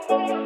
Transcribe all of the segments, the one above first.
Well,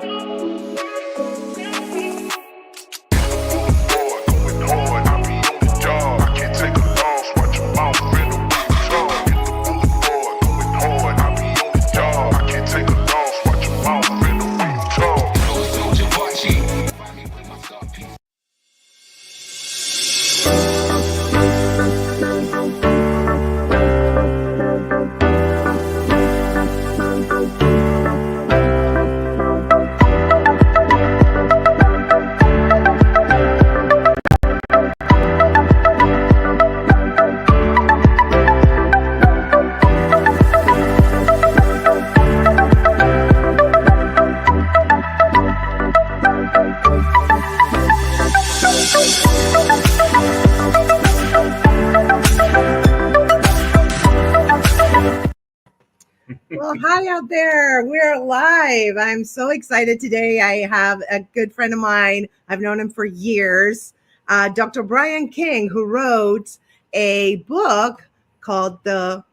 hi out there. We're live. I'm so excited today. I have a good friend of mine. I've known him for years, Dr. Brian King, who wrote a book called The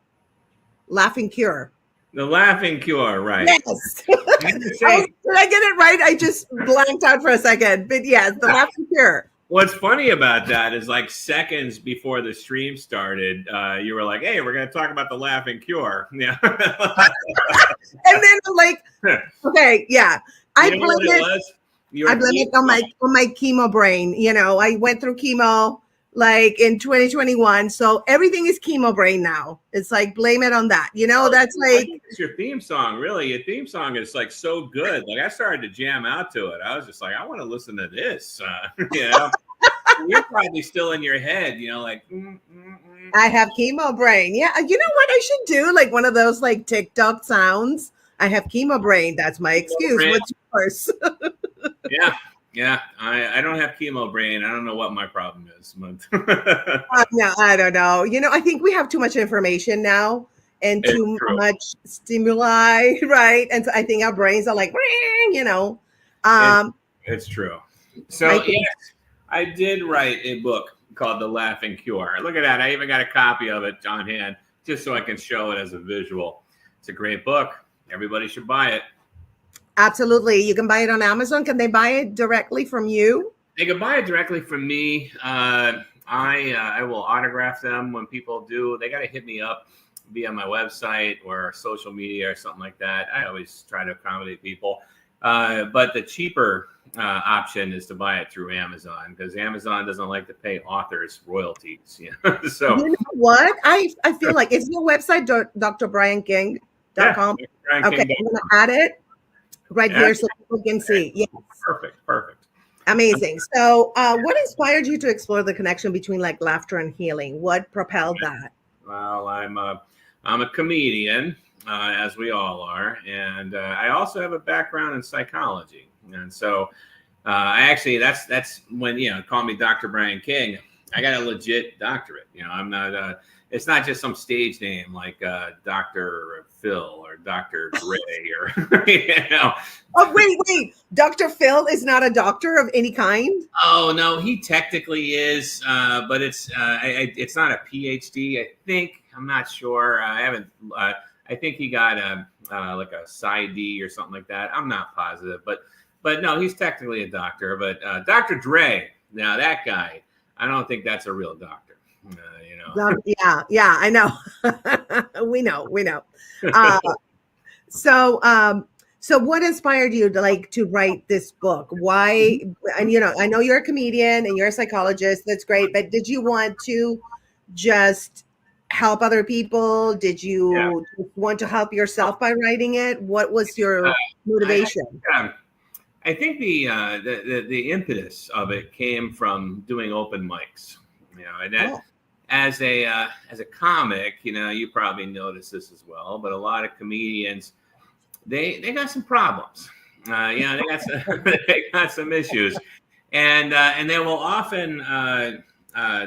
Laughing Cure. The Laughing Cure, right. Yes. Did I get it right? I just blanked out for a second. But yes, The Laughing Cure. What's funny about that is like seconds before the stream started, you were like, hey, we're going to talk about the Laughing Cure. Yeah. And then I'm like, okay, yeah. I blame it on my chemo brain. You know, I went through chemo like in 2021. So everything is chemo brain now. It's like, blame it on that. You know, that's like. It's your theme song, really. Your theme song is like so good. Like I started to jam out to it. I was just like, I want to listen to this. You know, you're probably still in your head, you know, like. I have chemo brain. Yeah. You know what I should do? Like one of those like TikTok sounds. I have chemo brain. That's my excuse. What's yours? Yeah. I don't have chemo brain. I don't know what my problem is. No, I don't know. You know, I think we have too much information now and too much stimuli, right? And so I think our brains are like, you know. It's true. So yes, I did write a book called The Laughing Cure. Look at that. I even got a copy of it on hand just so I can show it as a visual. It's a great book. Everybody should buy it. Absolutely. You can buy it on Amazon. Can they buy it directly from you? They can buy it directly from me. I will autograph them when people do. They got to hit me up via my website or social media or something like that. I always try to accommodate people. But the cheaper option is to buy it through Amazon because Amazon doesn't like to pay authors royalties. You know? So you know what? I feel like it's your website, drbrianking.com. Yeah, okay, I'm going to add it right here so people can see. Yes. Perfect. Amazing. So what inspired you to explore the connection between like laughter and healing? What propelled that? Well, I'm a comedian, as we all are. And I also have a background in psychology. And so I actually, that's when, you know, call me Dr. Brian King. I got a legit doctorate. You know, I'm not, it's not just some stage name like Dr. Phil or Dr. Dre or, you know. Oh, wait. Dr. Phil is not a doctor of any kind? Oh, no, he technically is, but it's not a PhD, I think. I'm not sure. I haven't, I think he got like a PsyD or something like that. I'm not positive, but no, he's technically a doctor. But Dr. Dre, now that guy, I don't think that's a real doctor. You know. Yeah, I know. we know. So what inspired you to write this book? Why? And you know, I know you're a comedian and you're a psychologist. That's great. But did you want to just help other people? Did you want to help yourself by writing it? What was your motivation? I think the impetus of it came from doing open mics, you know, and that as a comic, you know, you probably notice this as well, but a lot of comedians, they got some problems, you know, they got some issues, and they will often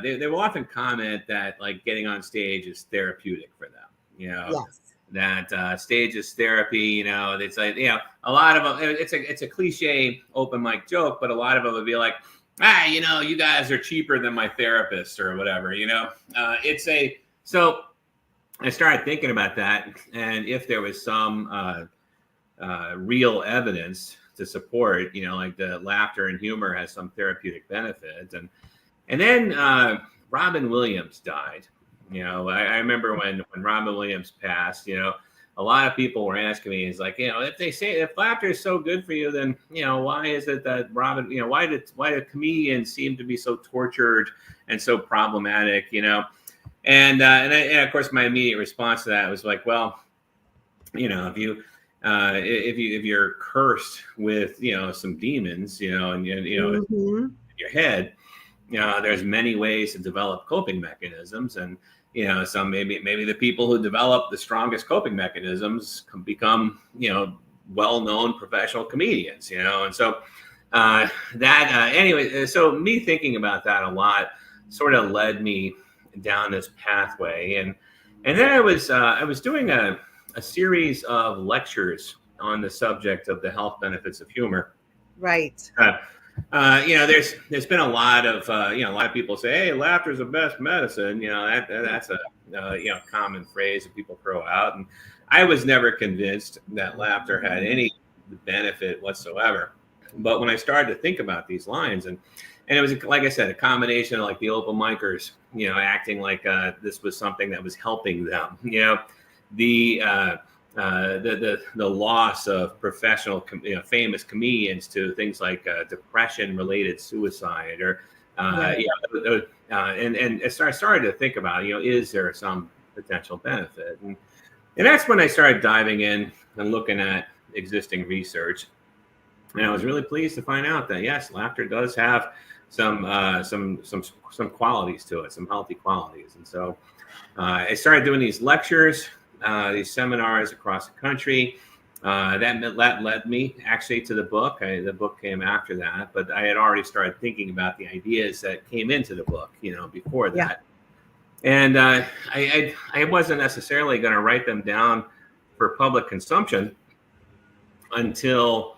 they will often comment that like getting on stage is therapeutic for them, you know. Yes. That stage is therapy, you know. It's like, you know, a lot of them. It's a cliche open mic joke, but a lot of them would be like, you know, you guys are cheaper than my therapist or whatever, you know. So I started thinking about that, and if there was some real evidence to support, like the laughter and humor has some therapeutic benefit. And then Robin Williams died. I remember when Robin Williams passed, a lot of people were asking me, is like, if laughter is so good for you, then, why is it that Robin, why do comedians seem to be so tortured and so problematic, And of course, my immediate response to that was like, well, if you're cursed with, some demons, and in your head, there's many ways to develop coping mechanisms, and some maybe the people who develop the strongest coping mechanisms can become well-known professional comedians, and so anyway, so me thinking about that a lot sort of led me down this pathway, and then I was doing a series of lectures on the subject of the health benefits of humor. Right. There's been a lot of a lot of people say, hey, laughter is the best medicine. That's a common phrase that people throw out, and I was never convinced that laughter had any benefit whatsoever. But when I started to think about these lines, and it was, like I said, a combination of like the open micers, acting like this was something that was helping them, the loss of professional, famous comedians to things like depression-related suicide, or and I started to think about, is there some potential benefit, and that's when I started diving in and looking at existing research, and I was really pleased to find out that yes, laughter does have some qualities to it, some healthy qualities, and so I started doing these lectures. These seminars across the country. That led me actually to the book. The book came after that, but I had already started thinking about the ideas that came into the book, before that. Yeah. And I wasn't necessarily going to write them down for public consumption until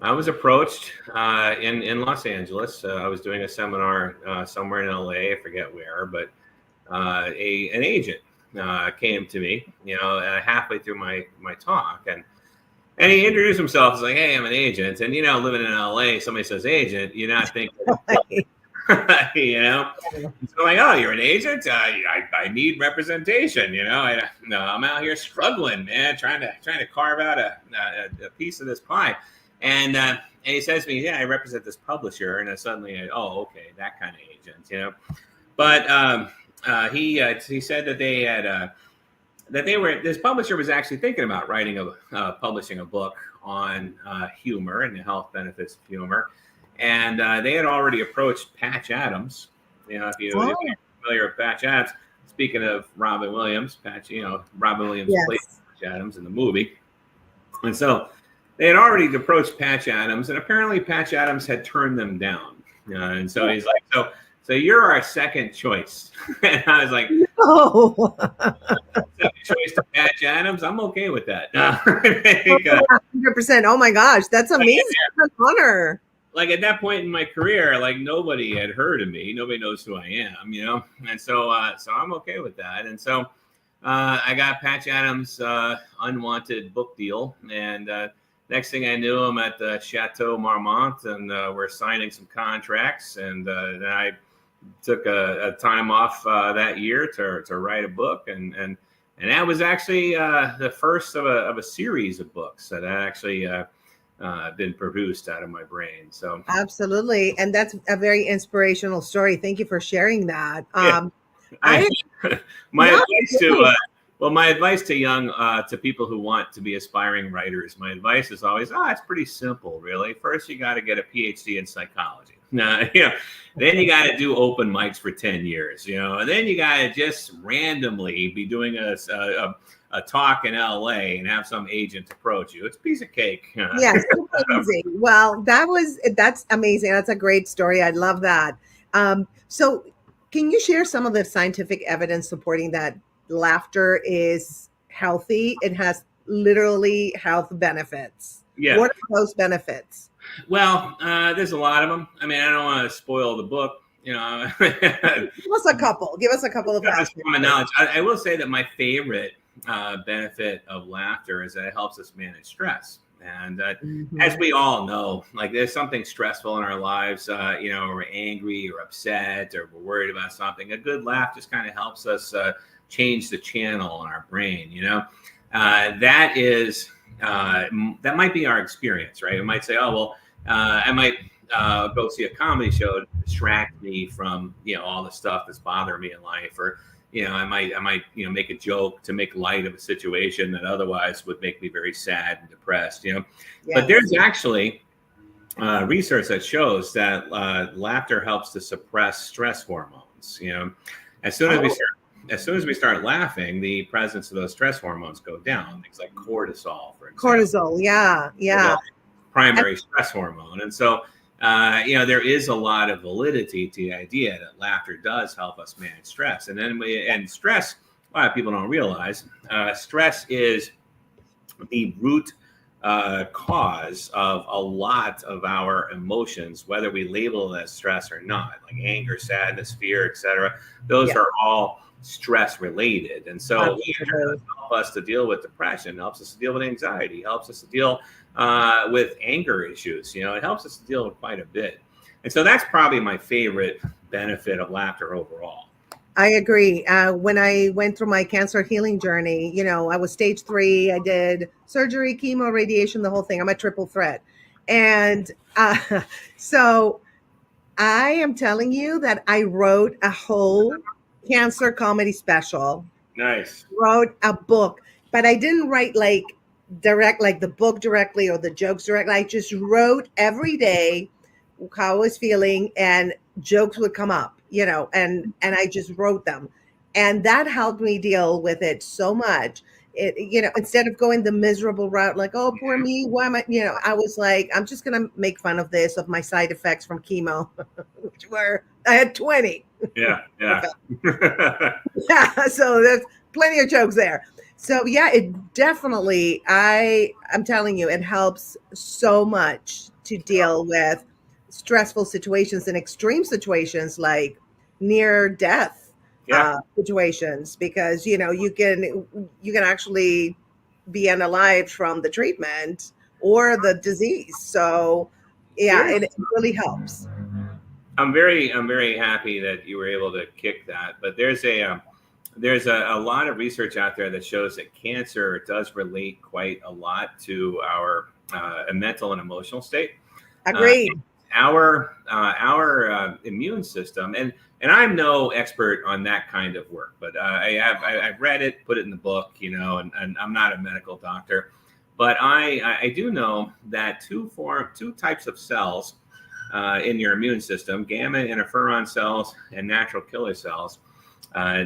I was approached in Los Angeles. I was doing a seminar somewhere in LA, I forget where, but an agent came to me, halfway through my talk, and he introduced himself as like, hey, I'm an agent, and living in LA, somebody says agent, you're not thinking, so like, oh, you're an agent? I need representation, I'm out here struggling, man, trying to carve out a piece of this pie, and he says to me, yeah, I represent this publisher, and then suddenly, oh, okay, that kind of agent, but he said that they had this publisher was actually thinking about publishing a book on humor and the health benefits of humor, and they had already approached Patch Adams. If you're familiar with Patch Adams, speaking of Robin Williams, Robin Williams played Patch Adams in the movie, and so they had already approached Patch Adams, and apparently Patch Adams had turned them down, and so he's like, so you're our second choice. And I was like, no. Second choice to Patch Adams? I'm okay with that. 100%. Oh my gosh, that's amazing. That's an honor. Like at that point in my career, like nobody had heard of me. Nobody knows who I am, And so I'm okay with that. And so I got Patch Adams' unwanted book deal. And next thing I knew, I'm at the Chateau Marmont, and we're signing some contracts. And then I took a time off that year to write a book, and that was actually the first of a series of books that had actually been produced out of my brain. So absolutely, and that's a very inspirational story. Thank you for sharing that. My advice to young to people who want to be aspiring writers, my advice is always, it's pretty simple, really. First, you got to get a PhD in psychology. Then you got to do open mics for 10 years, and then you got to just randomly be doing a talk in LA and have some agent approach you. It's a piece of cake. Yes, amazing. Well, that's amazing. That's a great story. I love that. So can you share some of the scientific evidence supporting that laughter is healthy? It has literally health benefits. Yeah. What are those benefits? Well, there's a lot of them. I mean, I don't want to spoil the book. Give us a couple. Give us a couple of facts. From my knowledge, I will say that my favorite benefit of laughter is that it helps us manage stress. And Mhm. as we all know, like there's something stressful in our lives, we're angry or upset or we're worried about something. A good laugh just kind of helps us change the channel in our brain. That might be our experience, right? We might say, oh, well, I might go see a comedy show to distract me from, all the stuff that's bothering me in life. Or, I might, make a joke to make light of a situation that otherwise would make me very sad and depressed, But there's actually research that shows that laughter helps to suppress stress hormones. As soon as we start as soon as we start laughing, the presence of those stress hormones go down. Things like cortisol, for example. Cortisol, yeah. Primary stress hormone. And so, there is a lot of validity to the idea that laughter does help us manage stress. And stress, a lot of people don't realize, stress is the root cause of a lot of our emotions, whether we label it as stress or not, like anger, sadness, fear, etc. Those are all stress related. And so it helps us to deal with depression, helps us to deal with anxiety, helps us to deal with anger issues. It helps us to deal with quite a bit. And so that's probably my favorite benefit of laughter overall. I agree. When I went through my cancer healing journey, I was stage 3. I did surgery, chemo, radiation, the whole thing. I'm a triple threat. And so I am telling you that I wrote a whole cancer comedy special. Nice. Wrote a book, but I didn't write like the book directly or the jokes directly. I just wrote every day how I was feeling, and jokes would come up, and I just wrote them. And that helped me deal with it so much. Instead of going the miserable route, like, oh, poor me, why am I, I was like, I'm just going to make fun of my side effects from chemo, which I had 20. Yeah. Yeah. So there's plenty of jokes there. So yeah, it definitely, I'm telling you, it helps so much to deal with stressful situations and extreme situations like near death situations, because you can actually be unalived from the treatment or the disease. So yeah, it really helps. I'm very happy that you were able to kick that. But there's a lot of research out there that shows that cancer does relate quite a lot to our mental and emotional state. Agreed. Our immune system, and I'm no expert on that kind of work, but I've read it, put it in the book, and I'm not a medical doctor, but I do know that two types of cells in your immune system, gamma interferon cells and natural killer cells.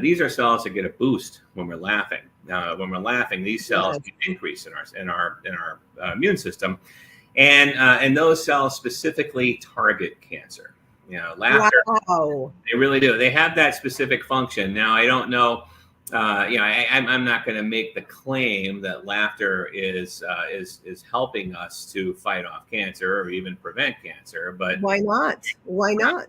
These are cells that get a boost when we're laughing. When we're laughing, these cells increase in our immune system. And those cells specifically target cancer. Laughter. Wow. They really do. They have that specific function. Now, I don't know. I'm not going to make the claim that laughter is helping us to fight off cancer or even prevent cancer. But why not? Why not?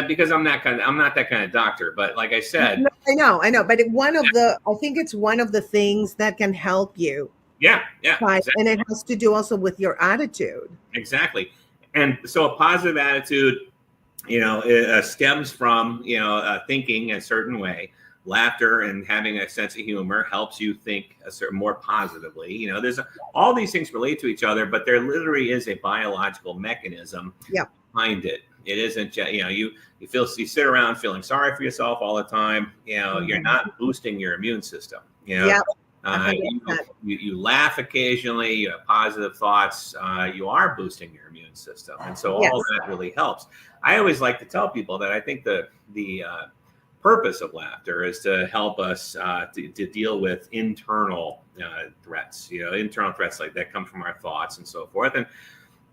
Because I'm not that kind of doctor. But like I said, I know. But I think it's one of the things that can help you. Yeah. Exactly. And it has to do also with your attitude. Exactly. And so a positive attitude, it stems from, thinking a certain way. Laughter and having a sense of humor helps you think more positively. There's all these things relate to each other, but there literally is a biological mechanism behind it. It isn't just, you sit around feeling sorry for yourself all the time. You're not boosting your immune system. You laugh occasionally, you have positive thoughts, you are boosting your immune system. And so all that really helps. I always like to tell people that I think the purpose of laughter is to help us to deal with internal threats, internal threats like that come from our thoughts and so forth.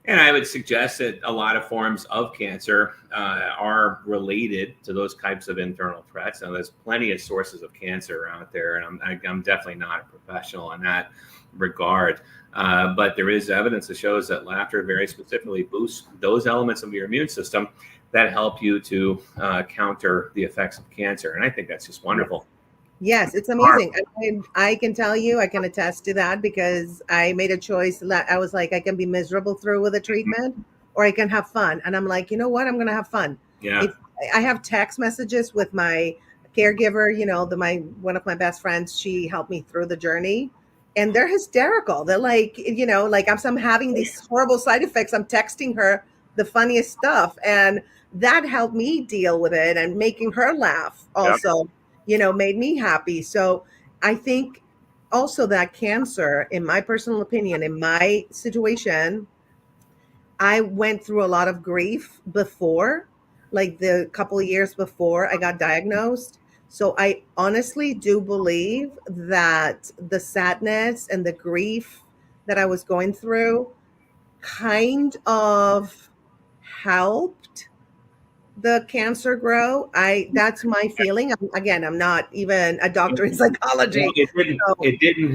And I would suggest that a lot of forms of cancer are related to those types of internal threats. Now, there's plenty of sources of cancer out there, and I'm definitely not a professional in that regard. But there is evidence that shows that laughter very specifically boosts those elements of your immune system that help you to counter the effects of cancer. And I think that's just wonderful. Yes, it's amazing. I can tell you, I can attest to that because I made a choice. I was like, I can be miserable through with a treatment, or I can have fun. And I'm like, you know what? I'm going to have fun. Yeah. If I have text messages with my caregiver, my one of my best friends, she helped me through the journey, and they're hysterical. They're like, like I'm having these horrible side effects. I'm texting her the funniest stuff, and that helped me deal with it, and making her laugh Yep. also made me happy. So I think also that cancer, in my personal opinion, in my situation, I went through a lot of grief before, like the couple of years before I got diagnosed. So I honestly do believe that the sadness and the grief that I was going through kind of helped the cancer grow. That's my feeling. Again, I'm not even a doctor in Well, psychology. it didn't. So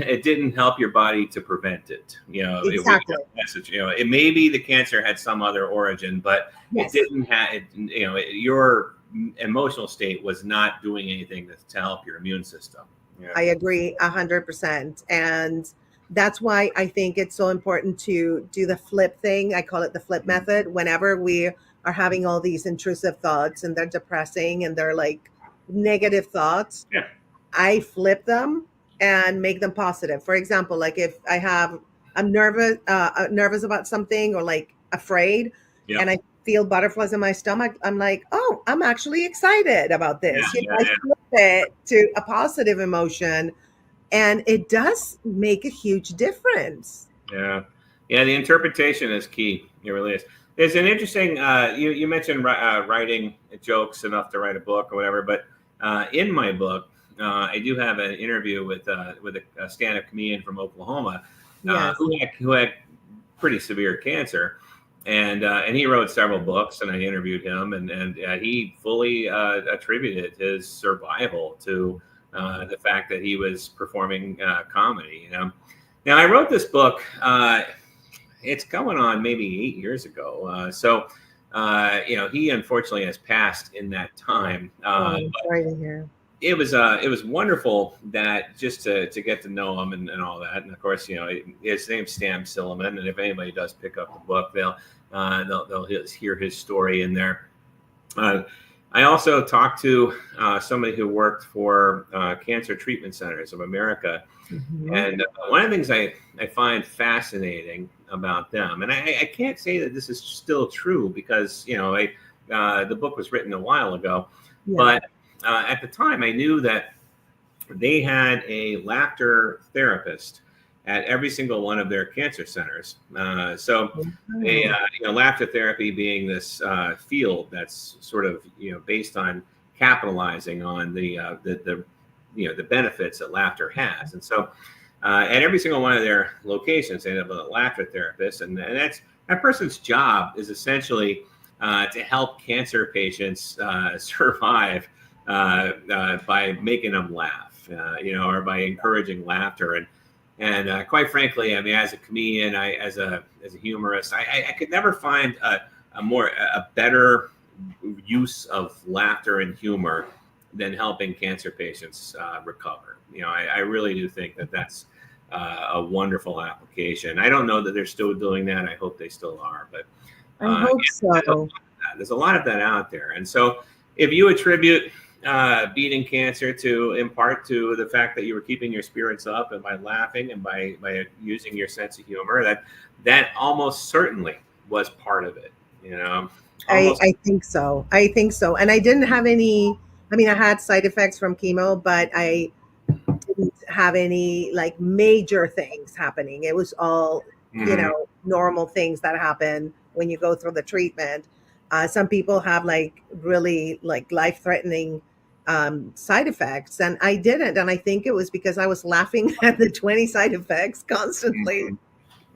It didn't help your body to prevent it. exactly. Message. It maybe the cancer had some other origin, but it Yes. didn't have. Your emotional state was not doing anything to help your immune system. Yeah. I agree 100%. And that's why I think it's so important to do the flip thing. I call it the flip method. Whenever we are having all these intrusive thoughts and they're depressing and they're like negative thoughts, Yeah. I flip them and make them positive. For example, like if I'm nervous about something, or like afraid, Yeah. and I feel butterflies in my stomach, I'm like, oh, I'm actually excited about this. Yeah. I flip it to a positive emotion, and it does make a huge difference. Yeah. Yeah. The interpretation is key. It really is. There's an interesting. You mentioned writing jokes enough to write a book or whatever, but in my book, I do have an interview with a stand-up comedian from Oklahoma Yes. who had pretty severe cancer, and he wrote several books, and I interviewed him, and he fully attributed his survival to the fact that he was performing comedy. Now I wrote this book. It's going on maybe 8 years ago. He unfortunately has passed in that time. I'm sorry to hear. It was wonderful that just to get to know him and all that. And of course, his name's Stam Silliman, and if anybody does pick up the book, they'll hear his story in there. I also talked to somebody who worked for Cancer Treatment Centers of America. Mm-hmm. And one of the things I find fascinating about them, and I can't say that this is still true because, the book was written a while ago, but at the time I knew that they had a laughter therapist at every single one of their cancer centers. Laughter therapy being this field that's sort of, based on capitalizing on the benefits that laughter has. And so at every single one of their locations, they have a laughter therapist, and that person's job is essentially to help cancer patients survive by making them laugh, or by encouraging laughter. And quite frankly, I mean, as a comedian, as a humorist, I could never find a better use of laughter and humor than helping cancer patients recover. I really do think that that's a wonderful application. I don't know that they're still doing that. I hope they still are, but I hope so. There's a lot of that out there. And so if you attribute beating cancer in part to the fact that you were keeping your spirits up and by laughing and by using your sense of humor, that almost certainly was part of it. I think so. And I didn't have any, I had side effects from chemo, but I didn't have any like major things happening. It was all, normal things that happen when you go through the treatment. Some people have like really like life-threatening side effects, and I didn't. And I think it was because I was laughing at the 20 side effects constantly.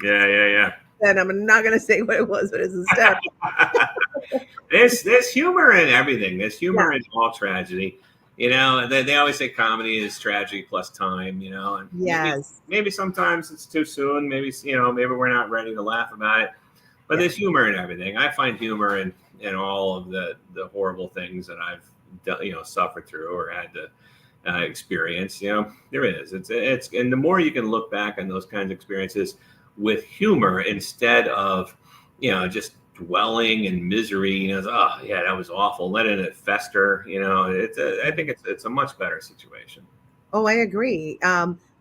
Yeah. And I'm not going to say what it was, but it's a step. There's humor in everything. There's humor in all tragedy. They always say comedy is tragedy plus time. And yes, maybe sometimes it's too soon. Maybe we're not ready to laugh about it. But there's humor in everything. I find humor in all of the horrible things that I've suffered through or had to experience. There is. It's and the more you can look back on those kinds of experiences with humor instead of just dwelling in misery. Oh yeah, that was awful. Letting it fester. I think it's a much better situation. Oh, I agree.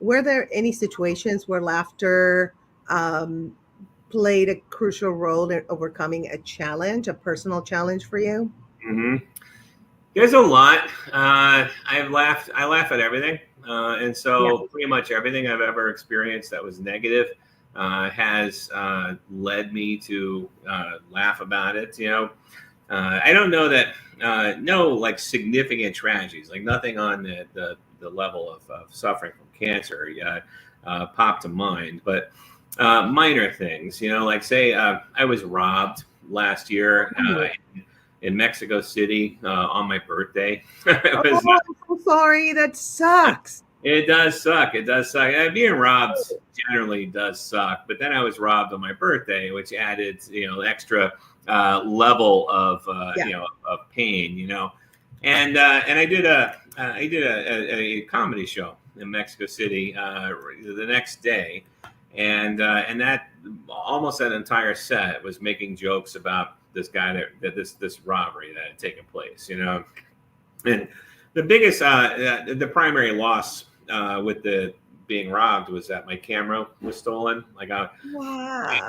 Were there any situations where laughter played a crucial role in overcoming a challenge, a personal challenge for you? Hmm. There's a lot. I laugh at everything, and Yeah. so pretty much everything I've ever experienced that was negative has led me to laugh about it. I don't know that no like significant tragedies, like nothing on the level of suffering from cancer popped to mind, but minor things. Like say I was robbed last year. In Mexico City on my birthday. Oh, I'm so sorry. That sucks. It does suck. It does suck. Being robbed generally does suck. But then I was robbed on my birthday, which added, extra level of, of pain, And I did a comedy show in Mexico City the next day, and that almost that entire set was making jokes about this guy that this robbery that had taken place, and the biggest the primary loss with the being robbed was that my camera was stolen. Like Wow.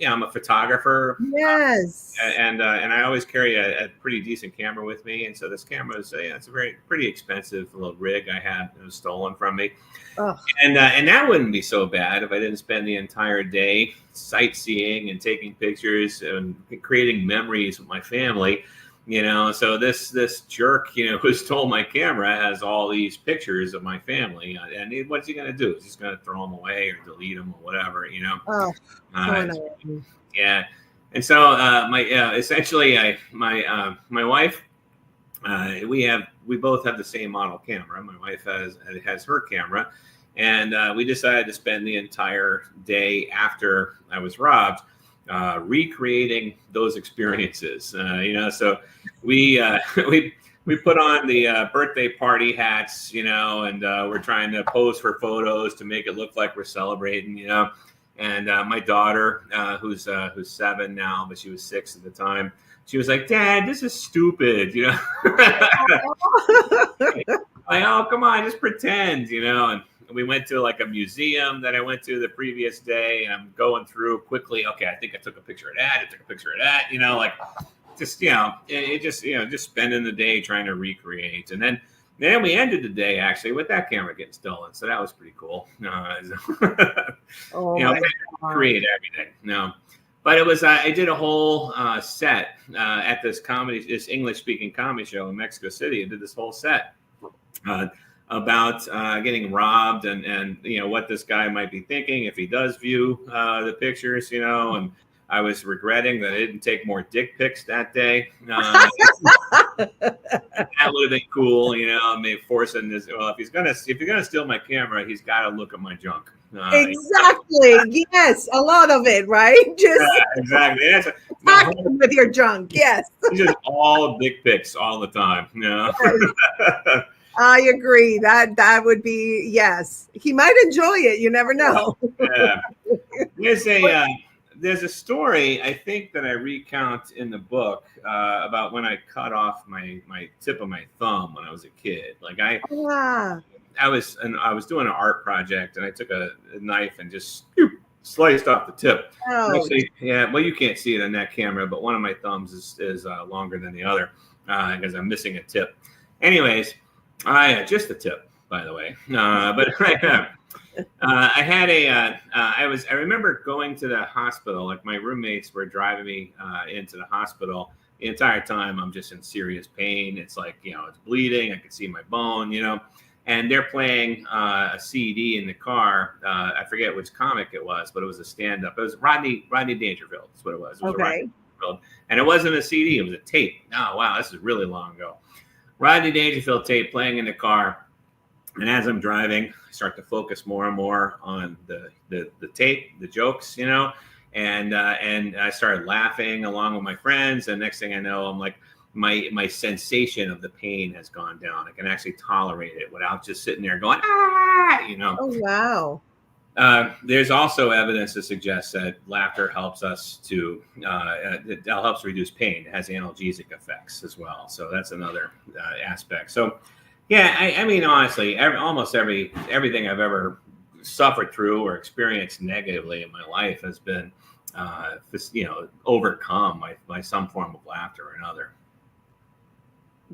I'm a photographer. Yes. And I always carry a pretty decent camera with me, and so this camera is it's a pretty expensive little rig I had. It was stolen from me. Ugh. And that wouldn't be so bad if I didn't spend the entire day sightseeing and taking pictures and creating memories with my family. So this jerk, who stole my camera has all these pictures of my family, and what's he going to do? Is he going to throw them away or delete them or whatever? Oh, so Yeah. And so essentially, my wife, we both have the same model camera. My wife has her camera, and we decided to spend the entire day after I was robbed recreating those experiences. So we we put on the birthday party hats, and we're trying to pose for photos to make it look like we're celebrating, And my daughter, who's 7 now, but she was 6 at the time, she was like, "Dad, this is stupid," Like, oh, come on, just pretend, And we went to like a museum that I went to the previous day, and I'm going through quickly. Okay, I think I took a picture of that. I took a picture of that. Like just just spending the day trying to recreate, and then we ended the day actually with that camera getting stolen. So that was pretty cool. Create everything. No. But it was I did a whole set at this English speaking comedy show in Mexico City. I did this whole set about getting robbed and what this guy might be thinking if he does view the pictures, and I was regretting that I didn't take more dick pics that day. That would have been cool, maybe forcing this. Well, if you're gonna steal my camera, he's got to look at my junk. Exactly. Yes, a lot of it, right? Just exactly. with your junk. Yes. Just all dick pics all the time. Yes. I agree. That would be, yes. He might enjoy it. You never know. Yeah. There's a story I think that I recount in the book about when I cut off my tip of my thumb when I was a kid. Like I was doing an art project, and I took a knife and just sliced off the tip. Oh. Actually, yeah. Well, you can't see it on that camera, but one of my thumbs is longer than the other because I'm missing a tip. Anyways, just the tip, by the way. But I had I remember going to the hospital. Like my roommates were driving me into the hospital. The entire time I'm just in serious pain. It's like, it's bleeding. I can see my bone, and they're playing a CD in the car. I forget which comic it was, but it was a stand-up. It was Rodney Dangerfield. That's what it was. It was okay. And it wasn't a CD. It was a tape. Oh, wow. This is really long ago. Rodney Dangerfield tape playing in the car. And as I'm driving, I start to focus more and more on the tape, the jokes, and I started laughing along with my friends. And next thing I know, I'm like my sensation of the pain has gone down. I can actually tolerate it without just sitting there going, ah, you know. Oh, wow. There's also evidence to suggest that laughter helps us to it helps reduce pain. It has analgesic effects as well. So that's another aspect. So yeah, I mean, honestly, almost everything I've ever suffered through or experienced negatively in my life has been overcome by some form of laughter or another.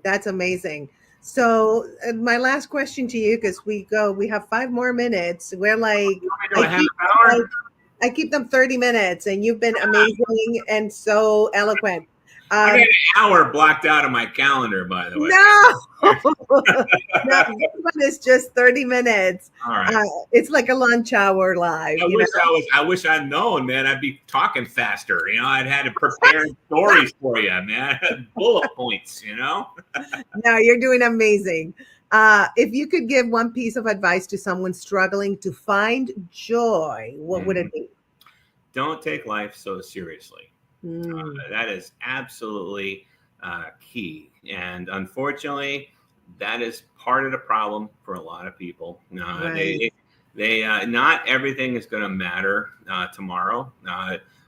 That's amazing. So my last question to you, because we have 5 more minutes. We're like, I keep them 30 minutes, and you've been amazing and so eloquent. I got an hour blocked out of my calendar, by the way. No, this one is just 30 minutes. All right. It's like a lunch hour live. I wish I'd known, man. I'd be talking faster. You know, I'd had to prepare stories for you, man. Bullet points, you know? No, you're doing amazing. If you could give one piece of advice to someone struggling to find joy, what would it be? Don't take life so seriously. That is absolutely key. And unfortunately, that is part of the problem for a lot of people. Right. They not everything is going to matter tomorrow.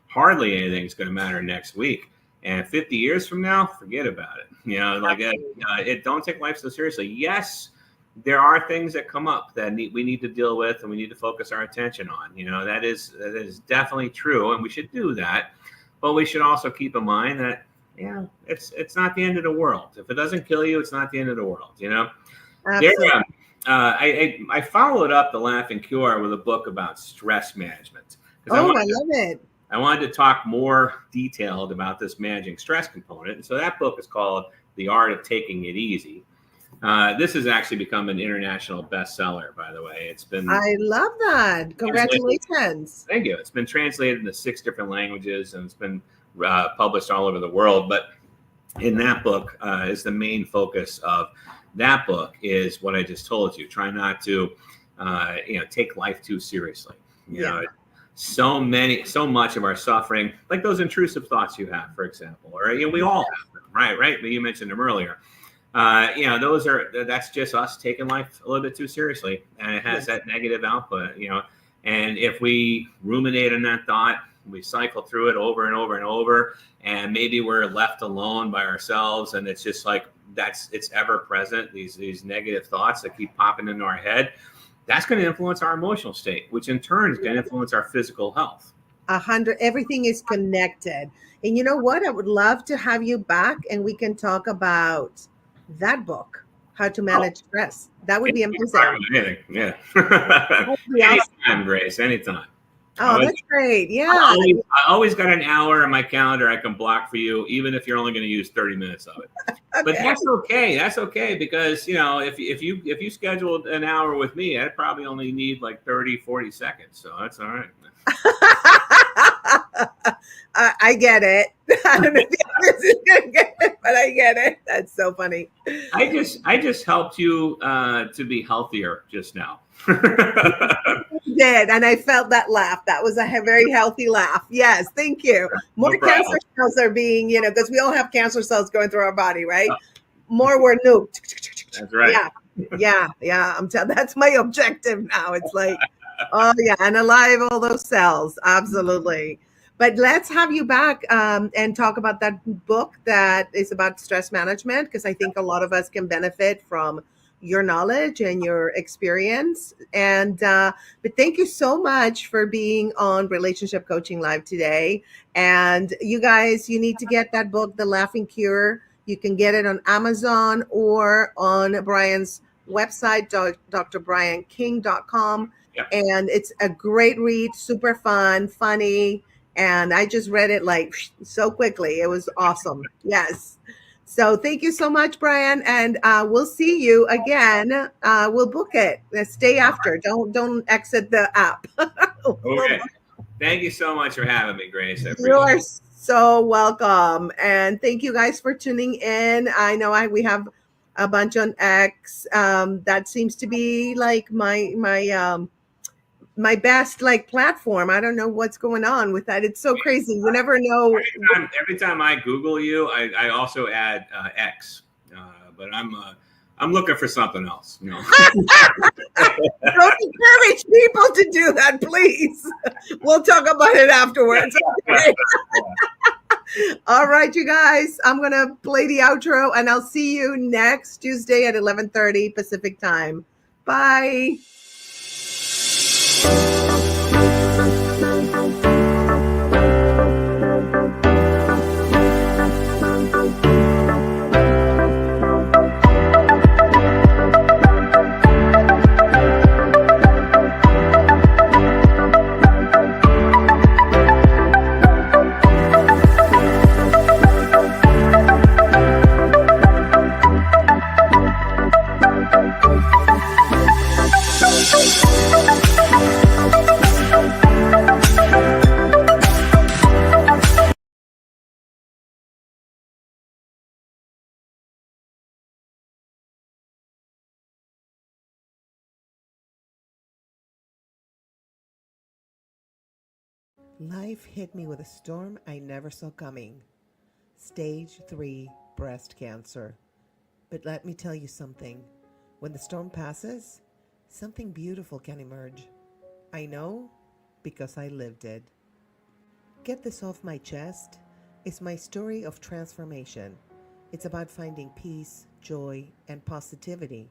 Hardly anything is going to matter next week. And 50 years from now, forget about it. You know, like don't take life so seriously. Yes, there are things that come up that we need to deal with and we need to focus our attention on. You know, that is definitely true, and we should do that. But we should also keep in mind that, it's not the end of the world. If it doesn't kill you, it's not the end of the world, you know? Absolutely. I followed up The Laughing Cure with a book about stress management. I love it. I wanted to talk more detailed about this managing stress component. And so that book is called The Art of Taking It Easy. This has actually become an international bestseller, by the way. I love that. Congratulations. Thank you. It's been translated into 6 different languages, and it's been published all over the world. But in that book is the main focus of that book is what I just told you. Try not to, take life too seriously. You know, so much of our suffering, like those intrusive thoughts you have, for example, or we all have them, right? But you mentioned them earlier. That's just us taking life a little bit too seriously, and it has that negative output, and if we ruminate on that thought, we cycle through it over and over and over, and maybe we're left alone by ourselves, and it's just like it's ever present, these negative thoughts that keep popping into our head. That's going to influence our emotional state, which in turn is going to influence our physical health. Everything is connected. And you know what? I would love to have you back, and we can talk about that book, How to Manage Stress. That would be amazing. Yeah. Awesome. Anytime, Grace, anytime. That's great. Yeah. I always got an hour in my calendar I can block for you, even if you're only going to use 30 minutes of it. Okay. But that's okay. That's okay, because, if you scheduled an hour with me, I'd probably only need like 30, 40 seconds. So that's all right. I get it. I don't know if the others is gonna get it, but I get it. That's so funny. I just helped you to be healthier just now. You did, and I felt that laugh. That was a very healthy laugh. Yes, thank you. More cancer cells are being, because we all have cancer cells going through our body, right? More were nuked. That's right. Yeah. That's my objective now. It's like, and alive all those cells. Absolutely. But let's have you back and talk about that book that is about stress management, because I think a lot of us can benefit from your knowledge and your experience. And but thank you so much for being on Relationship Coaching Live today. And you guys, you need to get that book, The Laughing Cure. You can get it on Amazon or on Brian's website, drbrianking.com. Yep. And it's a great read, super fun, funny. And I just read it like so quickly. It was awesome. Yes. So thank you so much, Brian. And we'll see you again. We'll book it. Stay after. Don't exit the app. Okay. Thank you so much for having me, Grace. You are so welcome. And thank you guys for tuning in. I know we have a bunch on X. That seems to be like my my best like platform. I don't know what's going on with that. It's so crazy. You never know. Every time I Google you, I also add X, but I'm looking for something else. You know? Don't encourage people to do that, please. We'll talk about it afterwards. Okay? All right, you guys. I'm gonna play the outro, and I'll see you next Tuesday at 11:30 Pacific time. Bye. Life hit me with a storm I never saw coming. Stage 3 breast cancer. But let me tell you something. When the storm passes, something beautiful can emerge. I know because I lived it. Get This Off My Chest is my story of transformation. It's about finding peace, joy, and positivity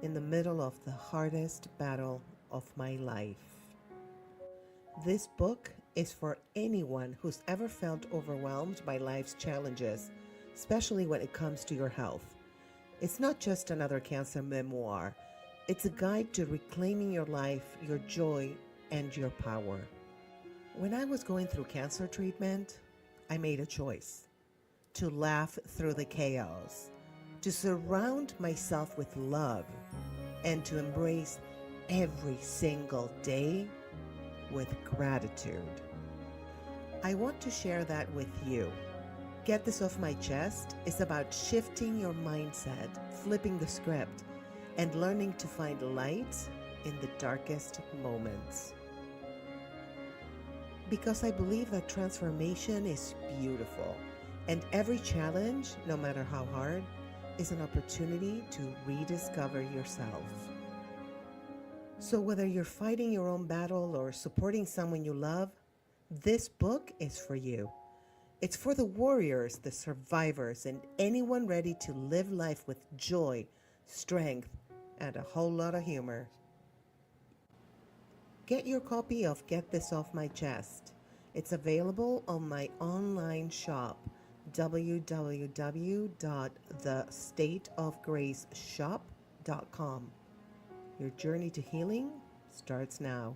in the middle of the hardest battle of my life. This book is for anyone who's ever felt overwhelmed by life's challenges, especially when it comes to your health. It's not just another cancer memoir. It's a guide to reclaiming your life, your joy, and your power. When I was going through cancer treatment, I made a choice to laugh through the chaos, to surround myself with love, and to embrace every single day with gratitude. I want to share that with you. Get This Off My Chest is about shifting your mindset, flipping the script, and learning to find light in the darkest moments. Because I believe that transformation is beautiful, and every challenge, no matter how hard, is an opportunity to rediscover yourself. So whether you're fighting your own battle or supporting someone you love, this book is for you. It's for the warriors, the survivors, and anyone ready to live life with joy, strength, and a whole lot of humor. Get your copy of Get This Off My Chest. It's available on my online shop, www.thestateofgraceshop.com. Your journey to healing starts now.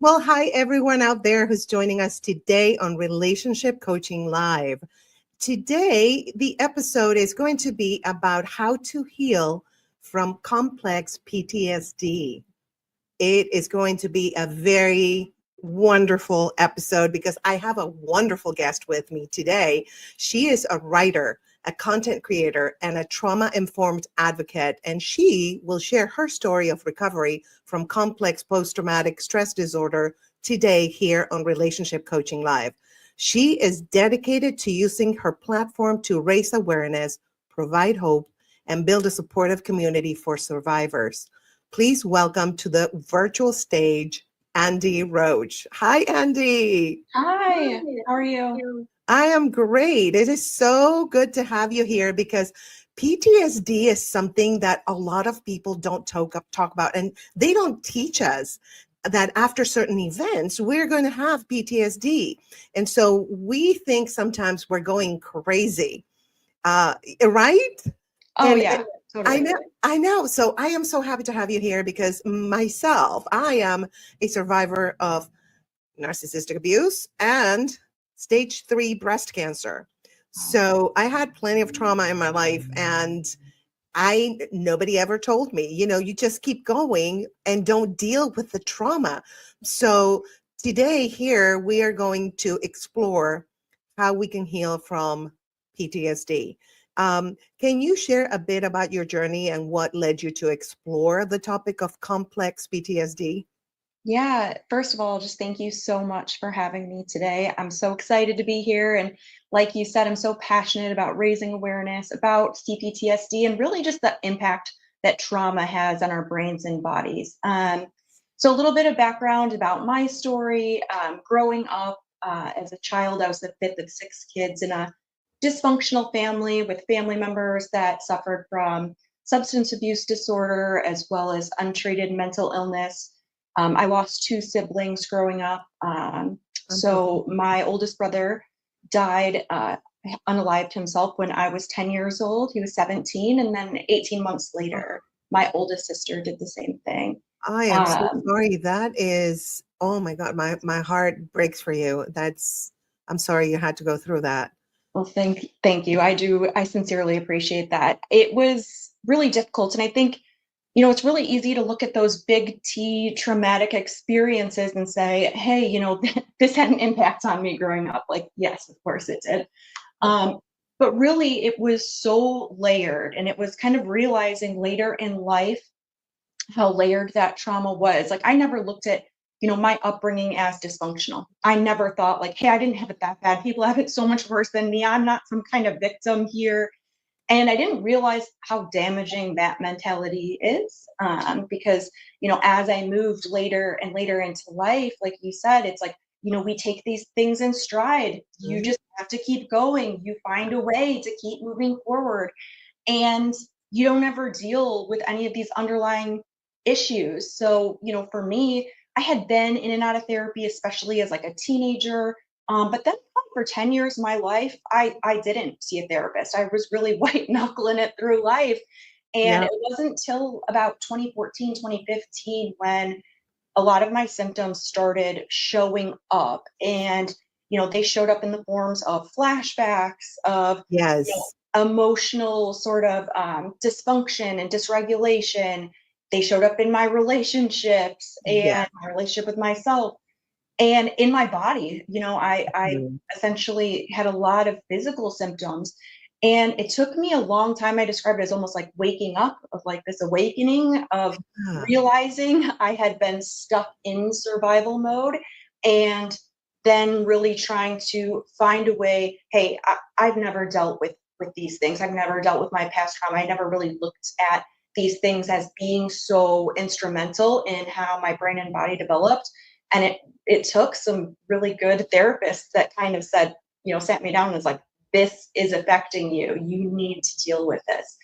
Well, hi, everyone out there who's joining us today on Relationship Coaching Live. Today, the episode is going to be about how to heal from complex PTSD. It is going to be a very wonderful episode because I have a wonderful guest with me today. She is a writer, a content creator, and a trauma-informed advocate, and she will share her story of recovery from complex post-traumatic stress disorder today here on Relationship Coaching Live. She is dedicated to using her platform to raise awareness, provide hope, and build a supportive community for survivors. Please welcome to the virtual stage, Andy Roach. Hi, Andy. Hi, how are you? I am great. It is so good to have you here because PTSD is something that a lot of people don't talk about, and they don't teach us. that after certain events, we're going to have PTSD. And so we think sometimes we're going crazy, right? Oh, And yeah, totally. I know. So I am so happy to have you here because myself, I am a survivor of narcissistic abuse and stage 3 breast cancer. So I had plenty of trauma in my life, and nobody ever told me, you just keep going and don't deal with the trauma. So today here we are going to explore how we can heal from PTSD. Can you share a bit about your journey and what led you to explore the topic of complex PTSD? Yeah, first of all, just thank you so much for having me today. I'm so excited to be here. And like you said, I'm so passionate about raising awareness about CPTSD and really just the impact that trauma has on our brains and bodies. So, a little bit of background about my story. Growing up as a child, I was the fifth of six kids in a dysfunctional family with family members that suffered from substance abuse disorder as well as untreated mental illness. I lost two siblings growing up. So my oldest brother died unalived himself when I was 10 years old. He was 17. And then 18 months later, my oldest sister did the same thing. I am so Um, sorry. That is, oh my God, my heart breaks for you. I'm sorry you had to go through that. well, thank you. I sincerely appreciate that. It was really difficult. And I think, it's really easy to look at those big T traumatic experiences and say, hey, this had an impact on me growing up. Like, yes, of course it did. Um, but really, it was so layered. And it was kind of realizing later in life how layered that trauma was. Like, I never looked at, my upbringing as dysfunctional. I never thought, like, hey, I didn't have it that bad. People have it so much worse than me. I'm not some kind of victim here. And I didn't realize how damaging that mentality is, because, as I moved later and later into life, like you said, it's like, we take these things in stride. You just have to keep going. You find a way to keep moving forward. And you don't ever deal with any of these underlying issues. So, for me, I had been in and out of therapy, especially as like a teenager. But then for 10 years of my life, I didn't see a therapist. I was really white knuckling it through life. And Yeah. it wasn't until about 2014, 2015 when a lot of my symptoms started showing up. And, they showed up in the forms of flashbacks, of Yes. emotional sort of dysfunction and dysregulation. They showed up in my relationships Yeah. and my relationship with myself and in my body. I Mm. essentially had a lot of physical symptoms. And it took me a long time. I describe it as almost like waking up, of like this awakening of Ah, realizing I had been stuck in survival mode, and then really trying to find a way. Hey, I've never dealt with these things. I've never dealt with my past trauma. I never really looked at these things as being so instrumental in how my brain and body developed. And it took some really good therapists that kind of said, sat me down and was like, this is affecting you. You need to deal with this.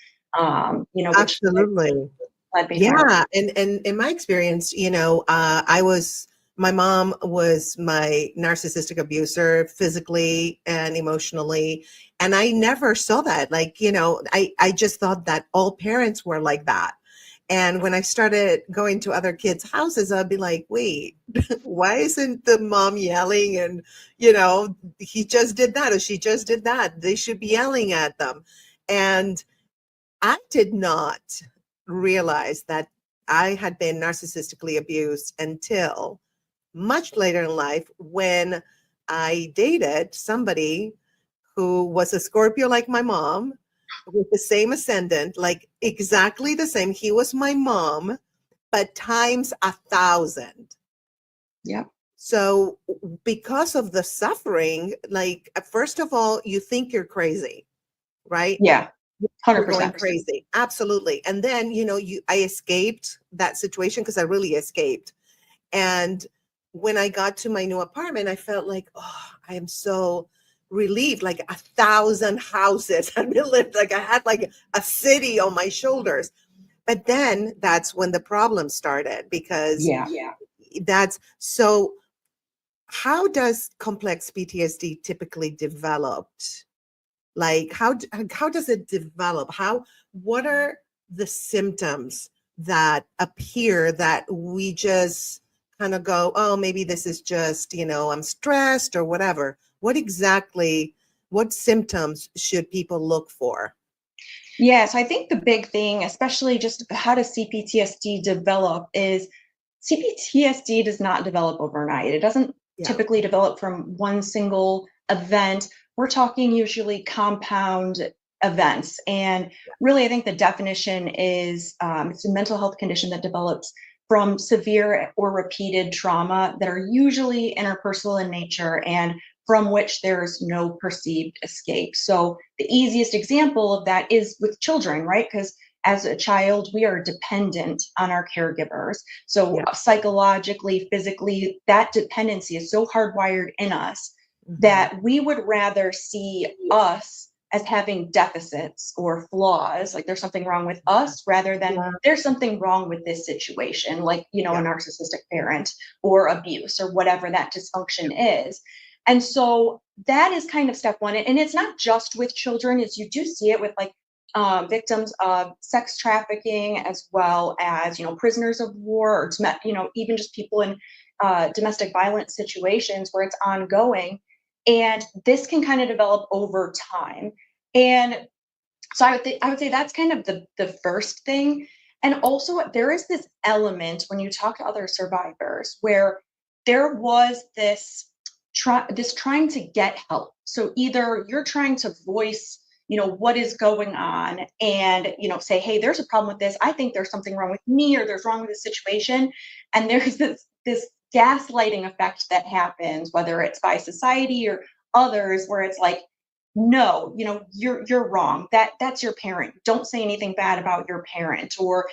Which absolutely. led me forward. Yeah. And in my experience, my mom was my narcissistic abuser physically and emotionally. And I never saw that. Like, I just thought that all parents were like that. And when I started going to other kids' houses, I'd be like, wait, why isn't the mom yelling? And, he just did that or she just did that. They should be yelling at them. And I did not realize that I had been narcissistically abused until much later in life when I dated somebody who was a Scorpio like my mom, with the same ascendant, like exactly the same. He was my mom, but times 1,000. Yeah. So because of the suffering, like first of all, you think you're crazy, right? Yeah. You're going 100%. crazy. Absolutely. And then, I escaped that situation because I really escaped. And when I got to my new apartment, I felt like, oh, I am so relieved, like 1,000 houses had been lived, like I had like a city on my shoulders. But then that's when the problem started because Yeah. That's so. How does complex PTSD typically develop? Like how does it develop? What are the symptoms that appear that we just kind of go, oh, maybe this is just, I'm stressed or whatever. What symptoms should people look for? Yeah, so I think the big thing, especially just how does CPTSD develop, is CPTSD does not develop overnight. It doesn't Yeah. typically develop from one single event. We're talking usually compound events. And really, I think the definition is it's a mental health condition that develops from severe or repeated trauma that are usually interpersonal in nature and from which there's no perceived escape. So the easiest example of that is with children, right? Because as a child, we are dependent on our caregivers. So psychologically, physically, that dependency is so hardwired in us that we would rather see us as having deficits or flaws, like there's something wrong with us, rather than there's something wrong with this situation, like, a narcissistic parent or abuse or whatever that dysfunction is. And so that is kind of step one. And it's not just with children, is you do see it with like victims of sex trafficking, as well as, prisoners of war, or, even just people in domestic violence situations where it's ongoing. And this can kind of develop over time. And so I would say that's kind of the first thing. And also there is this element when you talk to other survivors where there was this trying to get help. So either you're trying to voice, what is going on and, say, hey, there's a problem with this. I think there's something wrong with me, or there's wrong with this situation. And there's this gaslighting effect that happens, whether it's by society or others, where it's like, no, you're wrong. That's your parent. Don't say anything bad about your parent, or,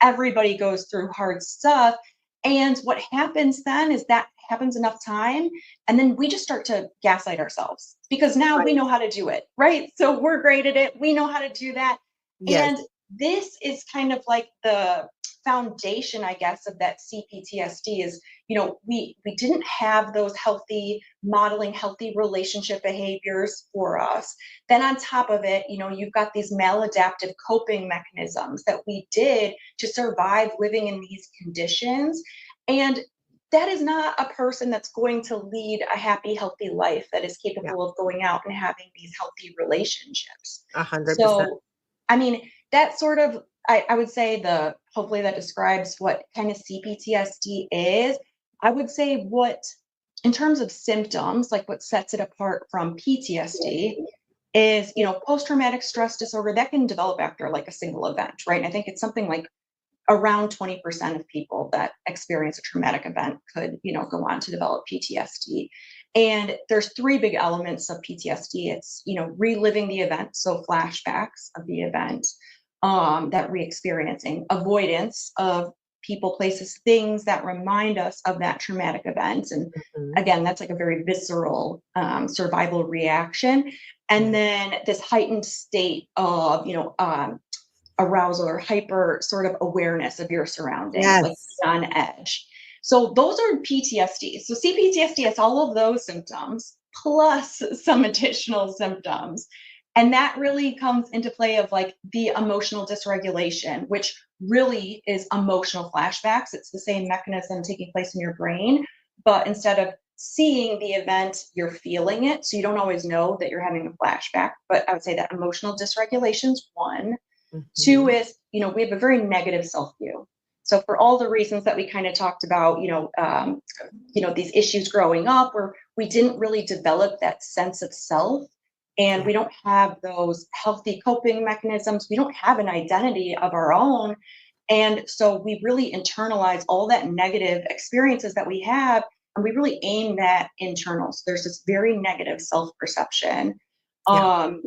everybody goes through hard stuff. And what happens then is that happens enough time, and then we just start to gaslight ourselves because now we know how to do it, right? So we're great at it. We know how to do that. Yes. And this is kind of like the foundation, I guess, of that CPTSD is, we didn't have those modeling healthy relationship behaviors for us. Then on top of it, you've got these maladaptive coping mechanisms that we did to survive living in these conditions. And that is not a person that's going to lead a happy, healthy life that is capable of going out and having these healthy relationships. 100%. So, I mean, that sort of, I would say hopefully that describes what kind of CPTSD is. I would say in terms of symptoms, like what sets it apart from PTSD is, post-traumatic stress disorder that can develop after like a single event, right? And I think it's something like around 20% of people that experience a traumatic event could, go on to develop PTSD. And there's three big elements of PTSD. It's, reliving the event, so flashbacks of the event, that re-experiencing, avoidance of people, places, things that remind us of that traumatic event. And again, that's like a very visceral survival reaction. And then this heightened state of, arousal or hyper sort of awareness of your surroundings, like on edge. So those are PTSD. So CPTSD has all of those symptoms plus some additional symptoms. And that really comes into play of like the emotional dysregulation, which really is emotional flashbacks. It's the same mechanism taking place in your brain, but instead of seeing the event, you're feeling it. So you don't always know that you're having a flashback. But I would say that emotional dysregulation is one. Two is, we have a very negative self-view. So for all the reasons that we kind of talked about, these issues growing up where we didn't really develop that sense of self, and we don't have those healthy coping mechanisms. We don't have an identity of our own. And so we really internalize all that negative experiences that we have, and we really aim that internal. So there's this very negative self-perception. And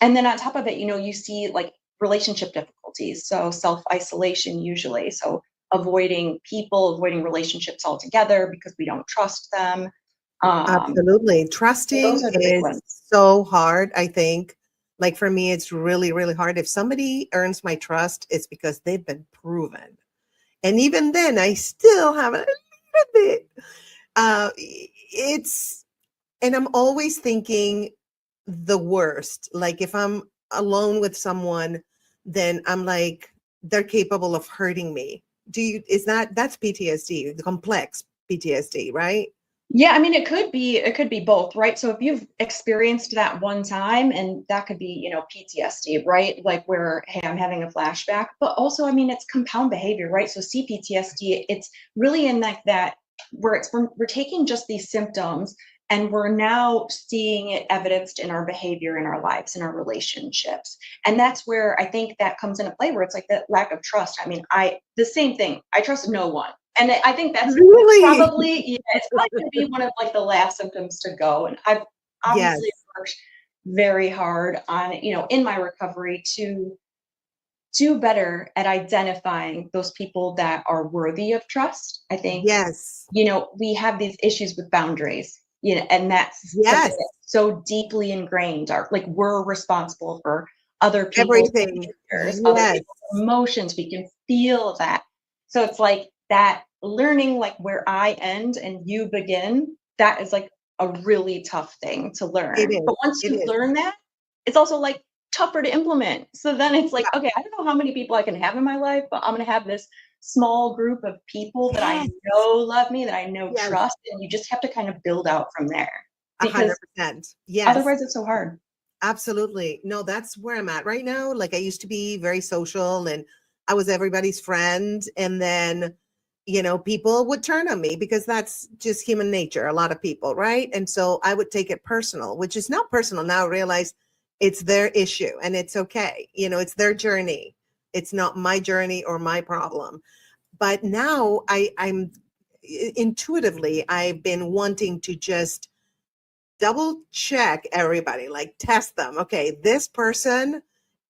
then on top of it, you see like relationship difficulties. So self-isolation usually. So avoiding people, avoiding relationships altogether because we don't trust them. Absolutely. Trusting is so hard, I think. Like for me, it's really, really hard. If somebody earns my trust, it's because they've been proven. And even then, I still have a little bit. It's, and I'm always thinking the worst. Like if I'm alone with someone, then I'm like, they're capable of hurting me. That's PTSD, the complex PTSD, right? Yeah, I mean, it could be both, right? So if you've experienced that one time, and that could be, PTSD, right? Like where, hey, I'm having a flashback, but also, I mean, it's compound behavior, right? So CPTSD, it's really in like that where we're taking just these symptoms and we're now seeing it evidenced in our behavior, in our lives, in our relationships. And that's where I think that comes into play, where it's like that lack of trust. I mean, the same thing. I trust no one. And I think that's Really? probably, yeah, it's probably going to be one of like the last symptoms to go. And I've Yes. obviously worked very hard on, in my recovery to do better at identifying those people that are worthy of trust. I think, Yes. we have these issues with boundaries, and that's something Yes. that's so deeply ingrained. Like we're responsible for other people's Everything. behaviors, other Yes. people's emotions. We can feel that. So it's like that learning, like where I end and you begin, that is like a really tough thing to It learn. is. But once It you is. learn that, it's also like tougher to implement. So then it's like, Yeah. okay, I don't know how many people I can have in my life, but I'm going to have this small group of people that I Yes. know love me, that I know Yes. trust, and you just have to kind of build out from there, because 100%. Yes. otherwise it's so hard. Absolutely. No, that's where I'm at right now. Like I used to be very social and I was everybody's friend. And then, people would turn on me because that's just human nature, a lot of people, right? And so I would take it personal, which is not personal. Now I realize it's their issue and it's okay. It's their journey. It's not my journey or my problem. But now I'm intuitively, I've been wanting to just double check everybody, like test them. Okay, this person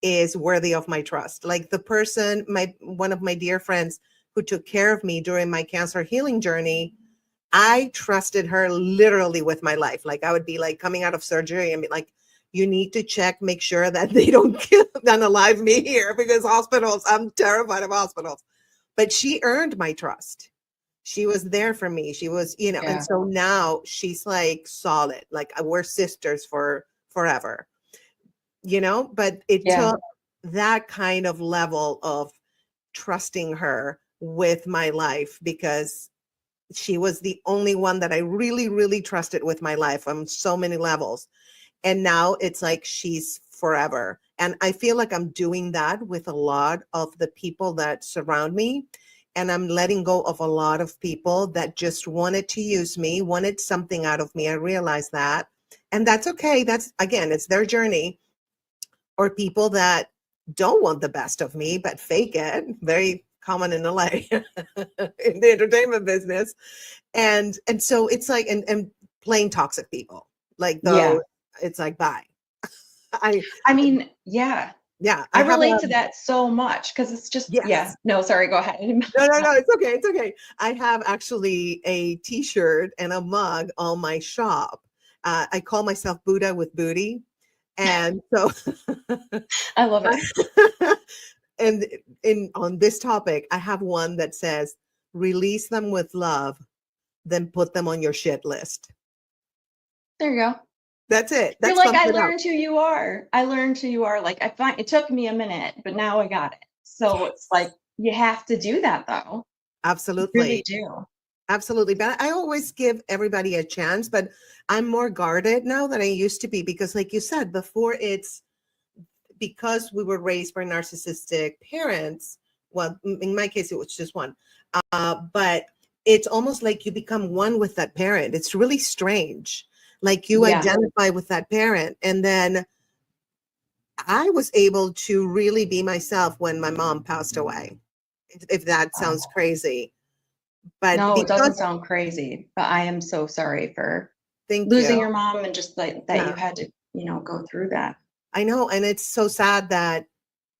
is worthy of my trust. Like the person, one of my dear friends who took care of me during my cancer healing journey, I trusted her literally with my life. Like I would be like coming out of surgery and be like, you need to check, make sure that they don't unalive me here because hospitals, I'm terrified of hospitals. But she earned my trust. She was there for me. She was, and Yeah. so now she's like solid, like we're sisters for forever, but it Yeah. took that kind of level of trusting her with my life because she was the only one that I really, really trusted with my life on so many levels. And now it's like she's forever. And I feel like I'm doing that with a lot of the people that surround me. And I'm letting go of a lot of people that just wanted to use me, wanted something out of me. I realize that. And that's okay. That's, again, it's their journey. Or people that don't want the best of me, but fake it. Very common in LA in the entertainment business. And so it's like, and plain toxic people. Like Yeah. those, it's like, bye. I mean, yeah. Yeah, I I have relate to that so much because it's just, yeah. yes. No, sorry, go ahead. No, it's okay. It's okay. I have actually a t-shirt and a mug on my shop. I call myself Buddha with booty. And so I love it. and on this topic, I have one that says, release them with love, then put them on your shit list. There you go. That's it. You're That's like, I something else. learned who you are. I learned who you are. Like, I find it took me a minute, but now I got it. So it's like, you have to do that though. You really Absolutely. do. Absolutely. But I always give everybody a chance, but I'm more guarded now than I used to be because, like you said, before it's because we were raised by narcissistic parents. Well, in my case, it was just one. But it's almost like you become one with that parent. It's really strange. Like you Yeah. identify with that parent. And then I was able to really be myself when my mom passed away, if that sounds crazy. But No, it doesn't because, sound crazy, but I am so sorry for thank losing you. your mom and just like that Yeah, you had to, go through that. I know. And it's so sad that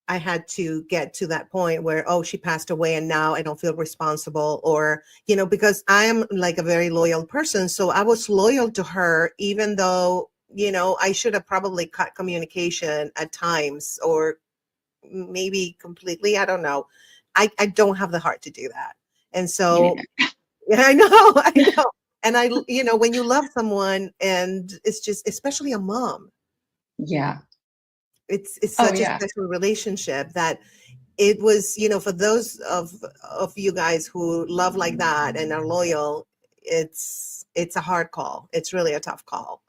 I had to get to that point where, oh, she passed away and now I don't feel responsible or, because I am like a very loyal person. So I was loyal to her, even though, I should have probably cut communication at times or maybe completely. I don't know. I don't have the heart to do that. And so, yeah, I know. And when you love someone and it's just, especially a mom, Yeah. it's such a Yeah. special relationship that it was, for those of you guys who love like that and are loyal, it's a hard call. It's really a tough call.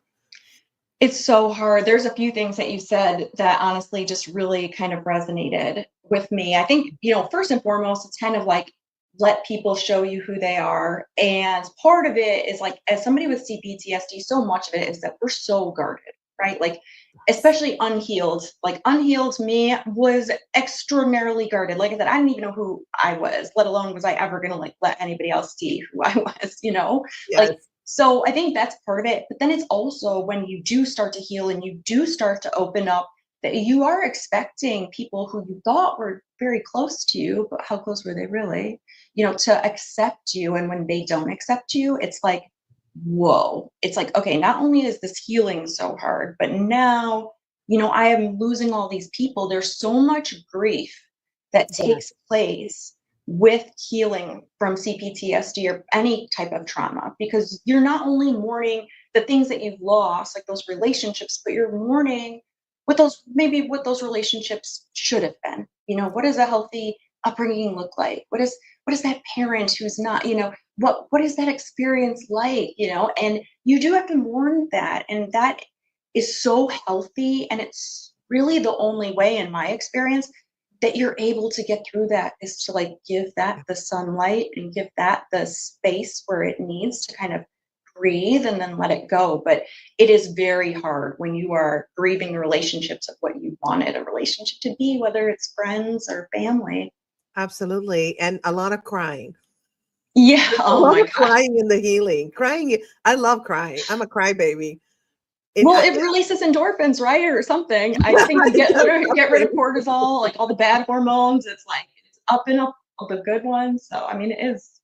It's so hard. There's a few things that you said that honestly just really kind of resonated with me. I think, first and foremost, it's kind of like let people show you who they are. And part of it is like, as somebody with CPTSD, so much of it is that we're so guarded, right? Like, especially unhealed. Like, unhealed me was extraordinarily guarded. Like I said, I didn't even know who I was, let alone was I ever going to like let anybody else see who I was, Yes. Like, so I think that's part of it. But then it's also when you do start to heal and you do start to open up, that you are expecting people who you thought were very close to you, but how close were they really, to accept you. And when they don't accept you, it's like, whoa, it's like, okay, not only is this healing so hard, but now, I am losing all these people. There's so much grief that takes place with healing from CPTSD or any type of trauma, because you're not only mourning the things that you've lost, like those relationships, but you're mourning what those relationships should have been. What does a healthy upbringing look like? What is that parent who's not, what is that experience like, and you do have to mourn that. And that is so healthy. And it's really the only way, in my experience, that you're able to get through that, is to like give that the sunlight and give that the space where it needs to kind of breathe and then let it go. But it is very hard when you are grieving the relationships of what you wanted a relationship to be, whether it's friends or family. Absolutely. And a lot of crying. Yeah. Oh my God. Crying in the healing. Crying. I love crying. I'm a crybaby. It releases endorphins, right? Or something. I think to get rid of cortisol, like all the bad hormones, it's like it's up all the good ones. So I mean, it is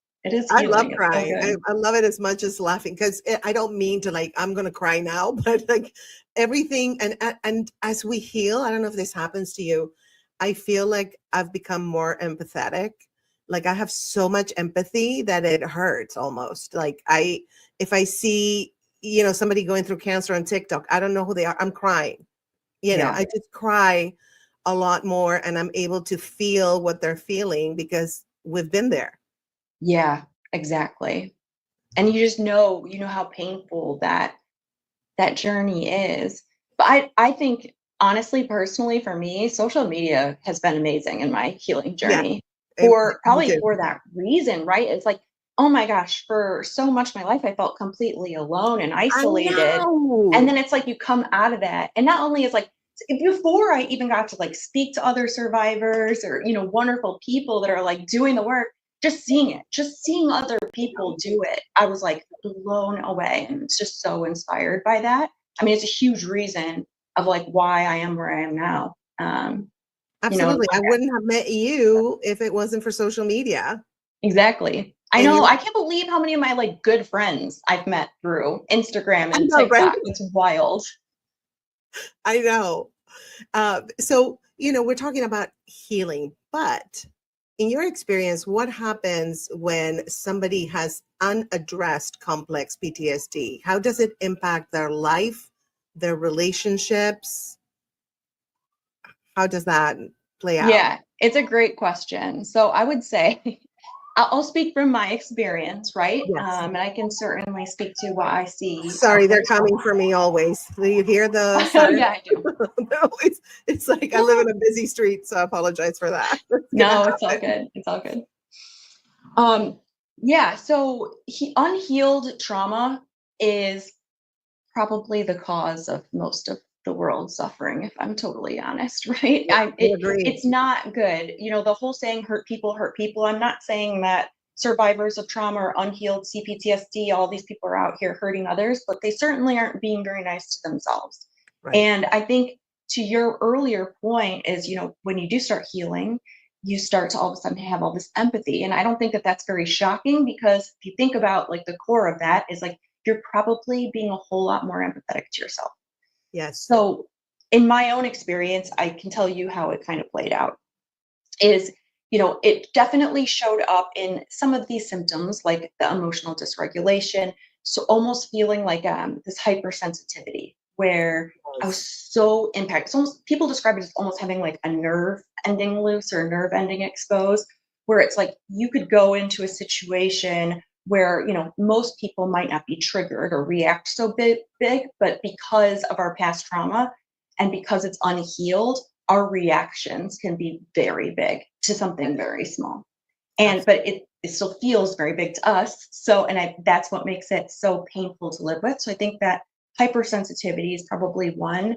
I healing. love It's crying. so good. I love it as much as laughing, because I don't mean to like, I'm going to cry now, but like everything. And as we heal, I don't know if this happens to you, I feel like I've become more empathetic. Like I have so much empathy that it hurts almost. Like if I see, somebody going through cancer on TikTok, I don't know who they are, I'm crying. I just cry a lot more, and I'm able to feel what they're feeling because we've been there. Yeah, exactly. And you just know, how painful that journey is. But I think, honestly, personally, for me, social media has been amazing in my healing journey. For that reason, right? It's like, oh my gosh, for so much of my life, I felt completely alone and isolated. And then it's like you come out of that. And not only is like, before I even got to like speak to other survivors or, wonderful people that are like doing the work, just seeing other people do it, I was like blown away, and it's just so inspired by that. I mean, it's a huge reason of like why I am where I am now. Absolutely. I wouldn't have met you if it wasn't for social media. Exactly. I know. I can't believe how many of my like good friends I've met through Instagram and TikTok. Right? It's wild. I know. So, we're talking about healing, but in your experience, what happens when somebody has unaddressed complex PTSD? How does it impact their life, their relationships? How does that play out? Yeah, it's a great question. So I would say, I'll speak from my experience, right? Yes. And I can certainly speak to what I see. Sorry, they're coming for me always. Do you hear the sound? Yeah, I do. No, it's like I live in a busy street, so I apologize for that. No, it's all good. It's all good. Yeah, so unhealed trauma is probably the cause of most of the world's suffering, if I'm totally honest, right? It's not good. The whole saying, hurt people, hurt people. I'm not saying that survivors of trauma or unhealed CPTSD, all these people are out here hurting others, but they certainly aren't being very nice to themselves. Right. And I think to your earlier point is, when you do start healing, you start to all of a sudden have all this empathy. And I don't think that that's very shocking, because if you think about like the core of that is like, you're probably being a whole lot more empathetic to yourself. Yes. So in my own experience, I can tell you how it kind of played out is it definitely showed up in some of these symptoms, like the emotional dysregulation. So almost feeling like this hypersensitivity, where I was so impacted. It's almost, people describe it as almost having like a nerve ending loose or nerve ending exposed, where it's like you could go into a situation where most people might not be triggered or react so big, but because of our past trauma and because it's unhealed, our reactions can be very big to something very small. And but it still feels very big to us. So, that's what makes it so painful to live with. So I think that hypersensitivity is probably one.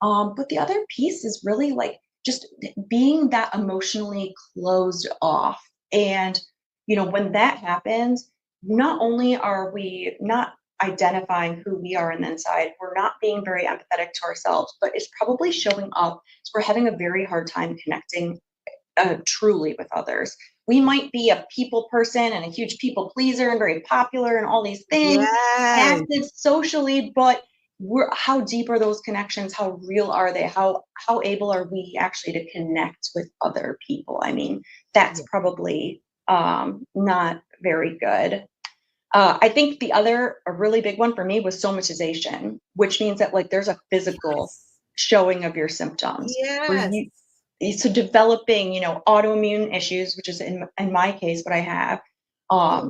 But the other piece is really like just being that emotionally closed off. And when that happens, not only are we not identifying who we are on the inside, we're not being very empathetic to ourselves, but it's probably showing up. So we're having a very hard time connecting truly with others. We might be a people person and a huge people pleaser and very popular and all these things, Yes. active socially, but how deep are those connections? How real are they? How able are we actually to connect with other people? I mean, that's probably not very good. I think a really big one for me was somatization, which means that like there's a physical showing of your symptoms where Yes. so developing, autoimmune issues, which is in my case what I have,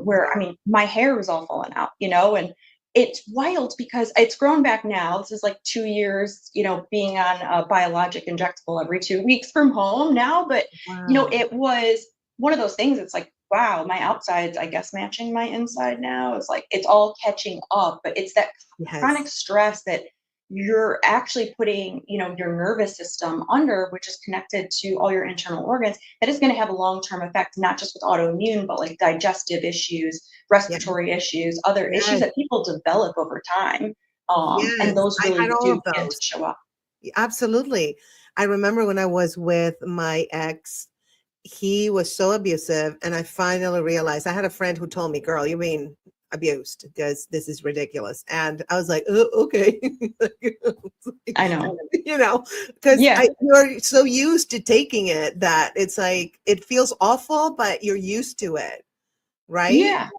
where I mean my hair was all falling out, and it's wild because it's grown back now. This is like 2 years, being on a biologic injectable every 2 weeks from home now. But Wow. it was one of those things. It's like, wow, my outside's, I guess, matching my inside now. It's like it's all catching up, but it's that chronic Yes. stress that you're actually putting, your nervous system under, which is connected to all your internal organs, that is going to have a long-term effect, not just with autoimmune, but like digestive issues, Yes. respiratory issues, other issues Yes. that people develop over time. And Yes. those I had really all do of begin to those. show up. Absolutely. I remember when I was with my ex, he was so abusive, and I finally realized, I had a friend who told me, girl, you're being abused because this is ridiculous. And I was like, oh, okay. I know. Because Yeah. you're so used to taking it that it's like, it feels awful, but you're used to it. Right. Yeah.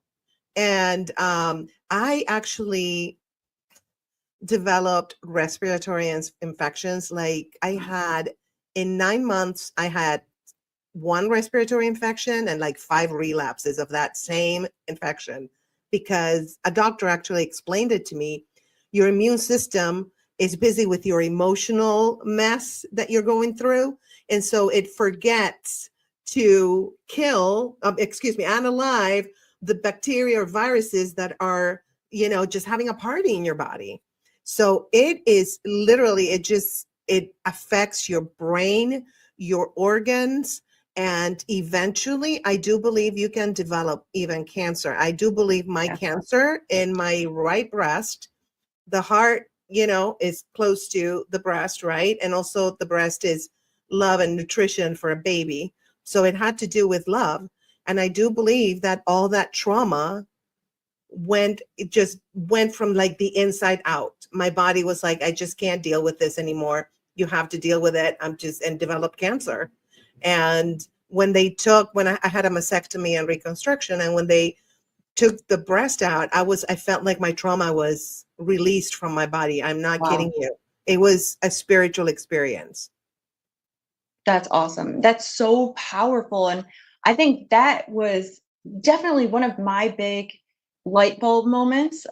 And I actually developed respiratory infections. Like I had, in 9 months, I had one respiratory infection and like 5 relapses of that same infection, because a doctor actually explained it to me. Your immune system is busy with your emotional mess that you're going through. And so it forgets to kill, unalive the bacteria or viruses that are, just having a party in your body. So it is literally, it affects your brain, your organs, and eventually, I do believe you can develop even cancer. I do believe my cancer in my right breast, the heart, is close to the breast, right? And also the breast is love and nutrition for a baby. So it had to do with love. And I do believe that all that trauma it just went from like the inside out. My body was like, I just can't deal with this anymore. You have to deal with it. And develop cancer. And when I had a mastectomy and reconstruction, and when they took the breast out, I felt like my trauma was released from my body. I'm not kidding you. It was a spiritual experience. That's awesome. That's so powerful. And I think that was definitely one of my big light bulb moments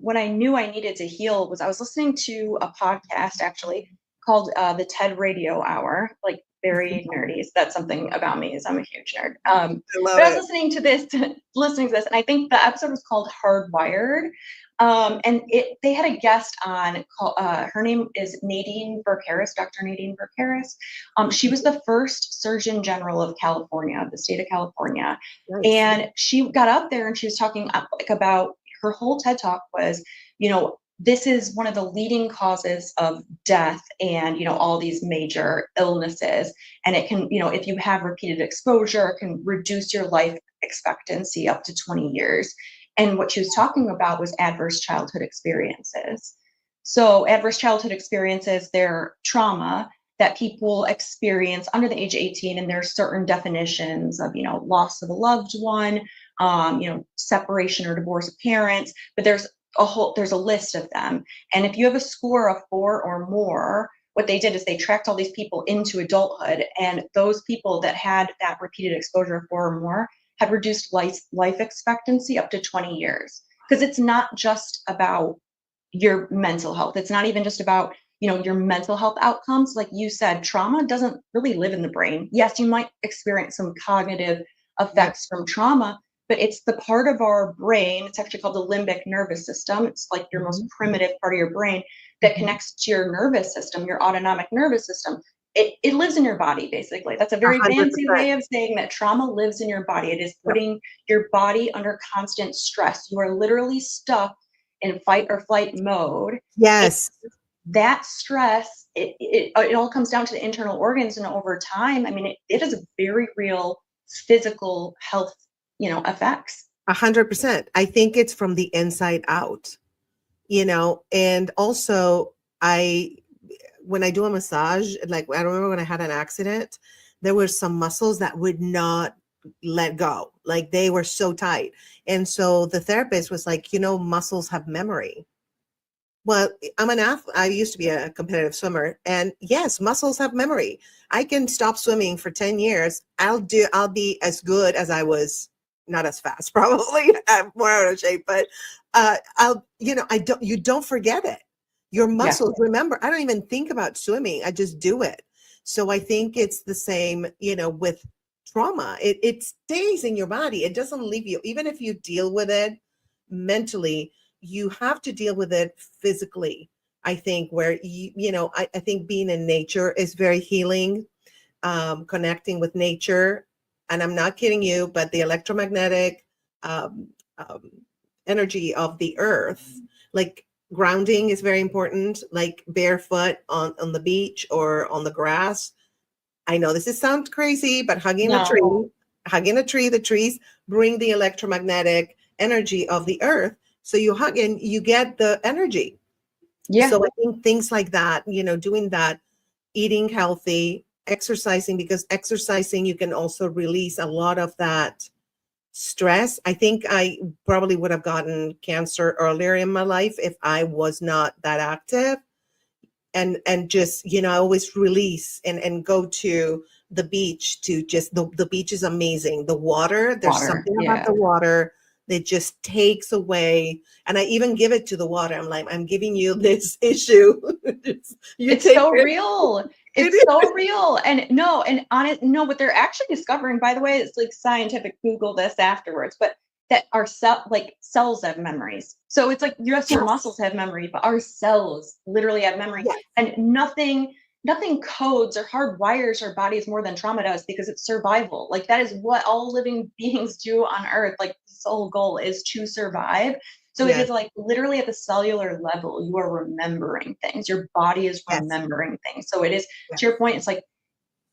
when I knew I needed to heal. Was I was listening to a podcast actually called the TED Radio Hour, like very nerdy. So that's something about me, is I'm a huge nerd. I love But I was it. listening to this, and I think the episode was called Hardwired. And they had a guest on, her name is Nadine Burkaris, Dr. Nadine Burkaris. She was the first Surgeon General of California, of the state of California. Nice. And she got up there and she was talking like about, her whole TED talk was, this is one of the leading causes of death and, all these major illnesses. And it can, if you have repeated exposure, it can reduce your life expectancy up to 20 years. And what she was talking about was adverse childhood experiences. So adverse childhood experiences, they're trauma. that people experience under the age of 18, and there's certain definitions of, loss of a loved one, separation or divorce of parents, but there's a list of them. And if you have a score of 4 or more, what they did is they tracked all these people into adulthood, and those people that had that repeated exposure of 4 or more had reduced life expectancy up to 20 years. Because it's not just about your mental health. It's not even just about, your mental health outcomes. Like you said, trauma doesn't really live in the brain. Yes, you might experience some cognitive effects from trauma, but it's the part of our brain, it's actually called the limbic nervous system. It's like your most primitive part of your brain that connects to your nervous system, your autonomic nervous system. It lives in your body, basically. That's a very 100%. fancy way of saying that trauma lives in your body. It is putting your body under constant stress. You are literally stuck in fight or flight mode. Yes. That stress, it all comes down to the internal organs, and over time, I mean, it is a very real physical health, effects. 100%. I think it's from the inside out, and also when I do a massage, like I remember when I had an accident, there were some muscles that would not let go. Like they were so tight. And so the therapist was like, muscles have memory. Well, I'm an athlete. I used to be a competitive swimmer, and yes, muscles have memory. I can stop swimming for 10 years. I'll be as good as I was, not as fast, probably. I'm more out of shape, but you don't forget it. Your muscles remember. I don't even think about swimming. I just do it. So I think it's the same, with trauma. It stays in your body. It doesn't leave you. Even if you deal with it mentally, you have to deal with it physically. I think where I think being in nature is very healing, connecting with nature. And I'm not kidding you, but the electromagnetic energy of the earth, like grounding is very important, like barefoot on the beach or on the grass. I know this sounds crazy, but hugging a tree, the trees bring the electromagnetic energy of the earth. So you hug and you get the energy. Yeah. So I think things like that, doing that, eating healthy, exercising, because exercising, you can also release a lot of that stress. I think I probably would have gotten cancer earlier in my life if I was not that active. And just, I always release and go to the beach to just, the beach is amazing. The water, there's something about the water that just takes away. And I even give it to the water. I'm like, I'm giving you this issue. It's so real. It's so real. And what they're actually discovering, by the way, it's like scientific, Google this afterwards, but that our cells have memories. So it's like, yes, your muscles have memory, but our cells literally have memory. Yes. And nothing codes or hardwires our bodies more than trauma does, because it's survival. Like that is what all living beings do on Earth. Like the sole goal is to survive. So it is like literally at the cellular level, you are remembering things. Your body is remembering things. So it is, to your point, it's like,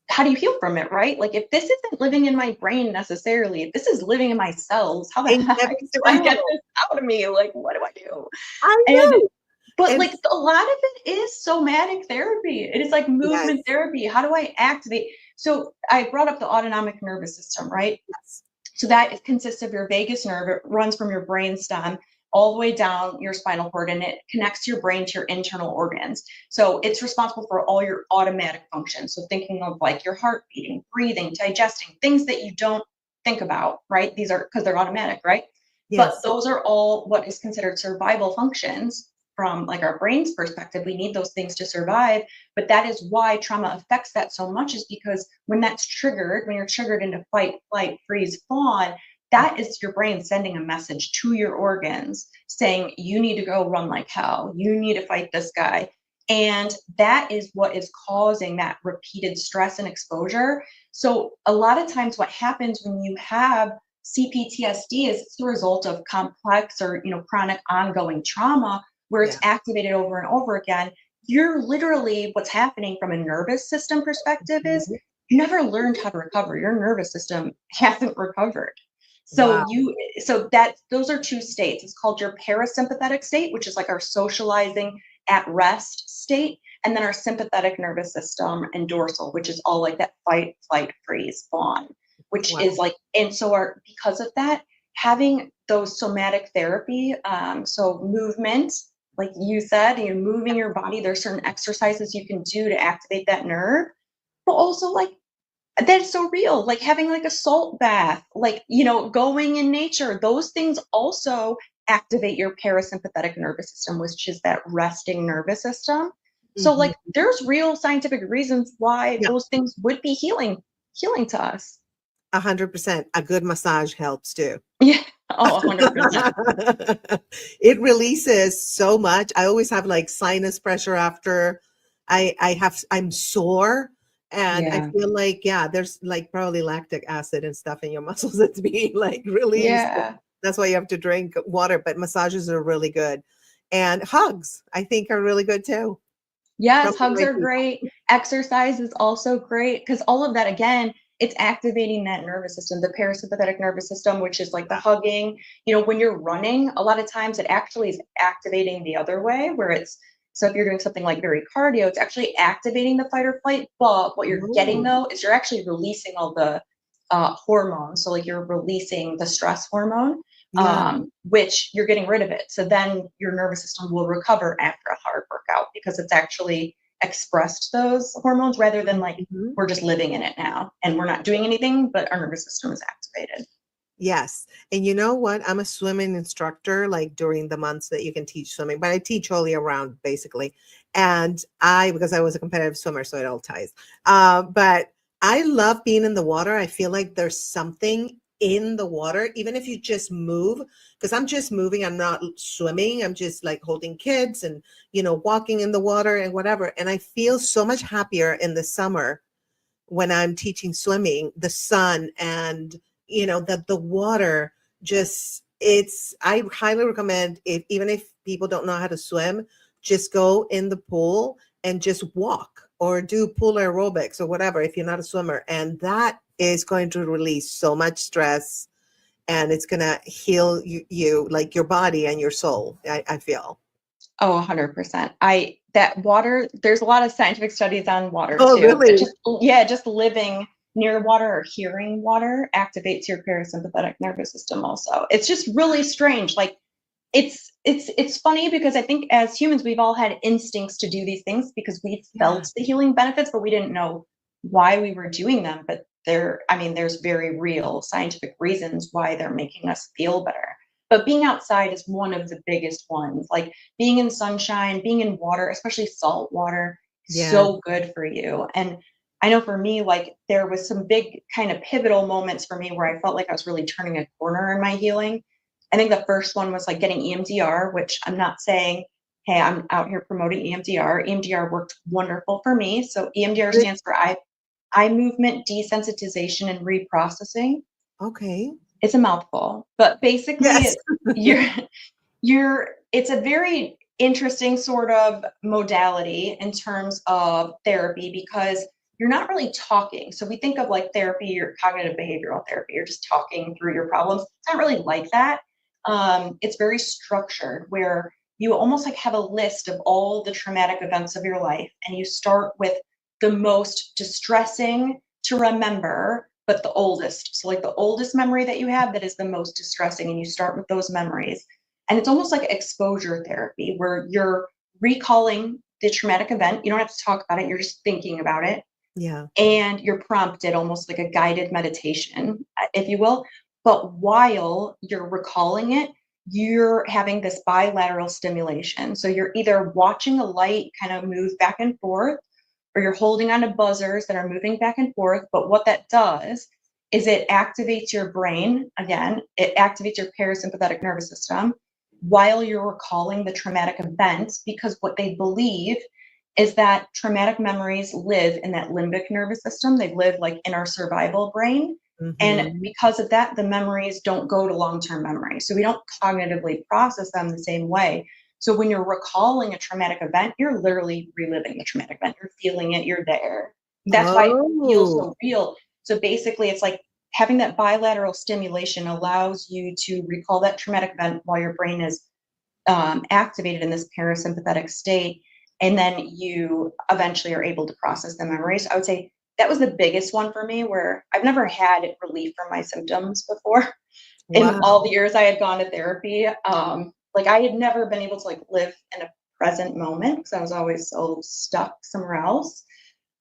how do you heal from it, right? Like if this isn't living in my brain necessarily, if this is living in my cells, how the heck do I get this out of me? Like, what do I do? I know. But like a lot of it is somatic therapy. It is like movement therapy. How do I activate? So I brought up the autonomic nervous system, right? Yes. So that consists of your vagus nerve. It runs from your brain stem all the way down your spinal cord, and it connects your brain to your internal organs. So it's responsible for all your automatic functions. So thinking of like your heart beating, breathing, digesting, things that you don't think about, right? These are because they're automatic, right? Yes. But those are all what is considered survival functions from like our brain's perspective. We need those things to survive. But that is why trauma affects that so much, is because when that's triggered, when you're triggered into fight, flight, freeze, fawn, that is your brain sending a message to your organs saying, you need to go run like hell. You need to fight this guy. And that is what is causing that repeated stress and exposure. So a lot of times what happens when you have CPTSD is it's the result of complex or, chronic ongoing trauma where it's activated over and over again. You're literally, what's happening from a nervous system perspective is you never learned how to recover. Your nervous system hasn't recovered. So those are two states. It's called your parasympathetic state, which is like our socializing at rest state. and then our sympathetic nervous system and dorsal, which is all like that fight, flight, freeze, fawn, which is like, and so because of that, having those somatic therapy, so movement, like you said, moving your body, there's certain exercises you can do to activate that nerve, but also like that's so real, like having like a salt bath, like, going in nature, those things also activate your parasympathetic nervous system, which is that resting nervous system. So like there's real scientific reasons why those things would be healing to us. 100%. A good massage helps too. Yeah. Oh, 100%. It releases so much. I always have like sinus pressure after I'm sore, and I feel like, there's like probably lactic acid and stuff in your muscles that's being like released. Yeah. That's why you have to drink water, but massages are really good. And hugs, I think, are really good too. Yes, hugs are great. Exercise is also great because all of that, again, it's activating that nervous system, the parasympathetic nervous system, which is like the hugging. When you're running, a lot of times it actually is activating the other way, so if you're doing something like very cardio, it's actually activating the fight or flight. But what you're getting though is you're actually releasing all the hormones. So like you're releasing the stress hormone, which you're getting rid of it. So then your nervous system will recover after a hard workout because it's actually expressed those hormones rather than like we're just living in it now and we're not doing anything, but our nervous system is activated. Yes. And you know what? I'm a swimming instructor, like during the months that you can teach swimming, but I teach all year round basically. And because I was a competitive swimmer, so it all ties. But I love being in the water. I feel like there's something in the water, even if you just move, because I'm just moving. I'm not swimming. I'm just like holding kids and, walking in the water and whatever. And I feel so much happier in the summer when I'm teaching swimming, the sun and, the water I highly recommend, even if people don't know how to swim, just go in the pool and just walk or do pool aerobics or whatever if you're not a swimmer. And that is going to release so much stress, and it's going to heal you like your body and your soul, I feel. Oh, 100%. That water, there's a lot of scientific studies on water too. Really? Just living near water or hearing water activates your parasympathetic nervous system also. It's just really strange. Like it's funny because I think as humans, we've all had instincts to do these things because we felt the healing benefits, but we didn't know why we were doing them. But there's very real scientific reasons why they're making us feel better. But being outside is one of the biggest ones. Like being in sunshine, being in water, especially salt water, so good for you. And I know for me, like there was some big kind of pivotal moments for me where I felt like I was really turning a corner in my healing. I think the first one was like getting EMDR, which I'm not saying, hey, I'm out here promoting EMDR. EMDR worked wonderful for me. So EMDR stands for eye movement desensitization and reprocessing. Okay. It's a mouthful, but basically it's a very interesting sort of modality in terms of therapy because you're not really talking. So we think of like therapy or cognitive behavioral therapy, you're just talking through your problems. It's not really like that. It's very structured where you almost like have a list of all the traumatic events of your life and you start with the most distressing to remember, but the oldest. So like the oldest memory that you have that is the most distressing, and you start with those memories. And it's almost like exposure therapy where you're recalling the traumatic event. You don't have to talk about it. You're just thinking about it. Yeah. And you're prompted almost like a guided meditation, if you will. But while you're recalling it, you're having this bilateral stimulation. So you're either watching a light kind of move back and forth, or you're holding on to buzzers that are moving back and forth. But what that does is it activates your brain. Again, it activates your parasympathetic nervous system while you're recalling the traumatic event, because what they believe is that traumatic memories live in that limbic nervous system. They live like in our survival brain. And because of that, the memories don't go to long-term memory. So we don't cognitively process them the same way. So when you're recalling a traumatic event, you're literally reliving the traumatic event. You're feeling it, you're there. That's why it feels so real. So basically, it's like having that bilateral stimulation allows you to recall that traumatic event while your brain is activated in this parasympathetic state. and then you eventually are able to process the memories. I would say that was the biggest one for me, where I've never had relief from my symptoms before in Wow. all the years I had gone to therapy. Like I had never been able to like live in a present moment because I was always so stuck somewhere else.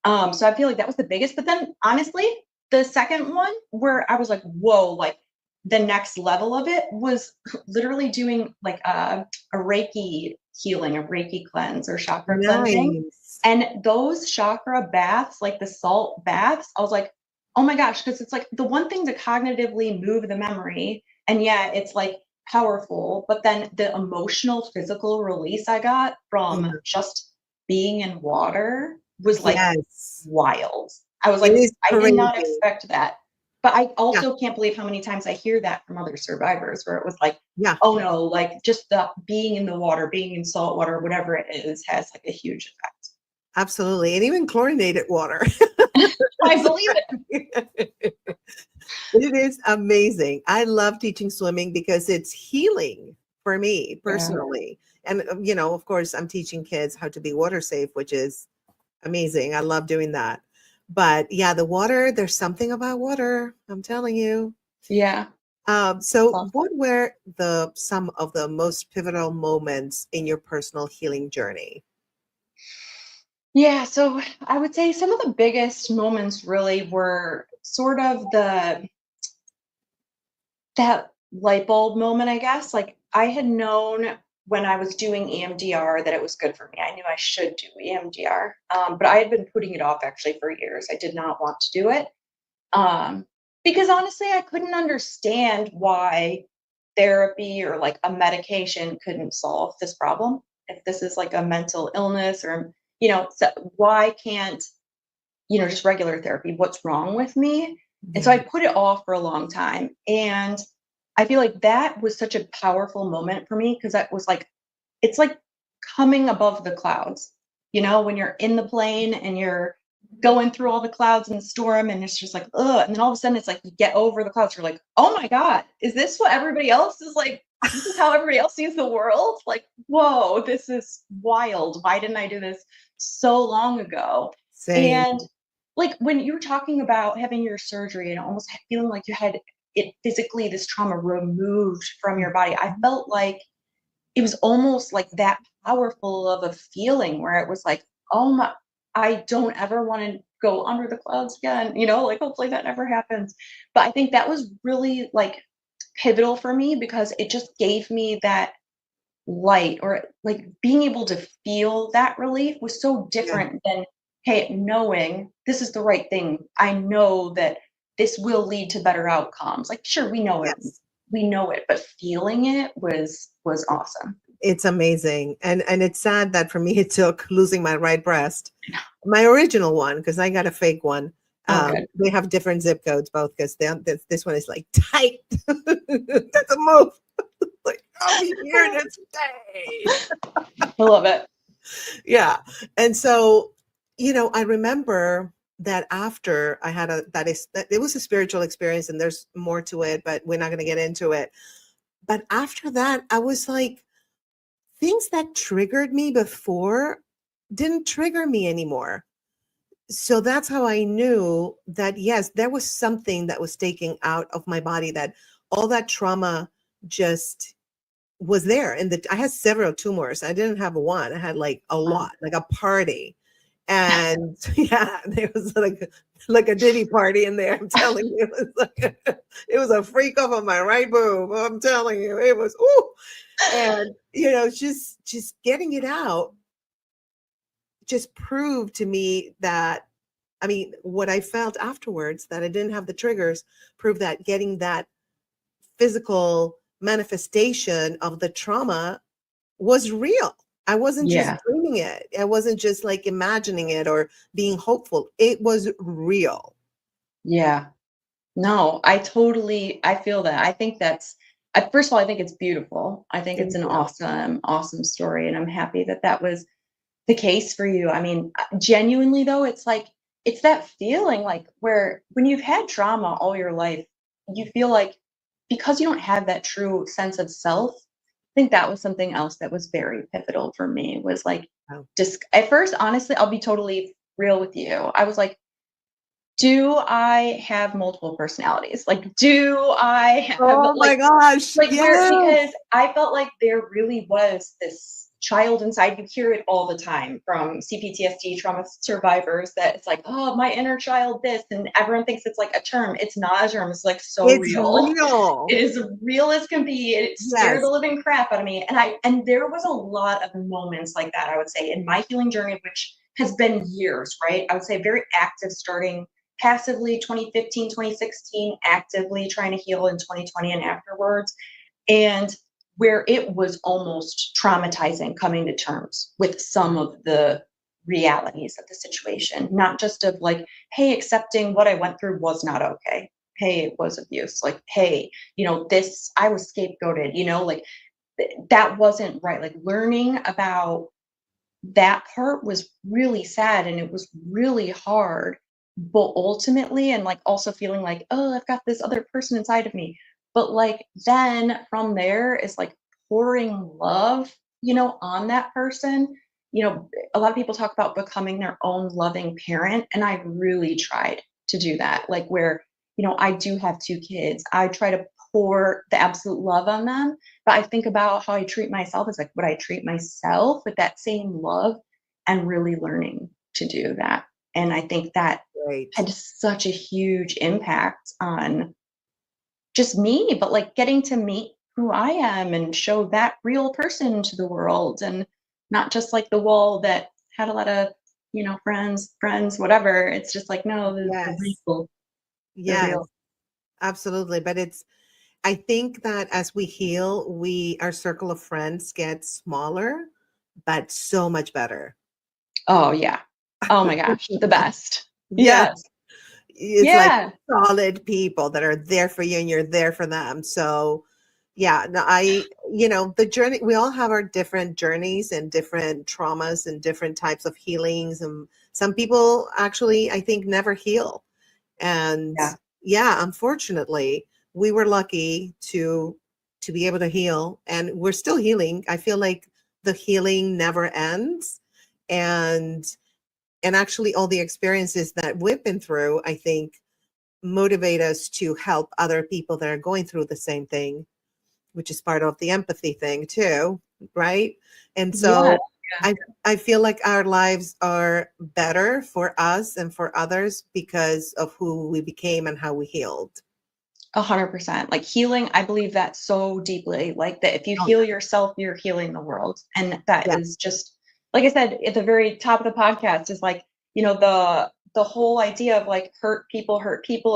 So I feel like that was the biggest. But then honestly, the second one where I was like, whoa, like the next level of it was literally doing like a Reiki healing, a Reiki cleanse or chakra cleansing. Nice. And those chakra baths, like the salt baths, I was like, oh my gosh, because it's like the one thing to cognitively move the memory. And yeah, it's like powerful, but then the emotional, physical release I got from Yeah. just being in water was like Yes. wild. I was It like, is I did not crazy. expect that. But I Yeah. also can't believe how many times I hear that from other survivors where it was like, Yeah. oh no, like just the being in the water, being in salt water, whatever it is, has like a huge effect. Absolutely. And even chlorinated water. I believe it. It is amazing. I love teaching swimming because it's healing for me Yeah. personally. And, you know, of course, I'm teaching kids how to be water safe, which is amazing. I love doing that. But yeah, the water, there's something about water. I'm telling you. Yeah. So Awesome. what were some of the most pivotal moments in your personal healing journey? Yeah. So I would say some of the biggest moments really were sort of that light bulb moment, I guess. Like I had known when I was doing EMDR that it was good for me. I knew I should do EMDR, but I had been putting it off actually for years. I did not want to do it um, because honestly, I couldn't understand why therapy or like a medication couldn't solve this problem. If this is like a mental illness or, so why can't, just regular therapy? What's wrong with me? And so I Yeah. put it off for a long time. And I feel like that was such a powerful moment for me because that was like, it's like coming above the clouds, when you're in the plane and you're going through all the clouds and the storm and it's just like, ugh. And then all of a sudden it's like you get over the clouds. You're like, oh my God, is this what everybody else is like? This is how everybody else sees the world? Like, whoa, this is wild. Why didn't I do this so long ago? Same. And like when you were talking about having your surgery and almost feeling like you had it physically, this trauma removed from your body, I felt like it was almost like that powerful of a feeling where it was like, oh my, I don't ever want to go under the clouds again, like hopefully that never happens. But I think that was really like pivotal for me because it just gave me that light or like being able to feel that relief was so Yeah. different than, hey, knowing this is the right thing. I know that this will lead to better outcomes. Like, sure, Yes. we know it, but feeling it was awesome. It's amazing. And it's sad that for me it took losing my right breast, my original one, because I got a fake one. Oh, good. They have different zip codes both because this one is like tight. That's a move. Like, I'll be here to stay. I love it. Yeah. And so, I remember that after I had it was a spiritual experience and there's more to it, but we're not going to get into it. But after that, I was like, things that triggered me before didn't trigger me anymore. So that's how I knew that, yes, there was something that was taking out of my body, that all that trauma just was there. And I had several tumors. I didn't have one. I had like a lot, like a party. And yeah, there was like a Diddy party in there. I'm telling you, it was like it was a freak off of my right boob. I'm telling you, it was ooh. And just getting it out just proved to me that, I mean, what I felt afterwards, that I didn't have the triggers, proved that getting that physical manifestation of the trauma was real. I wasn't just Yeah. dreaming it. I wasn't just like imagining it or being hopeful. It was real. Yeah. No, I feel that. I think first of all, I think it's beautiful. I think it's Thank an you. awesome, awesome story. And I'm happy that that was the case for you. I mean, genuinely though, it's like, it's that feeling like where when you've had trauma all your life, you feel like because you don't have that true sense of self, think that was something else that was very pivotal for me, was like, Oh. just at first, honestly, I'll be totally real with you. I was like, do I have multiple personalities? Like, do I have Oh my gosh. like where, Yes. because I felt like there really was this child inside. You hear it all the time from CPTSD trauma survivors, that it's like, oh, my inner child this, and everyone thinks it's like a term. It's not a term. It's like so It's real. real. It is real as can be. It scared Yes. the living crap out of me. And there was a lot of moments like that, I would say, in my healing journey, which has been years, right? I would say very active, starting passively 2015, 2016, actively trying to heal in 2020 and afterwards. And where it was almost traumatizing coming to terms with some of the realities of the situation, not just of like, hey, accepting what I went through was not okay. Hey, it was abuse. Like, hey, this, I was scapegoated, like that wasn't right. Like, learning about that part was really sad and it was really hard. But ultimately, and like also feeling like, oh, I've got this other person inside of me. But like, then from there is like pouring love, on that person. A lot of people talk about becoming their own loving parent. And I really tried to do that. Like, where, I do have 2 kids. I try to pour the absolute love on them. But I think about how I treat myself as like, would I treat myself with that same love, and really learning to do that. And I think that Great. had such a huge impact on just me, but like getting to meet who I am and show that real person to the world, and not just like the wall that had a lot of, friends, whatever. It's just like, no, the Yes. real, the Yes. real. Absolutely. But I think that as we heal, our circle of friends gets smaller, but so much better. Oh yeah. Oh my gosh, the best. Yes. Yes. It's like Yeah. solid people that are there for you and you're there for them. So yeah, no, the journey, we all have our different journeys and different traumas and different types of healings. And some people actually, I think, never heal. And yeah, unfortunately, we were lucky to be able to heal, and we're still healing. I feel like the healing never ends. And actually all the experiences that we've been through, I think, motivate us to help other people that are going through the same thing, which is part of the empathy thing too, right? And so I feel like our lives are better for us and for others because of who we became and how we healed. 100%. Like, healing, I believe that so deeply. Like, that if you Oh, heal yourself, you're healing the world. And that yeah. is just, like I said at the very top of the podcast, is like, the whole idea of like hurt people,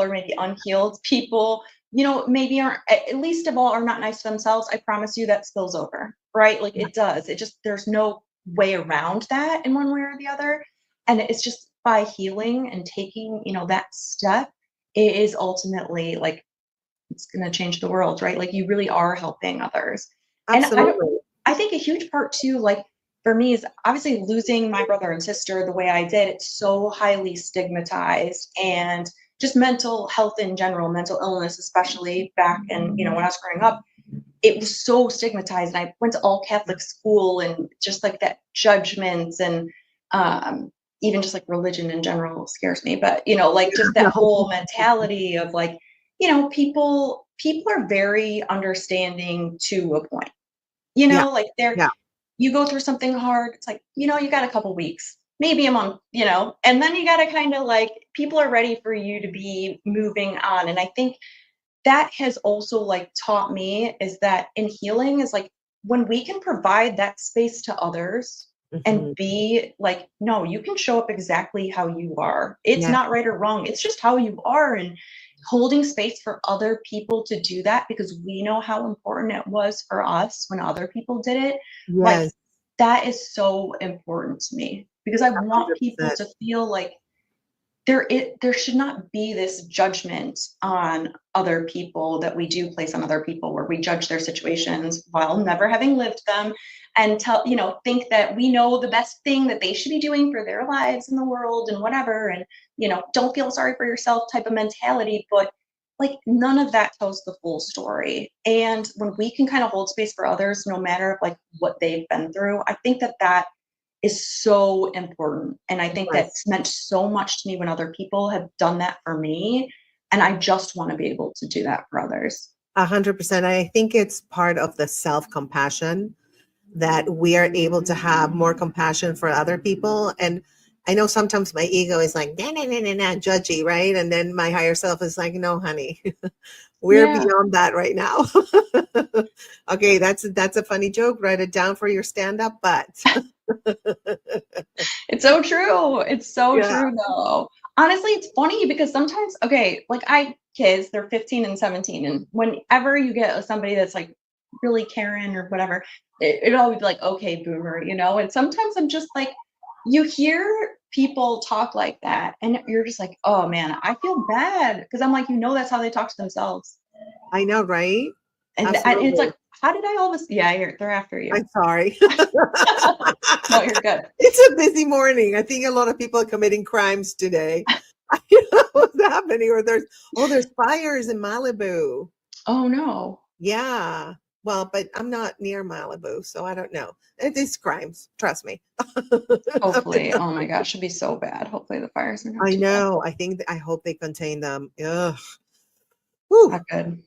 or maybe unhealed people, maybe aren't, at least of all, are not nice to themselves. I promise you that spills over, right? Like, it does. It just, there's no way around that in one way or the other. And it's just by healing and taking, that step, it is ultimately like, it's going to change the world, right? Like, you really are helping others. And Absolutely. I think a huge part too, like for me, is obviously losing my brother and sister the way I did. It's so highly stigmatized, and just mental health in general, mental illness, especially back in, when I was growing up, it was so stigmatized. And I went to all Catholic school, and just like that judgment, and even just like religion in general scares me. But, like just that whole mentality of like, people are very understanding to a point, Yeah. like Yeah. you go through something hard, it's like, you got a couple weeks, maybe a month, and then you got to kind of like, people are ready for you to be moving on. And I think that has also like taught me, is that in healing is like, when we can provide that space to others and be like, no, you can show up exactly how you are. It's not right or wrong. It's just how you are. And holding space for other people to do that, because we know how important it was for us when other people did it. Like, Yes. that is so important to me, because I want people 100%. to feel like there should not be this judgment on other people that we do place on other people, where we judge their situations while never having lived them, and think that we know the best thing that they should be doing for their lives in the world and whatever. And don't feel sorry for yourself type of mentality. But like none of that tells the full story. And when we can kind of hold space for others, no matter like what they've been through, I think that that is so important. And I think Yes. that's meant so much to me when other people have done that for me. And I just want to be able to do that for others. 100%. I think it's part of the self-compassion that we are able to have more compassion for other people. And I know sometimes my ego is like, nah, nah, nah, nah, nah, judgy, right? And then my higher self is like, no, honey, we're Yeah. beyond that right now. Okay, that's a funny joke. Write it down for your stand-up, but It's so true. It's so yeah, true though. Honestly, it's funny because sometimes, okay, like I kids, they're 15 and 17. And whenever you get somebody that's like really Karen or whatever, it'll always be like, okay, boomer, you know? And sometimes I'm just like, you hear people talk like that, and you're just like, oh man, I feel bad. Because I'm like, that's how they talk to themselves. I know, right? And it's Absolutely. like, how did I all this? Yeah, they're after you. I'm sorry. No, you're good. It's a busy morning. I think a lot of people are committing crimes today. I don't know what's happening. Or there's fires in Malibu. Oh no. Yeah. Well, but I'm not near Malibu, so I don't know. It is crimes. Trust me. Hopefully. Oh my gosh, should be so bad. Hopefully the fires are not I too bad. know. I hope they contain them. Ugh. Whew. Not good.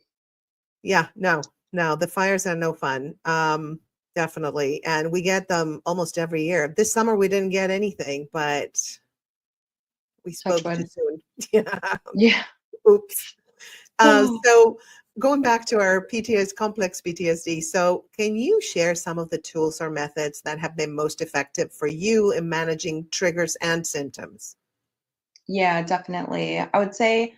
Yeah. No. The fires are no fun. Definitely. And we get them almost every year. This summer we didn't get anything, but we Touch spoke too wood. soon. Yeah. Yeah. Oops. Oh, So going back to our complex PTSD. So can you share some of the tools or methods that have been most effective for you in managing triggers and symptoms? yeah, definitely. I would say,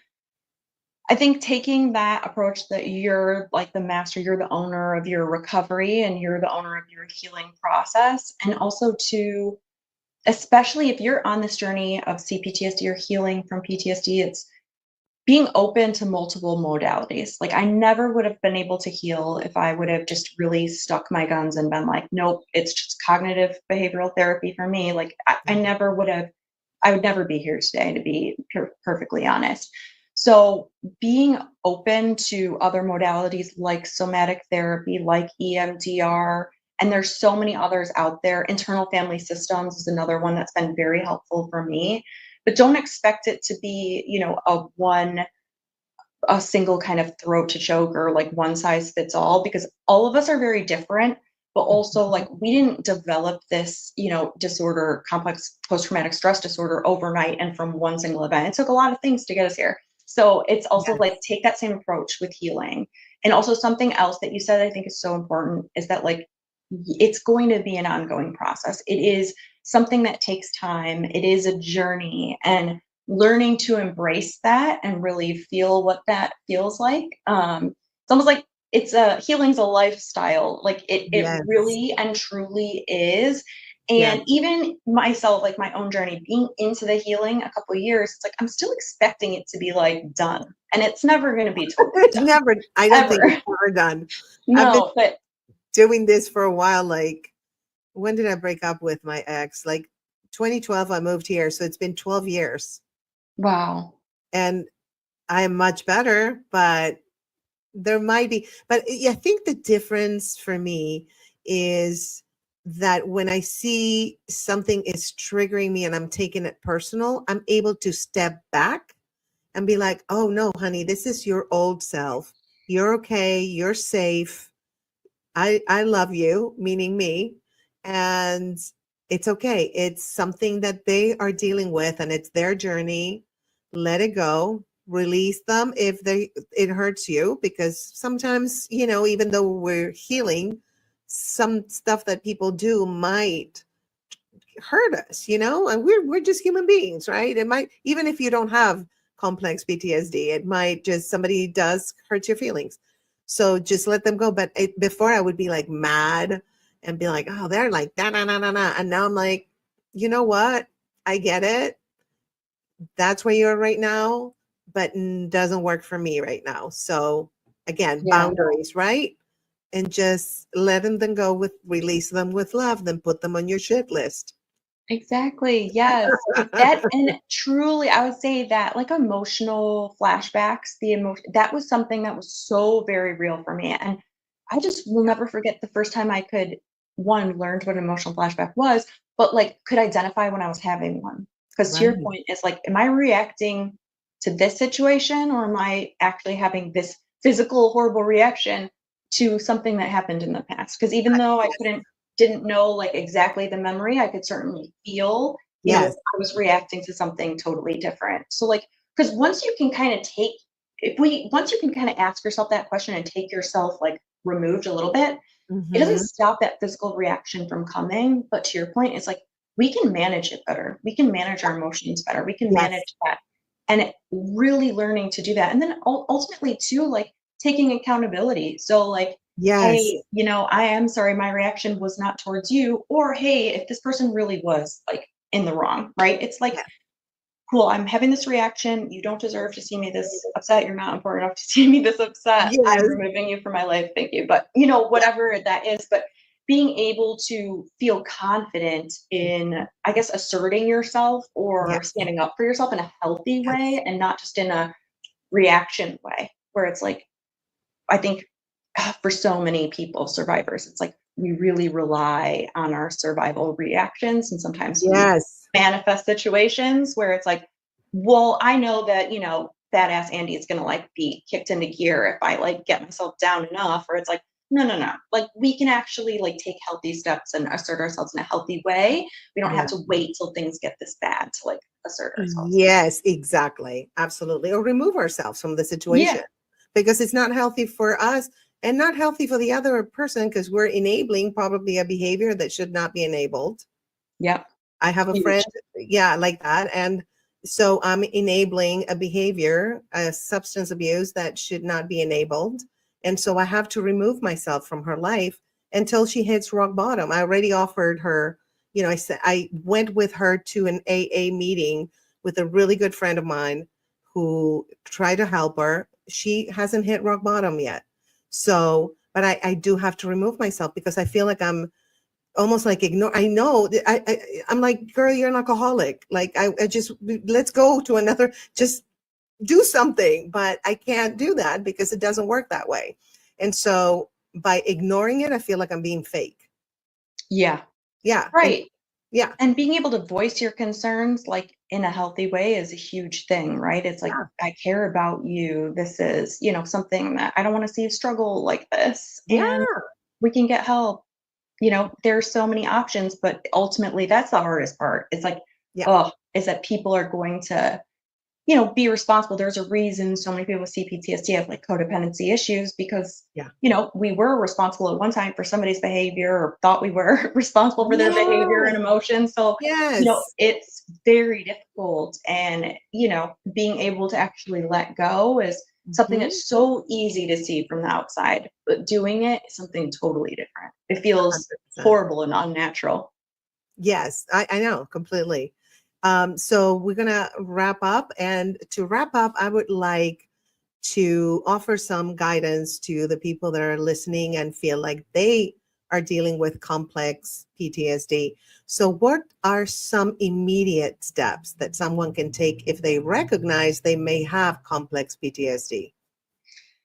I think taking that approach that you're like the master, you're the owner of your recovery and you're the owner of your healing process. And also to, especially if you're on this journey of CPTSD or healing from PTSD, it's being open to multiple modalities. Like I never would have been able to heal if I would have just really stuck my guns and been like, nope, it's just cognitive behavioral therapy for me. Like I never would have, I would never be here today, to be perfectly honest. So being open to other modalities like somatic therapy, like EMDR, and there's so many others out there. Internal family systems is another one that's been very helpful for me. But don't expect it to be, a single kind of throat to choke or like one size fits all, because all of us are very different. But also, like, we didn't develop this, disorder, complex post-traumatic stress disorder overnight and from one single event. It took a lot of things to get us here. So it's also Yes. like take that same approach with healing. And also something else that you said I think is so important is that like it's going to be an ongoing process. It is something that takes time. It is a journey, and learning to embrace that and really feel what that feels like. It's almost like healing's a lifestyle. Like it Yes. really and truly is. Yes. And even myself, like my own journey, being into the healing a couple of years, it's like I'm still expecting it to be like done, and it's never going to be totally It's done never, I don't think it's ever. ever done. I've been No, but doing this for a while. Like, when did I break up with my ex? Like 2012, I moved here. So it's been 12 years. wow. And I am much better, but there might be, but I think the difference for me is that when I see something is triggering me and I'm taking it personal, I'm able to step back and be like, oh no, honey, this is your old self. You're okay. You're safe. I love you, meaning me. And it's okay. It's something that they are dealing with and it's their journey. Let it go. Release them if it hurts you, because sometimes, even though we're healing, some stuff that people do might hurt us, and we're just human beings, right? It might, even if you don't have complex PTSD, it might just, somebody does hurt your feelings. So just let them go. But before I would be like mad and be like, oh, they're like da na na na na, and now I'm like, you know what? I get it. That's where you're right now, but doesn't work for me right now. So again, Yeah. boundaries, right? And just let them then go, with release them with love, then put them on your shit list. Exactly. Yes. That, and truly, I would say that like emotional flashbacks, the emotion, that was something that was so very real for me. And I just will never forget the first time I could, one, learned what an emotional flashback was, but like could identify when I was having one. Because to Right. your point, it's like, am I reacting to this situation, or am I actually having this physical horrible reaction to something that happened in the past? Because even though I Yes. didn't know like exactly the memory, I could certainly feel, Yes. I was reacting to something totally different. So like, because once you can kind of take, if we, once you can kind of ask yourself that question and take yourself like removed a little bit, it doesn't Hmm. stop that physical reaction from coming. But to your point, it's like we can manage it better. We can manage our emotions better. We can Yes. manage that. And really learning to do that. And then ultimately, too, like taking accountability. So, like, Yes. hey, I am sorry, my reaction was not towards you. Or, hey, if this person really was like in the wrong, right? It's like, Yeah. cool, I'm having this reaction. You don't deserve to see me this upset. You're not important enough to see me this upset. I'm Yes. removing you from my life. Thank you. But, whatever that is, but being able to feel confident in, I guess, asserting yourself or Yes. standing up for yourself in a healthy Yes. way and not just in a reaction way where it's like, I think for so many people, survivors, it's like we really rely on our survival reactions. And sometimes we Yes. manifest situations where it's like, well, I know that, badass Andy is going to like be kicked into gear if I like get myself down enough. Or it's like, no, no, no. Like we can actually like take healthy steps and assert ourselves in a healthy way. We don't have Yeah. to wait till things get this bad to like assert ourselves. Yes, exactly. Absolutely. Or remove ourselves from the situation Yeah. because it's not healthy for us and not healthy for the other person because we're enabling probably a behavior that should not be enabled. Yep. I have a friend, Huge. yeah, like that. And so I'm enabling a behavior, a substance abuse that should not be enabled. And so I have to remove myself from her life until she hits rock bottom. I already offered her, I said I went with her to an AA meeting with a really good friend of mine who tried to help her. She hasn't hit rock bottom yet. So, but I do have to remove myself because I feel like I'm almost like ignore. I know that I'm like, girl, you're an alcoholic. Like I just let's go to another, just do something. But I can't do that because it doesn't work that way. And so by ignoring it, I feel like I'm being fake. Yeah. Yeah. And Right. yeah. And being able to voice your concerns like in a healthy way is a huge thing, right? It's like, Yeah. I care about you. This is, something that I don't want to see you struggle like this. Yeah. And we can get help. There's so many options, but ultimately that's the hardest part. It's like, Yeah. oh, is that people are going to be responsible. There's a reason so many people with CPTSD have like codependency issues because, Yeah. we were responsible at one time for somebody's behavior or thought we were responsible for their behavior and Yes. emotions. So, Yes. it's very difficult. And, being able to actually let go is something Mhm. that's so easy to see from the outside, but doing it is something totally different. It feels 100%. horrible and unnatural. Yes, I know completely. So we're gonna wrap up, and to wrap up, I would like to offer some guidance to the people that are listening and feel like they are dealing with complex PTSD. So, what are some immediate steps that someone can take if they recognize they may have complex PTSD?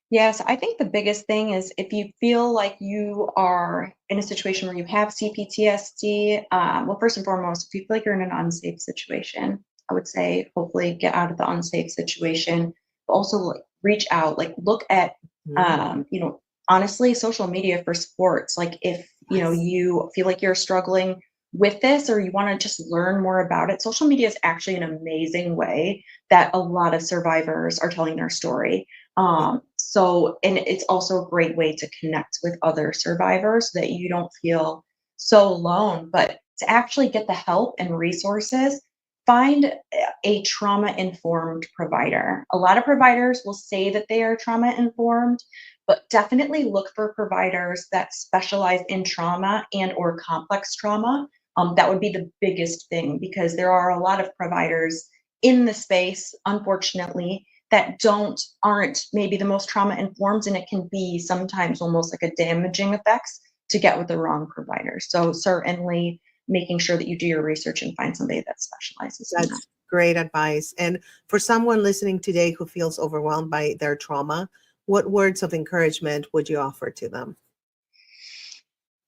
Yes, I think the biggest thing is if you feel like you are in a situation where you have CPTSD, well, first and foremost, if you feel like you're in an unsafe situation, I would say hopefully get out of the unsafe situation, but also like, reach out, like look at, Mhm. um, you know, honestly, social media for sports. Like if, Yes. you feel like you're struggling with this or you want to just learn more about it, social media is actually an amazing way that a lot of survivors are telling their story. Yeah. And it's also a great way to connect with other survivors so that you don't feel so alone, but to actually get the help and resources, find a trauma informed provider. A lot of providers will say that they are trauma informed, but definitely look for providers that specialize in trauma and or complex trauma. That would be the biggest thing because there are a lot of providers in the space, unfortunately, that aren't maybe the most trauma informed, and it can be sometimes almost like a damaging effects to get with the wrong provider. So certainly making sure that you do your research and find somebody that specializes in that. That's great advice. And for someone listening today who feels overwhelmed by their trauma, what words of encouragement would you offer to them?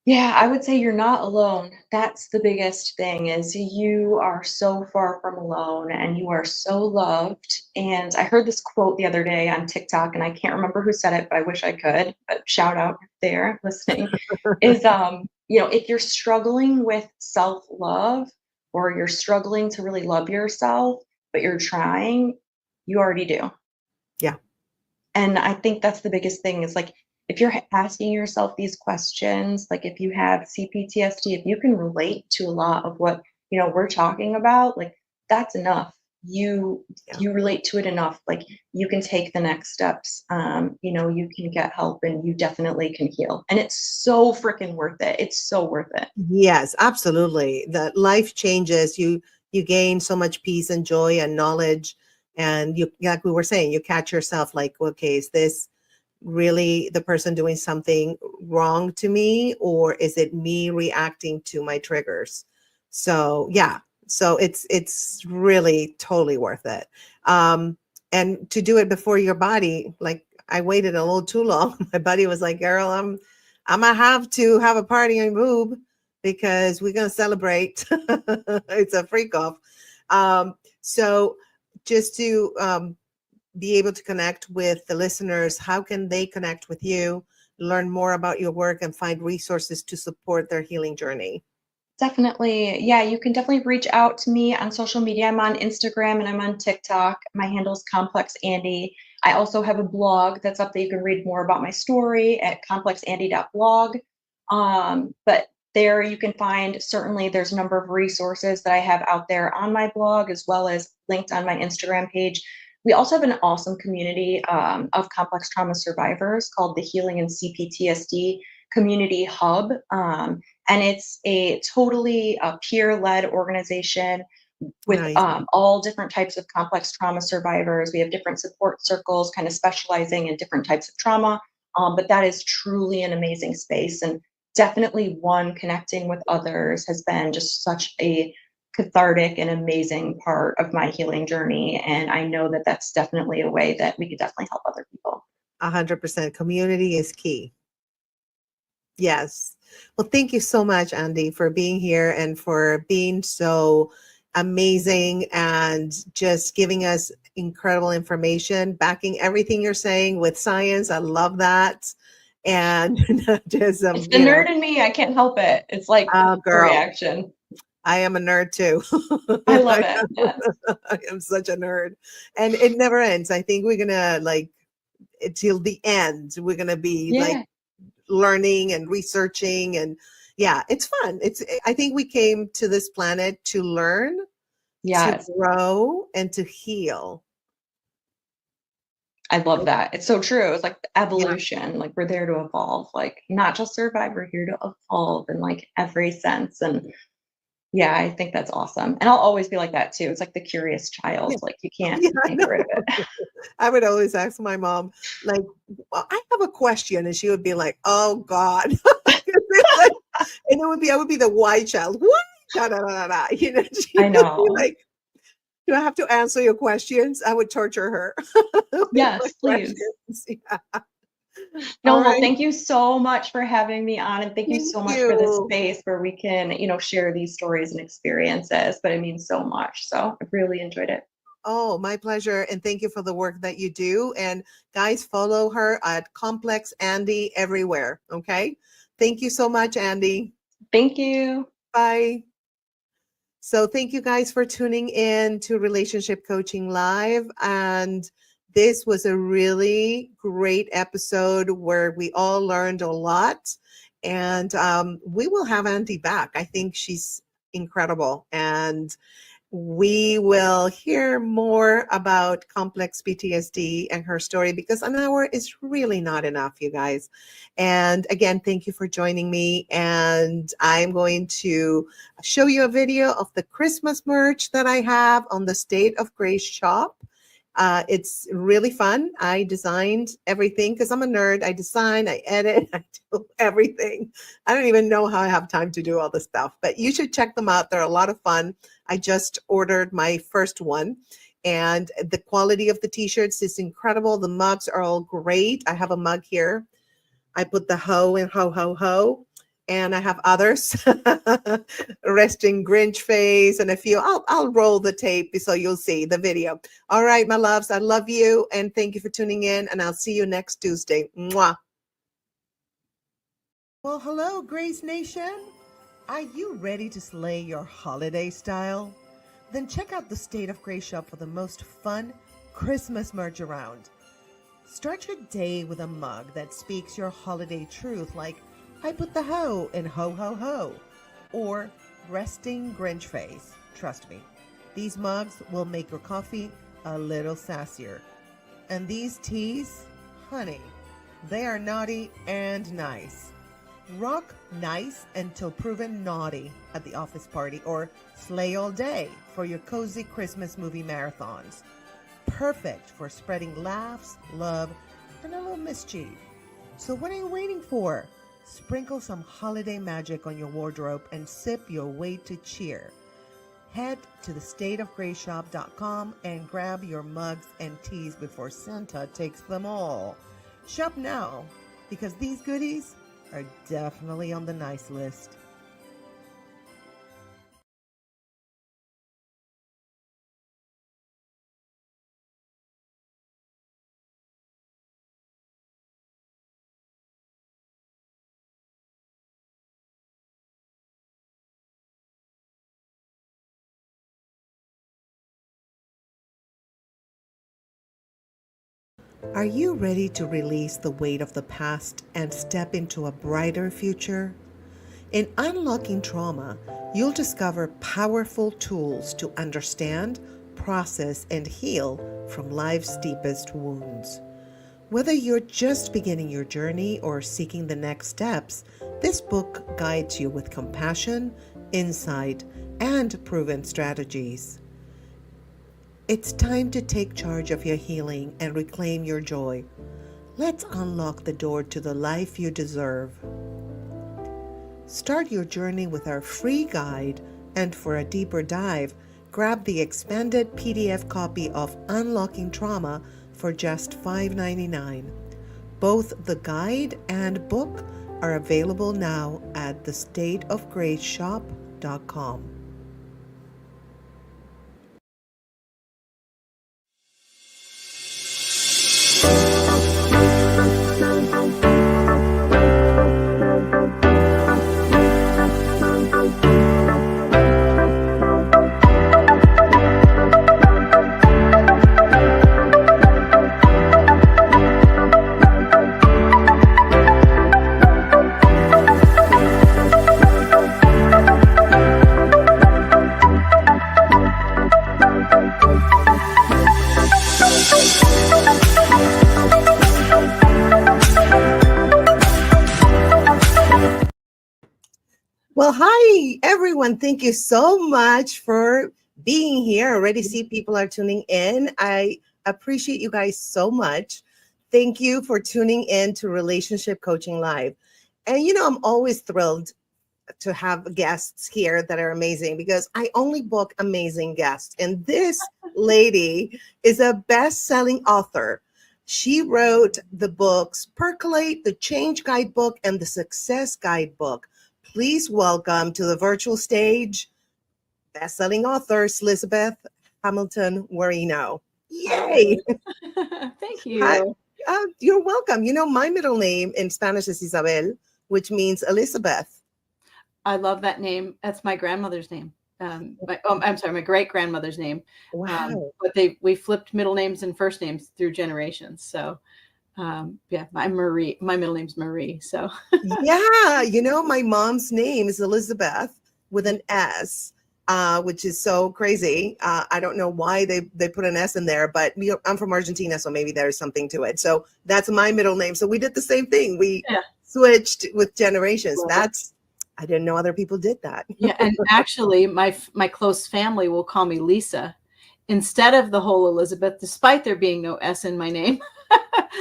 Yeah, I would say you're not alone. That's the biggest thing is you are so far from alone and you are so loved. And I heard this quote the other day on TikTok and I can't remember who said it, but I wish I could. But shout out if they're listening is if you're struggling with self-love or you're struggling to really love yourself, but you're trying, you already do. Yeah. And I think that's the biggest thing is like, if you're asking yourself these questions, like if you have CPTSD, if you can relate to a lot of what, we're talking about, like that's enough. You relate to it enough. Like you can take the next steps. You can get help and you definitely can heal. And it's so freaking worth it. It's so worth it. Yes, absolutely. The life changes. You gain so much peace and joy and knowledge. And you, like we were saying, you catch yourself like, okay, is this really the person doing something wrong to me, or is it me reacting to my triggers? So yeah, so it's really totally worth it. And to do it before your body, like I waited a little too long. My buddy was like, girl, I'm gonna have to have a party and boob because we're gonna celebrate. It's a freak off. So just to be able to connect with the listeners, how can they connect with you, learn more about your work, and find resources to support their healing journey? Definitely. Yeah, you can definitely reach out to me on social media. I'm on Instagram and I'm on TikTok. My handle is Complex Andy. I also have a blog that's up there. You can read more about my story at complexandy.blog. But there you can find, certainly there's a number of resources that I have out there on my blog as well as linked on my Instagram page. We also have an awesome community of complex trauma survivors called the Healing and CPTSD Community Hub. And it's a totally peer-led organization with Nice. all different types of complex trauma survivors. We have different support circles kind of specializing in different types of trauma. But that is truly an amazing space. And definitely one, connecting with others has been just such a cathartic and amazing part of my healing journey. And I know that that's definitely a way that we could definitely help other people. 100%. Community is key. Yes. Well, thank you so much, Andy, for being here and for being so amazing and just giving us incredible information, backing everything you're saying with science. I love that. And just, It's the nerd in me. I can't help it. It's like a girl, reaction. I am a nerd too. I love it. Yes. I am such a nerd. And it never ends. I think we're going to like, till the end, we're going to be like learning and researching, and yeah, it's fun. I think we came to this planet to learn, to grow, and to heal. I love that. It's so true. It's like evolution. Like we're there to evolve, like not just survive, we're here to evolve in like every sense. And yeah, I think that's awesome. And I'll always be like that too. It's like the curious child. Like you can't get rid of it. I would always ask my mom, like, well, I have a question. And she would be like, oh God. And I would be the white child. What? Da, da, da, da. I know. Like, do I have to answer your questions? I would torture her. Yes, please. Yeah. No, well, thank you so much for having me on, and thank you so much for this space where we can, share these stories and experiences. But it means so much. So I really enjoyed it. Oh, my pleasure. And thank you for the work that you do. And guys, follow her at Complex Andy everywhere. Okay. Thank you so much, Andy. Thank you. Bye. So thank you guys for tuning in to Relationship Coaching Live. And this was a really great episode where we all learned a lot. And we will have Andy back. I think she's incredible. And we will hear more about complex PTSD and her story, because an hour is really not enough, you guys. And again, thank you for joining me. And I'm going to show you a video of the Christmas merch that I have on the State of Grace shop. It's really fun. I designed everything because I'm a nerd. I design, I edit, I do everything. I don't even know how I have time to do all this stuff, but you should check them out. They're a lot of fun. I just ordered my first one, and the quality of the t-shirts is incredible. The mugs are all great. I have a mug here. I put the ho in ho, ho, ho. And I have others, resting Grinch face and a few. I'll roll the tape so you'll see the video. All right, my loves, I love you. And thank you for tuning in. And I'll see you next Tuesday. Mwah. Well, hello, Grace Nation. Are you ready to slay your holiday style? Then check out the State of Grace shop for the most fun Christmas merch around. Start your day with a mug that speaks your holiday truth, like I put the ho in ho ho ho, or resting Grinch face. Trust me, these mugs will make your coffee a little sassier. And these teas, honey, they are naughty and nice. Rock nice until proven naughty at the office party, or slay all day for your cozy Christmas movie marathons. Perfect for spreading laughs, love, and a little mischief. So what are you waiting for? Sprinkle some holiday magic on your wardrobe and sip your way to cheer. Head to thestateofgraceshop.com and grab your mugs and teas before Santa takes them all. Shop now, because these goodies are definitely on the nice list. Are you ready to release the weight of the past and step into a brighter future? In Unlocking Trauma, you'll discover powerful tools to understand, process, and heal from life's deepest wounds. Whether you're just beginning your journey or seeking the next steps, this book guides you with compassion, insight, and proven strategies. It's time to take charge of your healing and reclaim your joy. Let's unlock the door to the life you deserve. Start your journey with our free guide, and for a deeper dive, grab the expanded PDF copy of Unlocking Trauma for just $5.99. Both the guide and book are available now at thestateofgraceshop.com. Well, hi, everyone. Thank you so much for being here. I already see people are tuning in. I appreciate you guys so much. Thank you for tuning in to Relationship Coaching Live. And, I'm always thrilled to have guests here that are amazing because I only book amazing guests. And this lady is a best-selling author. She wrote the books Percolate, the Change Guidebook, and the Success Guidebook. Please welcome to the virtual stage, best-selling author, Elizabeth Hamilton Guarino. Yay! Thank you. Hi. You're welcome. My middle name in Spanish is Isabel, which means Elizabeth. I love that name. That's my grandmother's name. I'm sorry, my great-grandmother's name. Wow. But we flipped middle names and first names through generations. So yeah, my middle name's Marie. So Yeah, my mom's name is Elizabeth with an S, which is so crazy. I don't know why they put an S in there, but I'm from Argentina, so maybe there's something to it. So that's my middle name. So we did the same thing. We switched with generations. Yeah. I didn't know other people did that. Yeah, and actually, my close family will call me Lisa, instead of the whole Elizabeth, despite there being no S in my name.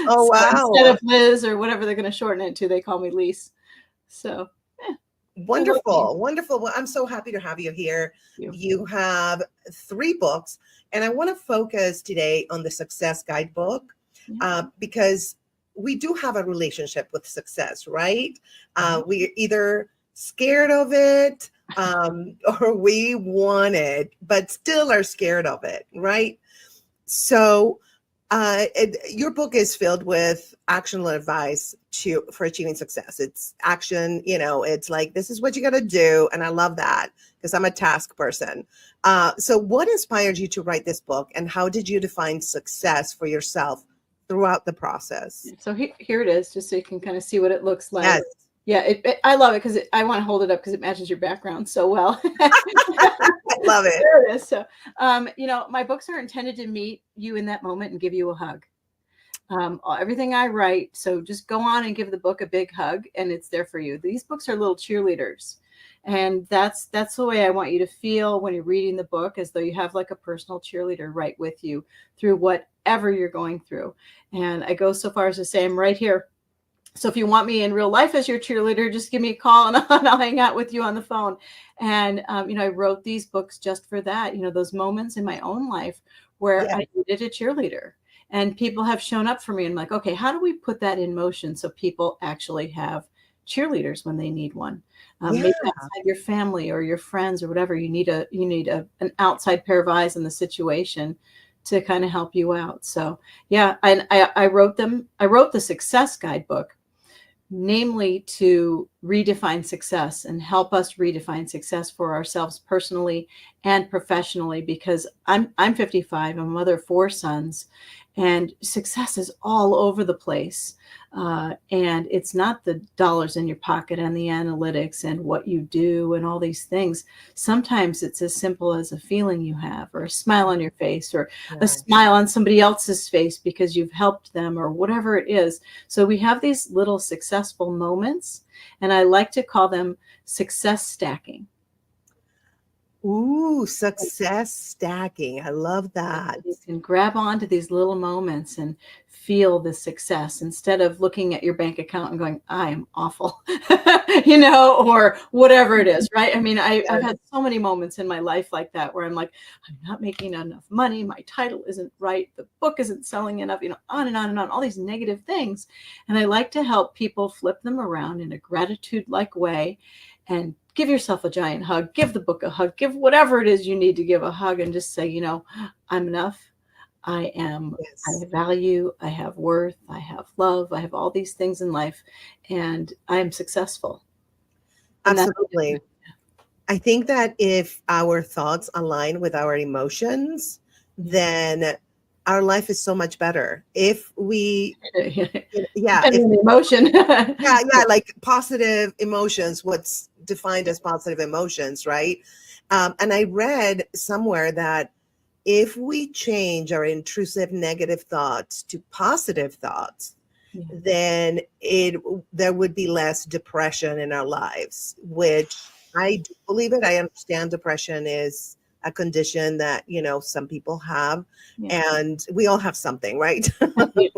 Oh, So wow. instead of Liz or whatever they're going to shorten it to, they call me Lise. So wonderful, wonderful. Well, I'm so happy to have you here. You have 3 books, and I want to focus today on the Success Guidebook because we do have a relationship with success, right? We're either scared of it or we want it, but still are scared of it, right? So your book is filled with actionable advice for achieving success. It's action, it's like, this is what you got to do. And I love that because I'm a task person. So what inspired you to write this book, and how did you define success for yourself throughout the process? So here it is, just so you can kind of see what it looks like. Yes. Yeah, I love it because I want to hold it up because it matches your background so well. I love it. There it is. So, my books are intended to meet you in that moment and give you a hug. Everything I write, so just go on and give the book a big hug, and it's there for you. These books are little cheerleaders, and that's the way I want you to feel when you're reading the book, as though you have like a personal cheerleader right with you through whatever you're going through. And I go so far as to say I'm right here. So if you want me in real life as your cheerleader, just give me a call and I'll hang out with you on the phone. And, I wrote these books just for that, those moments in my own life where I needed a cheerleader, and people have shown up for me. And I'm like, okay, how do we put that in motion so people actually have cheerleaders when they need one? Maybe outside your family or your friends or whatever, you need an outside pair of eyes in the situation to kind of help you out. So I wrote the Success Guidebook, namely to redefine success and help us redefine success for ourselves personally and professionally, because I'm 55, I'm a mother of 4 sons, and success is all over the place. And it's not the dollars in your pocket and the analytics and what you do and all these things. Sometimes it's as simple as a feeling you have, or a smile on your face, or a smile on somebody else's face because you've helped them, or whatever it is. So we have these little successful moments, and I like to call them success stacking. Ooh, success stacking. I love that. You can grab onto these little moments and feel the success instead of looking at your bank account and going, I am awful, or whatever it is, right? I mean, I've had so many moments in my life like that where I'm like, I'm not making enough money. My title isn't right. The book isn't selling enough, on and on and on, all these negative things. And I like to help people flip them around in a gratitude-like way and give yourself a giant hug, give the book a hug, give whatever it is you need to give a hug, and just say, I'm enough. I am, I have value, I have worth, I have love, I have all these things in life, and I am successful. And absolutely. I think that if our thoughts align with our emotions, then our life is so much better. If we, emotion. like positive emotions, what's defined as positive emotions, right? And I read somewhere that if we change our intrusive negative thoughts to positive thoughts, then there would be less depression in our lives, which I do believe it. I understand depression is a condition that, some people have, and we all have something, right?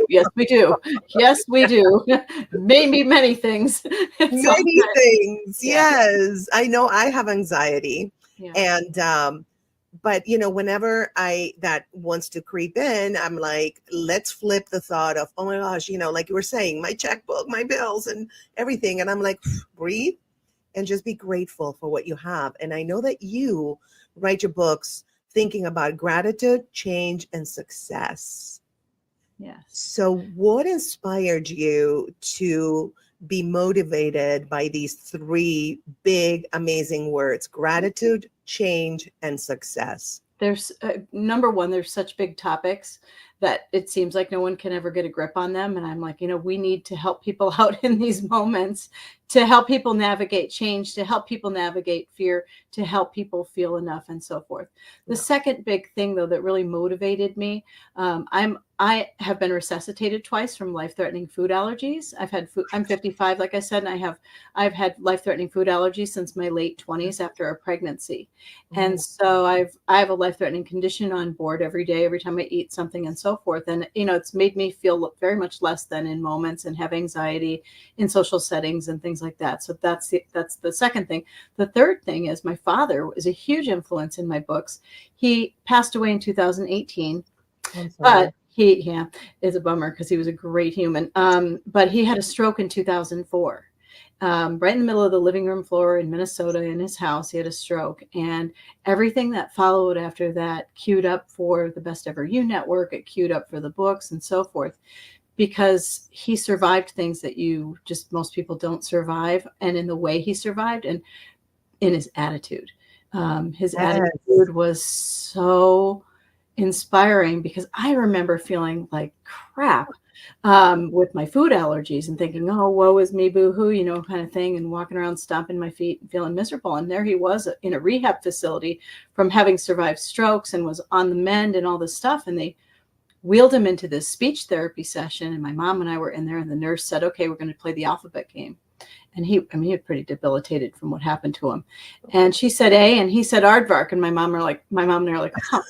Yes, we do. Yes, we do. Maybe many things. Many things. Yes. I know I have anxiety. And, but, whenever that wants to creep in, I'm like, let's flip the thought of, oh my gosh, like you were saying, my checkbook, my bills and everything. And I'm like, breathe and just be grateful for what you have. And I know that you write your books thinking about gratitude, change, and success. Yes. So what inspired you to be motivated by these 3 big, amazing words: gratitude, change, and success? There's number one, there's such big topics that it seems like no one can ever get a grip on them. And I'm like, we need to help people out in these moments to help people navigate change, to help people navigate fear, to help people feel enough, and so forth. The second big thing, though, that really motivated me, I have been resuscitated twice from life-threatening food allergies. I'm 55, like I said, and I've had life-threatening food allergies since my late 20s after a pregnancy. And so I have a life-threatening condition on board every day, every time I eat something, and so forth. And, it's made me feel very much less than in moments and have anxiety in social settings and things like that. So that's the second thing. The third thing is my father is a huge influence in my books. He passed away in 2018, but it's a bummer because he was a great human. But he had a stroke in 2004. Right in the middle of the living room floor in Minnesota in his house, he had a stroke, and everything that followed after that queued up for the Best Ever You Network. It queued up for the books and so forth, because he survived things that most people don't survive. And in the way he survived, and in his attitude, attitude was so inspiring, because I remember feeling like crap with my food allergies and thinking, oh, woe is me, boo-hoo, kind of thing, and walking around stomping my feet and feeling miserable. And there he was in a rehab facility from having survived strokes and was on the mend and all this stuff. And they wheeled him into this speech therapy session, and my mom and I were in there, and the nurse said, okay, we're going to play the alphabet game. And he was pretty debilitated from what happened to him. And she said A, and he said aardvark. And my mom and I are like, huh,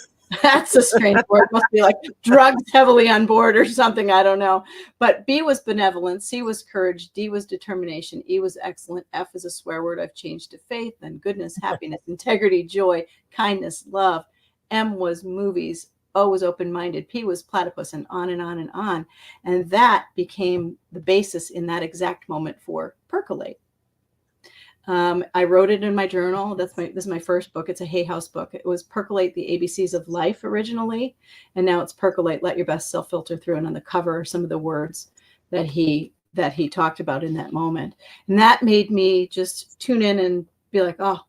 that's a strange word. Must be like drugs heavily on board or something. I don't know. But B was benevolence. C was courage. D was determination. E was excellent. F is a swear word I've changed to faith and goodness, happiness, integrity, joy, kindness, love. M was movies. O was open-minded. P was platypus, and on and on and on. And that became the basis in that exact moment for Percolate. I wrote it in my journal. This is my first book. It's a Hay House book. It was Percolate, the ABCs of Life originally. And now it's Percolate, Let Your Best Self Filter Through. And on the cover are some of the words that he talked about in that moment. And that made me just tune in and be like, oh,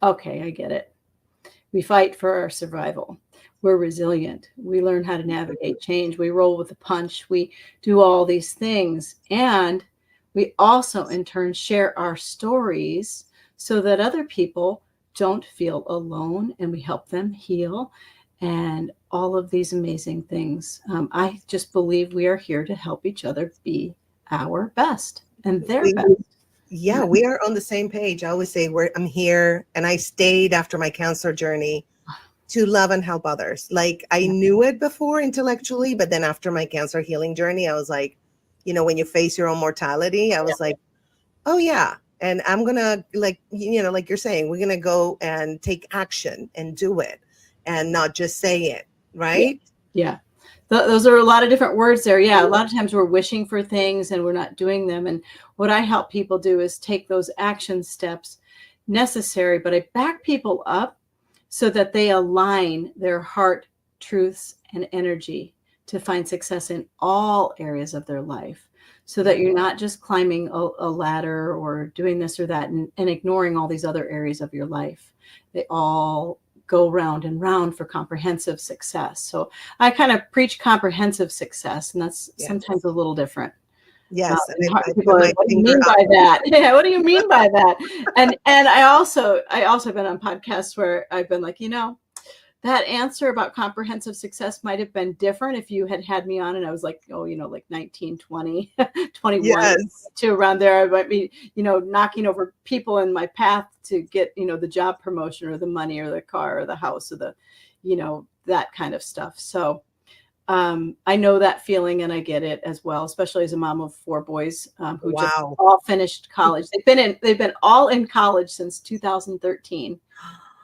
okay, I get it. We fight for our survival. We're resilient. We learn how to navigate change. We roll with the punch. We do all these things. And we also, in turn, share our stories so that other people don't feel alone, and we help them heal, and all of these amazing things. I just believe we are here to help each other be our best and their best. Yeah, we are on the same page. I always say I'm here, and I stayed after my cancer journey to love and help others. Like, I knew it before intellectually, but then after my cancer healing journey, I was like, when you face your own mortality, I was like, oh yeah. And I'm going to, like you're saying, we're going to go and take action and do it and not just say it. Right. Yeah. Those are a lot of different words there. Yeah. A lot of times we're wishing for things and we're not doing them. And what I help people do is take those action steps necessary, but I back people up so that they align their heart, truths, and energy to find success in all areas of their life, so that you're not just climbing a ladder or doing this or that and ignoring all these other areas of your life. They all go round and round for comprehensive success. So I kind of preach comprehensive success, and that's sometimes a little different. Yes. What do you mean by that? Yeah, what do you mean by that? And I also been on podcasts where I've been like, that answer about comprehensive success might have been different if you had me on and I was like, like 19, 20, 21 yes. to around there. I might be, knocking over people in my path to get, the job promotion or the money or the car or the house or the, that kind of stuff. So I know that feeling, and I get it as well, especially as a mom of 4 boys who just all finished college. They've been all in college since 2013,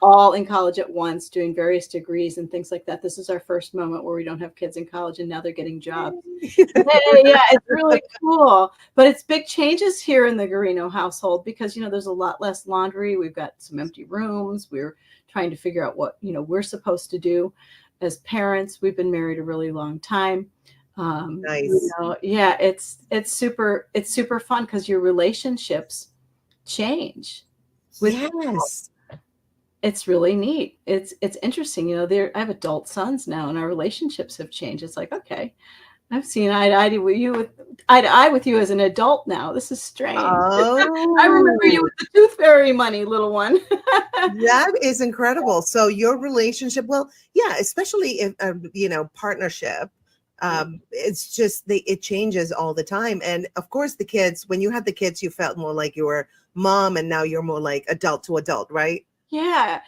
all in college at once, doing various degrees and things like that. This is our first moment where we don't have kids in college, and now they're getting jobs. Yeah, it's really cool. But it's big changes here in the Garino household because, there's a lot less laundry. We've got some empty rooms. We're trying to figure out what, we're supposed to do. As parents, we've been married a really long time. Nice. It's super fun because your relationships change. Yes. It's really neat. It's interesting. I have adult sons now, and our relationships have changed. It's like, okay, I've seen eye to eye with you as an adult now. This is strange. I remember you with the tooth fairy money, little one. That is incredible. So your relationship, well, yeah, especially if partnership, it's just it changes all the time. And of course, the kids, when you had the kids, you felt more like you were mom, and now you're more like adult to adult, right? Yeah,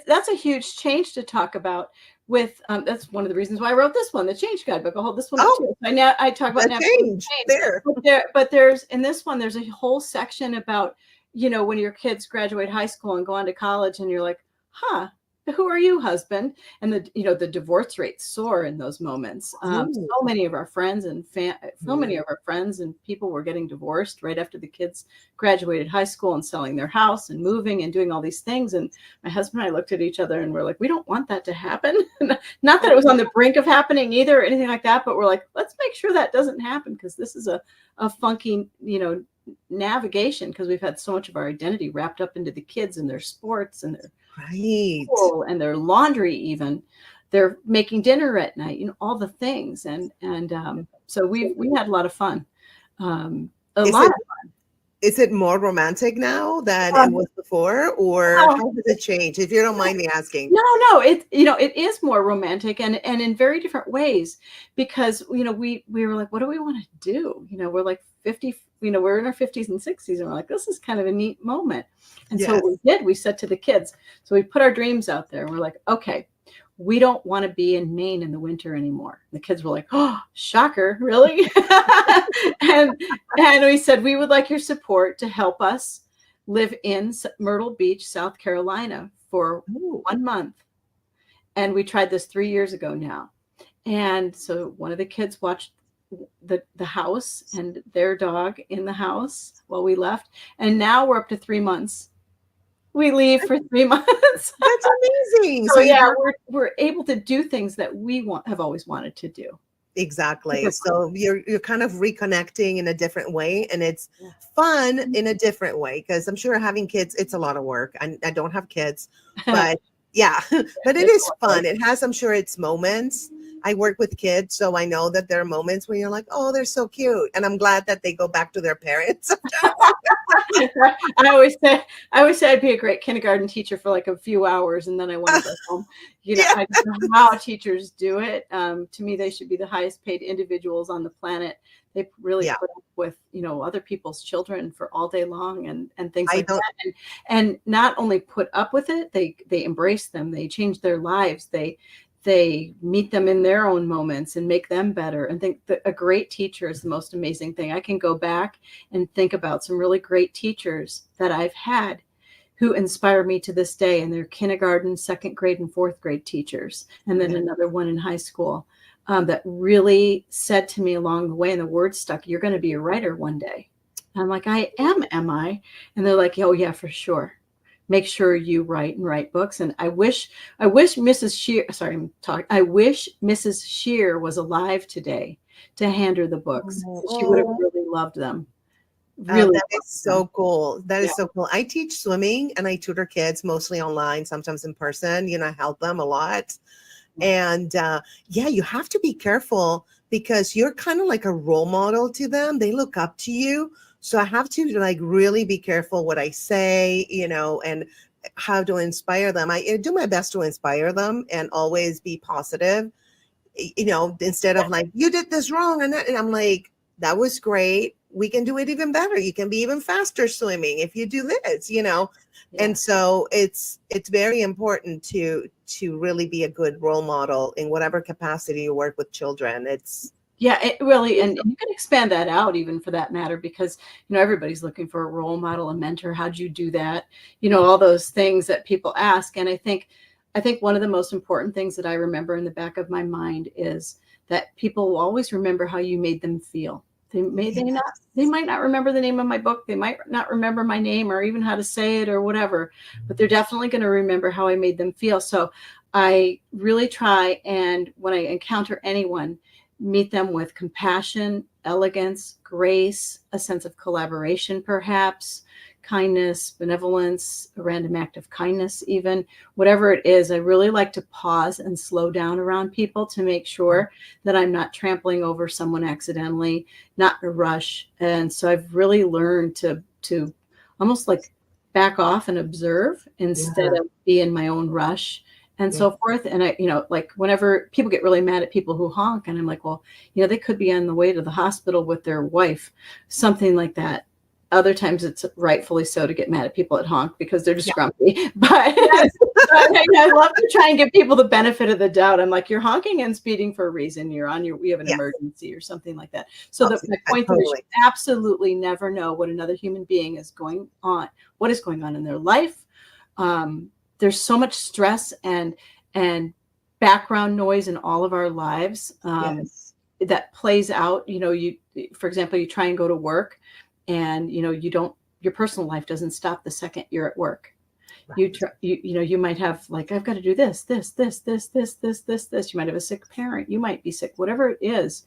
that's a huge change to talk about. With that's one of the reasons why I wrote this one, the Change Guidebook. I'll hold this one up too. I talk about change there. But there's in this one, there's a whole section about, when your kids graduate high school and go on to college, and you're like, huh, who are you, husband? And the divorce rates soar in those moments. So many of our friends and people were getting divorced right after the kids graduated high school and selling their house and moving and doing all these things. And my husband and I looked at each other and we're like, we don't want that to happen. Not that it was on the brink of happening either or anything like that, but we're like, let's make sure that doesn't happen, because this is a funky, navigation, because we've had so much of our identity wrapped up into the kids and their sports and their school and their laundry, even they're making dinner at night, all the things. And so we had a lot of fun. Is it more romantic now than it was before, or how does it change, if you don't mind me asking? No, it is more romantic, and in very different ways, because we were like, what do we want to do? We're like 50, we're in our 50s and 60s, and we're like, this is kind of a neat moment. And so what we said to the kids, so we put our dreams out there, and we're like, okay, we don't want to be in Maine in the winter anymore. The kids were like, oh, shocker, really? and we said, we would like your support to help us live in Myrtle Beach, South Carolina for 1 month. And we tried this 3 years ago now. And so one of the kids watched the house and their dog in the house while we left. And now we're up to 3 months. We leave for 3 months. That's amazing. So yeah, we're able to do things that we have always wanted to do. Exactly. So you're kind of reconnecting in a different way, and it's fun in a different way, because I'm sure having kids, it's a lot of work. I don't have kids, but yeah, but it is fun. It has, I'm sure, its moments. I work with kids, so I know that there are moments when you're like, oh, they're so cute. And I'm glad that they go back to their parents. I always say I'd be a great kindergarten teacher for like a few hours, and then I want to go home. I don't know how teachers do it. To me, they should be the highest paid individuals on the planet. They really put up with, other people's children for all day long and things like that. And not only put up with it, they embrace them. They change their lives. They meet them in their own moments and make them better. And think that a great teacher is the most amazing thing. I can go back and think about some really great teachers that I've had who inspire me to this day. And they're kindergarten, second grade, and fourth grade teachers. And then another one in high school that really said to me along the way, and the word stuck, you're going to be a writer one day. And I'm like, I am I? And they're like, oh yeah, for sure. Make sure you write books. And I wish Mrs. Shear, I wish Mrs. Shear was alive today to hand her the books. She would have really loved them. Really, that is so cool. That is so cool. I teach swimming, and I tutor kids mostly online, sometimes in person. I help them a lot. And you have to be careful, because you're kind of like a role model to them. They look up to you. So I have to really be careful what I say, and how to inspire them. I do my best to inspire them and always be positive, instead of like, you did this wrong. And I'm like, that was great. We can do it even better. You can be even faster swimming if you do this, And so it's very important to really be a good role model in whatever capacity you work with children. Yeah, it really, and you can expand that out even for that matter, because, everybody's looking for a role model, a mentor. How'd you do that? All those things that people ask. And I think one of the most important things that I remember in the back of my mind is that people will always remember how you made them feel. They might not remember the name of my book. They might not remember my name or even how to say it or whatever, but they're definitely going to remember how I made them feel. So I really try, and when I encounter anyone, meet them with compassion, elegance, grace, a sense of collaboration, perhaps, kindness, benevolence, a random act of kindness, even whatever it is. I really like to pause and slow down around people to make sure that I'm not trampling over someone accidentally, not in a rush. And so I've really learned to almost like back off and observe instead of be in my own rush and so forth. And I, like whenever people get really mad at people who honk, and I'm like, well, they could be on the way to the hospital with their wife, something like that. Other times it's rightfully so to get mad at people that honk because they're just grumpy. But I love to try and give people the benefit of the doubt. I'm like, you're honking and speeding for a reason. We have an emergency or something like that. So my point is, you absolutely never know what another human being is going on, what is going on in their life. There's so much stress and background noise in all of our lives that plays out. For example, you try and go to work, and your personal life doesn't stop the second you're at work. Right. You might have, like, I've got to do this. You might have a sick parent. You might be sick, whatever it is.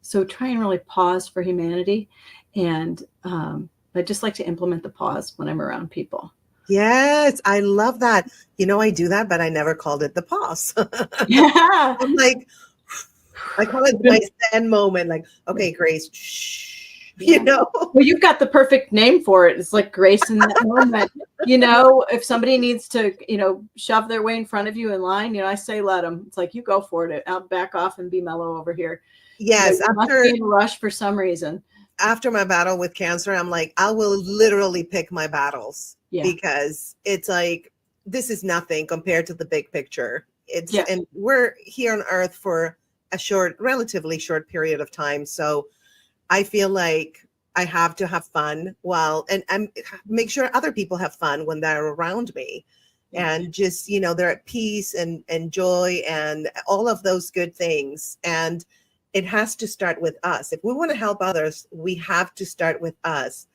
So try and really pause for humanity. And I just like to implement the pause when I'm around people. Yes, I love that. I do that, but I never called it the pause. Yeah. I'm like, I call it my zen moment. Like, okay, Grace, shh. Well, you've got the perfect name for it. It's like grace in that moment. If somebody needs to, shove their way in front of you in line, I say, let them. It's like, you go for it. I'll back off and be mellow over here. Yes. You must be in a rush for some reason. After my battle with cancer, I'm like, I will literally pick my battles because it's like, this is nothing compared to the big picture. And we're here on Earth for a relatively short period of time. So I feel like I have to have fun and make sure other people have fun when they're around me, and just, they're at peace and joy and all of those good things. And it has to start with us. If we want to help others, we have to start with us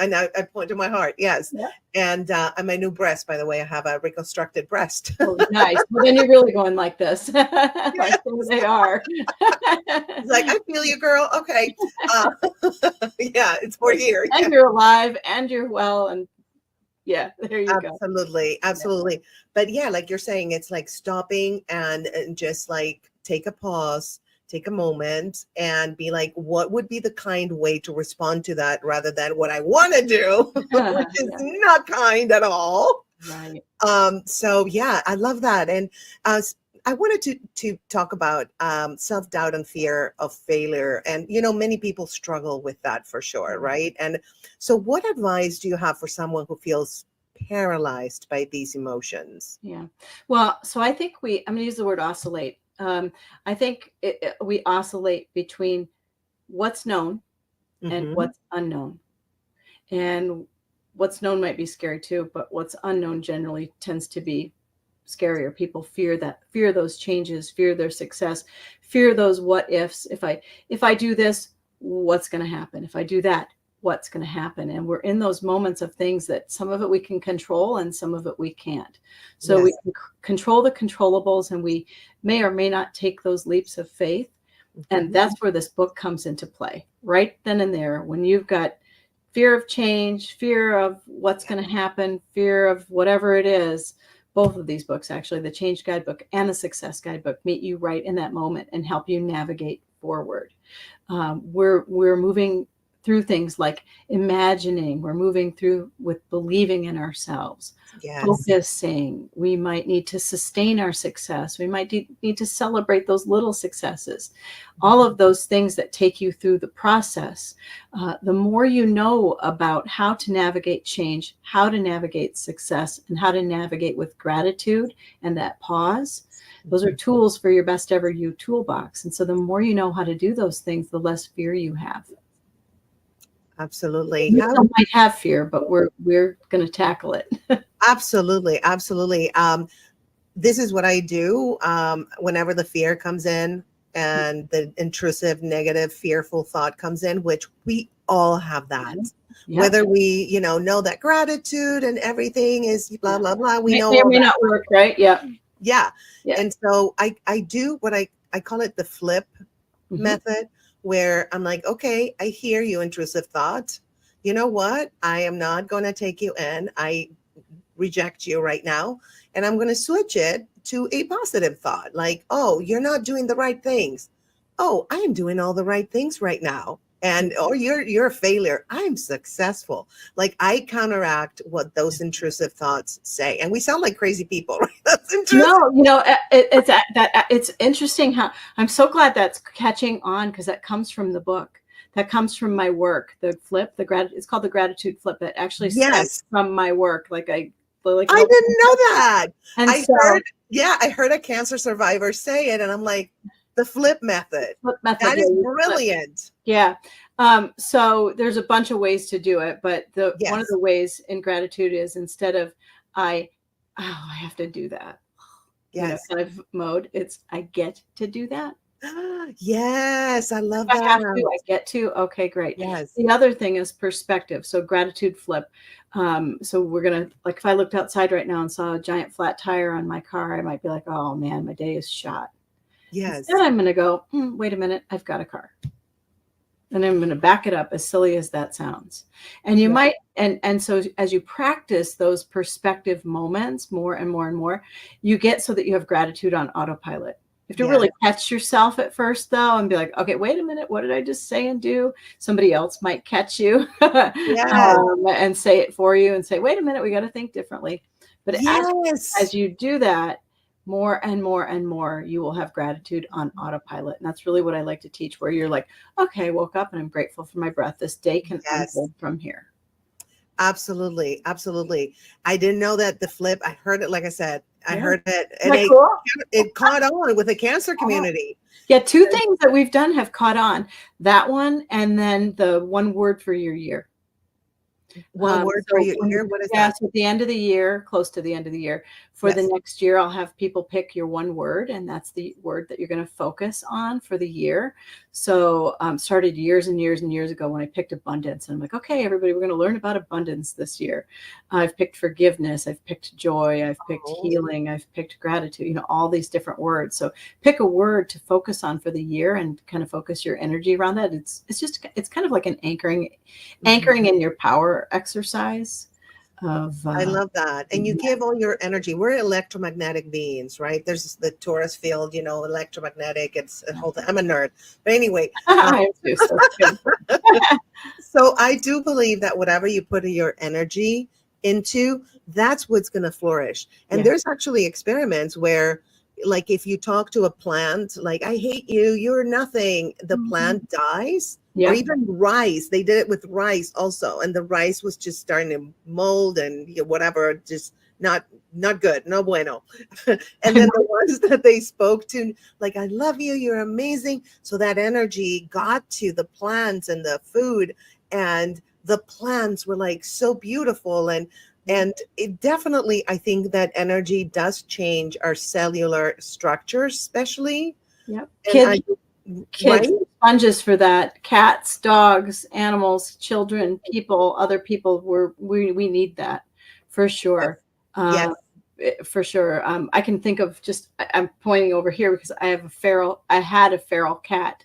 and I point to my heart. Yes. Yeah. And my new breast, by the way, I have a reconstructed breast. Oh, nice. Well, then you're really going like this. Like they are. It's like, I feel you, girl. Okay. It's for here. And you're alive and you're well. And there you go. Absolutely. Yeah. But like you're saying, it's like stopping and just like take a pause, take a moment, and be like, what would be the kind way to respond to that, rather than what I want to do, which is not kind at all. Right. So I love that. And I wanted to talk about self-doubt and fear of failure. And, many people struggle with that for sure. Right. And so what advice do you have for someone who feels paralyzed by these emotions? Yeah. Well, so I think I'm going to use the word oscillate. I think we oscillate between what's known and what's unknown. And what's known might be scary too, but what's unknown generally tends to be scarier. People fear those changes, fear their success, fear those what ifs. If I do this, what's going to happen? If I do that, what's going to happen? And we're in those moments of things that some of it we can control and some of it we can't. So we can control the controllables, and we may or may not take those leaps of faith. And that's where this book comes into play, right then and there. When you've got fear of change, fear of what's going to happen, fear of whatever it is, both of these books, actually, the Change Guidebook and the Success Guidebook, meet you right in that moment and help you navigate forward. We're moving through things like imagining, we're moving through with believing in ourselves, focusing. We might need to sustain our success. We might need to celebrate those little successes. All of those things that take you through the process. The more you know about how to navigate change, how to navigate success, and how to navigate with gratitude and that pause, those are tools for your best ever you toolbox. And so the more you know how to do those things, the less fear you have. Absolutely. We still might have fear, but we're going to tackle it. Absolutely. This is what I do whenever the fear comes in and the intrusive, negative, fearful thought comes in, which we all have that. Yeah. Whether we, know that gratitude and everything is blah, blah, blah. We know it may not work, right? Yeah. And so I do what I call it the flip method, where I'm like, okay, I hear you, intrusive thought. you know what? I am not going to take you in. I reject you right now. And I'm going to switch it to a positive thought. Like, oh, you're not doing the right things. Oh, I am doing all the right things right now. And oh, you're a failure. I'm successful. Like I counteract what those intrusive thoughts say. And we sound like crazy people, right? That's intrusive. No, it's interesting how I'm so glad that's catching on, because that comes from the book. That comes from my work. The flip, it's called the gratitude flip. It actually stems from my work. I didn't know that. And I heard a cancer survivor say it, and I'm like, the flip method. That is brilliant. Yeah. So there's a bunch of ways to do it, but one of the ways in gratitude is, instead of I have to do that. Yes. Kind of mode. It's I get to do that. Yes, I love that. I get to. Okay, great. Yes. The other thing is perspective. So gratitude flip. So we're gonna, like, if I looked outside right now and saw a giant flat tire on my car, I might be like, oh man, my day is shot. Yes. Instead, I'm gonna go, wait a minute, I've got a car. And I'm going to back it up, as silly as that sounds. And you might, and so as you practice those perspective moments more and more and more, you get so that you have gratitude on autopilot. You have to really catch yourself at first, though, and be like, okay, wait a minute, what did I just say and do? Somebody else might catch you and say it for you and say, wait a minute, we got to think differently. But as you do that, more and more and more, you will have gratitude on autopilot. And that's really what I like to teach, where you're like, okay, I woke up and I'm grateful for my breath. This day can unfold from here. Absolutely. Absolutely. I didn't know that the flip, I heard it, like I said, I heard it. And it caught on with the cancer community. Yeah. Two things that we've done have caught on. That one, and then the one word for your year. One word for your year? What is that? So at the end of the year, close to the end of the year, for the next year, I'll have people pick your one word, and that's the word that you're going to focus on for the year. So started years and years and years ago when I picked abundance. And I'm like, okay, everybody, we're going to learn about abundance this year. I've picked forgiveness. I've picked joy. I've picked healing. I've picked gratitude, all these different words. So pick a word to focus on for the year and kind of focus your energy around that. It's kind of like an anchoring in your power exercise. I love that. And you give all your energy. We're electromagnetic beings, right? There's the Taurus field, electromagnetic. It's a whole thing. I'm a nerd. But anyway. So I do believe that whatever you put your energy into, that's what's going to flourish. And there's actually experiments where, like, if you talk to a plant, like, I hate you, you're nothing, the plant dies. Or even rice. They did it with rice also. And the rice was just starting to mold and whatever, just not good, no bueno. And then the ones that they spoke to, like, I love you, you're amazing. So that energy got to the plants and the food, and the plants were like so beautiful. And it definitely, I think that energy does change our cellular structures, especially. Yep. Kids, sponges for that. Cats, dogs, animals, children, people, other people. We need that for sure. For sure. I can think of I'm pointing over here because I had a feral cat.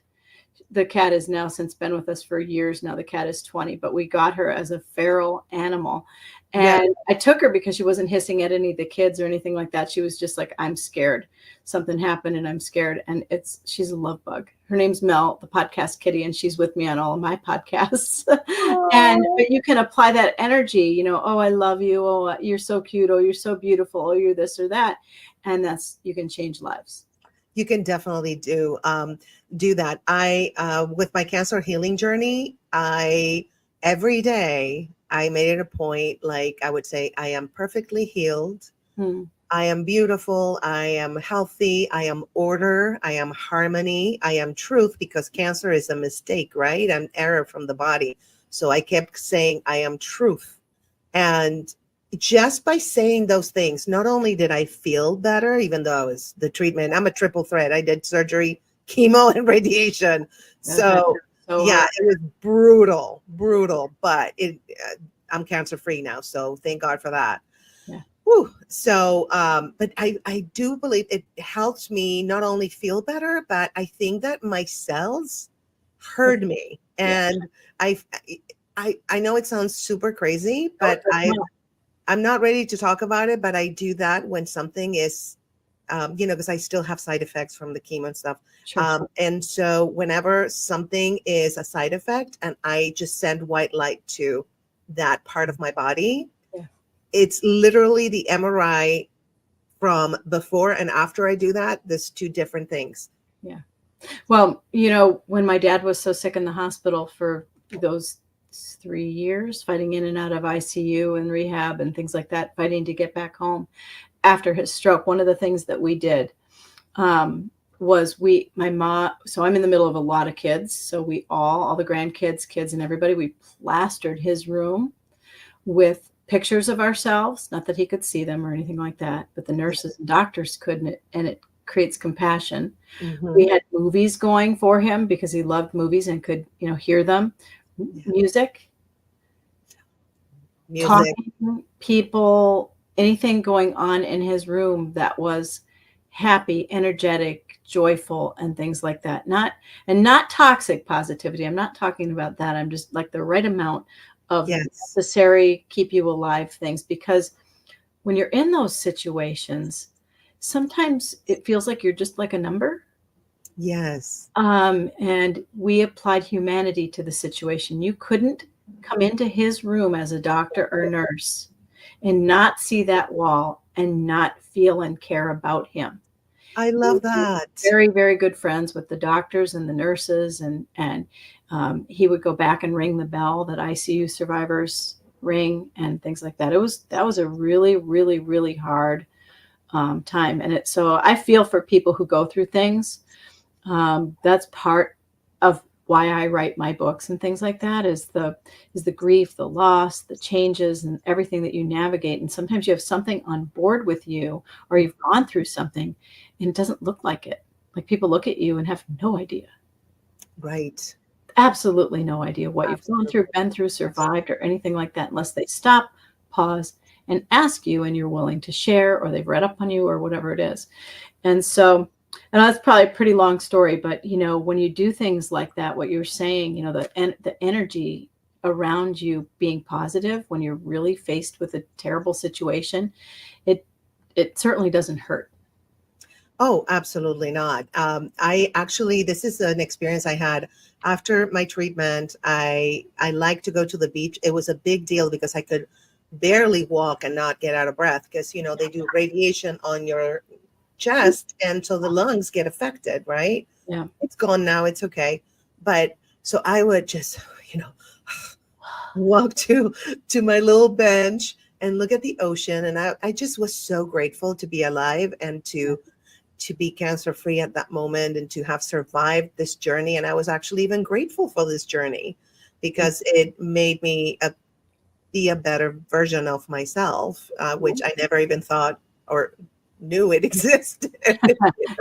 The cat has now since been with us for years now. The cat is 20, but we got her as a feral animal. And I took her because she wasn't hissing at any of the kids or anything like that. She was just like, I'm scared. Something happened and I'm scared. And she's a love bug. Her name's Mel, the podcast kitty, and she's with me on all of my podcasts. But you can apply that energy, oh, I love you. Oh, you're so cute. Oh, you're so beautiful. Oh, you're this or that. And you can change lives. You can definitely do that. I, with my cancer healing journey, every day, I made it a point, like I would say, I am perfectly healed. I am beautiful. I am healthy. I am order. I am harmony. I am truth, because cancer is a mistake, right? An error from the body. So I kept saying, I am truth. And just by saying those things, not only did I feel better, even though I was the treatment, I'm a triple threat. I did surgery, chemo, and radiation. So yeah, it was brutal, but I'm cancer free now. So thank God for that. Yeah. Whew. So, but I do believe it helps me not only feel better, but I think that my cells heard me. And I know it sounds super crazy, but No. I'm not ready to talk about it, but I do that when something is, because I still have side effects from the chemo and stuff. Sure. And so whenever something is a side effect and I just send white light to that part of my body, Yeah. it's literally the MRI from before and after I do that. There's two different things. Yeah. Well, when my dad was so sick in the hospital for those 3 years, fighting in and out of ICU and rehab and things like that, fighting to get back home after his stroke, one of the things that we did was my mom, so I'm in the middle of a lot of kids. So we all the grandkids, kids and everybody, we plastered his room with pictures of ourselves, not that he could see them or anything like that, but the nurses and doctors couldn't, and it creates compassion. Mm-hmm. We had movies going for him because he loved movies and could, hear them. Music, talking, people, anything going on in his room that was happy, energetic, joyful, and things like that. Not toxic positivity. I'm not talking about that. I'm just like the right amount of necessary keep you alive things, because when you're in those situations, sometimes it feels like you're just like a number. Yes. And we applied humanity to the situation. You couldn't come into his room as a doctor or nurse and not see that wall and not feel and care about him. I love that. Very, very good friends with the doctors and the nurses, and he would go back and ring the bell that ICU survivors ring and things like that. That was a really, really, really hard time. And so I feel for people who go through things. That's part of why I write my books and things like that, is the grief, the loss, the changes, and everything that you navigate. And sometimes you have something on board with you, or you've gone through something and it doesn't look like it. Like people look at you and have no idea. Right. Absolutely no idea what you've gone through, been through, survived, or anything like that, unless they stop, pause, and ask you, and you're willing to share, or they've read up on you, or whatever it is. And so, and that's probably a pretty long story, but when you do things like that, what you're saying, the energy around you being positive when you're really faced with a terrible situation, it certainly doesn't hurt. Oh, absolutely not. I actually, this is an experience I had after my treatment. I like to go to the beach. It was a big deal because I could barely walk and not get out of breath because, they do radiation on your chest, and so the lungs get affected, right? Yeah. It's gone now. It's okay. But so I would just, walk to my little bench and look at the ocean. And I just was so grateful to be alive and to be cancer free at that moment, and to have survived this journey. And I was actually even grateful for this journey because it made me be a better version of myself, which I never even thought or knew it existed.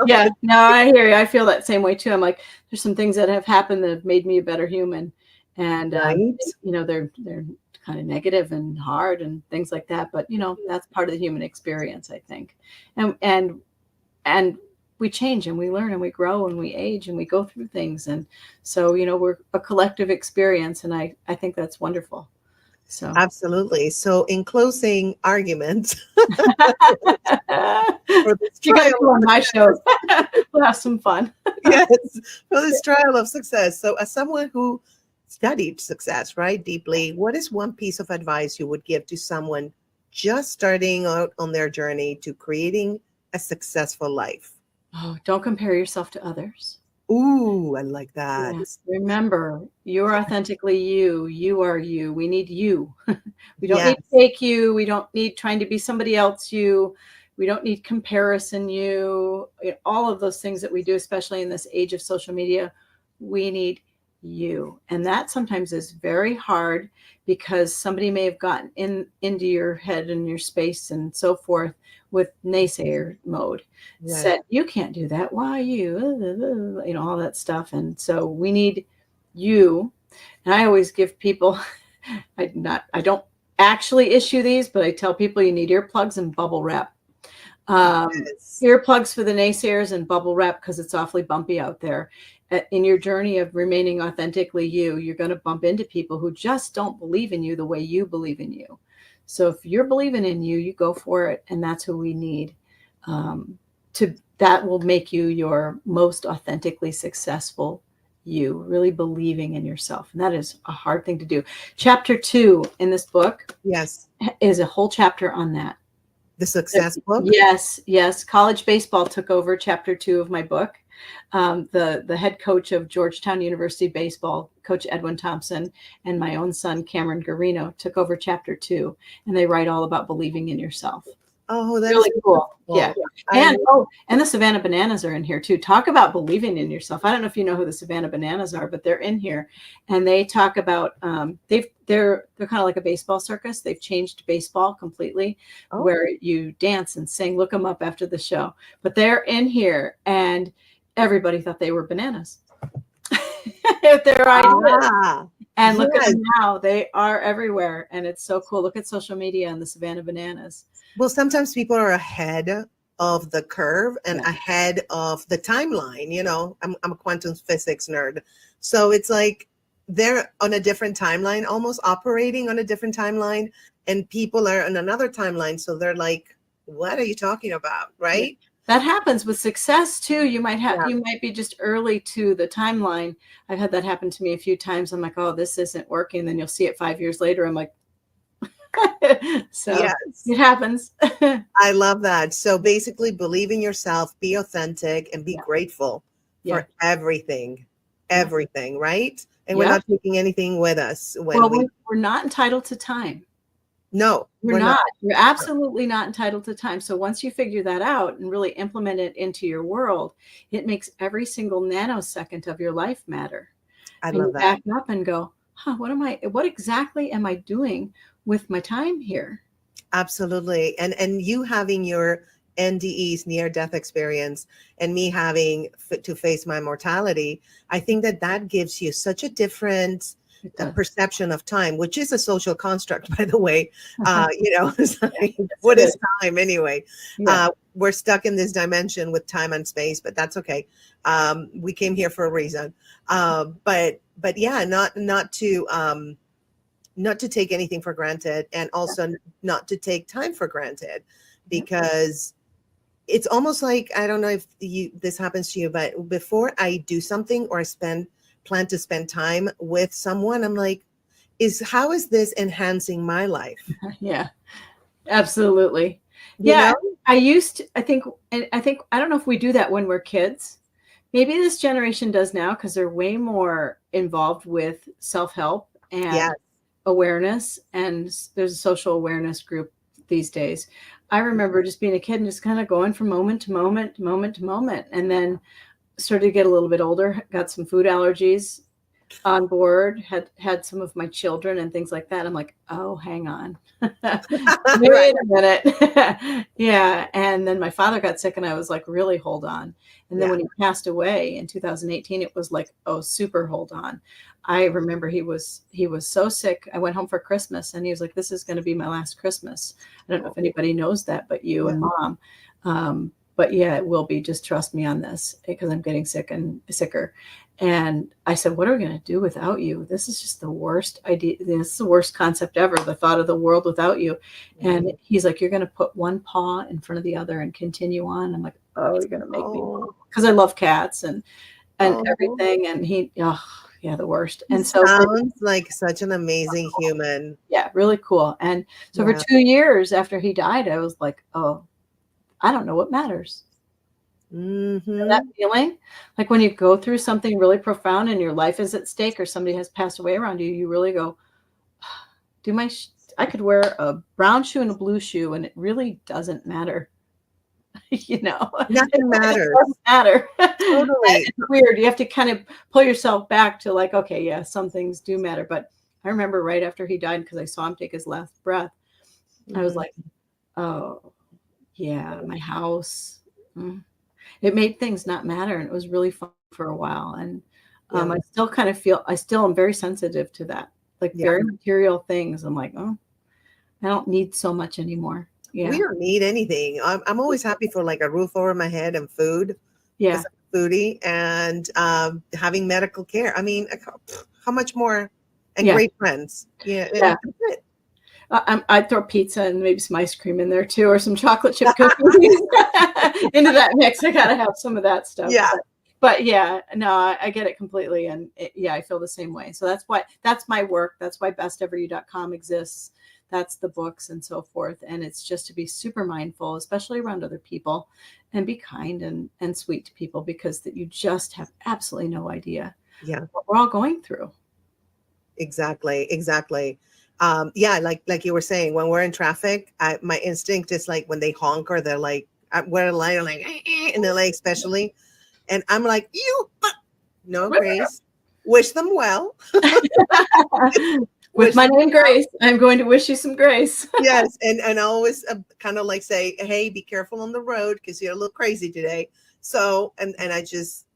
Yeah, no, I hear you. I feel that same way too. I'm like, there's some things that have happened that have made me a better human, and right. They're kind of negative and hard and things like that. But that's part of the human experience, I think. And we change and we learn and we grow and we age and we go through things, and so we're a collective experience, and I think that's wonderful. So absolutely. So in closing arguments, you guys go on my show. We'll have some fun. Yes, for this trial of success. So as someone who studied success, right, deeply, what is one piece of advice you would give to someone just starting out on their journey to creating a successful life? Oh, don't compare yourself to others. Ooh, I like that. Yes. Remember, you're authentically you. You are you. We need you. We don't need fake you. We don't need trying to be somebody else you. We don't need comparison you. All of those things that we do, especially in this age of social media, we need you. And that sometimes is very hard because somebody may have gotten into your head and your space and so forth with naysayer mode. Right. Said, you can't do that. Why you? All that stuff. And so we need you. And I always give people, I don't actually issue these, but I tell people you need earplugs and bubble wrap. Earplugs for the naysayers and bubble wrap because it's awfully bumpy out there. in your journey of remaining authentically you, you're going to bump into people who just don't believe in you the way you believe in you. So if you're believing in you, you go for it. And that's who we need that will make you your most authentically successful you, really believing in yourself. And that is a hard thing to do. Chapter 2 in this book is a whole chapter on that. The success book? Yes. College baseball took over chapter 2 of my book. The head coach of Georgetown University baseball, Coach Edwin Thompson, and my own son, Cameron Garino, took over chapter 2, and they write all about believing in yourself. Oh, that's really cool. Yeah. And the Savannah Bananas are in here too. Talk about believing in yourself. I don't know if you know who the Savannah Bananas are, but they're in here, and they talk about they're kind of like a baseball circus. They've changed baseball completely, where you dance and sing. Look them up after the show. But they're in here, and everybody thought they were bananas. Their ideas. And look at them now. They are everywhere, and it's so cool. Look at social media and the Savannah Bananas. Well, sometimes people are ahead of the curve and ahead of the timeline. You know, I'm a quantum physics nerd. So it's like they're on a different timeline, almost operating on a different timeline, and people are on another timeline. So they're like, what are you talking about? Right? Yeah. That happens with success too. You might be just early to the timeline. I've had that happen to me a few times. I'm like, oh, this isn't working. Then you'll see it 5 years later. I'm like, so it happens. I love that. So basically, believe in yourself, be authentic, and be grateful for everything, right? And we're not taking anything with us. We're not entitled to time. No, we're not. You're absolutely not entitled to time. So once you figure that out and really implement it into your world, it makes every single nanosecond of your life matter. I love that. Back up and go, what exactly am I doing with my time here? Absolutely. And you having your NDEs, near death experience, and me having to face my mortality, I think that gives you such a different perception of time, which is a social construct, by the way. It's like, what is time anyway? We're stuck in this dimension with time and space, but that's okay. We came here for a reason. But yeah, not to take anything for granted, and also not to take time for granted, because it's almost like, I don't know if this happens to you, but before I do something or plan to spend time with someone, I'm like, how is this enhancing my life? Yeah, absolutely. I think I don't know if we do that when we're kids. Maybe this generation does now, because they're way more involved with self-help and awareness, and there's a social awareness group these days. I remember just being a kid and just kind of going from moment to moment to moment to moment, and then started to get a little bit older, got some food allergies on board, had some of my children and things like that. I'm like, oh, hang on. Wait a minute. Yeah. And then my father got sick, and I was like, really hold on. And then when he passed away in 2018, it was like, oh, super hold on. I remember he was so sick. I went home for Christmas, and he was like, this is going to be my last Christmas. I don't know if anybody knows that, but you and Mom. But yeah, it will be. Just trust me on this, because I'm getting sick and sicker. And I said, what are we going to do without you? This is just the worst idea. This is the worst concept ever, the thought of the world without you. And he's like, you're going to put one paw in front of the other and continue on. I'm like, oh, you're going to make me, because I love cats and everything. And the worst. And so sounds like such an amazing human. Yeah, really cool. And so for 2 years after he died, I was like, oh, I don't know what matters. Mm-hmm. That feeling, like when you go through something really profound and your life is at stake, or somebody has passed away around you, you really go, I could wear a brown shoe and a blue shoe, and it really doesn't matter. Nothing matters. It doesn't matter. Totally. It's weird. You have to kind of pull yourself back to like, okay, yeah, some things do matter. But I remember right after he died, because I saw him take his last breath, I was like, oh, yeah, my house. It made things not matter, and it was really fun for a while. And I still kind of I still am very sensitive to that, like very material things. I'm like, oh, I don't need so much anymore. Yeah, we don't need anything. I'm always happy for like a roof over my head and food. Yeah, foodie and having medical care. I mean, how much more? And Yeah. great friends. Yeah. Yeah. That's it. I'd throw pizza and maybe some ice cream in there too, or some chocolate chip cookies into that mix. I gotta have some of that stuff. Yeah. But yeah, no, I get it completely, and I feel the same way. So that's my work. That's why besteveryou.com exists. That's the books and so forth. And it's just to be super mindful, especially around other people, and be kind and sweet to people, because that you just have absolutely no idea what we're all going through. Exactly. Yeah, like you were saying, when we're in traffic, my instinct is like when they honk or they're like, we're like in LA especially, and I'm like, no, Grace, wish them well. With my name, Grace, I'm going to wish you some grace. Yes, and I always kind of like say, hey, be careful on the road because you're a little crazy today. So, and I just,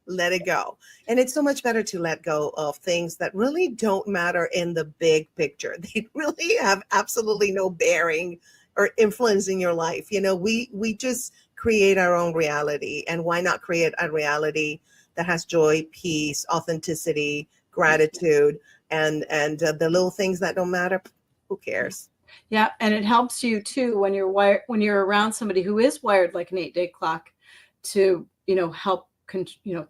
let it go. And it's so much better to let go of things that really don't matter in the big picture. They really have absolutely no bearing or influence in your life. You know, we just create our own reality. And why not create a reality that has joy, peace, authenticity, gratitude, and the little things that don't matter? Who cares? Yeah, and it helps you too when you're around somebody who is wired like an 8-day clock to, help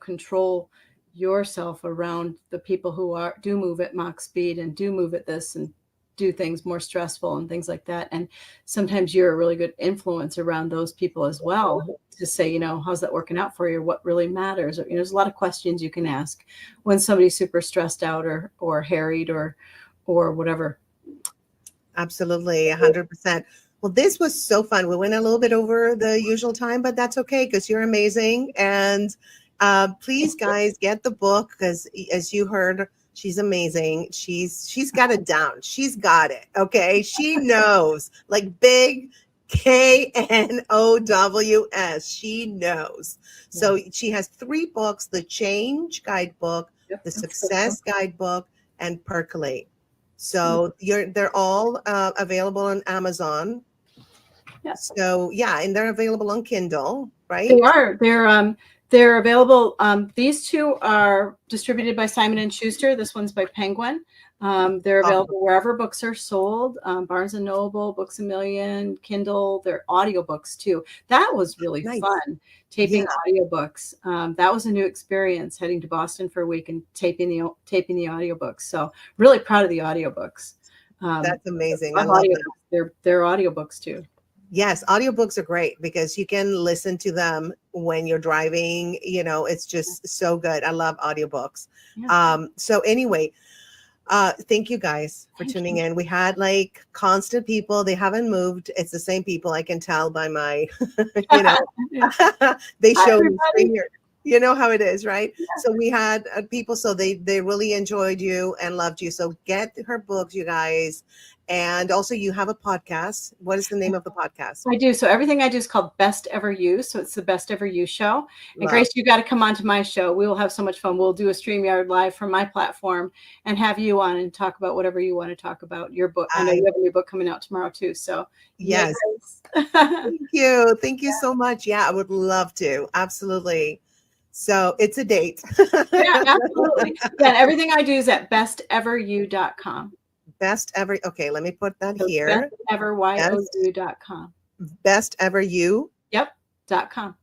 control yourself around the people who do move at Mach speed and do move at this and do things more stressful and things like that. And sometimes you're a really good influence around those people as well to say, how's that working out for you? What really matters? Or, there's a lot of questions you can ask when somebody's super stressed out or harried or whatever. Absolutely, 100%. Well, this was so fun. We went a little bit over the usual time, but that's okay because you're amazing. And please, guys, get the book because, as you heard, she's amazing. She's got it down. She's got it. Okay, she knows, like big KNOWS. She knows. So she has 3 books: the Change Guidebook, the Success Guidebook, and Percolate. So they're all available on Amazon. Yeah. So and they're available on Kindle, right? They are. They're available. These 2 are distributed by Simon & Schuster. This one's by Penguin. They're available wherever books are sold. Barnes & Noble, Books A Million, Kindle. They're audiobooks too. That was really fun, taping audiobooks. That was a new experience, heading to Boston for a week and taping the audiobooks. So really proud of the audiobooks. That's amazing. I love that. They're audiobooks too. Yes, audiobooks are great because you can listen to them when you're driving. It's just so good. I love audiobooks. Yeah. So anyway, thank you guys for tuning in. We had like constant people. They haven't moved. It's the same people. I can tell by my, they showed me. You know how it is, right? Yeah. So we had people, so they really enjoyed you and loved you. So get her books, you guys. And also you have a podcast. What is the name of the podcast? I do. So everything I do is called Best Ever You. So it's the Best Ever You show. And Grace, you got to come on to my show. We will have so much fun. We'll do a StreamYard live from my platform and have you on and talk about whatever you want to talk about. Your book. I know you have a new book coming out tomorrow too. So yes. Thank you. Thank you so much. Yeah, I would love to. Absolutely. So it's a date. Yeah, absolutely. Yeah, everything I do is at besteveryou.com. Okay, let me put that here. besteveryou.com. Besteveryou. Yep. .com.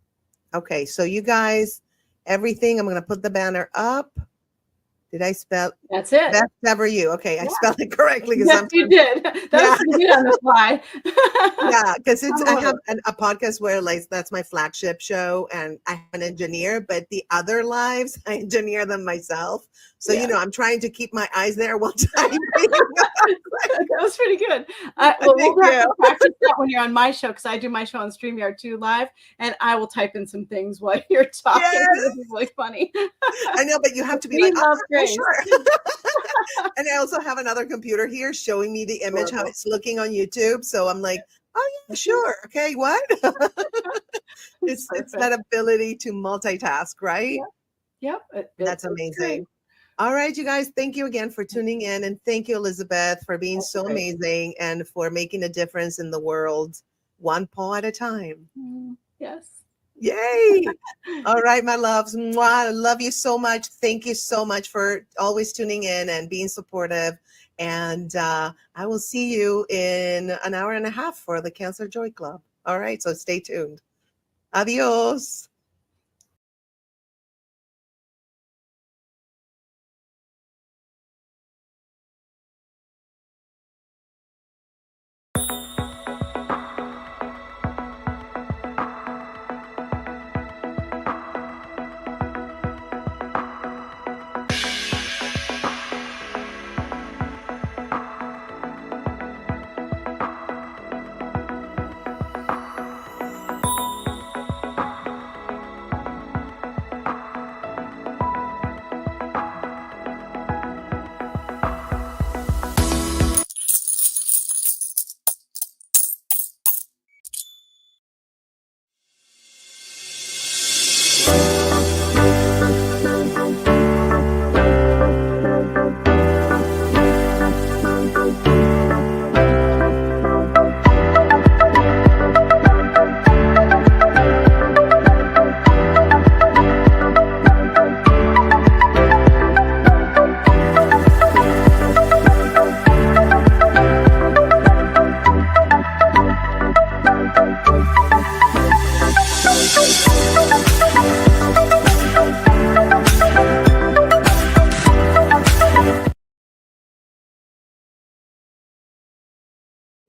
Okay, so you guys, everything, I'm going to put the banner up. Did I spell? That's it. Best Ever You. Okay, I spelled it correctly. Yes, you did. That was pretty good on the fly. Yeah, because I have a podcast where like that's my flagship show, and I have an engineer, but the other lives I engineer them myself. So I'm trying to keep my eyes there while typing. That was pretty good. We'll have to practice that when you're on my show because I do my show on StreamYard too live, and I will type in some things while you're talking. Yes. This is really funny. I know, but you have to be like, sure. And I also have another computer here showing me the image, how it's looking on YouTube. So I'm like, oh yeah, sure. Okay, what? It's that ability to multitask, right? Yep. That's amazing. All right, you guys, thank you again for tuning in. And thank you, Elizabeth, for being so amazing and for making a difference in the world, one paw at a time. Yes. Yay. All right, my loves. Mwah. I love you so much. Thank you so much for always tuning in and being supportive. And I will see you in an hour and a half for the Cancer Joy Club. All right, so stay tuned. Adios.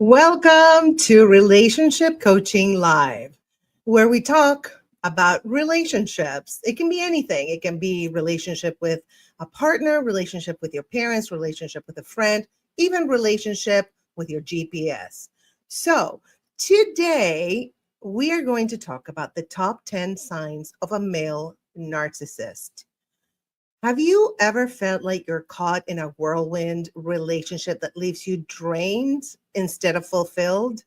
Welcome to Relationship Coaching Live, where we talk about relationships. It can be anything. It can be relationship with a partner, relationship with your parents, relationship with a friend, even relationship with your GPS. So today we are going to talk about the top 10 signs of a male narcissist. Have you ever felt like you're caught in a whirlwind relationship that leaves you drained instead of fulfilled?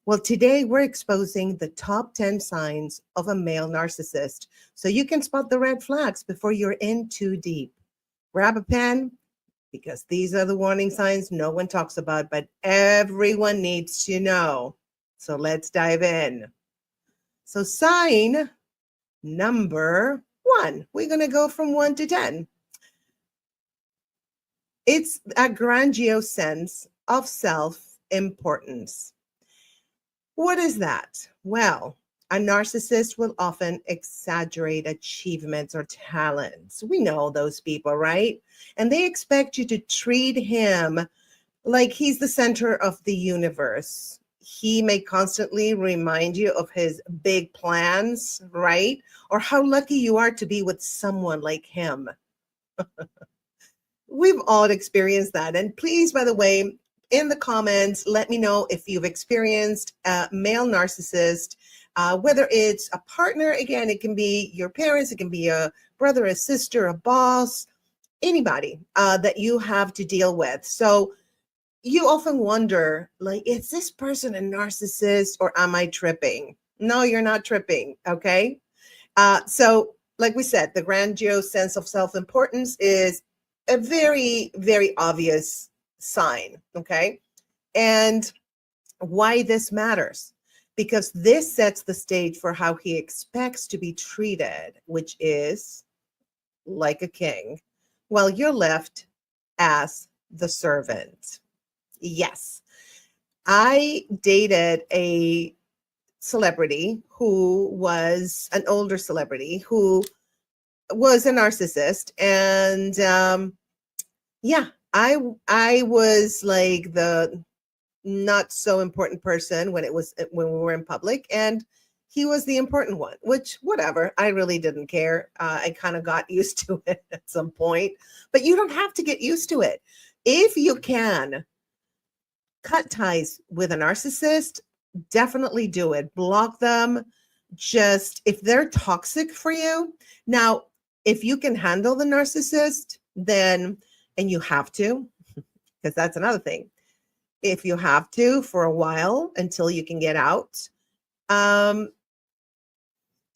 Well, today we're exposing the top 10 signs of a male narcissist so you can spot the red flags before you're in too deep. Grab a pen because these are the warning signs no one talks about, but everyone needs to know. So let's dive in. So sign number 1. We're going to go from 1 to 10. It's a grandiose sense of self-importance. What is that? Well, a narcissist will often exaggerate achievements or talents. We know those people, right? And they expect you to treat him like he's the center of the universe. He may constantly remind you of his big plans, right? Or how lucky you are to be with someone like him. We've all experienced that. And please, by the way, in the comments, let me know if you've experienced a male narcissist, whether it's a partner. Again, it can be your parents, it can be a brother, a sister, a boss, anybody that you have to deal with. So you often wonder, like, is this person a narcissist or am I tripping? No, you're not tripping, okay? So like we said, the grandiose sense of self-importance is a very, very obvious sign, okay? And why this matters, because this sets the stage for how he expects to be treated, which is like a king, while you're left as the servant. Yes, I dated a celebrity who was an older celebrity who was a narcissist, and yeah, I was like the not so important person when we were in public, and he was the important one, which whatever, I really didn't care. I kind of got used to it at some point, but you don't have to get used to it. If you can cut ties with a narcissist, definitely do it. Block them. Just if they're toxic for you. Now, if you can handle the narcissist, then, and you have to, because that's another thing. If you have to for a while until you can get out,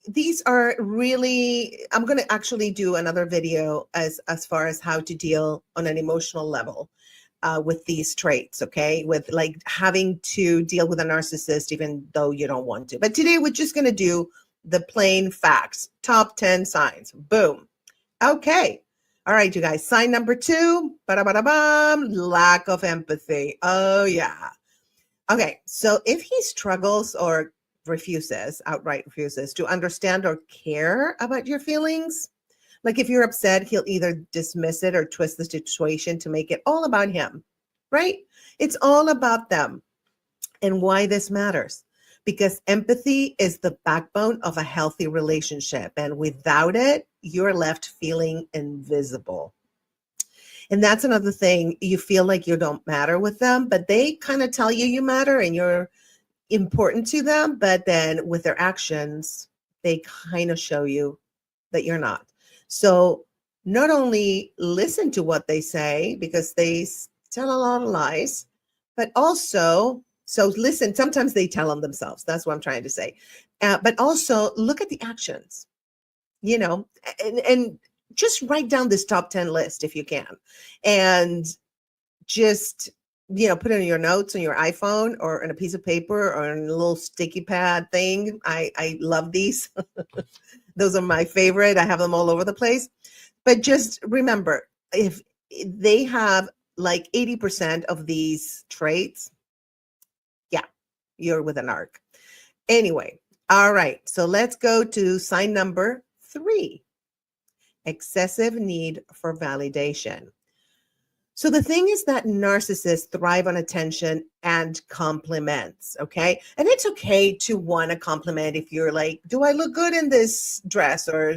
these are really, I'm going to actually do another video as far as how to deal on an emotional level with these traits, okay? With like having to deal with a narcissist even though you don't want to. But today we're just going to do the plain facts. Top 10 signs. Boom. Okay. All right, you guys. Sign number 2. Ba-da-ba-da-bum. Lack of empathy. Oh, yeah. Okay. So if he struggles or outright refuses to understand or care about your feelings, like if you're upset, he'll either dismiss it or twist the situation to make it all about him, right? It's all about them. And why this matters, because empathy is the backbone of a healthy relationship. And without it, you're left feeling invisible. And that's another thing. You feel like you don't matter with them, but they kind of tell you you matter and you're important to them. But then with their actions, they kind of show you that you're not. So not only listen to what they say, because they tell a lot of lies, but also, so listen, sometimes they tell them themselves. That's what I'm trying to say. But also look at the actions, and just write down this top 10 list if you can. And just, put it in your notes on your iPhone or on a piece of paper or on a little sticky pad thing. I love these. Those are my favorite. I have them all over the place. But just remember, if they have like 80% of these traits, yeah, you're with a narc. Anyway, all right. So let's go to sign number 3, excessive need for validation. So the thing is that narcissists thrive on attention and compliments, okay? And it's okay to want a compliment if you're like, do I look good in this dress, or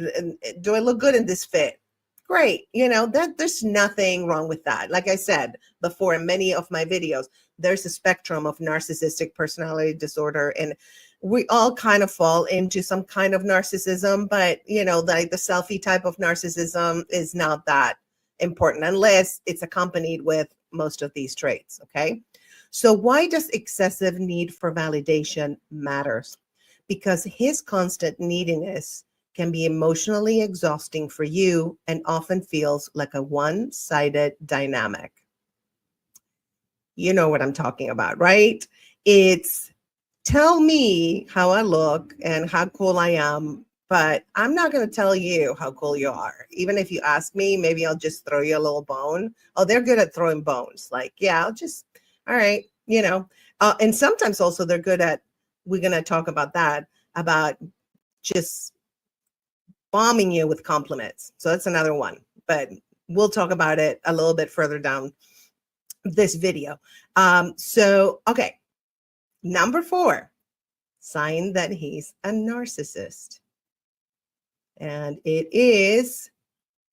do I look good in this fit? Great, that there's nothing wrong with that. Like I said before in many of my videos, there's a spectrum of narcissistic personality disorder, and we all kind of fall into some kind of narcissism, but like the selfie type of narcissism is not that important unless it's accompanied with most of these traits. Okay. So why does excessive need for validation matters? Because his constant neediness can be emotionally exhausting for you and often feels like a one-sided dynamic. You know what I'm talking about, right? It's tell me how I look and how cool I am, but I'm not going to tell you how cool you are. Even if you ask me, maybe I'll just throw you a little bone. Oh, they're good at throwing bones. Like, yeah, all right, and sometimes also they're good at, we're going to talk about that, about just bombing you with compliments. So that's another one, but we'll talk about it a little bit further down this video. Okay. Number 4, sign that he's a narcissist. And it is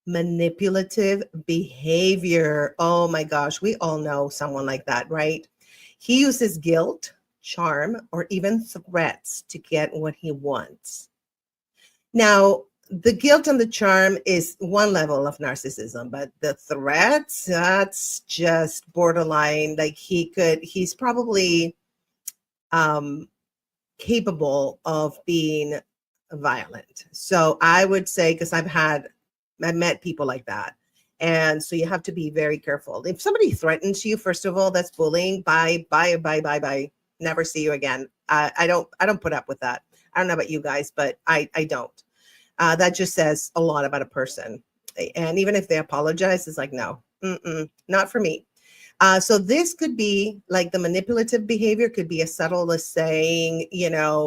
manipulative behavior. Oh my gosh, we all know someone like that, right? He uses guilt, charm, or even threats to get what he wants. Now, the guilt and the charm is one level of narcissism, but the threats, that's just borderline. Like he's probably capable of being violent. So I would say, because I've met people like that. And so you have to be very careful. If somebody threatens you, first of all, that's bullying. Bye. Never see you again. I don't put up with that. I don't know about you guys, but I don't. That just says a lot about a person. And even if they apologize, it's like, no, not for me. So this could be like the manipulative behavior could be as subtle as saying,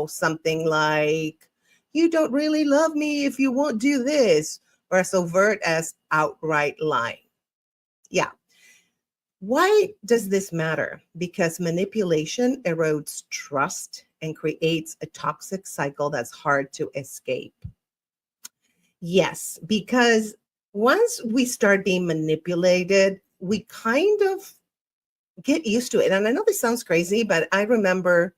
something like, you don't really love me if you won't do this, or as overt as outright lying. Yeah. Why does this matter? Because manipulation erodes trust and creates a toxic cycle that's hard to escape. Yes, because once we start being manipulated, we kind of get used to it. And I know this sounds crazy, but I remember,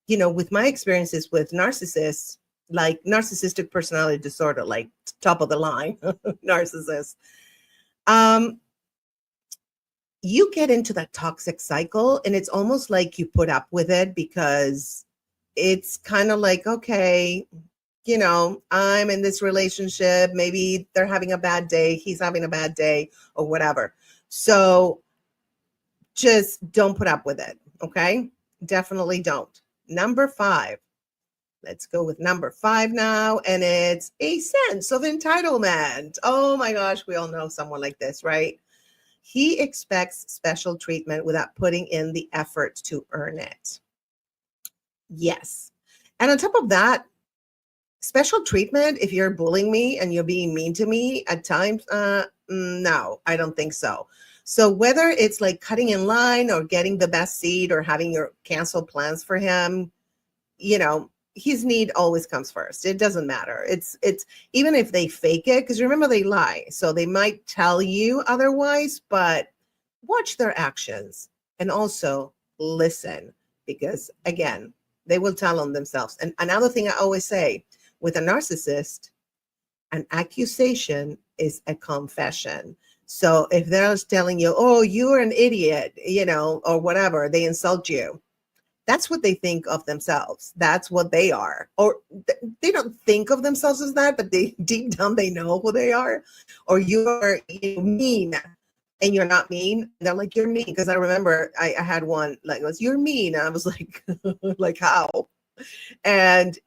with my experiences with narcissists, like narcissistic personality disorder, like top of the line narcissists, you get into that toxic cycle and it's almost like you put up with it because it's kind of like, okay, I'm in this relationship. Maybe they're having a bad day. He's having a bad day or whatever. So just don't put up with it. Okay. Definitely don't. Number 5, Let's go with number 5 now. And it's a sense of entitlement. Oh my gosh, we all know someone like this, right? He expects special treatment without putting in the effort to earn it. Yes. And on top of that, special treatment, if you're bullying me and you're being mean to me at times, no, I don't think so. So whether it's like cutting in line or getting the best seat or having your cancel plans for him, you know, his need always comes first. It doesn't matter. It's even if they fake it, because remember, they lie. So they might tell you otherwise, but watch their actions and also listen, because again, they will tell on themselves. And another thing I always say with a narcissist, an accusation is a confession. So if they're telling you, oh, you're an idiot, you know, or whatever, they insult you. That's what they think of themselves. That's what they are. Or they don't think of themselves as that, but they deep down, they know who they are. Or you're mean and you're not mean. And they're like, you're mean. Because I remember I had one, like, it was, you're mean. And I was like, like how? And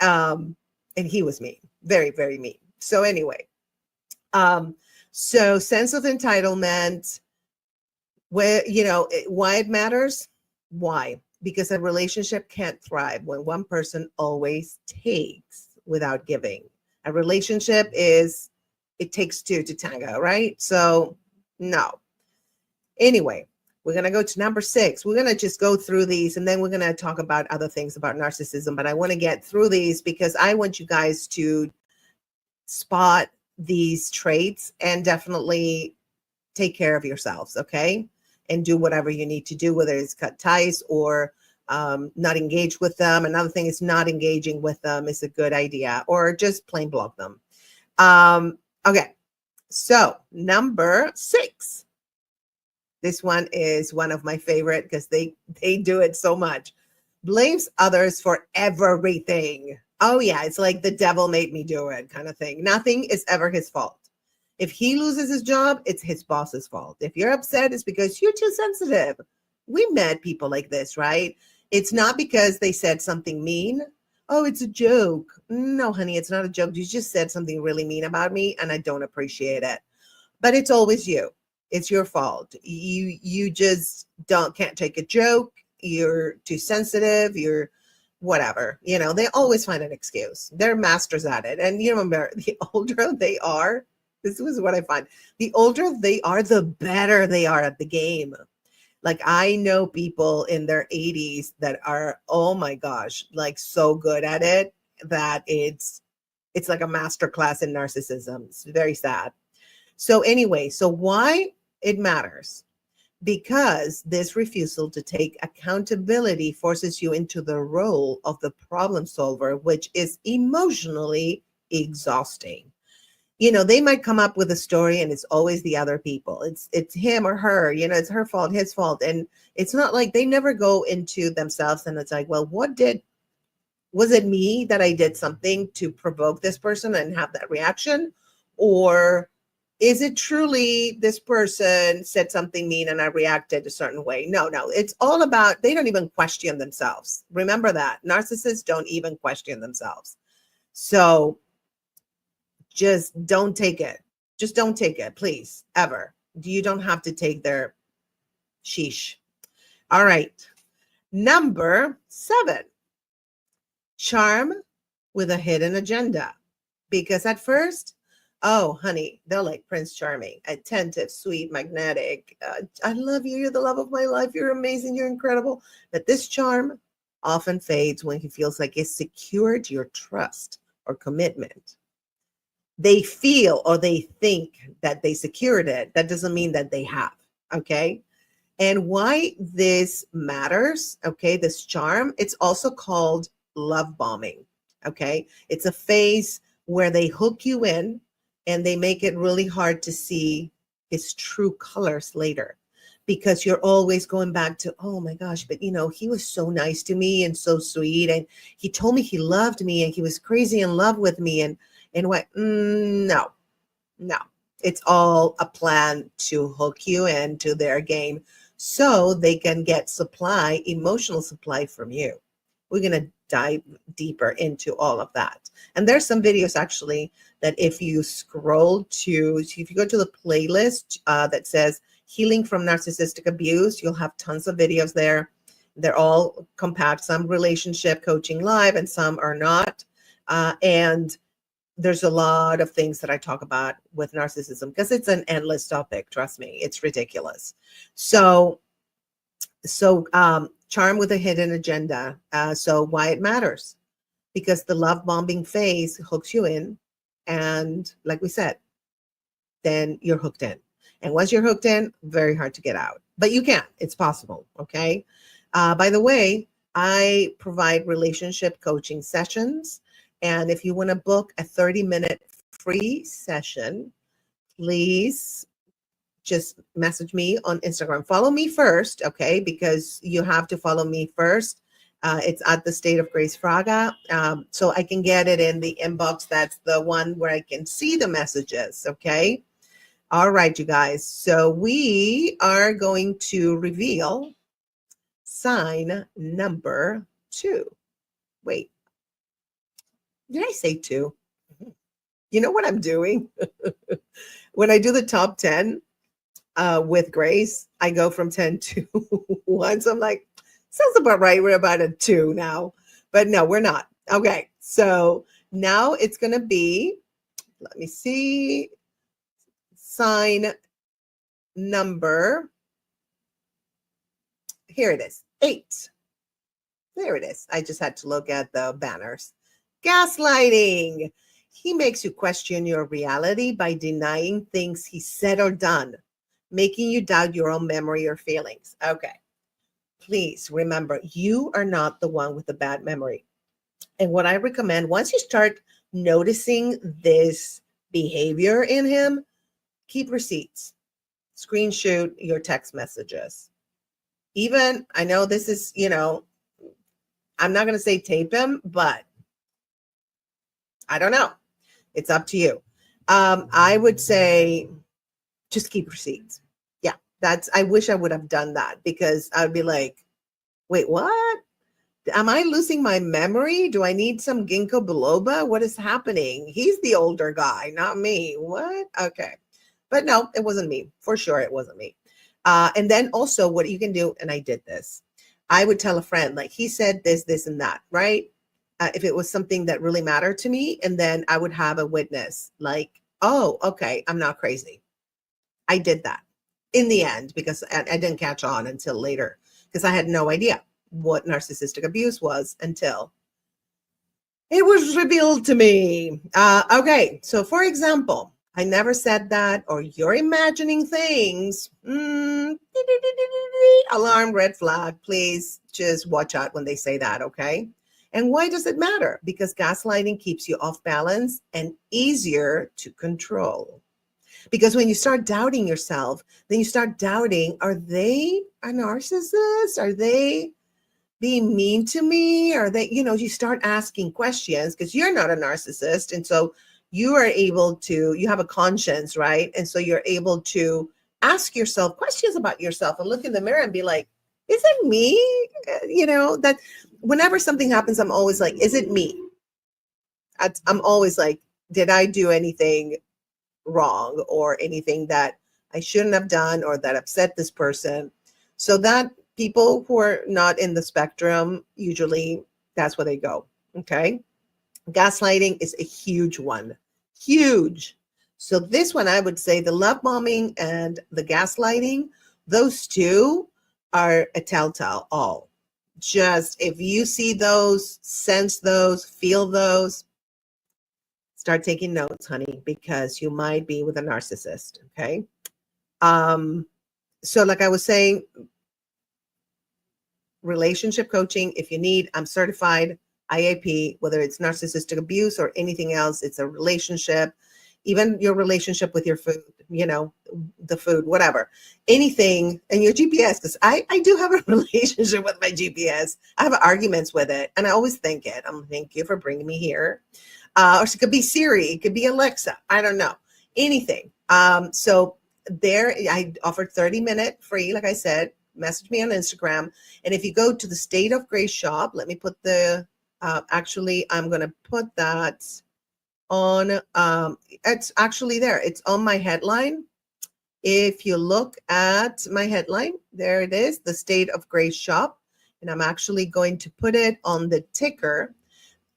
he was mean, very, very mean. So anyway, so sense of entitlement, where, you know, why it matters? Why? Because a relationship can't thrive when one person always takes without giving. A relationship is, it takes two to tango, right? So no. Anyway, we're going to go to number 6. We're going to just go through these and then we're going to talk about other things about narcissism. But I want to get through these because I want you guys to spot these traits and definitely take care of yourselves, okay? And do whatever you need to do, whether it's cut ties or not engage with them. Another thing is not engaging with them is a good idea, or just plain block them. Okay, so number 6. This one is one of my favorite because they do it so much. Blames others for everything. Oh yeah, it's like the devil made me do it kind of thing. Nothing is ever his fault. If he loses his job, it's his boss's fault. If you're upset, it's because you're too sensitive. We met people like this, right? It's not because they said something mean. Oh, it's a joke. No, honey, it's not a joke. You just said something really mean about me and I don't appreciate it. But it's always you. It's your fault. You just can't take a joke. You're too sensitive. You're whatever. You know, they always find an excuse. They're masters at it. And you remember, the older they are, this was what I find. The older they are, the better they are at the game. Like I know people in their 80s that are, oh my gosh, like so good at it that it's like a master class in narcissism. It's very sad. So anyway, so why it matters? Because this refusal to take accountability forces you into the role of the problem solver, which is emotionally exhausting. You know, they might come up with a story and it's always the other people. It's him or her, you know, it's her fault, his fault. And it's not like they never go into themselves and it's like, well, was it me that I did something to provoke this person and have that reaction? Or is it truly this person said something mean and I reacted a certain way? No, it's all about, they don't even question themselves. Remember that. Narcissists don't even question themselves. So just don't take it. Just don't take it, please, ever. You don't have to take their sheesh. All right. Number 7, charm with a hidden agenda. Because at first, oh, honey, they're like Prince Charming, attentive, sweet, magnetic. I love you. You're the love of my life. You're amazing. You're incredible. But this charm often fades when he feels like he's secured your trust or commitment. They feel or they think that they secured it. That doesn't mean that they have. Okay. And why this matters, okay, this charm, it's also called love bombing. Okay. It's a phase where they hook you in and they make it really hard to see his true colors later, because you're always going back to, oh my gosh, but you know, he was so nice to me and so sweet. And he told me he loved me and he was crazy in love with me. And what? No, it's all a plan to hook you into their game so they can get emotional supply from you. We're going to dive deeper into all of that. And there's some videos actually that if you scroll to, if you go to the playlist that says Healing from Narcissistic Abuse, you'll have tons of videos there. They're all compact, some relationship coaching live and some are not. And there's a lot of things that I talk about with narcissism because it's an endless topic. Trust me, it's ridiculous. So charm with a hidden agenda. So why it matters? Because the love bombing phase hooks you in. And like we said, then you're hooked in. And once you're hooked in, very hard to get out. But you can. It's possible. Okay. By the way, I provide relationship coaching sessions. And if you want to book a 30-minute free session, please just message me on Instagram. Follow me first, okay? Because you have to follow me first. It's at the State of Grace Fraga. So I can get it in the inbox. That's the one where I can see the messages, okay? All right, you guys. So we are going to reveal sign number 2. Wait. Did I say 2? You know what I'm doing? When I do the top 10 with Grace, I go from 10 to 1. So I'm like, sounds about right. We're about a 2 now. But no, we're not. Okay. So now it's going to be, let me see, sign number. Here it is. 8. There it is. I just had to look at the banners. Gaslighting. He makes you question your reality by denying things he said or done, making you doubt your own memory or feelings. Okay. Please remember, you are not the one with the bad memory. And what I recommend, once you start noticing this behavior in him, keep receipts, screenshot your text messages. Even, I know this is, I'm not going to say tape him, but I don't know. It's up to you. I would say just keep receipts. Yeah, I wish I would have done that because I'd be like, wait, what? Am I losing my memory? Do I need some ginkgo biloba? What is happening? He's the older guy, not me. What? Okay. But no, it wasn't me. For sure, it wasn't me. And then also what you can do, and I did this, I would tell a friend, like, he said this, this, and that, right? If it was something that really mattered to me, and then I would have a witness like, oh, okay, I'm not crazy. I did that in the end because I didn't catch on until later because I had no idea what narcissistic abuse was until it was revealed to me. Okay, so for example, I never said that, or you're imagining things. Alarm, red flag. Please just watch out when they say that, okay? And why does it matter? Because gaslighting keeps you off balance and easier to control. Because when you start doubting yourself, then you start doubting, are they a narcissist? Are they being mean to me? Are they, you start asking questions because you're not a narcissist. And so you are able to, you have a conscience, right? And so you're able to ask yourself questions about yourself and look in the mirror and be like, is it me? That whenever something happens, I'm always like, is it me? I'm always like, did I do anything wrong or anything that I shouldn't have done or that upset this person? So that people who are not in the spectrum, usually that's where they go. Okay. Gaslighting is a huge one. Huge. So this one, I would say the love bombing and the gaslighting, those two are a telltale all. Just if you see those, sense those, feel those, start taking notes, honey, because you might be with a narcissist. Okay. So like I was saying, relationship coaching, if you need, I'm certified IAP, whether it's narcissistic abuse or anything else, it's a relationship, even your relationship with your food, the food, whatever, anything, and your GPS, because I do have a relationship with my GPS. I have arguments with it, and I always thank it. Thank you for bringing me here. Or it could be Siri, it could be Alexa, I don't know, anything. So there, I offered 30-minute free, like I said, message me on Instagram. And if you go to the State of Grace shop, let me put the Actually, I'm going to put that on, it's actually there. It's on my headline. If you look at my headline, there it is, the State of Grace shop. And I'm actually going to put it on the ticker.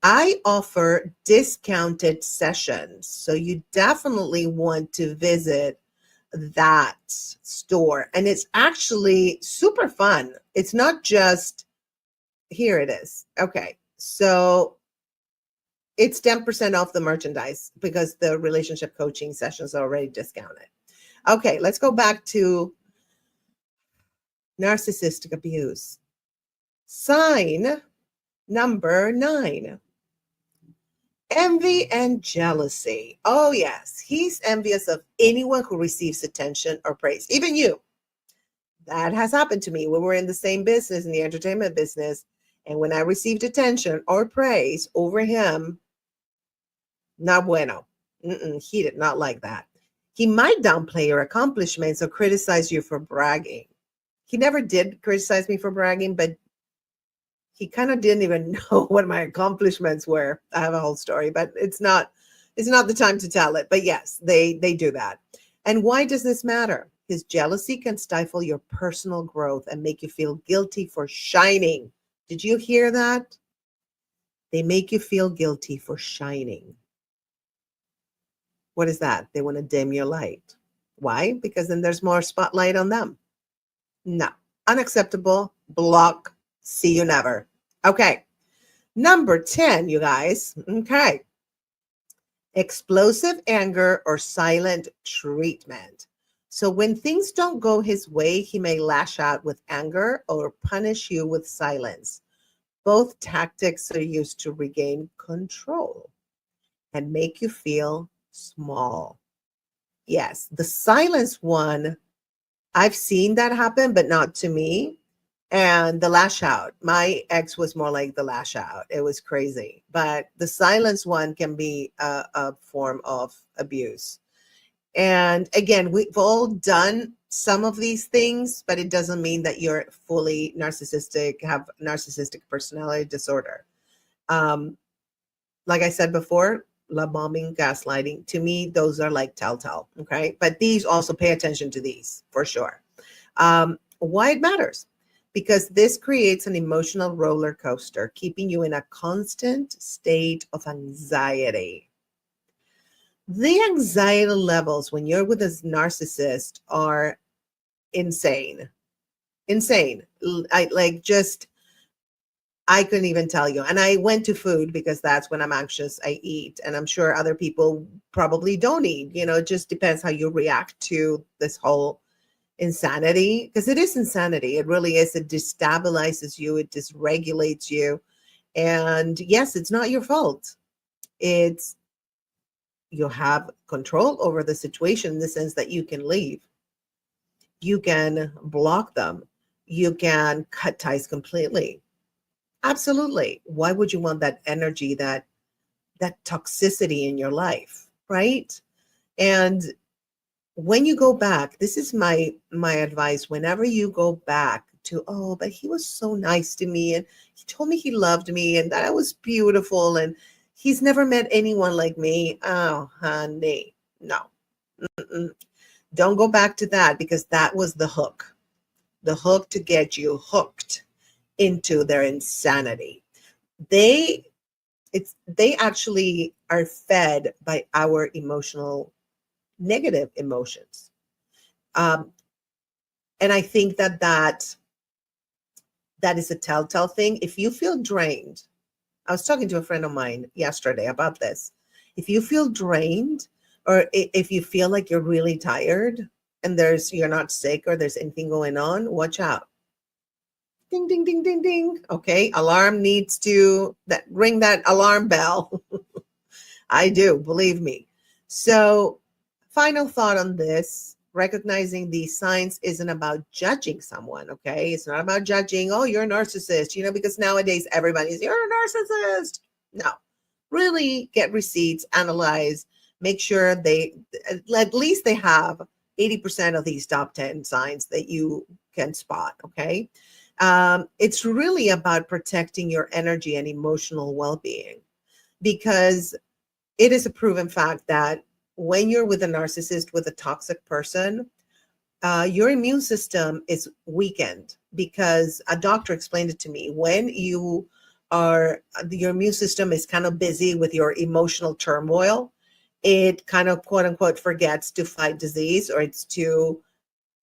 I offer discounted sessions. So you definitely want to visit that store. And it's actually super fun. It's not just, here it is. Okay. So it's 10% off the merchandise because the relationship coaching sessions are already discounted. Okay, let's go back to narcissistic abuse. Sign number 9. Envy and jealousy. Oh, yes. He's envious of anyone who receives attention or praise, even you. That has happened to me when we're in the same business, in the entertainment business. And when I received attention or praise over him, not bueno. He did not like that. He might downplay your accomplishments or criticize you for bragging. He never did criticize me for bragging, but he kind of didn't even know what my accomplishments were. I have a whole story, but it's not the time to tell it. But yes, they do that. And why does this matter? His jealousy can stifle your personal growth and make you feel guilty for shining. Did you hear that? They make you feel guilty for shining. What is that? They want to dim your light. Why? Because then there's more spotlight on them. No, unacceptable. Block. See you never. Okay. Number 10, you guys. Okay. Explosive anger or silent treatment. So when things don't go his way, he may lash out with anger or punish you with silence. Both tactics are used to regain control and make you feel small. Yes, the silence one, I've seen that happen, but not to me. And the lash out, my ex was more like the lash out. It was crazy. But the silence one can be a form of abuse. And again, we've all done some of these things, but it doesn't mean that you're fully narcissistic, have narcissistic personality disorder. Like I said before, love bombing, gaslighting, to me, those are like telltale. Okay. But these also, pay attention to these for sure. Why it matters? Because this creates an emotional roller coaster, keeping you in a constant state of anxiety. The anxiety levels when you're with a narcissist are insane. Insane. I couldn't even tell you. And I went to food because that's when I'm anxious, I eat. And I'm sure other people probably don't eat. It just depends how you react to this whole insanity, because it is insanity. It really is. It destabilizes you. It dysregulates you. And yes, it's not your fault. You have control over the situation in the sense that you can leave. You can block them. You can cut ties completely. Absolutely. Why would you want that energy, that toxicity in your life, right? And when you go back, this is my advice. Whenever you go back to, oh, but he was so nice to me, and he told me he loved me, and that I was beautiful, and he's never met anyone like me. Oh, honey, no. Don't go back to that, because that was the hook to get you hooked into their insanity. They actually are fed by our negative emotions. And I think that is a telltale thing. If you feel drained, I was talking to a friend of mine yesterday about this. If you feel drained, or if you feel like you're really tired and you're not sick or there's anything going on, watch out. Ding, ding, ding, ding, ding. Okay, alarm needs to ring that alarm bell. I do, believe me. So, final thought on this: recognizing these signs isn't about judging someone, okay? It's not about judging, oh, you're a narcissist, because nowadays everybody's, you're a narcissist. No, really get receipts, analyze, make sure at least they have 80% of these top 10 signs that you can spot, okay? It's really about protecting your energy and emotional well-being, because it is a proven fact that when you're with a narcissist, with a toxic person, your immune system is weakened, because a doctor explained it to me. When you are, your immune system is kind of busy with your emotional turmoil, it kind of quote unquote forgets to fight disease, or it's too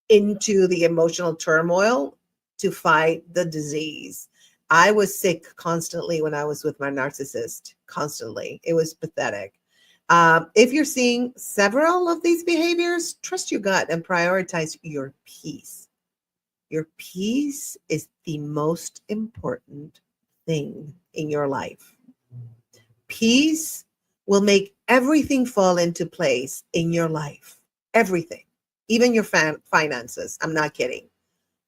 into the emotional turmoil to fight the disease. I was sick constantly when I was with my narcissist, constantly. It was pathetic. If you're seeing several of these behaviors, trust your gut and prioritize your peace. Your peace is the most important thing in your life. Peace will make everything fall into place in your life. Everything, even your finances. I'm not kidding.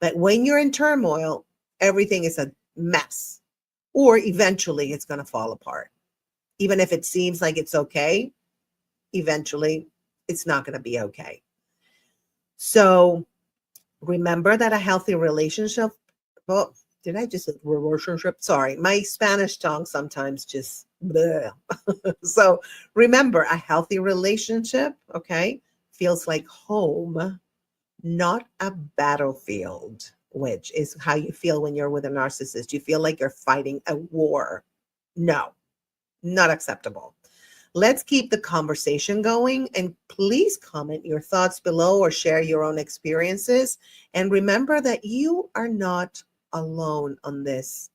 But when you're in turmoil, everything is a mess, or eventually it's going to fall apart. Even if it seems like it's okay, eventually it's not going to be okay. So remember that a healthy relationship, well, did I just say relationship? Sorry, my Spanish tongue sometimes just bleh. So remember, a healthy relationship, okay, feels like home, not a battlefield, which is how you feel when you're with a narcissist. You feel like you're fighting a war. No, not acceptable. Let's keep the conversation going, and please comment your thoughts below or share your own experiences. And remember that you are not alone on this.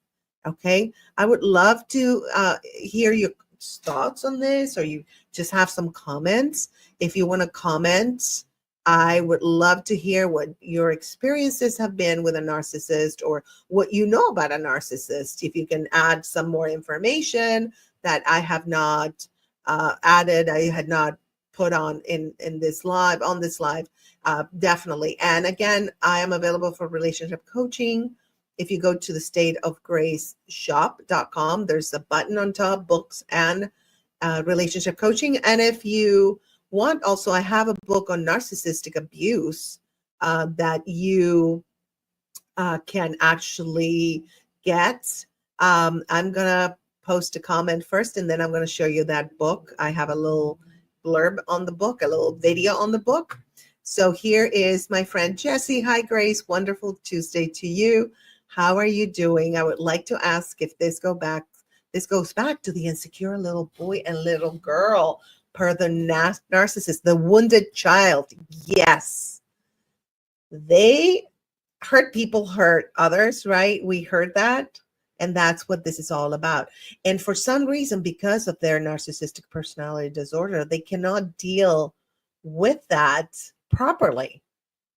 Okay. I would love to hear your thoughts on this, or you just have some comments. If you want to comment, I would love to hear what your experiences have been with a narcissist, or what you know about a narcissist. If you can add some more information that I have not added, I had not put on in this live, on this live, definitely. And again, I am available for relationship coaching. If you go to the stateofgraceshop.com, there's a button on top, books and relationship coaching. And if you want, also, I have a book on narcissistic abuse that you can actually get. I'm going to post a comment first, and then I'm going to show you that book. I have a little blurb on the book, a little video on the book. So here is my friend Jessie. Hi, Grace. Wonderful Tuesday to you. How are you doing? I would like to ask if this goes back to the insecure little boy and little girl per the narcissist, the wounded child. Yes. They hurt people, hurt others, right? We heard that. And that's what this is all about. And for some reason, because of their narcissistic personality disorder, they cannot deal with that properly.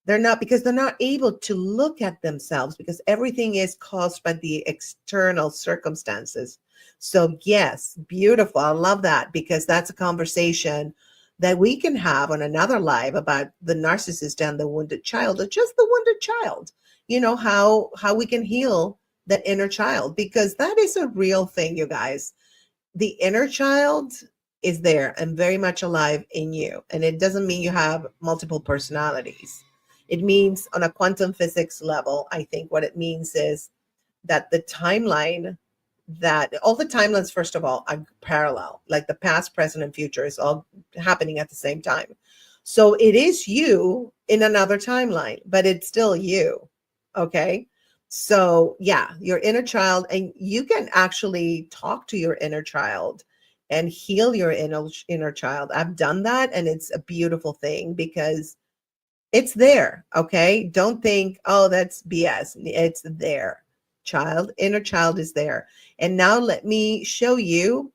They're not, because they're not able to look at themselves, because everything is caused by the external circumstances. So yes, beautiful. I love that, because that's a conversation that we can have on another live about the narcissist and the wounded child, or just the wounded child. You know, how we can heal that inner child, because that is a real thing, you guys. The inner child is there and very much alive in you. And it doesn't mean you have multiple personalities. It means, on a quantum physics level, I think what it means is that the timeline, that all the timelines, first of all, are parallel, like the past, present, and future is all happening at the same time. So it is you in another timeline, but it's still you. Okay. So yeah, your inner child, and you can actually talk to your inner child and heal your inner child. I've done that, and it's a beautiful thing, because it's there. Okay. Don't think, oh, that's BS. It's there. Inner child is there. And now let me show you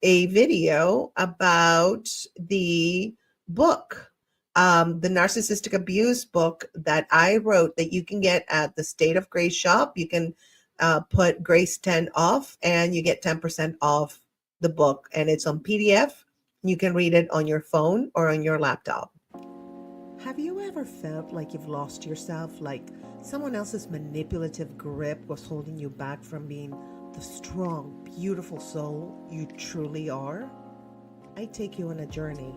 a video about the book, the narcissistic abuse book that I wrote, that you can get at the State of Grace shop. You can put Grace 10 off, and you get 10% off the book. And it's on PDF. You can read it on your phone or on your laptop. Have you ever felt like you've lost yourself, like someone else's manipulative grip was holding you back from being the strong, beautiful soul you truly are? I take you on a journey,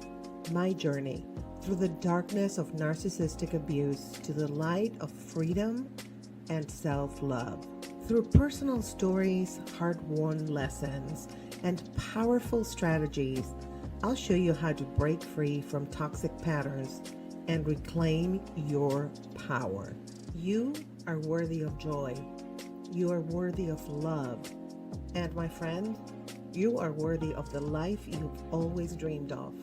my journey, through the darkness of narcissistic abuse to the light of freedom and self-love. Through personal stories, hard-won lessons, and powerful strategies, I'll show you how to break free from toxic patterns and reclaim your power. You are worthy of joy. You are worthy of love. And my friend, you are worthy of the life you've always dreamed of.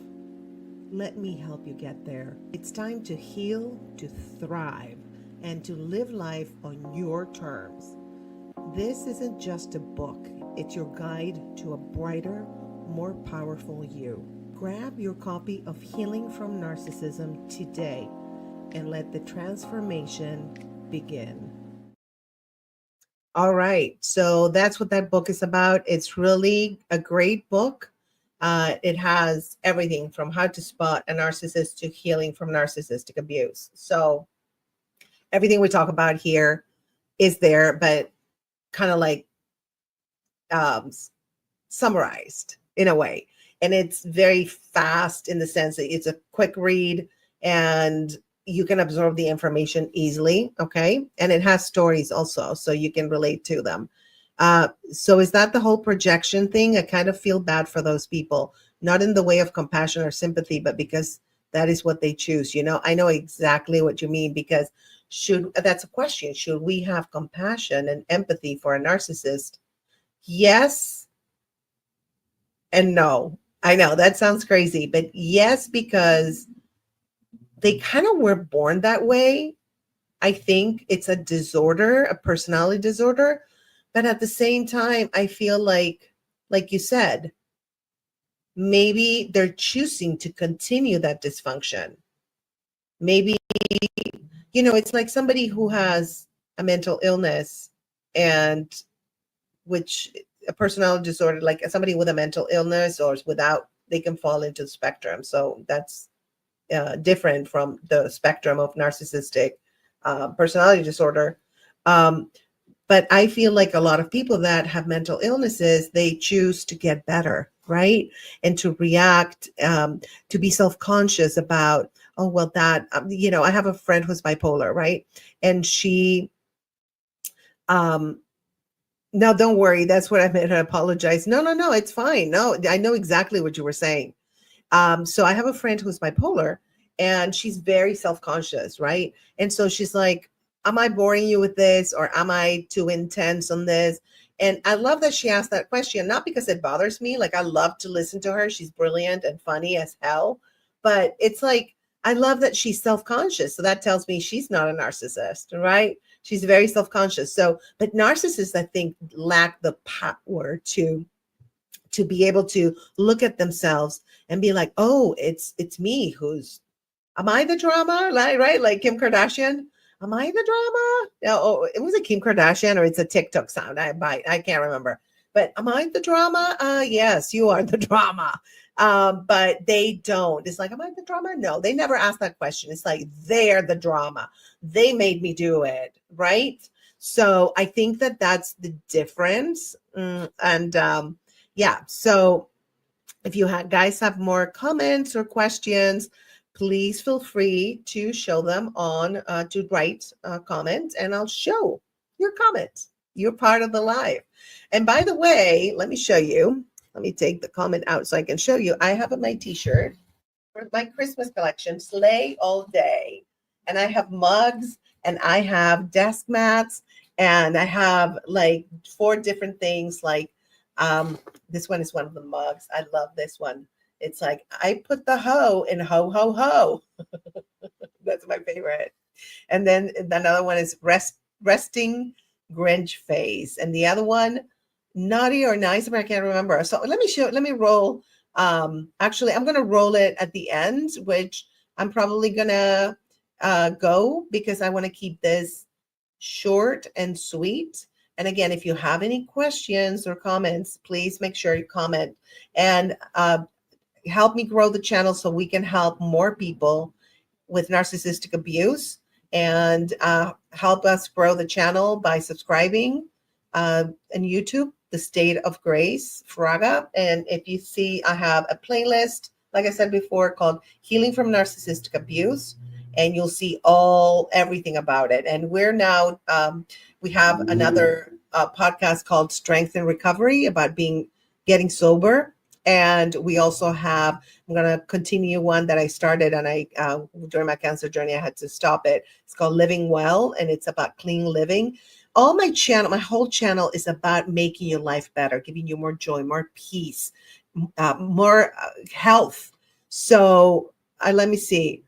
Let me help you get there. It's time to heal, to thrive, and to live life on your terms. This isn't just a book, it's your guide to a brighter, more powerful you. Grab your copy of Healing from Narcissism today and let the transformation begin. All right, so that's what that book is about. It's really a great book. It has everything from how to spot a narcissist to healing from narcissistic abuse. So everything we talk about here is there, but kind of like summarized in a way. And it's very fast in the sense that it's a quick read and you can absorb the information easily. Okay. And it has stories also, so you can relate to them. So is that the whole projection thing? I kind of feel bad for those people, not in the way of compassion or sympathy, but because that is what they choose. You know, I know exactly what you mean, because that's a question. Should we have compassion and empathy for a narcissist? Yes and no. I know that sounds crazy, but yes, because they kind of were born that way. I think it's a disorder, a personality disorder. But at the same time, I feel like you said, maybe they're choosing to continue that dysfunction. Maybe, it's like somebody who has a mental illness and a personality disorder, like somebody with a mental illness or without, they can fall into the spectrum. So that's different from the spectrum of narcissistic personality disorder. But I feel like a lot of people that have mental illnesses, they choose to get better, right? And to react, to be self-conscious about, oh, well, that, I have a friend who's bipolar, right? And she, no, don't worry. That's what I meant to apologize. No, it's fine. No, I know exactly what you were saying. So I have a friend who's bipolar and she's very self-conscious, right? And so she's like, am I boring you with this, or am I too intense on this? And I love that she asked that question, not because it bothers me. Like, I love to listen to her. She's brilliant and funny as hell. But it's like, I love that she's self-conscious. So that tells me she's not a narcissist, right? She's very self-conscious. So, but narcissists, I think, lack the power to be able to look at themselves and be like, oh, it's me am I the drama? Like, right? Like Kim Kardashian. Am I the drama? Oh, it was a Kim Kardashian, or it's a TikTok sound. I can't remember. But am I the drama? Yes, you are the drama. But they don't. It's like, am I the drama? No, they never ask that question. It's like, they're the drama. They made me do it, right? So I think that that's the difference. Yeah. So if you guys have more comments or questions, please feel free to show them to write comments, and I'll show your comments. You're part of the live. And by the way, let me show you. Let me take the comment out so I can show you. I have my t-shirt for my Christmas collection, Slay All Day. And I have mugs, and I have desk mats, and I have like 4 different things. Like this one is one of the mugs. I love this one. It's like, I put the hoe in ho, ho, ho. That's my favorite. And then another one is resting Grinch face. And the other one, naughty or nice, but I can't remember. So let me roll. Actually, I'm going to roll it at the end, which I'm probably going to go, because I want to keep this short and sweet. And again, if you have any questions or comments, please make sure you comment and help me grow the channel so we can help more people with narcissistic abuse, and help us grow the channel by subscribing on YouTube, The State of Grace, Fraga. And if you see, I have a playlist, like I said before, called Healing from Narcissistic Abuse. and you'll see everything about it. And we're now, we have another podcast called Strength and Recovery about getting sober. And we also have, I'm going to continue one that I started, and during my cancer journey, I had to stop it. It's called Living Well, and it's about clean living. My whole channel is about making your life better, giving you more joy, more peace, more health. So let me see.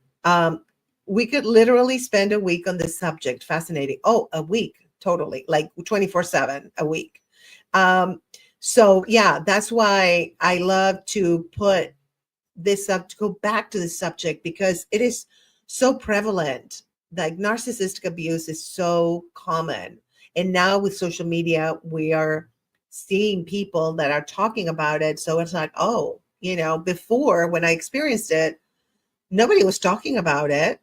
We could literally spend a week on this subject. Fascinating. Oh, a week, totally, like 24/7 a week. So yeah, that's why I love to put this up, to go back to the subject, because it is so prevalent. Like narcissistic abuse is so common. And now with social media, we are seeing people that are talking about it. So it's like, oh, before, when I experienced it, nobody was talking about it.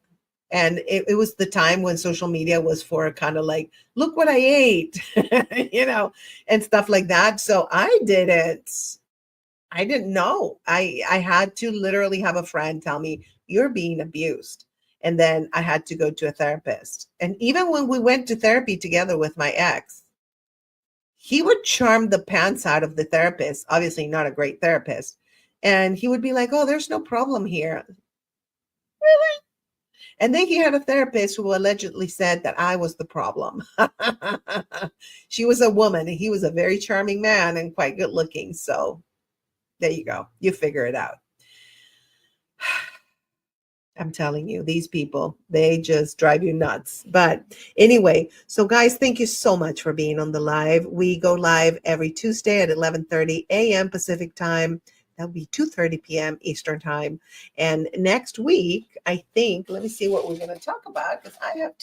And it was the time when social media was for kind of like, look what I ate, and stuff like that. So I didn't know. I had to literally have a friend tell me, you're being abused. And then I had to go to a therapist. And even when we went to therapy together with my ex, he would charm the pants out of the therapist, obviously not a great therapist. And he would be like, oh, there's no problem here. Really? And then he had a therapist who allegedly said that I was the problem. She was a woman, and he was a very charming man and quite good looking. So there you go. You figure it out. I'm telling you, these people, they just drive you nuts. But anyway, so guys, thank you so much for being on the live. We go live every Tuesday at 11:30 a.m. Pacific time. That will be 2:30 p.m. Eastern time. And next week, I think, let me see what we're going to talk about, because I have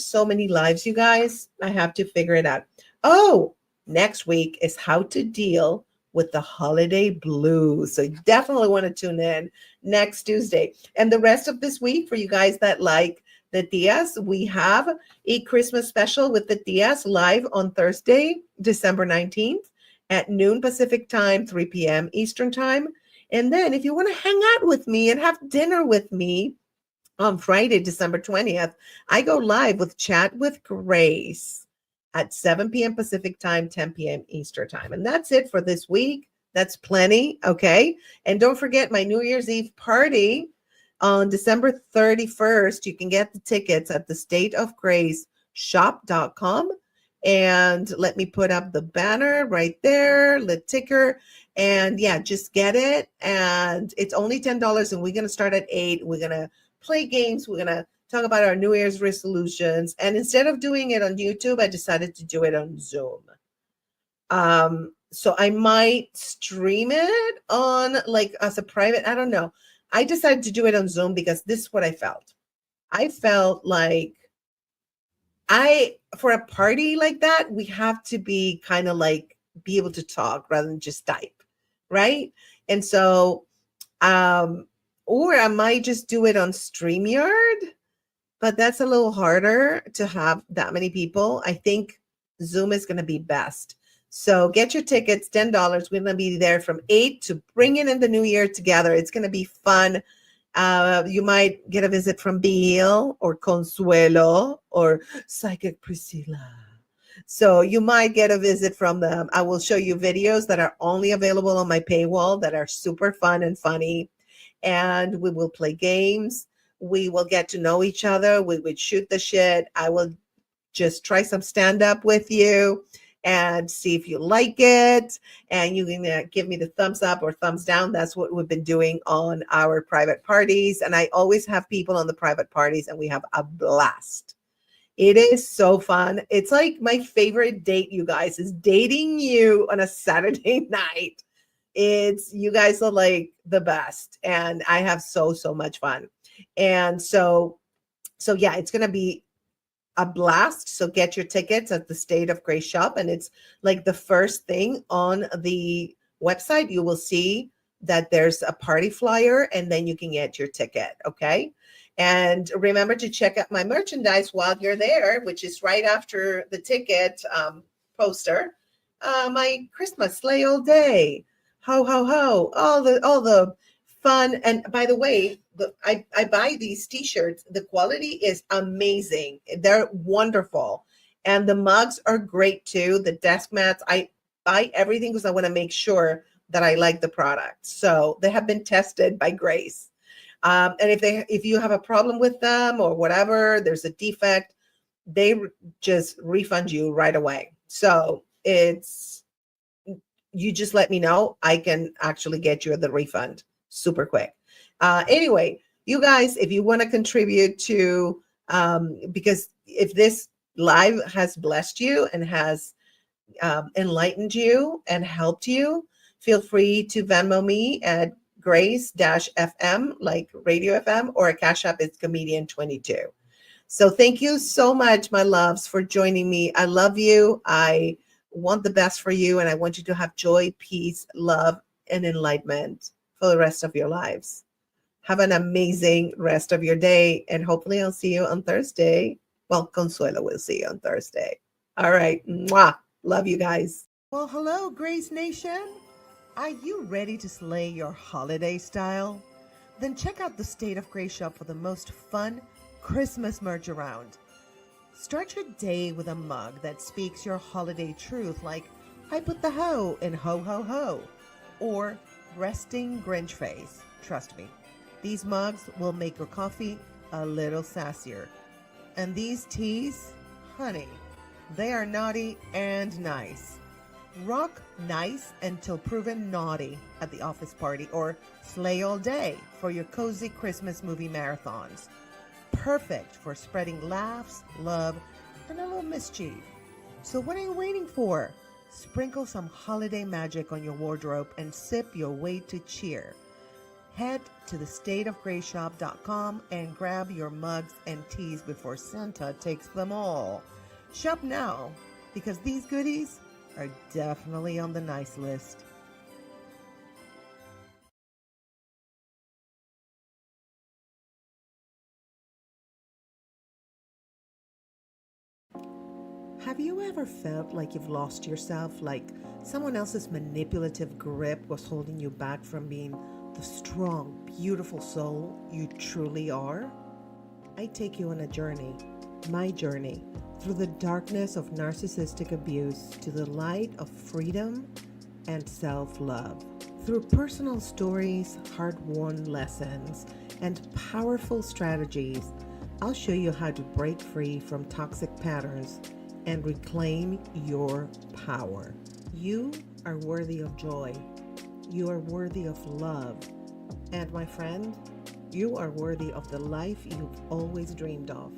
so many lives, you guys. I have to figure it out. Oh, next week is how to deal with the holiday blues. So you definitely want to tune in next Tuesday. And the rest of this week, for you guys that like the Tias, we have a Christmas special with the Tias live on Thursday, December 19th. At noon Pacific time, 3 p.m. Eastern time. And then if you want to hang out with me and have dinner with me on Friday, December 20th, I go live with Chat with Grace at 7 p.m. Pacific time, 10 p.m. Eastern time. And that's it for this week. That's plenty. Okay. And don't forget my New Year's Eve party on December 31st. You can get the tickets at the stateofgraceshop.com. And let me put up the banner right there, the ticker. And yeah, just get it. And it's only $10. And we're going to start at 8. We're going to play games. We're going to talk about our New Year's resolutions. And instead of doing it on YouTube, I decided to do it on Zoom. So I might stream it on like as a private, I don't know. I decided to do it on Zoom because this is what I felt. I felt like for a party like that, we have to be kind of like be able to talk rather than just type, right? And so, or I might just do it on StreamYard, but that's a little harder to have that many people. I think Zoom is going to be best. So get your tickets, $10. We're going to be there from 8 to bring in the new year together. It's going to be fun. You might get a visit from Bill or Consuelo or Psychic Priscilla. So you might get a visit from them. I will show you videos that are only available on my paywall that are super fun and funny. And we will play games. We will get to know each other. We would shoot the shit. I will just try some stand-up with you and see if you like it. And you can give me the thumbs up or thumbs down. That's what we've been doing on our private parties. And I always have people on the private parties and we have a blast. It is so fun. It's like my favorite date, you guys, is dating you on a Saturday night. You guys are like the best. And I have so much fun. And so yeah, it's going to be a blast. So get your tickets at the State of Grace shop. And it's like the first thing on the website. You will see that there's a party flyer and then you can get your ticket. Okay. And remember to check out my merchandise while you're there, which is right after the ticket poster. My Christmas sleigh all day. Ho, ho, ho. All the fun. And by the way, I buy these t-shirts. The quality is amazing. They're wonderful. And the mugs are great too. The desk mats, I buy everything because I want to make sure that I like the product. So they have been tested by Grace. And if you have a problem with them or whatever, there's a defect, they just refund you right away. So you just let me know. I can actually get you the refund super quick. Anyway, you guys, if you want to contribute to, because if this live has blessed you and has enlightened you and helped you, feel free to Venmo me at Grace-FM, like Radio FM, or a Cash App is Comedian22. So thank you so much, my loves, for joining me. I love you. I want the best for you, and I want you to have joy, peace, love, and enlightenment for the rest of your lives. Have an amazing rest of your day, and hopefully I'll see you on Thursday. Well, Consuelo will see you on Thursday. All right. Mwah. Love you guys. Well, hello, Grace Nation. Are you ready to slay your holiday style? Then check out the State of Grace shop for the most fun Christmas merch around. Start your day with a mug that speaks your holiday truth, like I put the hoe in ho ho ho, or resting Grinch face. Trust me, these mugs will make your coffee a little sassier. And these teas, honey, they are naughty and nice. Rock nice until proven naughty at the office party, or slay all day for your cozy Christmas movie marathons. Perfect for spreading laughs, love, and a little mischief. So what are you waiting for? Sprinkle some holiday magic on your wardrobe and sip your way to cheer. Head to thestateofgraceshop.com and grab your mugs and teas before Santa takes them all. Shop now, because these goodies are definitely on the nice list. Have you ever felt like you've lost yourself, like someone else's manipulative grip was holding you back from being the strong, beautiful soul you truly are? I take you on a journey, my journey, through the darkness of narcissistic abuse to the light of freedom and self-love. Through personal stories, hard-won lessons, and powerful strategies, I'll show you how to break free from toxic patterns and reclaim your power. You are worthy of joy. You are worthy of love. And my friend, you are worthy of the life you've always dreamed of.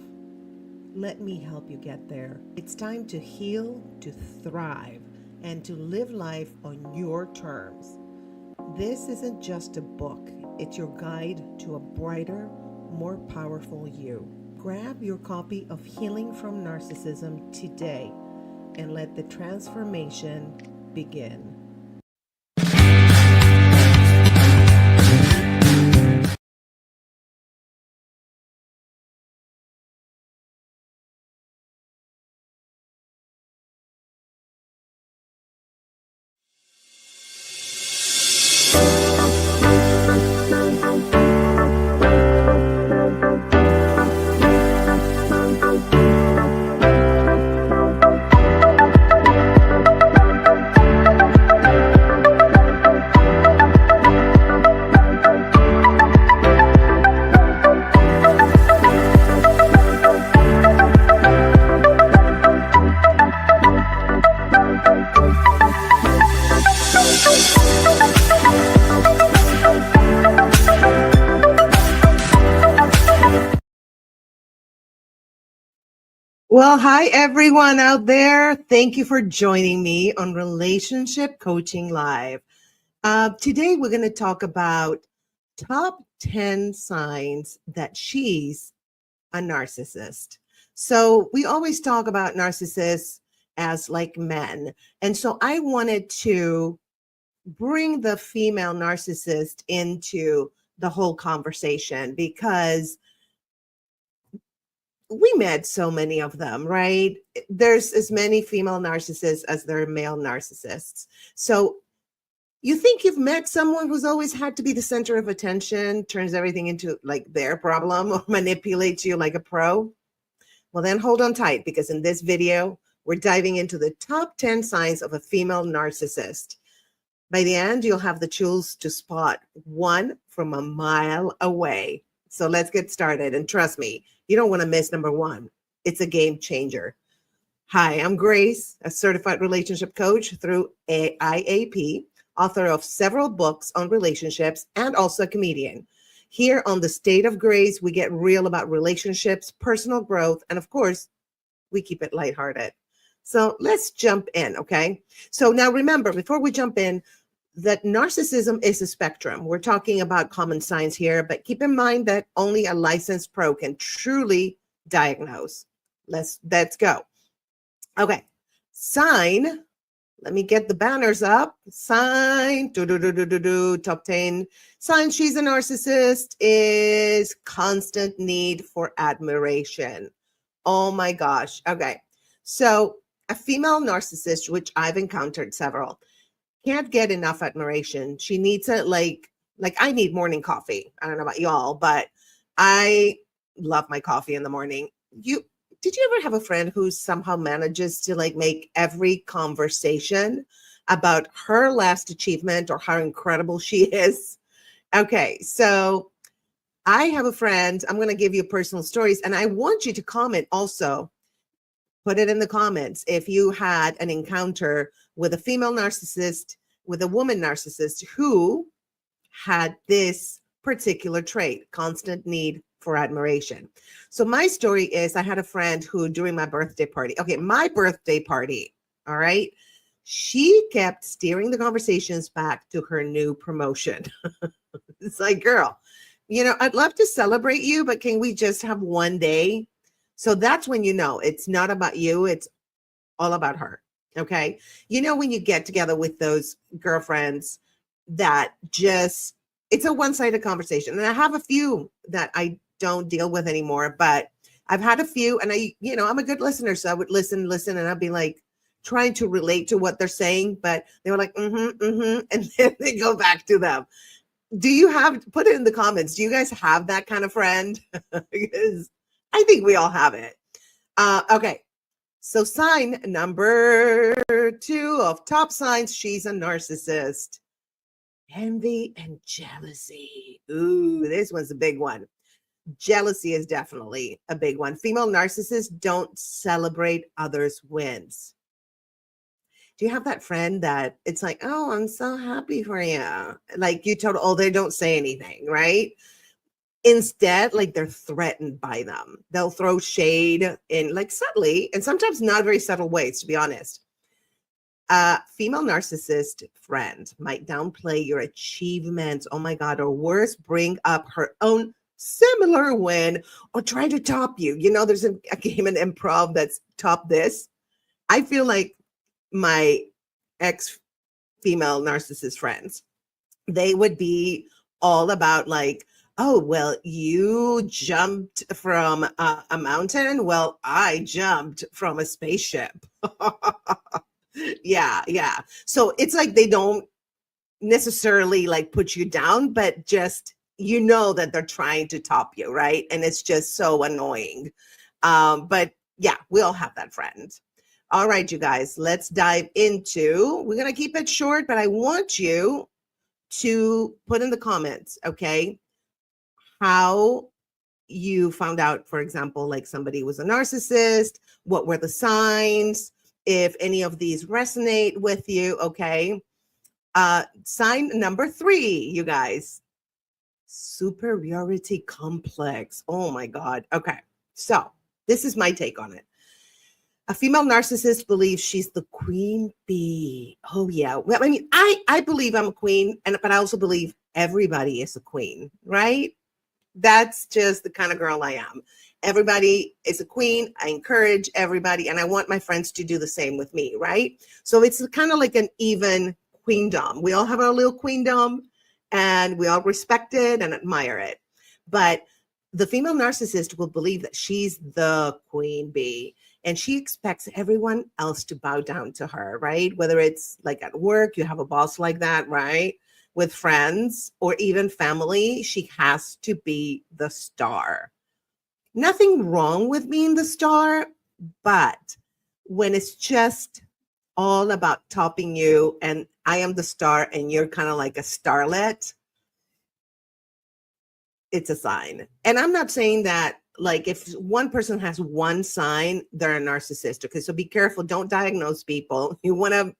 Let me help you get there. It's time to heal, to thrive, and to live life on your terms. This isn't just a book. It's your guide to a brighter, more powerful you. Grab your copy of Healing from Narcissism today and let the transformation begin. Well, hi, everyone out there. Thank you for joining me on Relationship Coaching Live. Today, we're going to talk about top 10 signs that she's a narcissist. So we always talk about narcissists as like men. And so I wanted to bring the female narcissist into the whole conversation because we met so many of them, right? There's as many female narcissists as there are male narcissists. So You think you've met someone who's always had to be the center of attention, turns everything into like their problem, or manipulates you like a pro? Well, then hold on tight, because in this video, we're diving into the top 10 signs of a female narcissist. By the end, you'll have the tools to spot one from a mile away. So let's get started. And trust me, you don't want to miss number one. It's a game changer. Hi, I'm Grace, a certified relationship coach through IAP, author of several books on relationships, and also a comedian. Here on The State of Grace, we get real about relationships, personal growth, and of course, we keep it lighthearted. So let's jump in, okay? So now remember, before we jump in, that narcissism is a spectrum. We're talking about common signs here, but keep in mind that only a licensed pro can truly diagnose. Let's go. Okay, sign. Let me get the banners up. Sign, top 10 signs she's a narcissist is constant need for admiration. Oh my gosh. Okay. So a female narcissist, which I've encountered several, can't get enough admiration. She needs it like I need morning coffee. I don't know about y'all, but I love my coffee in the morning. Did you ever have a friend who somehow manages to like make every conversation about her last achievement or how incredible she is? Okay, so I have a friend. I'm going to give you personal stories, and I want you to comment also. Put it in the comments if you had an encounter with a female narcissist, with a woman narcissist who had this particular trait, constant need for admiration. So my story is, I had a friend who, during my birthday party, all right, she kept steering the conversations back to her new promotion. It's like, girl, I'd love to celebrate you, but can we just have one day? So that's when it's not about you, it's all about her, okay? When you get together with those girlfriends that just, it's a one-sided conversation. And I have a few that I don't deal with anymore, but I've had a few, and I'm a good listener, so I would listen, and I'd be like trying to relate to what they're saying, but they were like, and then they go back to them. Put it in the comments, do you guys have that kind of friend? Because I think we all have it. Okay, so sign number 2 of top signs she's a narcissist: envy and jealousy. Ooh, this one's a big one. Jealousy is definitely a big one. Female narcissists don't celebrate others' wins. Do you have that friend that it's like, oh, I'm so happy for you? Like you told, oh, they don't say anything, right? Instead, like they're threatened by them. They'll throw shade in like subtly, and sometimes not very subtle ways, to be honest. Female narcissist friend might downplay your achievements, oh my God, or worse, bring up her own similar win or try to top you. There's a game in improv that's top this. I feel like my ex-female narcissist friends, they would be all about like, oh, well, you jumped from a mountain. Well, I jumped from a spaceship. Yeah. So it's like they don't necessarily like put you down, but just that they're trying to top you, right? And it's just so annoying. But yeah, we all have that friend. All right, you guys, let's dive into, we're going to keep it short, but I want you to put in the comments, okay, how you found out, for example, like somebody was a narcissist, what were the signs, if any of these resonate with you, okay? Sign number 3, you guys. Superiority complex. Oh my God. Okay. So this is my take on it. A female narcissist believes she's the queen bee. Oh yeah. Well, I mean, I believe I'm a queen, but I also believe everybody is a queen, right? That's just the kind of girl I am. Everybody is a queen. I encourage everybody, and I want my friends to do the same with me, right? So it's kind of like an even queendom. We all have our little queendom, and we all respect it and admire it. But the female narcissist will believe that she's the queen bee. and she expects everyone else to bow down to her, right? Whether it's like at work, you have a boss like that, right? With friends or even family, she has to be the star. Nothing wrong with being the star, but when it's just all about topping you and I am the star and you're kind of like a starlet, it's a sign. And I'm not saying that like if one person has one sign, they're a narcissist. Okay, so be careful. Don't diagnose people. You want to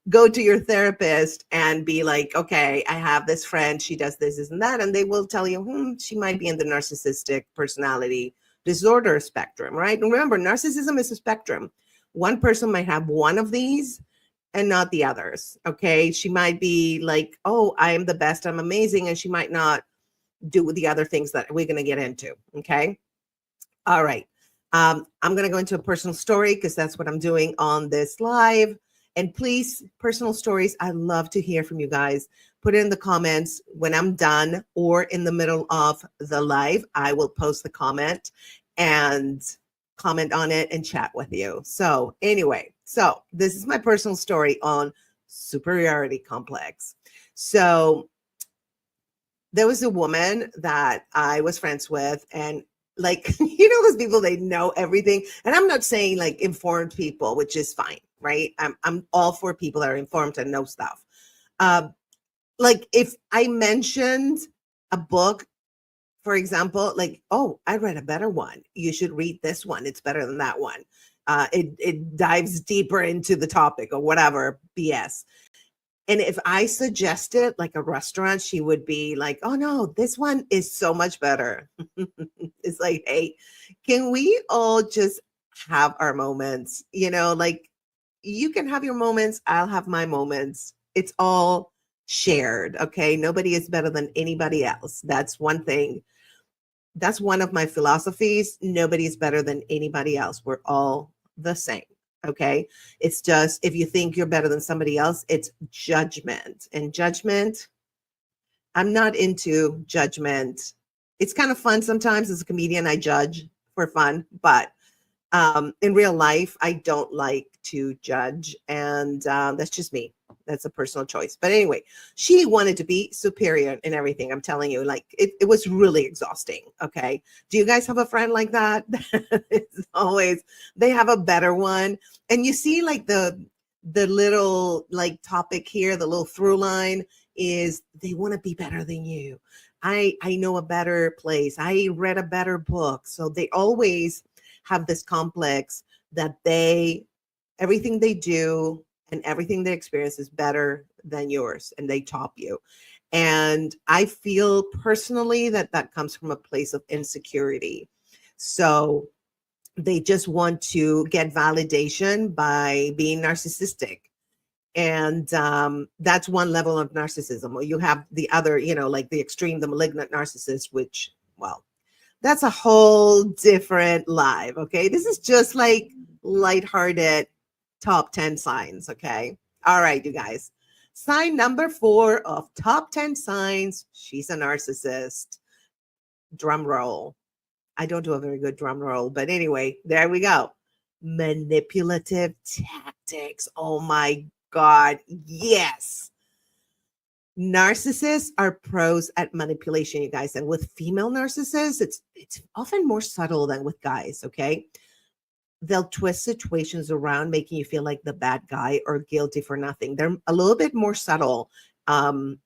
go to your therapist and be like, okay, I have this friend, she does this and that, and they will tell you, she might be in the narcissistic personality disorder spectrum, right? And remember, narcissism is a spectrum. One person might have one of these and not the others, okay? She might be like, oh, I am the best, I'm amazing, and she might not do the other things that we're going to get into, okay? All right. I'm going to go into a personal story because that's what I'm doing on this live. And please, personal stories, I love to hear from you guys. Put it in the comments when I'm done or in the middle of the live. I will post the comment and comment on it and chat with you. So anyway, so this is my personal story on superiority complex. So there was a woman that I was friends with, and like, those people, they know everything. And I'm not saying like informed people, which is fine, right? I'm all for people that are informed and know stuff. Like if I mentioned a book, for example, like, oh, I read a better one, you should read this one, it's better than that one. It dives deeper into the topic or whatever BS. And if I suggested like a restaurant, she would be like, oh no, this one is so much better. It's like, hey, can we all just have our moments? Like you can have your moments, I'll have my moments. It's all shared, okay? Nobody is better than anybody else. That's one thing. That's one of my philosophies. Nobody is better than anybody else. We're all the same. Okay. It's just, if you think you're better than somebody else, it's judgment. And judgment, I'm not into judgment. It's kind of fun sometimes as a comedian, I judge for fun, but in real life, I don't like to judge. And that's just me. That's a personal choice. But anyway, she wanted to be superior in everything. I'm telling you, like it was really exhausting. Okay. Do you guys have a friend like that? It's always, they have a better one. And you see like the little like topic here, the little through line is they want to be better than you. I know a better place. I read a better book. So they always have this complex that everything they do and everything they experience is better than yours, and they top you. And I feel personally that comes from a place of insecurity. So they just want to get validation by being narcissistic. And that's one level of narcissism. Or you have the other, like the extreme, the malignant narcissist, which, well, that's a whole different live. Okay. This is just like lighthearted top 10 signs. Okay. All right, you guys. Sign number 4 of top 10 signs. She's a narcissist. Drum roll. I don't do a very good drum roll, but anyway, there we go. Manipulative tactics. Oh my God. Yes. Narcissists are pros at manipulation, you guys. And with female narcissists, it's often more subtle than with guys, okay? They'll twist situations around, making you feel like the bad guy or guilty for nothing. They're a little bit more subtle than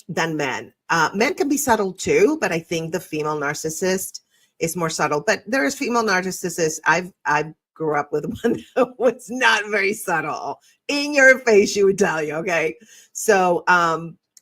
men. Men can be subtle too, but I think the female narcissist is more subtle. But there is female narcissists. I grew up with one that was not very subtle. In your face, she would tell you, okay? So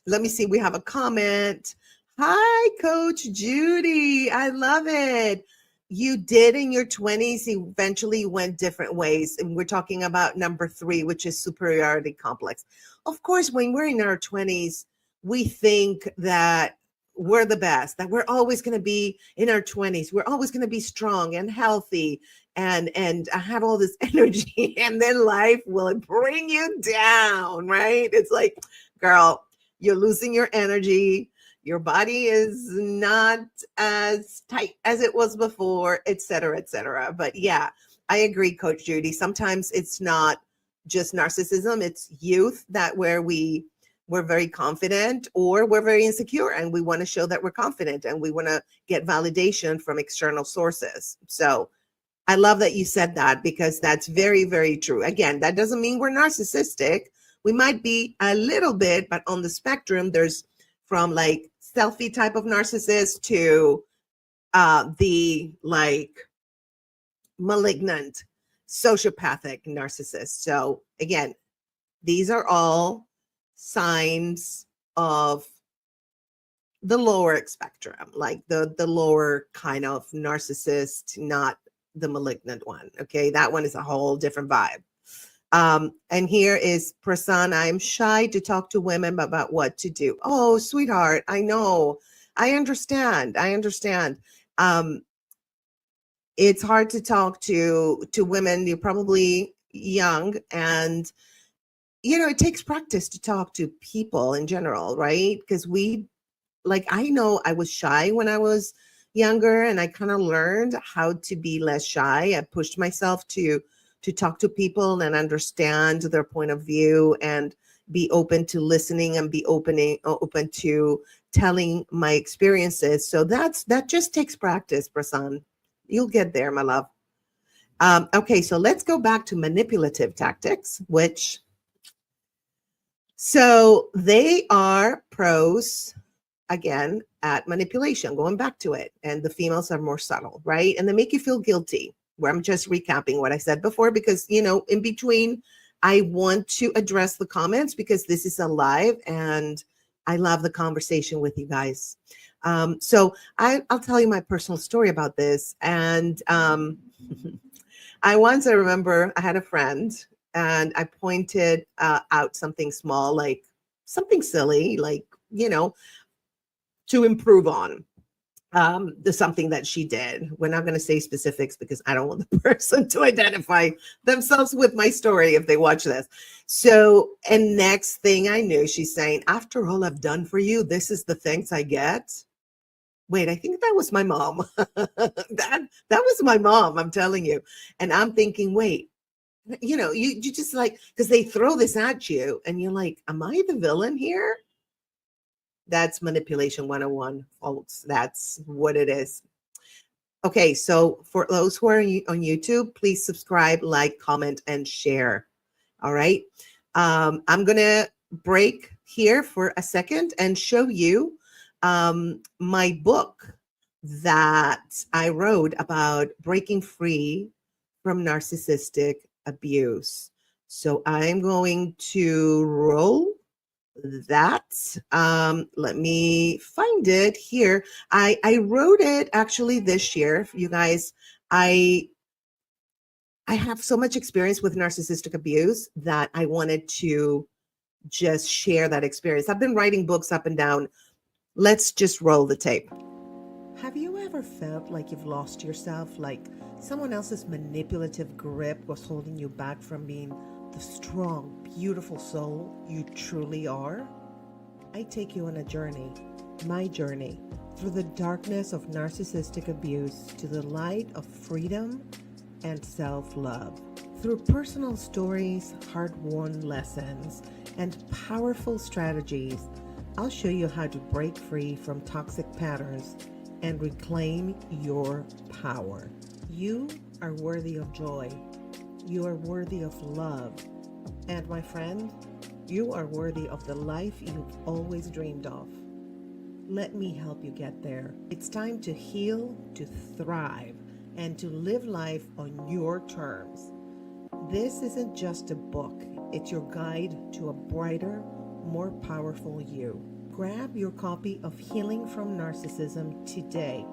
let me see. We have a comment. Hi, Coach Judy. I love it. You did in your 20s, eventually went different ways. And we're talking about number 3, which is superiority complex. Of course, when we're in our 20s, we think that we're the best, that we're always going to be in our 20s. We're always going to be strong and healthy and have all this energy. And then life will bring you down, right? It's like, girl, you're losing your energy. Your body is not as tight as it was before, et cetera, et cetera. But yeah, I agree, Coach Judy. Sometimes it's not just narcissism, it's youth that where we're very confident or we're very insecure and we want to show that we're confident and we want to get validation from external sources. So I love that you said that because that's very, very true. Again, that doesn't mean we're narcissistic. We might be a little bit, but on the spectrum, there's from like selfie type of narcissist to the like malignant sociopathic narcissist. So again, these are all signs of the lower spectrum, like the lower kind of narcissist, not the malignant one. Okay, that one is a whole different vibe. And here is Prasanna. I'm shy to talk to women about what to do. Oh, sweetheart, I know. I understand. It's hard to talk to women. You're probably young, and it takes practice to talk to people in general, right? Because I know I was shy when I was younger, and I kind of learned how to be less shy. I pushed myself to talk to people and understand their point of view and be open to listening and be open to telling my experiences. So that just takes practice, Prasan. You'll get there, my love. Okay, so let's go back to manipulative tactics, so they are pros, again, at manipulation, going back to it. And the females are more subtle, right? And they make you feel guilty. Where I'm just recapping what I said before, because, in between, I want to address the comments because this is a live and I love the conversation with you guys. So I'll tell you my personal story about this. And I remember I had a friend and I pointed out something small, like something silly, like, to improve on. The something that she did. We're not going to say specifics because I don't want the person to identify themselves with my story if they watch this. So, and next thing I knew, she's saying, after all I've done for you, this is the thanks I get. Wait, I think that was my mom. that was my mom, I'm telling you. And I'm thinking, wait, you just like, because they throw this at you and you're like, am I the villain here? That's manipulation 101, folks. That's what it is. Okay, so for those who are on YouTube, please subscribe, like, comment, and share. All right. I'm going to break here for a second and show you my book that I wrote about breaking free from narcissistic abuse. So I'm going to roll that. Let me find it here. I wrote it actually this year, you guys. I have so much experience with narcissistic abuse that I wanted to just share that experience. I've been writing books up and down. Let's just roll the tape. Have you ever felt like you've lost yourself, like someone else's manipulative grip was holding you back from being the strong, beautiful soul you truly are? I take you on a journey, my journey, through the darkness of narcissistic abuse to the light of freedom and self-love. Through personal stories, hard-won lessons, and powerful strategies, I'll show you how to break free from toxic patterns and reclaim your power. You are worthy of joy. You are worthy of love. And my friend, you are worthy of the life you've always dreamed of. Let me help you get there. It's time to heal, to thrive, and to live life on your terms. This isn't just a book. It's your guide to a brighter, more powerful you. Grab your copy of Healing from Narcissism today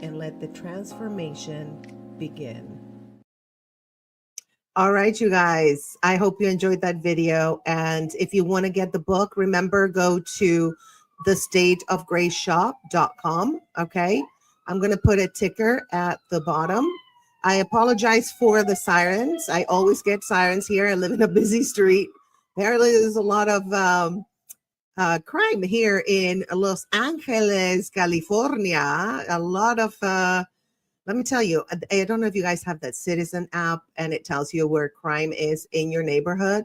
and let the transformation begin. All right, you guys, I hope you enjoyed that video. And if you want to get the book, remember, go to thestateofgraceshop.com. Okay. I'm going to put a ticker at the bottom. I apologize for the sirens. I always get sirens here. I live in a busy street. Apparently there's a lot of crime here in Los Angeles, California. A lot of let me tell you, I don't know if you guys have that Citizen app and it tells you where crime is in your neighborhood.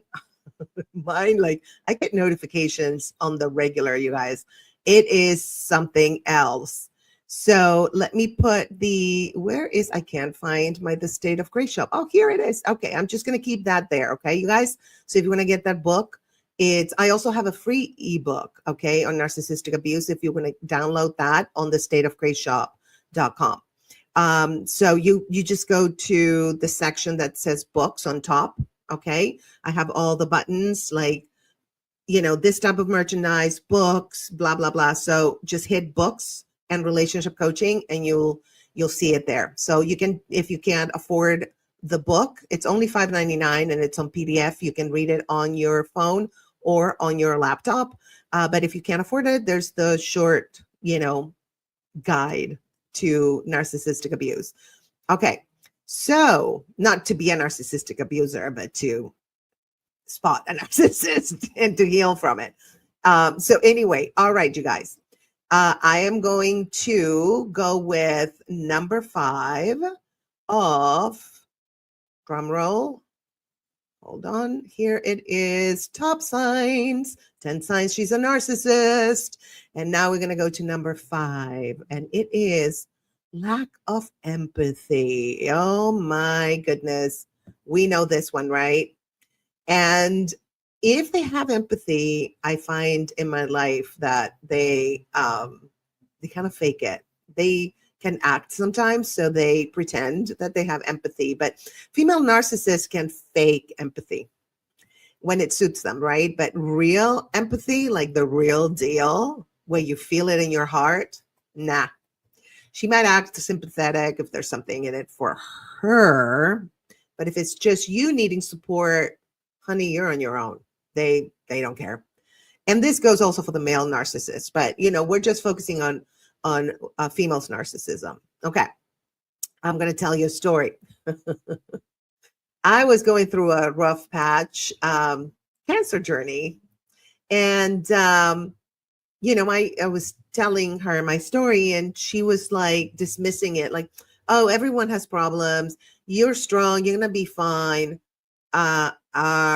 Mine, like, I get notifications on the regular, you guys. It is something else. So let me put I can't find the State of Grace shop. Oh, here it is. Okay, I'm just going to keep that there. Okay, you guys. So if you want to get that book, I also have a free ebook, okay, on narcissistic abuse. If you want to download that on the stateofgraceshop.com. So you just go to the section that says books on top. Okay. I have all the buttons, like, this type of merchandise, books, blah, blah, blah. So just hit books and relationship coaching and you'll see it there. So you can, if you can't afford the book, it's only $5.99 and it's on PDF. You can read it on your phone or on your laptop. But if you can't afford it, there's the short, guide to narcissistic abuse. Okay. So not to be a narcissistic abuser, but to spot a narcissist and to heal from it. So anyway, all right, you guys, I am going to go with number 5 of, drum roll. Hold on. Here it is. Top signs, 10 signs she's a narcissist. And now we're going to go to number 5. And it is lack of empathy. Oh my goodness. We know this one, right? And if they have empathy, I find in my life that they kind of fake it. They can act sometimes, so they pretend that they have empathy. But female narcissists can fake empathy when it suits them, right? But real empathy, like the real deal, where you feel it in your heart, nah. She might act sympathetic if there's something in it for her. But if it's just you needing support, honey, you're on your own. They don't care. And this goes also for the male narcissist, but we're just focusing on female's narcissism. Okay. I'm going to tell you a story. I was going through a rough patch, cancer journey. And, I was telling her my story and she was like dismissing it, like, oh, everyone has problems. You're strong. You're going to be fine. All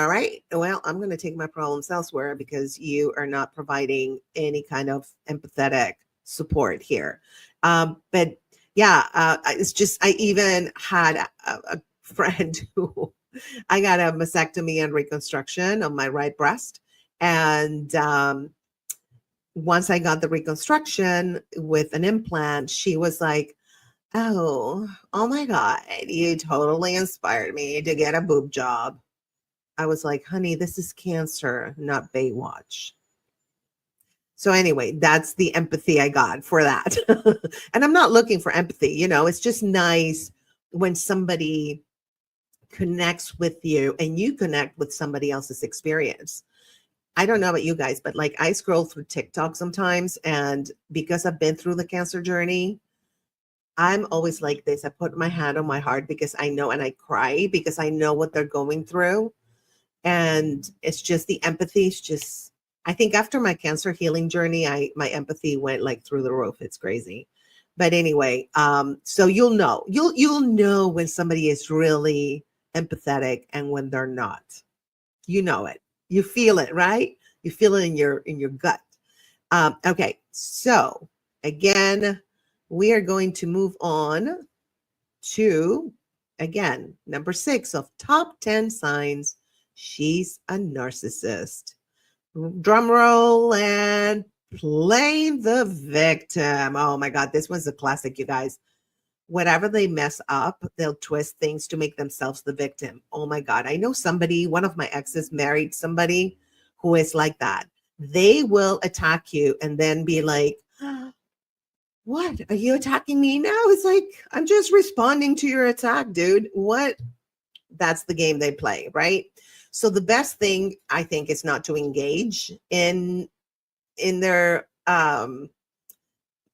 right. Well, I'm going to take my problems elsewhere because you are not providing any kind of empathetic support here. But yeah, it's just, I even had a friend who I got a mastectomy and reconstruction on my right breast. And once I got the reconstruction with an implant, she was like, oh my God, you totally inspired me to get a boob job. I was like, honey, this is cancer, not Baywatch. So anyway, that's the empathy I got for that. And I'm not looking for empathy, it's just nice when somebody connects with you and you connect with somebody else's experience. I don't know about you guys, but like I scroll through TikTok sometimes, and because I've been through the cancer journey, I'm always like this. I put my hand on my heart because I know, and I cry because I know what they're going through. And it's just the empathy. It's just, I think after my cancer healing journey, my empathy went like through the roof. It's crazy. But anyway, so you'll know when somebody is really empathetic and when they're not. You know it. You feel it, right? You feel it in your gut. Okay, so again, we are going to move on to, again, number 6 of top 10 signs she's a narcissist. Drum roll and play the victim. Oh my God, this one's a classic, you guys. Whatever they mess up, they'll twist things to make themselves the victim. Oh my God. I know one of my exes married somebody who is like that. They will attack you and then be like, what? Are you attacking me now? It's like, I'm just responding to your attack, dude. What? That's the game they play, right? So the best thing, I think, is not to engage in their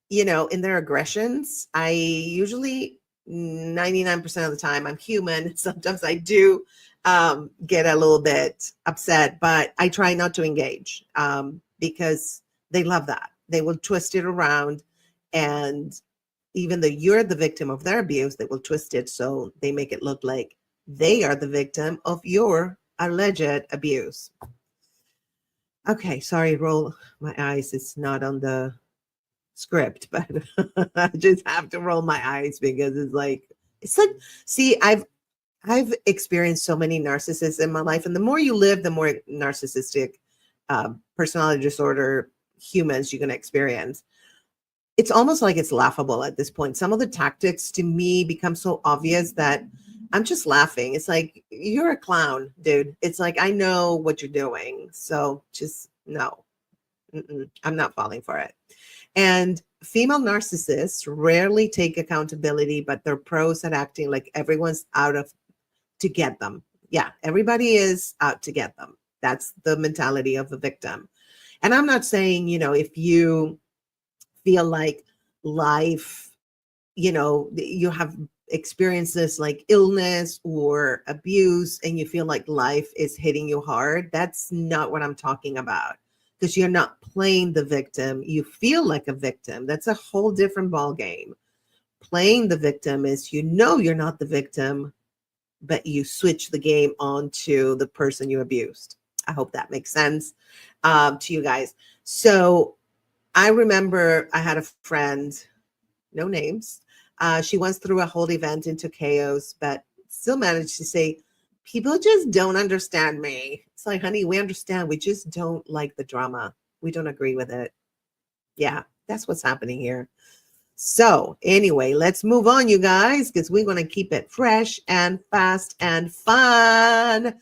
in their aggressions. I usually 99% of the time, I'm human. Sometimes I do get a little bit upset, but I try not to engage because they love that. They will twist it around and even though you're the victim of their abuse, they will twist it so they make it look like they are the victim of your alleged abuse. Okay, sorry, roll my eyes. It's not on the script, but I just have to roll my eyes because it's like, see, I've experienced so many narcissists in my life, and the more you live, the more narcissistic personality disorder humans you're going to experience. It's almost like it's laughable at this point. Some of the tactics to me become so obvious that I'm just laughing. It's like, you're a clown, dude. It's like, I know what you're doing. So just no, I'm not falling for it. And female narcissists rarely take accountability, but they're pros at acting like everyone's out to get them. Yeah, everybody is out to get them. That's the mentality of a victim. And I'm not saying, if you feel like life, you have experiences like illness or abuse and you feel like life is hitting you hard. That's not what I'm talking about, because you're not playing the victim. You feel like a victim. That's a whole different ball game. Playing the victim is, you're not the victim, but you switch the game onto the person you abused. I hope that makes sense to you guys. So I remember I had a friend, no names. She once threw a whole event into chaos, but still managed to say, people just don't understand me. It's like, honey, we understand. We just don't like the drama. We don't agree with it. Yeah, that's what's happening here. So anyway, let's move on, you guys, because we're going to keep it fresh and fast and fun.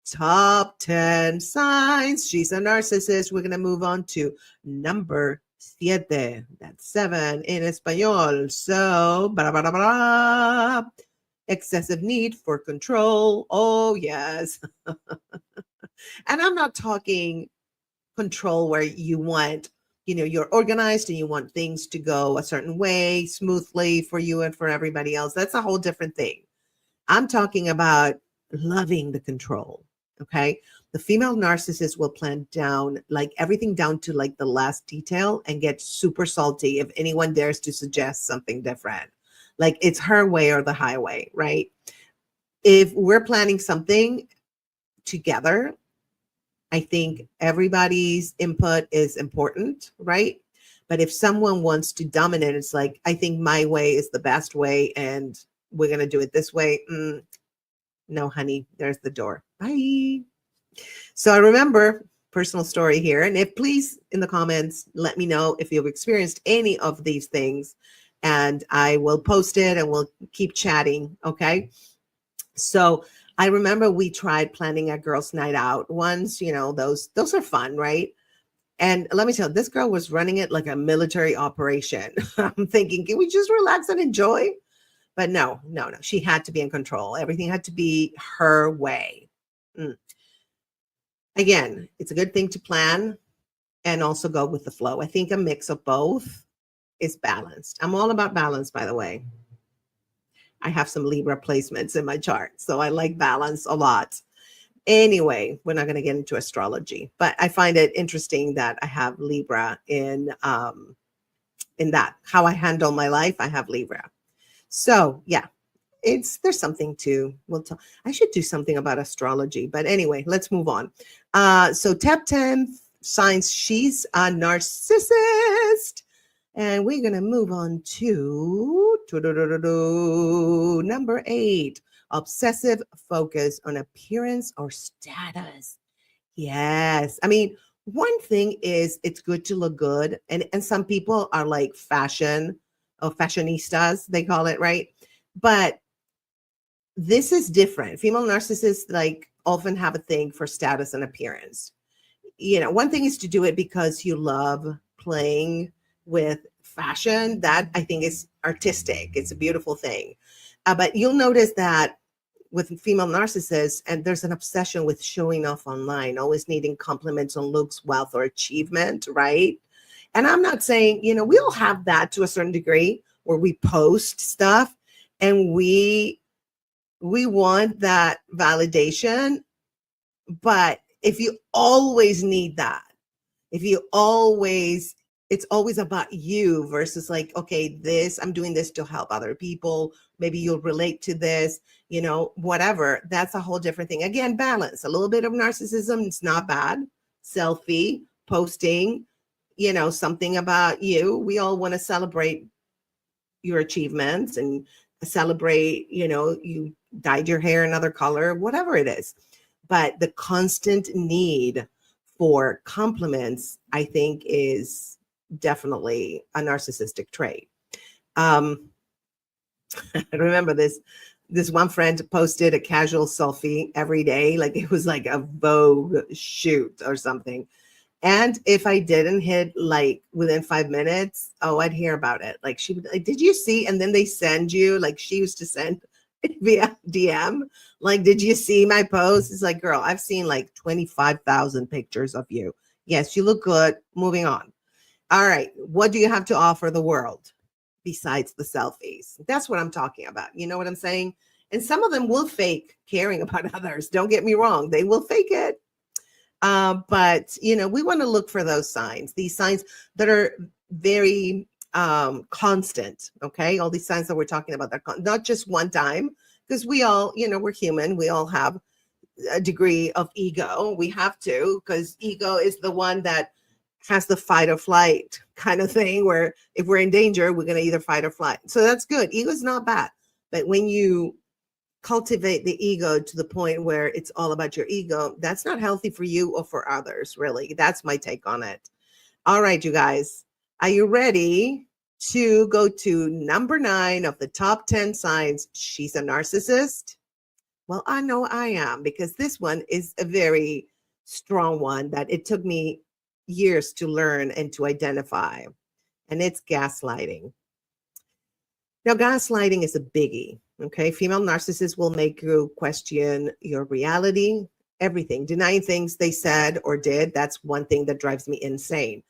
Top 10 signs she's a narcissist. We're going to move on to number 7. That's 7 in Espanol. So, blah, blah, blah, blah. Excessive need for control. Oh, yes. And I'm not talking control where you want, you're organized and you want things to go a certain way smoothly for you and for everybody else. That's a whole different thing. I'm talking about loving the control. Okay. The female narcissist will plan down, like everything down to like the last detail, and get super salty if anyone dares to suggest something different. Like it's her way or the highway, right? If we're planning something together, I think everybody's input is important, right? But if someone wants to dominate, it's like, I think my way is the best way and we're going to do it this way. No, honey, there's the door. Bye. So I remember, personal story here. And if please in the comments, let me know if you've experienced any of these things and I will post it and we'll keep chatting. Okay. So I remember we tried planning a girls' night out once, those are fun, right? And let me tell you, this girl was running it like a military operation. I'm thinking, can we just relax and enjoy? But no. She had to be in control. Everything had to be her way. Again, it's a good thing to plan and also go with the flow. I think a mix of both is balanced. I'm all about balance, by the way. I have some Libra placements in my chart, so I like balance a lot. Anyway, we're not going to get into astrology, but I find it interesting that I have Libra in that. How I handle my life, I have Libra. So yeah, there's something to, I should do something about astrology, but anyway, let's move on. So top 10 signs she's a narcissist. And we're going to move on to number 8, obsessive focus on appearance or status. Yes. I mean, one thing is it's good to look good. And some people are like fashion or fashionistas, they call it, right? But this is different. Female narcissists like often have a thing for status and appearance. One thing is to do it because you love playing with fashion. That I think is artistic. It's a beautiful thing. But you'll notice that with female narcissists, and there's an obsession with showing off online, always needing compliments on looks, wealth, or achievement, right? And I'm not saying, we all have that to a certain degree where we post stuff and we want that validation. But if you always need that, if you always it's always about you versus like, okay, I'm doing this to help other people. Maybe you'll relate to this, whatever. That's a whole different thing. Again, balance, a little bit of narcissism. It's not bad. Selfie, posting, something about you. We all want to celebrate your achievements and celebrate, you dyed your hair another color, whatever it is. But the constant need for compliments, I think, is definitely a narcissistic trait. I remember this one friend posted a casual selfie every day, like it was like a Vogue shoot or something. And if I didn't hit like within 5 minutes, I'd hear about it. Like she would like, did you see? And then they send you, like she used to send via DM, like, did you see my post? It's like, girl, I've seen like 25,000 pictures of you. Yes, you look good. Moving on. All right. What do you have to offer the world besides the selfies? That's what I'm talking about. You know what I'm saying? And some of them will fake caring about others. Don't get me wrong. They will fake it. But, we want to look for those signs, these signs that are very constant. Okay. All these signs that we're talking about, they're not just one time, because we all, we're human. We all have a degree of ego. We have to, because ego is the one that has the fight or flight kind of thing, where if we're in danger, we're going to either fight or flight. So that's good. Ego is not bad. But when you cultivate the ego to the point where it's all about your ego, that's not healthy for you or for others, really. That's my take on it. All right, you guys, are you ready to go to number 9 of the top 10 signs she's a narcissist? Well, I know I am, because this one is a very strong one that it took me years to learn and to identify, and it's gaslighting. Now, gaslighting is a biggie. Okay, female narcissists will make you question your reality, everything, denying things they said or did. That's one thing that drives me insane.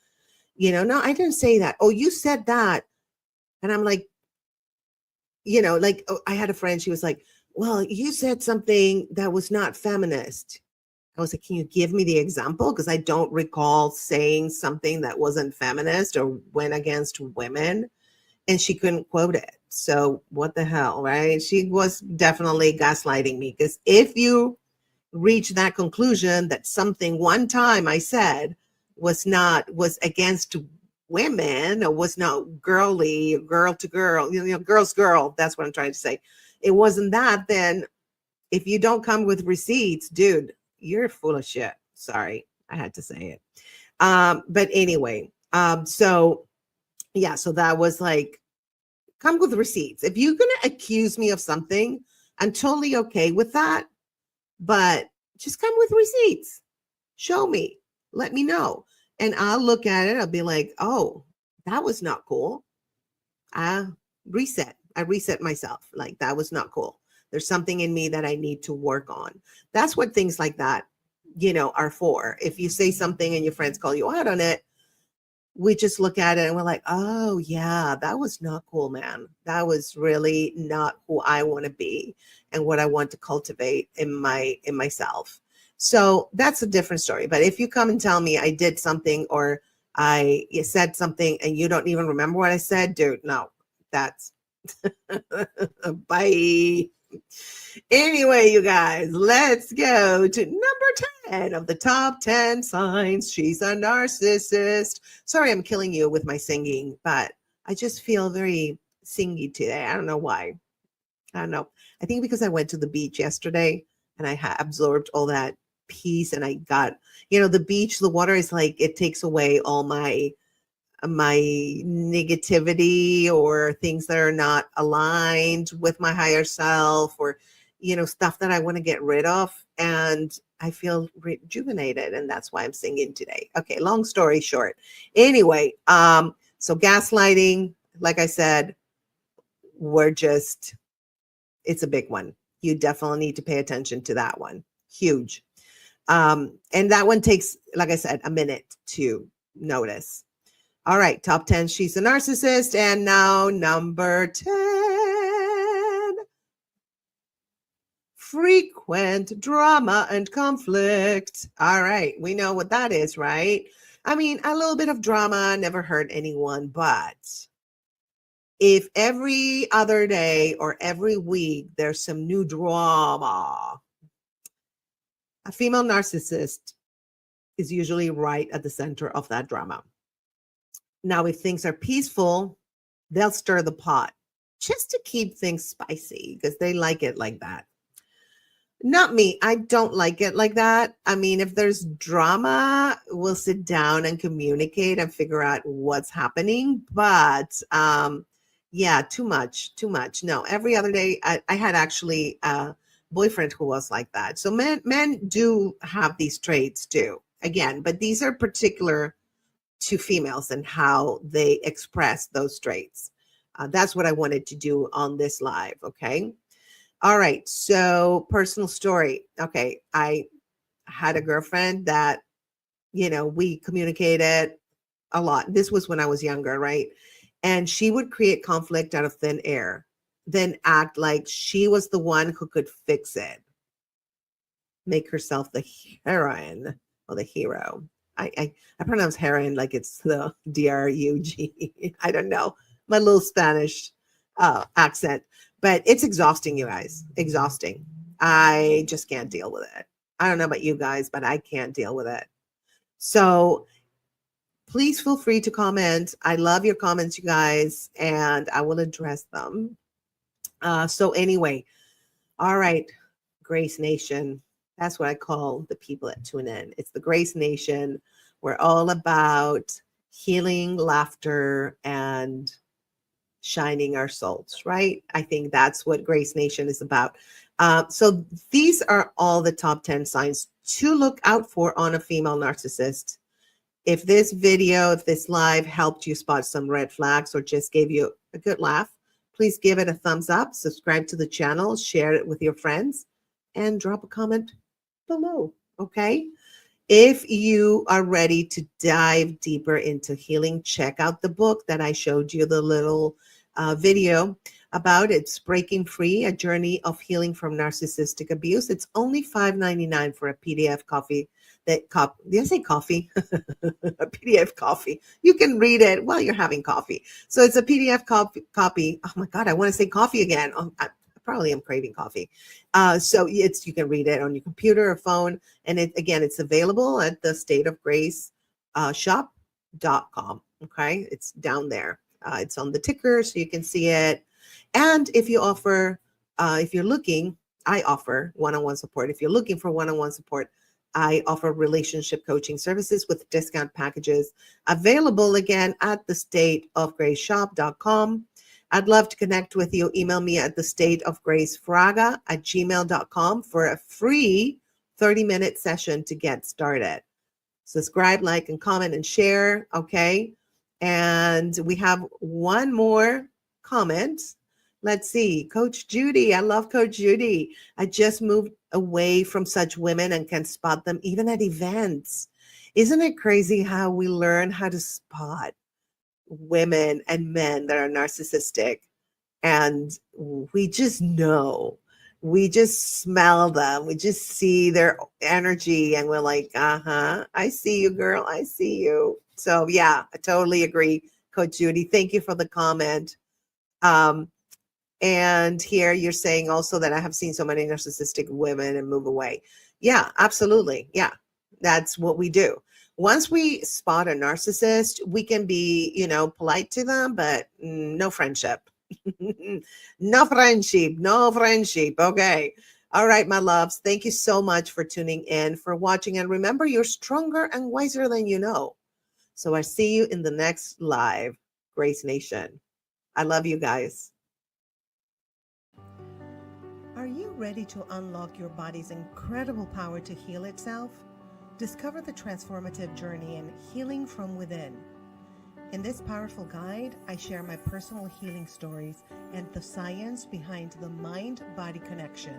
No, I didn't say that. Oh, you said that. And I'm like, I had a friend, she was like, well, you said something that was not feminist. I was like, can you give me the example? Because I don't recall saying something that wasn't feminist or went against women. And she couldn't quote it. So what the hell, right? She was definitely gaslighting me, because if you reach that conclusion that something one time I said was against women, or was not girly, girl to girl, girl's girl, that's what I'm trying to say. It wasn't that, then if you don't come with receipts, dude, you're full of shit. Sorry, I had to say it. But anyway, so that was like, come with receipts. If you're going to accuse me of something, I'm totally okay with that. But just come with receipts. Show me. Let me know. And I'll look at it. I'll be like, oh, that was not cool. I reset myself. Like, that was not cool. There's something in me that I need to work on. That's what things like that, are for. If you say something and your friends call you out on it, we just look at it and we're like, oh yeah, that was not cool, man. That was really not who I want to be and what I want to cultivate in myself. So that's a different story. But if you come and tell me I did something or I said something and you don't even remember what I said, dude, no, that's bye. Anyway, you guys, let's go to number 10 of the top 10 signs she's a narcissist. Sorry, I'm killing you with my singing, but I just feel very singy today. I don't know why. I don't know. I think because I went to the beach yesterday and I absorbed all that peace, and I got, the beach, the water is like, it takes away all my negativity or things that are not aligned with my higher self, or stuff that I want to get rid of, and I feel rejuvenated, and that's why I'm singing today. Okay, long story short. Anyway, so gaslighting, like I said, it's a big one. You definitely need to pay attention to that one. Huge. And that one takes, like I said, a minute to notice. All right, top 10, she's a narcissist. And now number 10, frequent drama and conflict. All right, we know what that is, right? I mean, a little bit of drama never hurt anyone, but if every other day or every week there's some new drama, a female narcissist is usually right at the center of that drama. Now, if things are peaceful, they'll stir the pot just to keep things spicy because they like it like that. Not me. I don't like it like that. I mean, if there's drama, we'll sit down and communicate and figure out what's happening. But yeah, too much. No, every other day, I had actually a boyfriend who was like that. So men do have these traits too. Again, but these are particular to females and how they express those traits. That's what I wanted to do on this live. Okay. All right. So personal story. Okay. I had a girlfriend that, we communicated a lot. This was when I was younger, right? And she would create conflict out of thin air, then act like she was the one who could fix it. Make herself the heroine or the hero. I pronounce heroine like it's the D-R-U-G. I don't know. My little Spanish accent. But it's exhausting, you guys. Exhausting. I just can't deal with it. I don't know about you guys, but I can't deal with it. So please feel free to comment. I love your comments, you guys, and I will address them. So anyway, all right, Grace Nation. That's what I call the people that tune in. It's the Grace Nation. We're all about healing, laughter, and shining our souls, right? I think that's what Grace Nation is about. So these are all the top 10 signs to look out for on a female narcissist. If this video, if this live helped you spot some red flags or just gave you a good laugh, please give it a thumbs up, subscribe to the channel, share it with your friends, and drop a comment below, okay? If you are ready to dive deeper into healing, check out the book that I showed you the little video about. It's Breaking Free, A Journey of Healing from Narcissistic Abuse. It's only $5.99 for a PDF copy. Did I say coffee? A PDF copy. You can read it while you're having coffee. So it's a PDF copy. Oh my God, I want to say coffee again. I probably am craving coffee. So you can read it on your computer or phone. And it's available at the State of Grace shop.com. Okay, it's down there. It's on the ticker so you can see it. And if you offer, if you're looking, I offer one-on-one support. If you're looking for one-on-one support, I offer relationship coaching services with discount packages available again at the stateofgraceshop.com. I'd love to connect with you. Email me at thestateofgracefraga@gmail.com for a free 30-minute session to get started. Subscribe, like, and comment and share. Okay. And we have one more comment. Let's see. Coach Judy. I love Coach Judy. I just moved away from such women and can spot them even at events. Isn't it crazy how we learn how to spot women and men that are narcissistic? And we just know. We just smell them. We just see their energy and we're like, I see you, girl. I see you. So yeah, I totally agree, Coach Judy. Thank you for the comment. And here you're saying also that I have seen so many narcissistic women and move away. Yeah, absolutely. Yeah, that's what we do. Once we spot a narcissist, we can be, polite to them, but no friendship. No friendship. Okay. All right, my loves. Thank you so much for tuning in, for watching. And remember, you're stronger and wiser than you know. So I see you in the next live, Grace Nation. I love you guys. Are you ready to unlock your body's incredible power to heal itself? Discover the transformative journey in healing from within. In this powerful guide, I share my personal healing stories and the science behind the mind-body connection.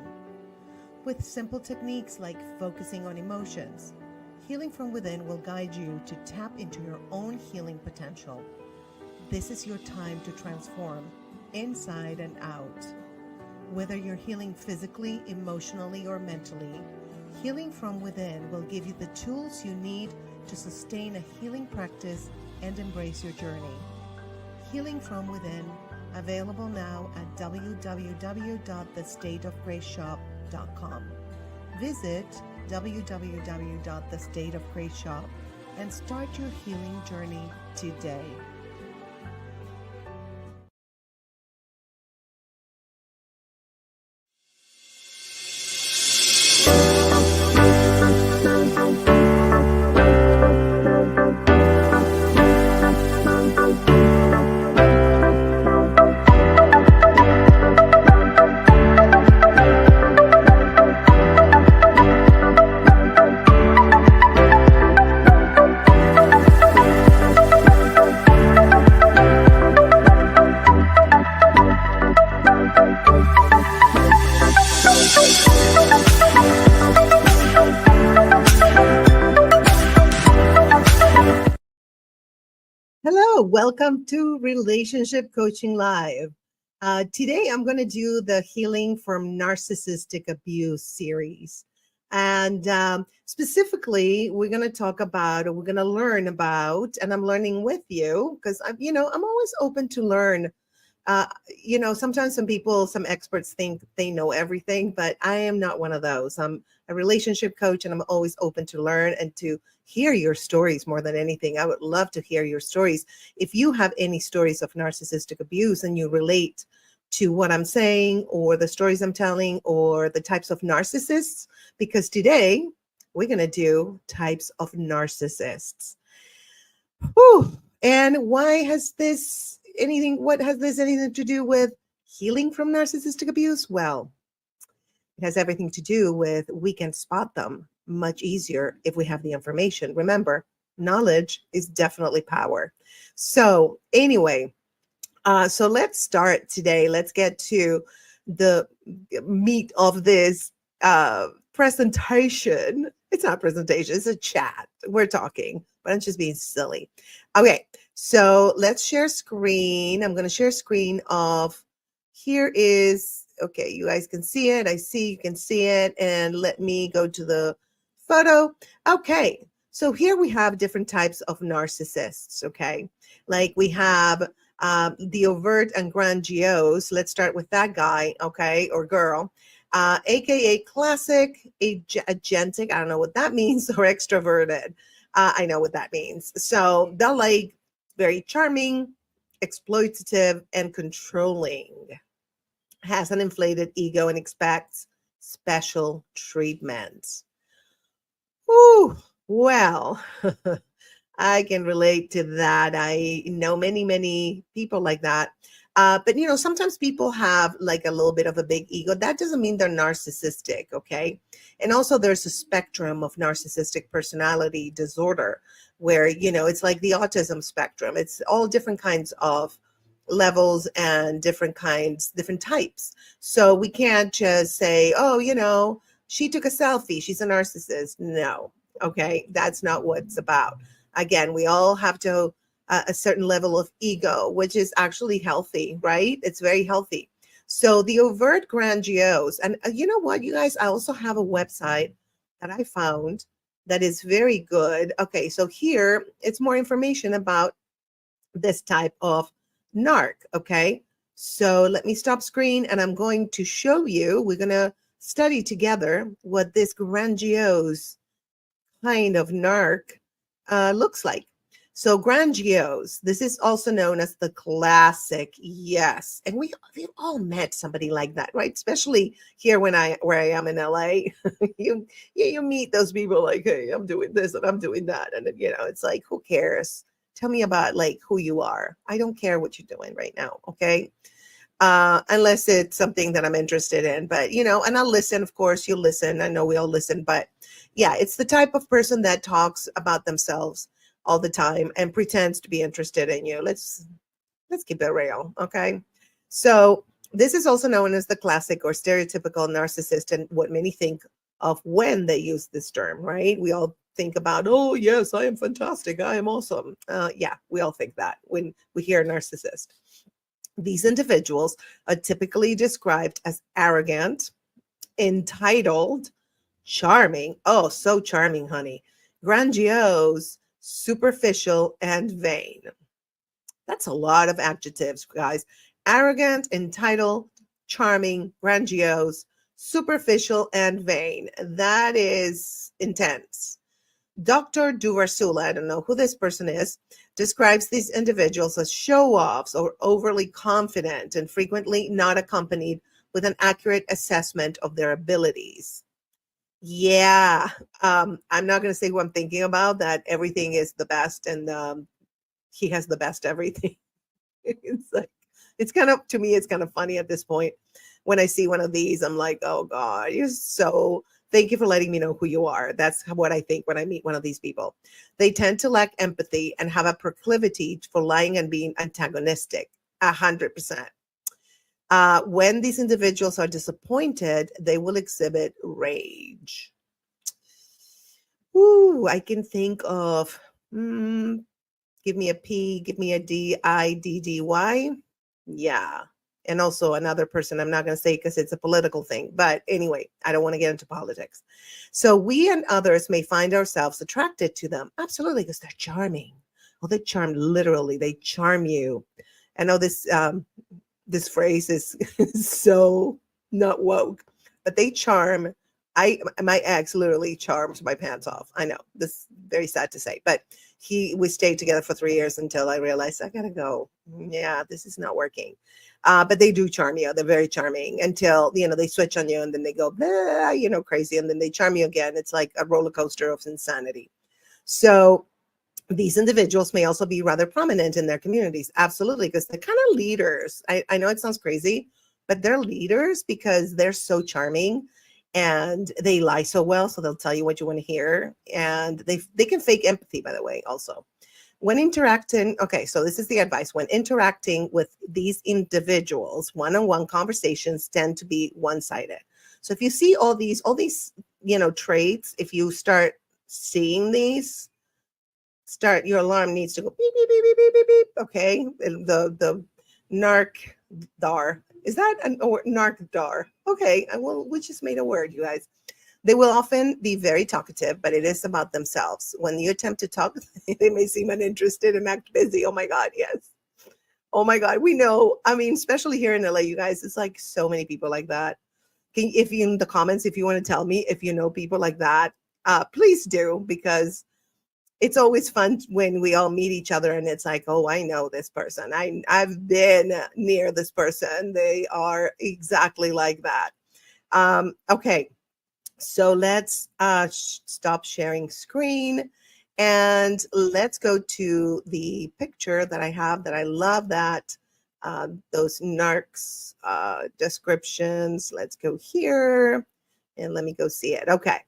With simple techniques like focusing on emotions, Healing from Within will guide you to tap into your own healing potential. This is your time to transform inside and out. Whether you're healing physically, emotionally, or mentally, Healing from Within will give you the tools you need to sustain a healing practice and embrace your journey. Healing from Within, available now at www.thestateofgraceshop.com. Visit www.thestateofgraceshop and start your healing journey today. Hello, welcome to Relationship Coaching Live. Today, I'm going to do the Healing from Narcissistic Abuse series. And specifically, we're going to talk about, or we're going to learn about, and I'm learning with you because I'm always open to learn. Sometimes some experts think they know everything, but I am not one of those. I'm a relationship coach, and I'm always open to learn and to hear your stories more than anything. I would love to hear your stories. If you have any stories of narcissistic abuse and you relate to what I'm saying or the stories I'm telling or the types of narcissists, because today we're going to do types of narcissists. Whew. And what has this anything to do with healing from narcissistic abuse? Well, it has everything to do with we can spot them much easier if we have the information. Remember, knowledge is definitely power. So anyway, so let's start today. Let's get to the meat of this presentation. It's not a presentation, it's a chat. We're talking, but I'm just being silly. Okay, so let's share screen. I'm going to share screen of, here is, okay, you guys can see it. I see you can see it. And let me go to the photo. Okay, so here we have different types of narcissists, okay? Like we have the overt and grandiose. Let's start with that guy, okay, or girl. AKA classic, agentic, I don't know what that means, or extroverted. I know what that means. So they're like very charming, exploitative, and controlling. Has an inflated ego and expects special treatment. Ooh, well, I can relate to that. I know many people like that. But sometimes people have like a little bit of a big ego. That doesn't mean they're narcissistic, okay? And also there's a spectrum of narcissistic personality disorder where, it's like the autism spectrum. It's all different kinds of levels and different types. So we can't just say, oh, she took a selfie, she's a narcissist. No, okay, that's not what it's about. Again, we all have to a certain level of ego, which is actually healthy, right? It's very healthy. So the overt grandiose, and you know what, you guys, I also have a website that I found that is very good. Okay, so here it's more information about this type of narc, okay? So let me stop screen and I'm going to show you, we're going to study together what this grandiose kind of narc looks like. So grandiose, this is also known as the classic, yes. And we've all met somebody like that, right? Especially here where I am in LA. you meet those people like, hey, I'm doing this and I'm doing that. And it's like, who cares? Tell me about like who you are. I don't care what you're doing right now, okay? Unless it's something that I'm interested in. But, and I'll listen, of course, you'll listen. I know we all listen. But yeah, it's the type of person that talks about themselves all the time and pretends to be interested in you. Let's keep it real, okay? So this is also known as the classic or stereotypical narcissist, and what many think of when they use this term, right? We all think about, oh, yes, I am fantastic, I am awesome. Yeah, we all think that when we hear narcissist. These individuals are typically described as arrogant, entitled, charming. Oh, so charming, honey. grandiose, superficial, and vain. That's a lot of adjectives, guys. Arrogant, entitled, charming, grandiose, superficial, and vain. That is intense. Dr. Duvarsula, I don't know who this person is, describes these individuals as show-offs or overly confident and frequently not accompanied with an accurate assessment of their abilities. Yeah, I'm not going to say who I'm thinking about, that everything is the best and he has the best everything. It's like, it's kind of, to me, it's kind of funny at this point. When I see one of these, I'm like, oh God, you're so, thank you for letting me know who you are. That's what I think when I meet one of these people. They tend to lack empathy and have a proclivity for lying and being antagonistic, 100%. When these individuals are disappointed, they will exhibit rage. Ooh, I can think of, give me a P, give me a D-I-D-D-Y. Yeah. And also another person I'm not going to say because it's a political thing. But anyway, I don't want to get into politics. So we and others may find ourselves attracted to them. Absolutely, because they're charming. Well, they charm, literally. They charm you. I know this phrase is so not woke, but they charm. My ex literally charmed my pants off. I know, this is very sad to say, but we stayed together for 3 years until I realized I gotta go. Yeah, this is not working. But they do charm you. They're very charming until, they switch on you and then they go, blah, crazy. And then they charm you again. It's like a roller coaster of insanity. So these individuals may also be rather prominent in their communities. Absolutely, because they're kind of leaders. I know it sounds crazy, but they're leaders because they're so charming and they lie so well. So they'll tell you what you want to hear. And they can fake empathy, by the way, also. When interacting, okay, so this is the advice. When interacting with these individuals, one-on-one conversations tend to be one-sided. So if you see all these, traits, if you start seeing these, your alarm needs to go beep, beep, beep, beep, beep, beep, beep. Okay. The narc-dar. Is that an or narc-dar? Okay. Well, we just made a word, you guys. They will often be very talkative, but it is about themselves. When you attempt to talk, they may seem uninterested and act busy. Oh my God, yes. Oh my God, we know. I mean, especially here in LA, you guys, it's like so many people like that. If you in the comments, if you want to tell me if you know people like that, please do, because it's always fun when we all meet each other and it's like, oh, I know this person. I've been near this person. They are exactly like that. Okay. So let's stop sharing screen and let's go to the picture that I have that I love, that those narcs descriptions. Let's go here and let me go see it. Okay.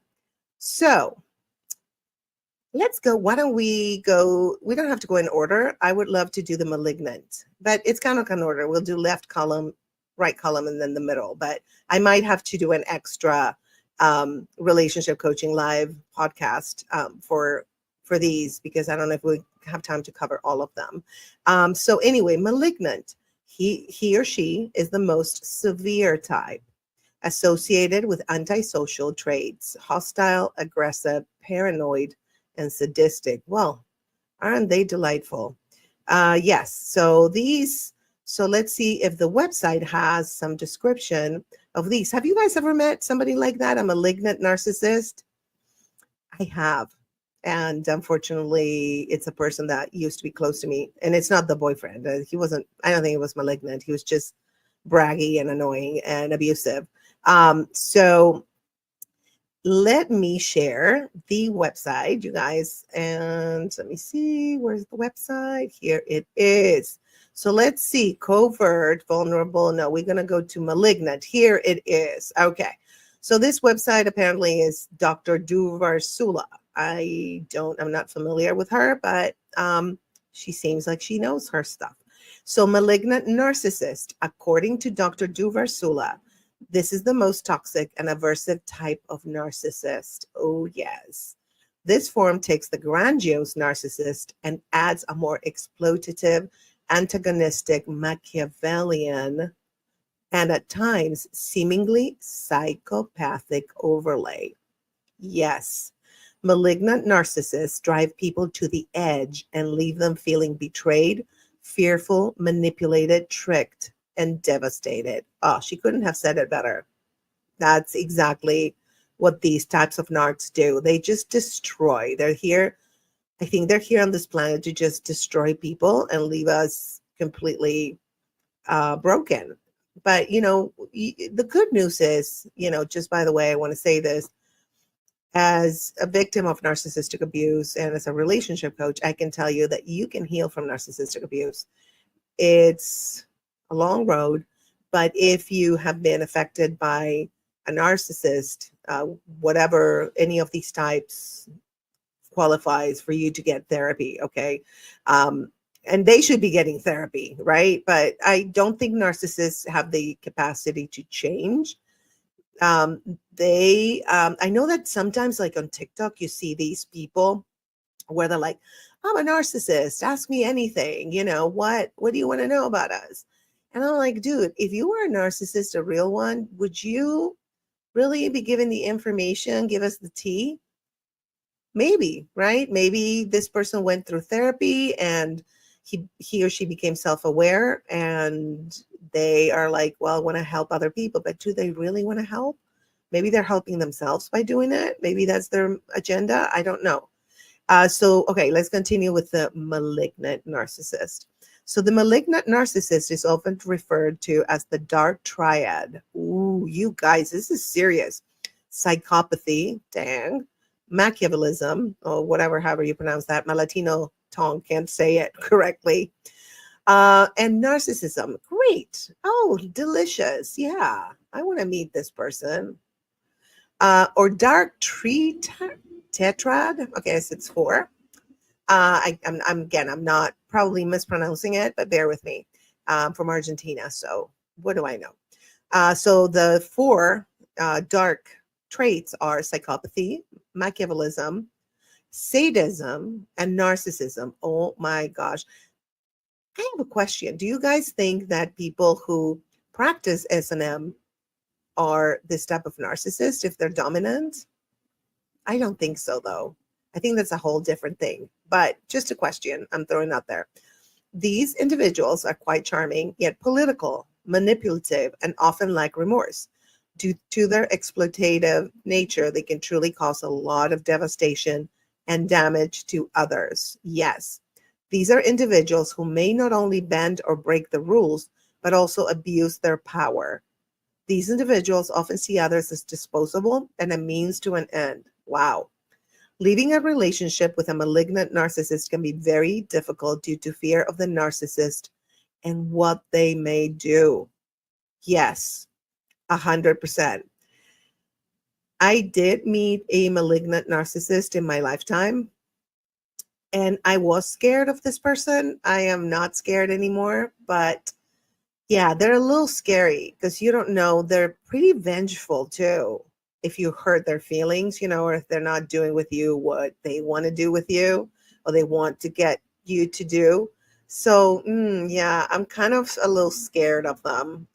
So let's go. Why don't we go? We don't have to go in order. I would love to do the malignant, but it's kind of in order. We'll do left column, right column, and then the middle. But I might have to do an extra relationship coaching live podcast for these, because I don't know if we have time to cover all of them. So anyway, malignant, he or she is the most severe type, associated with antisocial traits, hostile, aggressive, paranoid, and sadistic. Well, aren't they delightful? Yes. So let's see if the website has some description of these. Have you guys ever met somebody like that? A malignant narcissist? I have. And unfortunately, it's a person that used to be close to me. And it's not the boyfriend. He wasn't, I don't think he was malignant. He was just braggy and annoying and abusive. So let me share the website, you guys. And let me see, where's the website? Here it is. So let's see, covert, vulnerable. No, we're going to go to malignant. Here it is. Okay. So this website apparently is Dr. Duvarsula. I'm not familiar with her, but she seems like she knows her stuff. So malignant narcissist, according to Dr. Duvarsula, this is the most toxic and aversive type of narcissist. Oh, yes. This form takes the grandiose narcissist and adds a more exploitative, antagonistic, Machiavellian, and at times seemingly psychopathic overlay. Yes. Malignant narcissists drive people to the edge and leave them feeling betrayed, fearful, manipulated, tricked, and devastated. Oh, she couldn't have said it better. That's exactly what these types of narcs do. They just destroy. They're here. I think they're here on this planet to just destroy people and leave us completely broken. But, the good news is, just by the way, I want to say this. As a victim of narcissistic abuse and as a relationship coach, I can tell you that you can heal from narcissistic abuse. It's a long road, but if you have been affected by a narcissist, whatever any of these types qualifies for you to get therapy, okay? And they should be getting therapy, right? But I don't think narcissists have the capacity to change. I know that sometimes, like on TikTok, you see these people where they're like, I'm a narcissist, ask me anything, what do you want to know about us? And I'm like, dude, if you were a narcissist, a real one, would you really be given the information, give us the tea? Maybe, right? Maybe this person went through therapy and he or she became self-aware and they are like, well, I want to help other people, but do they really want to help? Maybe they're helping themselves by doing it. Maybe that's their agenda. I don't know. Okay, let's continue with the malignant narcissist. So the malignant narcissist is often referred to as the dark triad. Ooh, you guys, this is serious. Psychopathy, dang, Machiavellism, or whatever, however you pronounce that. My Latino tongue can't say it correctly. And narcissism, great. Oh, delicious. Yeah, I want to meet this person. Or dark tree tetrad. Okay, so it's 4. I'm not probably mispronouncing it, but bear with me. From Argentina, so what do I know? So the 4 dark traits are psychopathy, Machiavellism, sadism, and narcissism. Oh my gosh. I have a question. Do you guys think that people who practice S&M are this type of narcissist if they're dominant? I don't think so, though. I think that's a whole different thing. But just a question I'm throwing out there. These individuals are quite charming, yet political, manipulative, and often lack remorse. Due to their exploitative nature, they can truly cause a lot of devastation and damage to others. Yes, these are individuals who may not only bend or break the rules, but also abuse their power. These individuals often see others as disposable and a means to an end. Wow. Leaving a relationship with a malignant narcissist can be very difficult due to fear of the narcissist and what they may do. Yes, 100%. I did meet a malignant narcissist in my lifetime, and I was scared of this person. I am not scared anymore, but yeah, they're a little scary because you don't know. They're pretty vengeful too. If you hurt their feelings, or if they're not doing with you what they want to do with you, or they want to get you to do. So, yeah, I'm kind of a little scared of them.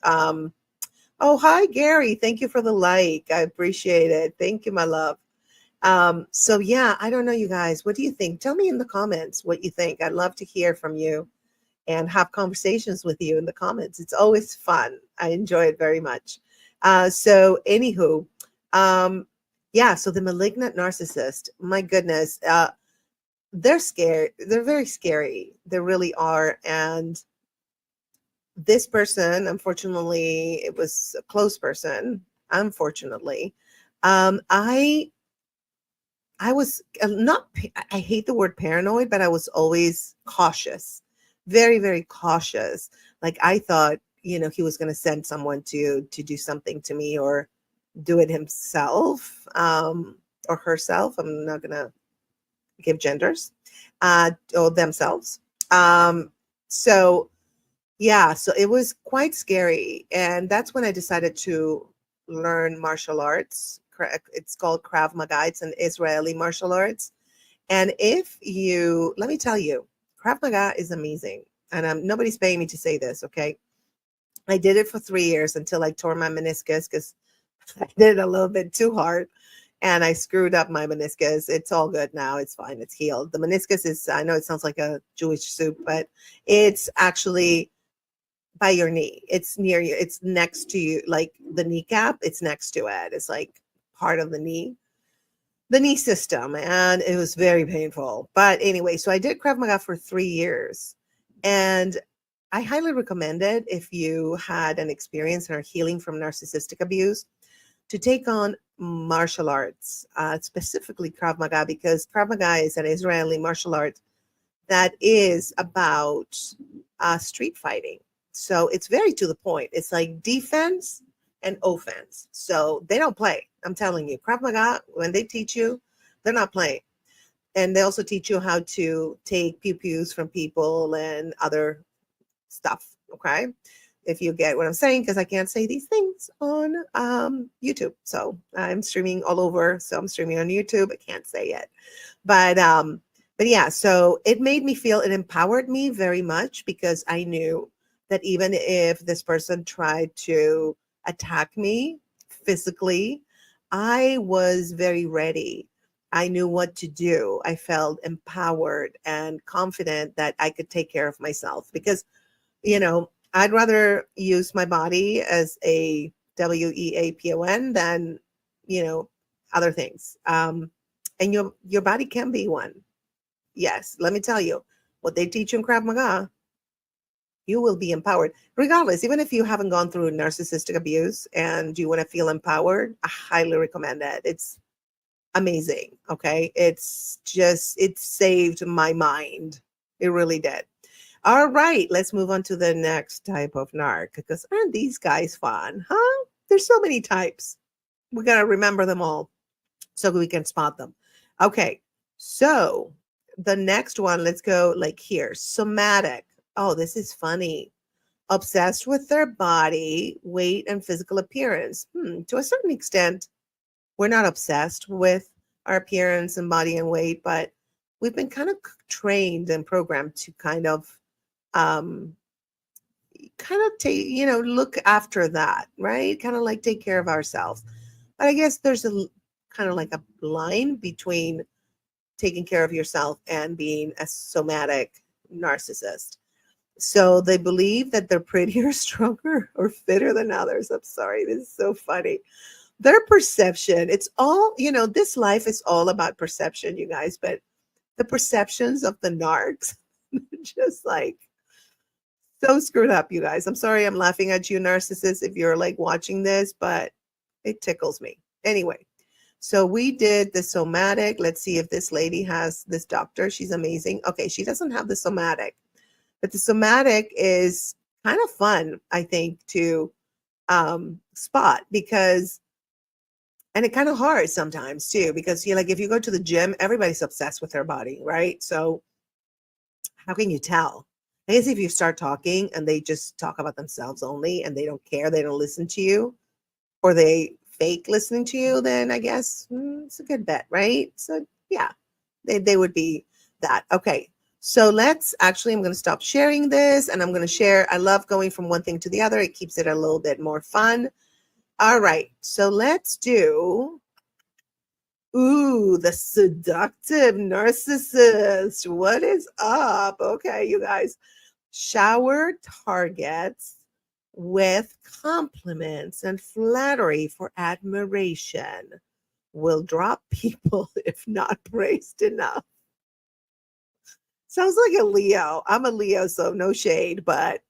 Oh, hi, Gary. Thank you for the like. I appreciate it. Thank you, my love. So, yeah, I don't know, you guys. What do you think? Tell me in the comments what you think. I'd love to hear from you and have conversations with you in the comments. It's always fun. I enjoy it very much. So, anywho, yeah, so the malignant narcissist, my goodness, they're scared. They're very scary. They really are. And this person, unfortunately, it was a close person. Unfortunately, I was not, I hate the word paranoid, but I was always cautious, very, very cautious. Like I thought, he was going to send someone to do something to me or do it himself or herself. I'm not going to give genders or themselves. So yeah, so it was quite scary. And that's when I decided to learn martial arts. It's called Krav Maga. It's an Israeli martial arts. And let me tell you, Krav Maga is amazing. And nobody's paying me to say this, okay? I did it for 3 years until I tore my meniscus because I did it a little bit too hard. and I screwed up my meniscus. It's all good now. It's fine. It's healed. The meniscus is, I know it sounds like a Jewish soup, but it's actually by your knee. It's near you. It's next to you, like the kneecap. It's next to it. It's like part of the knee system. And it was very painful. But anyway, so I did Krav Maga for 3 years. And I highly recommend it if you had an experience and are healing from narcissistic abuse to take on martial arts, specifically Krav Maga, because Krav Maga is an Israeli martial art that is about street fighting. So it's very to the point. It's like defense and offense. So they don't play. I'm telling you, Krav Maga, when they teach you, they're not playing. And they also teach you how to take pew-pews from people and other stuff. Okay. If you get what I'm saying, because I can't say these things on YouTube. So I'm streaming all over. So I'm streaming on YouTube. I can't say it. But yeah, so it made me feel, it empowered me very much, because I knew that even if this person tried to attack me physically, I was very ready. I knew what to do. I felt empowered and confident that I could take care of myself, because, I'd rather use my body as a WEAPON than, other things. And your body can be one. Yes, let me tell you, what they teach you in Krav Maga, you will be empowered regardless. Even if you haven't gone through narcissistic abuse and you want to feel empowered, I highly recommend it. It's amazing. Okay. It saved my mind. It really did. All right. Let's move on to the next type of narc, because aren't these guys fun? Huh? There's so many types. We got to remember them all so we can spot them. Okay. So the next one, let's go like here. Somatic. Oh, this is funny. Obsessed with their body, weight, and physical appearance. To a certain extent, we're not obsessed with our appearance and body and weight, but we've been kind of trained and programmed to kind of take, look after that, right? Kind of like take care of ourselves. But I guess there's a kind of like a line between taking care of yourself and being a somatic narcissist. So they believe that they're prettier, stronger, or fitter than others. I'm sorry, this is so funny. Their perception, it's all, this life is all about perception, you guys, but the perceptions of the narcs, just like so screwed up, you guys. I'm sorry I'm laughing at you, narcissists, if you're like watching this, but it tickles me. Anyway, so we did the somatic. Let's see if this lady has this doctor. She's amazing. Okay, she doesn't have the somatic, but the somatic is kind of fun, I think, to spot, because, and it kind of hard sometimes too, because like if you go to the gym, everybody's obsessed with their body, right? So how can you tell? I guess if you start talking and they just talk about themselves only and they don't care, they don't listen to you, or they fake listening to you, then I guess it's a good bet, right? So yeah, they would be that. Okay. So I'm going to stop sharing this, and I'm going to share. I love going from one thing to the other. It keeps it a little bit more fun. All right. So let's do, the seductive narcissist. What is up? Okay, you guys. Shower targets with compliments and flattery for admiration. Will drop people if not praised enough. Sounds like a Leo. I'm a Leo, so no shade, but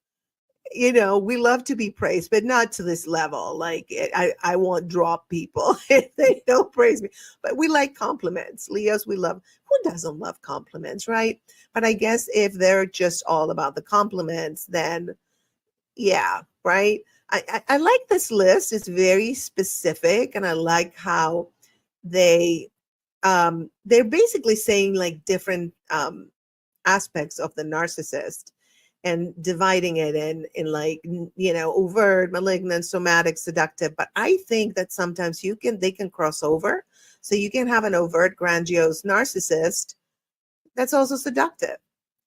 we love to be praised, but not to this level. Like I won't drop people if they don't praise me, but we like compliments. Leos, we love, who doesn't love compliments, right? But I guess if they're just all about the compliments, then yeah, right? I like this list. It's very specific, and I like how they're basically saying like different aspects of the narcissist and dividing it in like, overt, malignant, somatic, seductive. But I think that sometimes they can cross over. So you can have an overt, grandiose narcissist that's also seductive.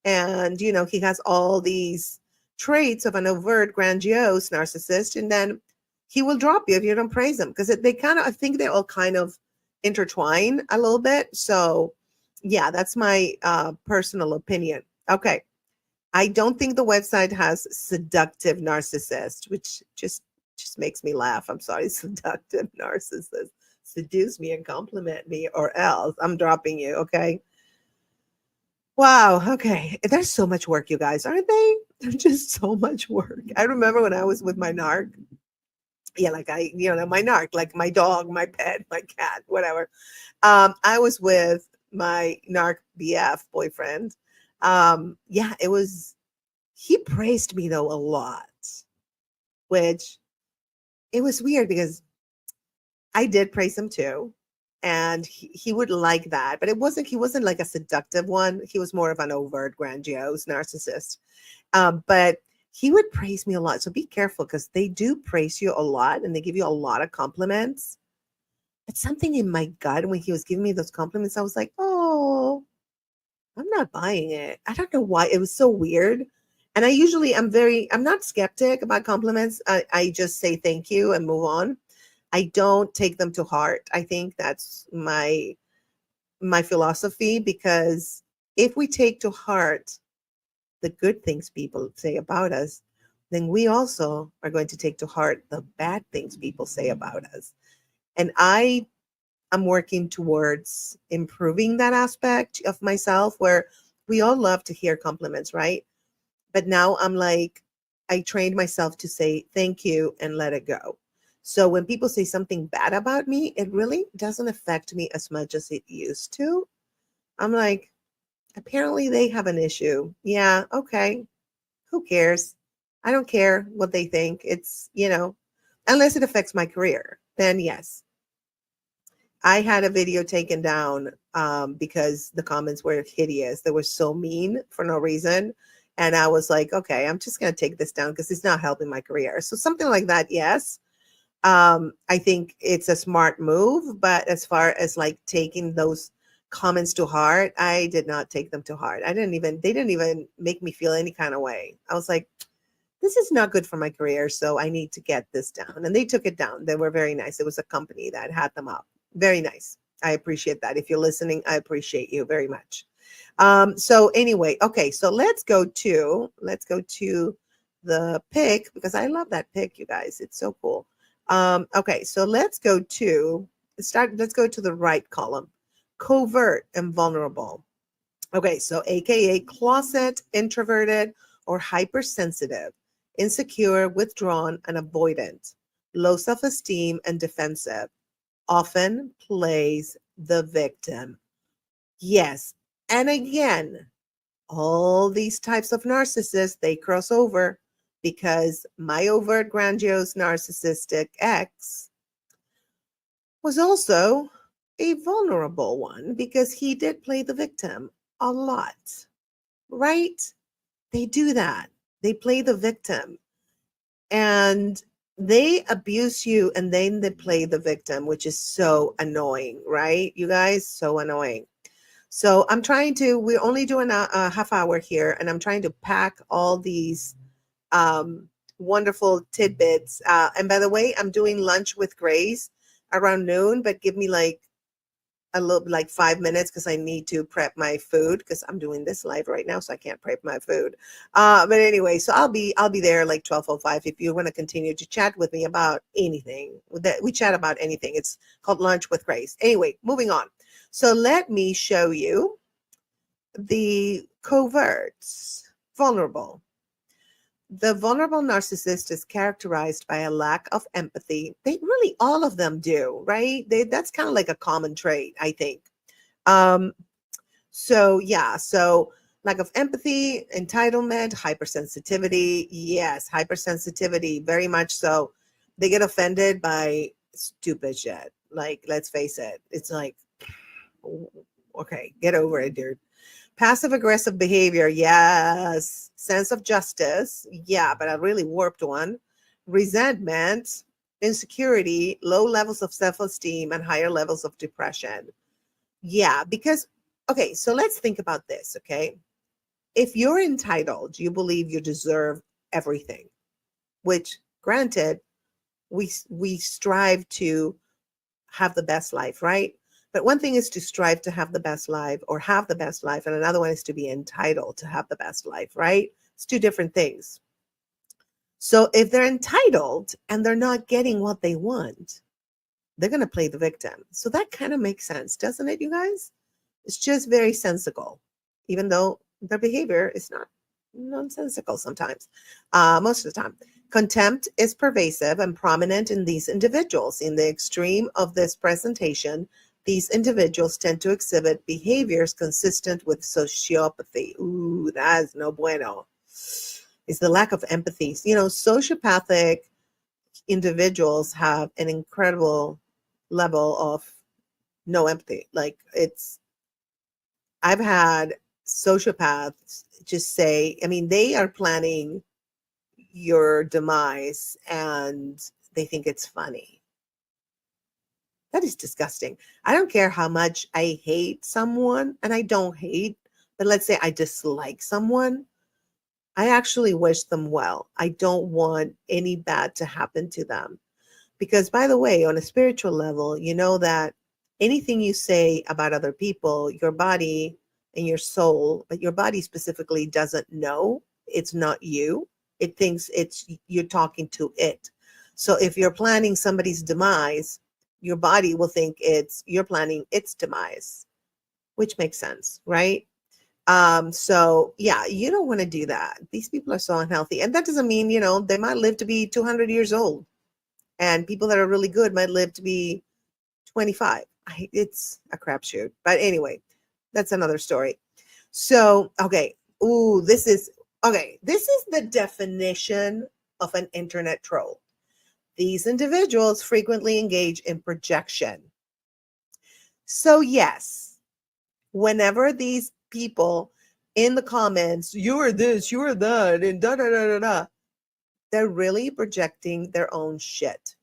And, he has all these traits of an overt, grandiose narcissist. And then he will drop you if you don't praise him, because I think they all kind of intertwine a little bit. So yeah, that's my personal opinion. Okay. I don't think the website has seductive narcissist, which just makes me laugh. I'm sorry, seductive narcissist. Seduce me and compliment me, or else I'm dropping you. Okay. Wow. Okay. There's so much work, you guys, aren't they? There's just so much work. I remember when I was with my narc. Yeah, like my narc, like my dog, my pet, my cat, whatever. I was with my narc BF boyfriend. Yeah, he praised me though a lot, which it was weird because I did praise him too. And he would like that, but he wasn't like a seductive one. He was more of an overt, grandiose narcissist. But he would praise me a lot. So be careful, because they do praise you a lot and they give you a lot of compliments. But something in my gut, when he was giving me those compliments, I was like, oh, I'm not buying it. I don't know why. It was so weird. And I'm not skeptic about compliments. I just say thank you and move on. I don't take them to heart. I think that's my philosophy, because if we take to heart the good things people say about us, then we also are going to take to heart the bad things people say about us. And I'm working towards improving that aspect of myself, where we all love to hear compliments, right? But now I'm like, I trained myself to say thank you and let it go. So when people say something bad about me, it really doesn't affect me as much as it used to. I'm like, apparently they have an issue. Yeah, okay. Who cares? I don't care what they think. It's, unless it affects my career, then yes. I had a video taken down because the comments were hideous. They were so mean for no reason. And I was like, okay, I'm just going to take this down because it's not helping my career. So something like that, yes. I think it's a smart move. But as far as like taking those comments to heart, I did not take them to heart. They didn't even make me feel any kind of way. I was like, this is not good for my career, so I need to get this down. And they took it down. They were very nice. It was a company that had them up. Very nice. I appreciate that. If you're listening, I appreciate you very much. So anyway, okay, so let's go to the pick, because I love that pick, you guys. It's so cool. Okay, so let's go to the right column. Covert and vulnerable. Okay, so AKA closet, introverted, or hypersensitive, insecure, withdrawn, and avoidant, low self-esteem and defensive, often plays the victim. Yes, and again, all these types of narcissists, they cross over, because my overt, grandiose, narcissistic ex was also a vulnerable one, because he did play the victim a lot, right? They do that. They play the victim and they abuse you, and then they play the victim, which is so annoying, right? You guys, so annoying. So we're only doing a half hour here, and I'm trying to pack all these wonderful tidbits. And by the way, I'm doing lunch with Grace around noon, but give me like 5 minutes, because I need to prep my food, because I'm doing this live right now, so I can't prep my food. But anyway, so I'll be there like 12:05 if you want to continue to chat with me about anything. We chat about anything. It's called Lunch with Grace. Anyway, moving on. So let me show you the coverts. Vulnerable. The vulnerable narcissist is characterized by a lack of empathy. All of them do, right? That's kind of like a common trait, I think. So lack of empathy, entitlement, hypersensitivity. Yes, hypersensitivity, very much so. They get offended by stupid shit. Like, let's face it. It's like, okay, get over it, dude. Passive aggressive behavior, yes. Sense of justice, yeah, but a really warped one. Resentment, insecurity, low levels of self-esteem, and higher levels of depression. Yeah, because, okay, so let's think about this, okay? If you're entitled, you believe you deserve everything, which, granted, we strive to have the best life, right? But one thing is to strive to have the best life or have the best life. And another one is to be entitled to have the best life, right? It's two different things. So if they're entitled and they're not getting what they want, they're going to play the victim. So that kind of makes sense, doesn't it, you guys? It's just very sensical, even though their behavior is not nonsensical sometimes, most of the time. Contempt is pervasive and prominent in these individuals. In the extreme of this presentation, these individuals tend to exhibit behaviors consistent with sociopathy. Ooh, that is no bueno. It's the lack of empathy. You know, sociopathic individuals have an incredible level of no empathy. Like I've had sociopaths just say, I mean, they are planning your demise and they think it's funny. That is disgusting. I don't care how much I hate someone, and I don't hate, but let's say I dislike someone. I actually wish them well. I don't want any bad to happen to them. Because, by the way, on a spiritual level, you know that anything you say about other people, your body and your soul, but your body specifically doesn't know it's not you. It thinks you're talking to it. So if you're planning somebody's demise, your body will think you're planning its demise, which makes sense, right? So yeah, you don't want to do that. These people are so unhealthy. And that doesn't mean, they might live to be 200 years old. And people that are really good might live to be 25. It's a crapshoot. But anyway, that's another story. So, okay. Ooh, this is the definition of an internet troll. These individuals frequently engage in projection. So yes, whenever these people in the comments, you are this, you are that, and da da da da da, they're really projecting their own shit.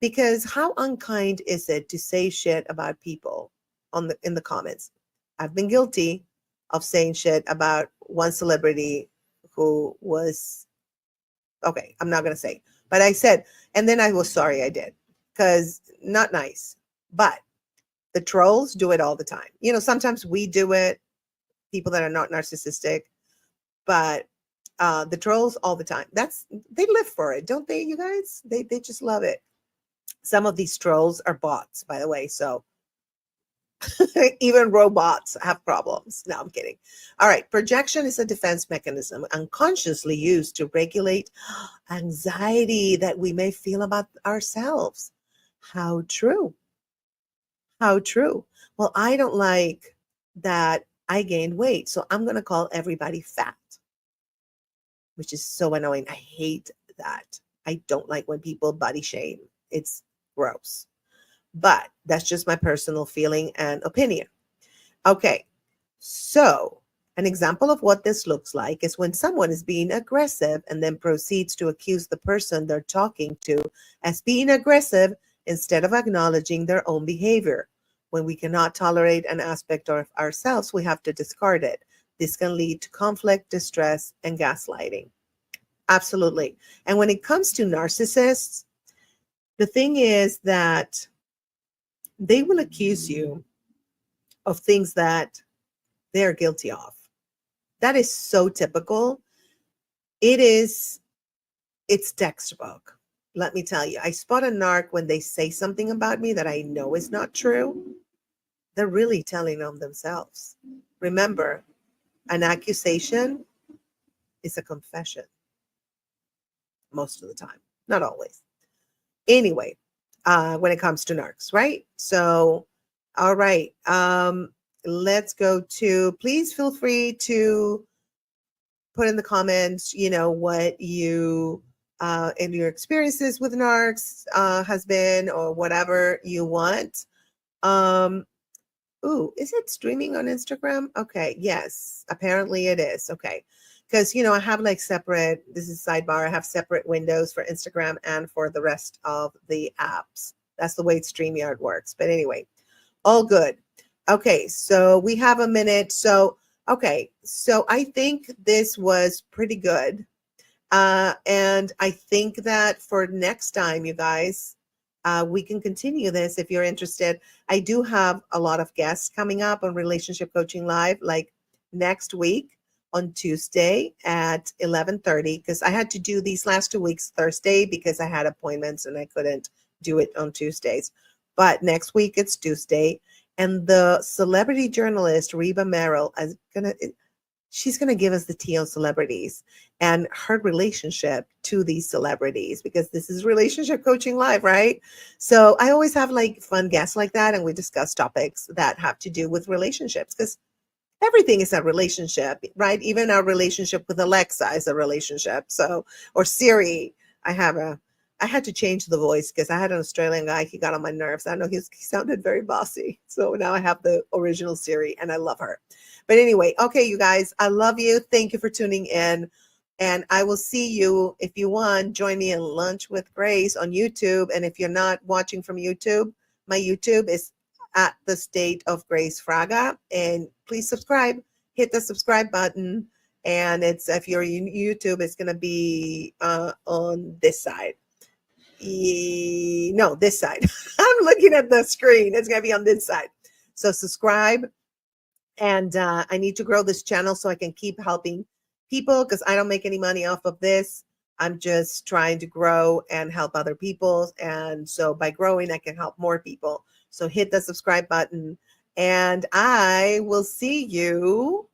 Because how unkind is it to say shit about people in the comments? I've been guilty of saying shit about one celebrity who was, okay, I'm not going to say, but I said, and then I was sorry I did, because not nice. But the trolls do it all the time. Sometimes we do it, people that are not narcissistic, but the trolls all the time. They live for it, don't they, you guys? They just love it. Some of these trolls are bots, by the way. So even robots have problems. No, I'm kidding. All right. Projection is a defense mechanism unconsciously used to regulate anxiety that we may feel about ourselves. How true? How true? Well, I don't like that I gained weight, so I'm going to call everybody fat, which is so annoying. I hate that. I don't like when people body shame. It's gross. But that's just my personal feeling and opinion. Okay, so an example of what this looks like is when someone is being aggressive and then proceeds to accuse the person they're talking to as being aggressive instead of acknowledging their own behavior. When we cannot tolerate an aspect of ourselves, we have to discard it. This can lead to conflict, distress, and gaslighting. Absolutely. And when it comes to narcissists, the thing is that they will accuse you of things that they're guilty of. That is so typical. It's textbook. Let me tell you, I spot a narc when they say something about me that I know is not true. They're really telling on themselves. Remember, an accusation is a confession. Most of the time, not always. Anyway, when it comes to narcs, right? So, all right. Let's go to, please feel free to put in the comments, what you, in your experiences with narcs has been, or whatever you want. Ooh, is it streaming on Instagram? Okay. Yes, apparently it is. Okay. Because, I have separate, this is sidebar, I have separate windows for Instagram and for the rest of the apps. That's the way StreamYard works. But anyway, all good. Okay, so we have a minute. So, okay, so I think this was pretty good. And I think that for next time, you guys, we can continue this if you're interested. I do have a lot of guests coming up on Relationship Coaching Live, like next week on Tuesday at 11:30, because I had to do these last 2 weeks Thursday because I had appointments and I couldn't do it on Tuesdays. But next week it's Tuesday, and the celebrity journalist Reba Merrill is she's going to give us the tea on celebrities and her relationship to these celebrities, because this is Relationship Coaching Live, right? So I always have like fun guests like that, and we discuss topics that have to do with relationships, because everything is a relationship, right? Even our relationship with Alexa is a relationship. So, or Siri. I had to change the voice because I had an Australian guy. He got on my nerves. I know he sounded very bossy. So now I have the original Siri and I love her. But anyway, okay, you guys, I love you. Thank you for tuning in. And I will see you, if you want, join me in Lunch with Grace on YouTube. And if you're not watching from YouTube, my YouTube is at the State of Grace Fraga. And please subscribe, hit the subscribe button. And it's, if you're in YouTube, it's going to be on this side. No, this side. I'm looking at the screen. It's going to be on this side. So subscribe. And I need to grow this channel so I can keep helping people, because I don't make any money off of this. I'm just trying to grow and help other people. And so by growing, I can help more people. So hit the subscribe button. And I will see you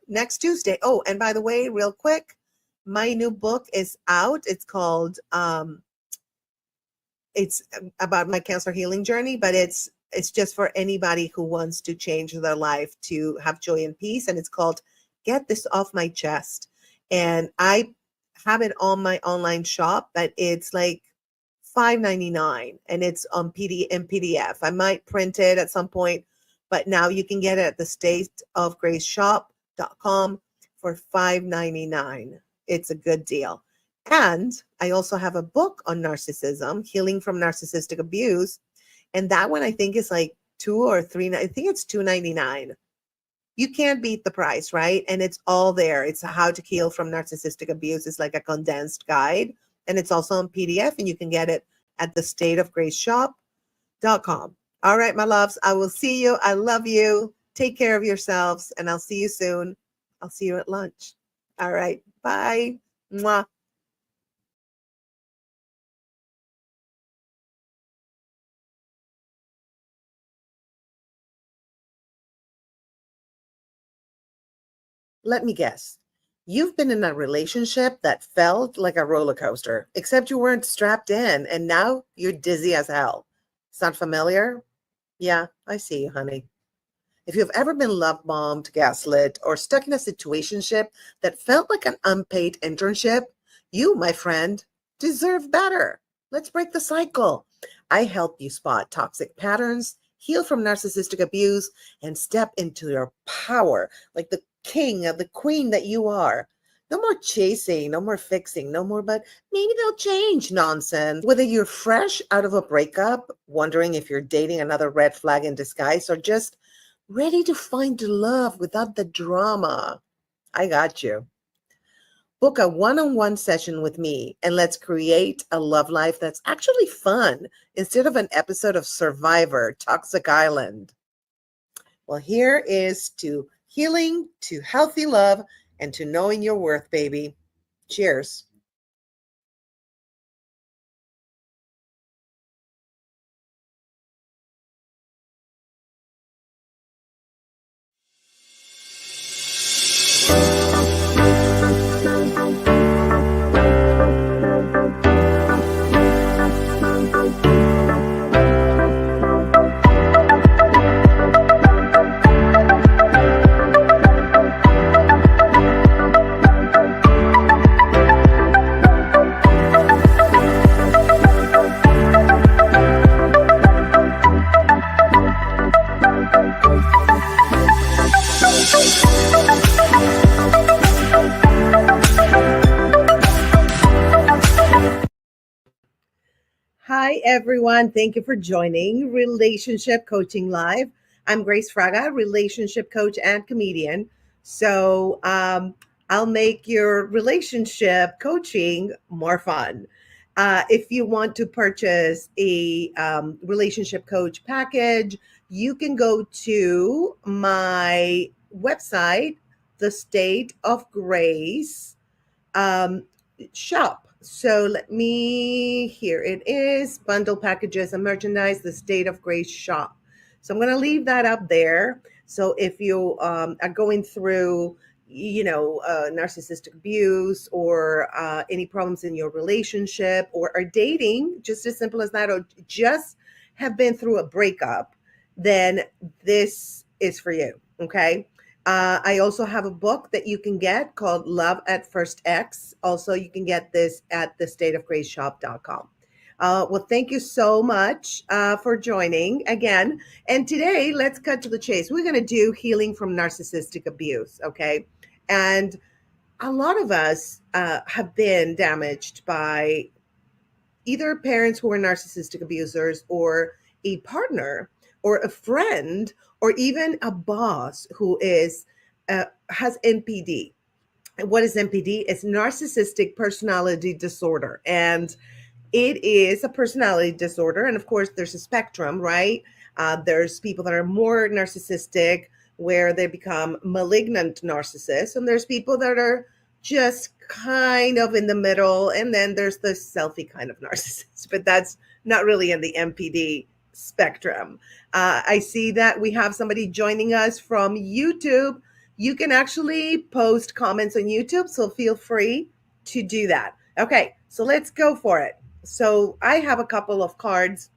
next Tuesday. Oh, and by the way, real quick, my new book is out. It's called, it's about my cancer healing journey, but it's just for anybody who wants to change their life to have joy and peace. And it's called Get This Off My Chest. And I have it on my online shop, but it's like $5.99 and it's on PDF. I might print it at some point, but now you can get it at the stateofgraceshop.com for $5.99. It's a good deal. And I also have a book on narcissism, Healing from Narcissistic Abuse. And that one I think is like $2 or $3. I think it's $2.99. You can't beat the price, right? And it's all there. It's how to heal from narcissistic abuse. It's like a condensed guide. And it's also on PDF, and you can get it at the stateofgraceshop.com. All right, my loves, I will see you. I love you. Take care of yourselves, and I'll see you soon. I'll see you at lunch. All right. Bye. Mwah. Let me guess. You've been in a relationship that felt like a roller coaster, except you weren't strapped in, and now you're dizzy as hell. Sound familiar? Yeah, I see you, honey. If you've ever been love bombed, gaslit, or stuck in a situationship that felt like an unpaid internship, you, my friend, deserve better. Let's break the cycle. I help you spot toxic patterns, heal from narcissistic abuse, and step into your power like the king or the queen that you are. No more chasing, no more fixing, no more, but maybe they'll change nonsense. Whether you're fresh out of a breakup, wondering if you're dating another red flag in disguise, or just ready to find love without the drama, I got you. Book a one-on-one session with me, and let's create a love life that's actually fun instead of an episode of Survivor Toxic Island. Well, here is to healing, to healthy love, and to knowing your worth, baby. Cheers. Hi, everyone. Thank you for joining Relationship Coaching Live. I'm Grace Fraga, relationship coach and comedian. So I'll make your relationship coaching more fun. If you want to purchase a relationship coach package, you can go to my website, the State of Grace um, shop. So here it is, bundle packages and merchandise, the State of Grace shop. So I'm going to leave that up there. So if you are going through, narcissistic abuse or any problems in your relationship or are dating, just as simple as that, or just have been through a breakup, then this is for you. Okay. I also have a book that you can get called Love at First X. Also, you can get this at thestateofgraceshop.com. Well, thank you so much for joining again. And today, let's cut to the chase. We're going to do healing from narcissistic abuse, okay? And a lot of us have been damaged by either parents who are narcissistic abusers or a partner or a friend or even a boss who has NPD. And what is NPD? It's narcissistic personality disorder. And it is a personality disorder. And of course, there's a spectrum, right? There's people that are more narcissistic where they become malignant narcissists. And there's people that are just kind of in the middle. And then there's the selfie kind of narcissist, but that's not really in the NPD spectrum. I see that we have somebody joining us from YouTube. You can actually post comments on YouTube, so feel free to do that. Okay, so let's go for it. So I have a couple of cards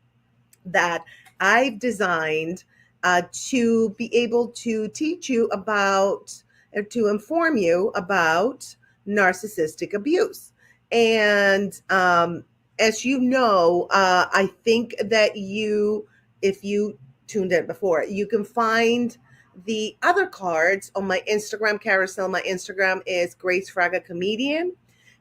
that I've designed to be able to teach you about, or to inform you about narcissistic abuse. And as you know, I think that if you tuned in before, you can find the other cards on my Instagram carousel. My Instagram is Grace Fraga Comedian.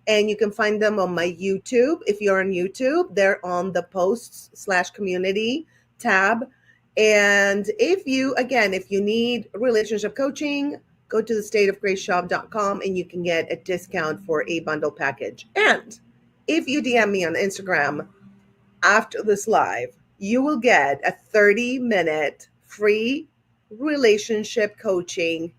And you can find them on my YouTube. If you're on YouTube, they're on the posts/community tab. And if you need relationship coaching, go to thestateofgraceshop.com and you can get a discount for a bundle package. And if you DM me on Instagram after this live, you will get a 30-minute free relationship coaching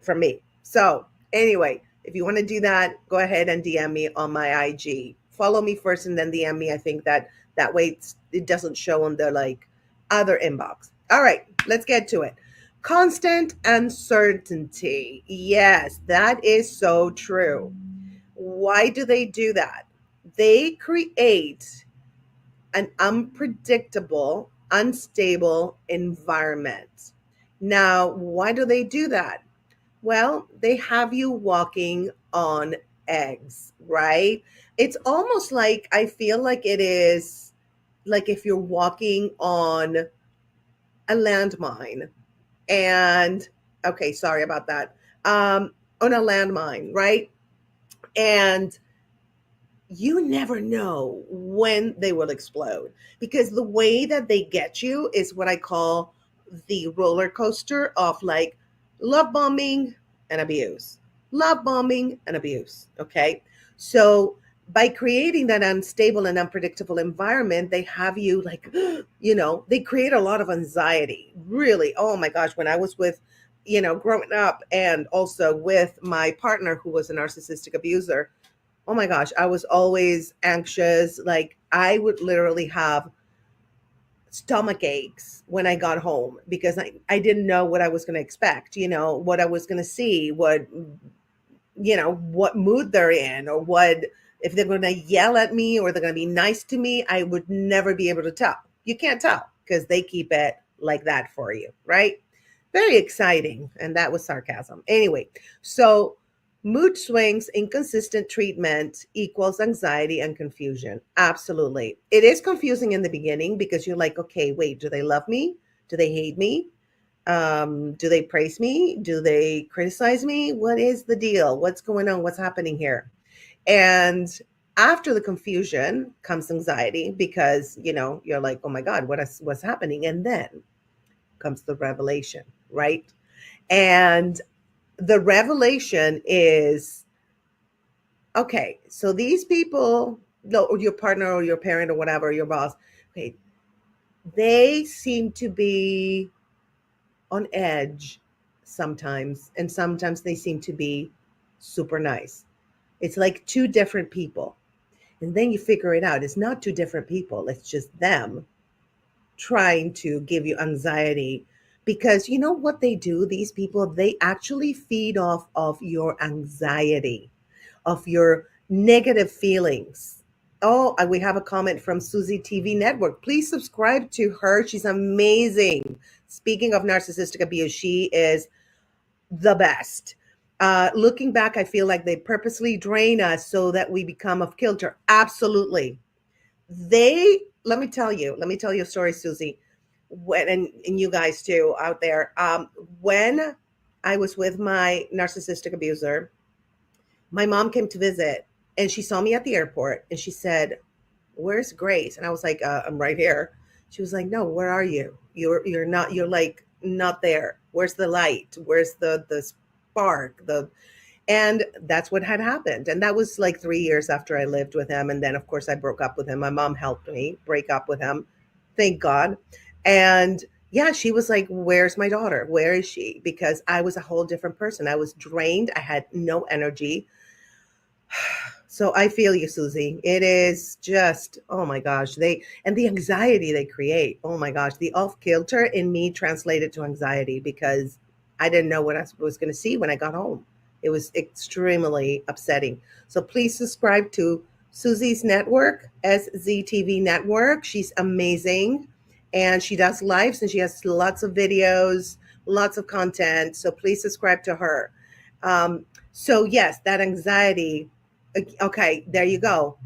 from me. So anyway, if you want to do that, go ahead and DM me on my IG. Follow me first and then DM me. I think that way it doesn't show on the other inbox. All right, let's get to it. Constant uncertainty. Yes, that is so true. Why do they do that? They create an unpredictable, unstable environment. Now, why do they do that? Well, they have you walking on eggs, right? It's almost like, I feel like it is like if you're walking on a landmine and, okay, sorry about that, on a landmine, right? And you never know when they will explode because the way that they get you is what I call the roller coaster of love bombing and abuse, love bombing and abuse. Okay. So by creating that unstable and unpredictable environment, they have you they create a lot of anxiety. Really. Oh my gosh. When I was with, growing up and also with my partner who was a narcissistic abuser, oh my gosh, I was always anxious. Like I would literally have stomach aches when I got home because I didn't know what I was going to expect, what I was going to see, what mood they're in or if they're going to yell at me or they're going to be nice to me. I would never be able to tell. You can't tell because they keep it like that for you, right? Very exciting. And that was sarcasm. Anyway, so mood swings, inconsistent treatment equals anxiety and confusion. Absolutely. It is confusing in the beginning because you're like, okay, wait, do they love me? Do they hate me? Do they praise me? Do they criticize me? What is the deal? What's going on? What's happening here? And after the confusion comes anxiety because, you're like, oh my God, what's happening? And then comes the revelation, right? And the revelation is okay, so these people, no, or your partner or your parent or whatever, your boss, okay, they seem to be on edge sometimes, and sometimes they seem to be super nice. It's like two different people. And then you figure it out. It's not two different people, it's just them trying to give you anxiety. Because you know what they do, these people, they actually feed off of your anxiety, of your negative feelings. Oh, we have a comment from Susie TV Network. Please subscribe to her. She's amazing. Speaking of narcissistic abuse, she is the best. Looking back, I feel like they purposely drain us so that we become off kilter. Absolutely. Let me tell you a story, Susie, when, and you guys too out there. When I was with my narcissistic abuser, my mom came to visit and she saw me at the airport and she said, "Where's Grace?" And I was like, "I'm right here." She was like, "No, where are you? You're not. You're like not there. Where's the light? Where's the spark? The." And that's what had happened. And that was like 3 years after I lived with him. And then, of course, I broke up with him. My mom helped me break up with him. Thank God. And yeah, she was like, "Where's my daughter? Where is she?" Because I was a whole different person. I was drained. I had no energy. So I feel you, Susie. It is just, oh my gosh, and the anxiety they create. Oh my gosh, the off kilter in me translated to anxiety because I didn't know what I was going to see when I got home. It was extremely upsetting. So please subscribe to Susie's network, SZTV Network. She's amazing. And she does lives and she has lots of videos, lots of content. So please subscribe to her. So yes, that anxiety. Okay, there you go.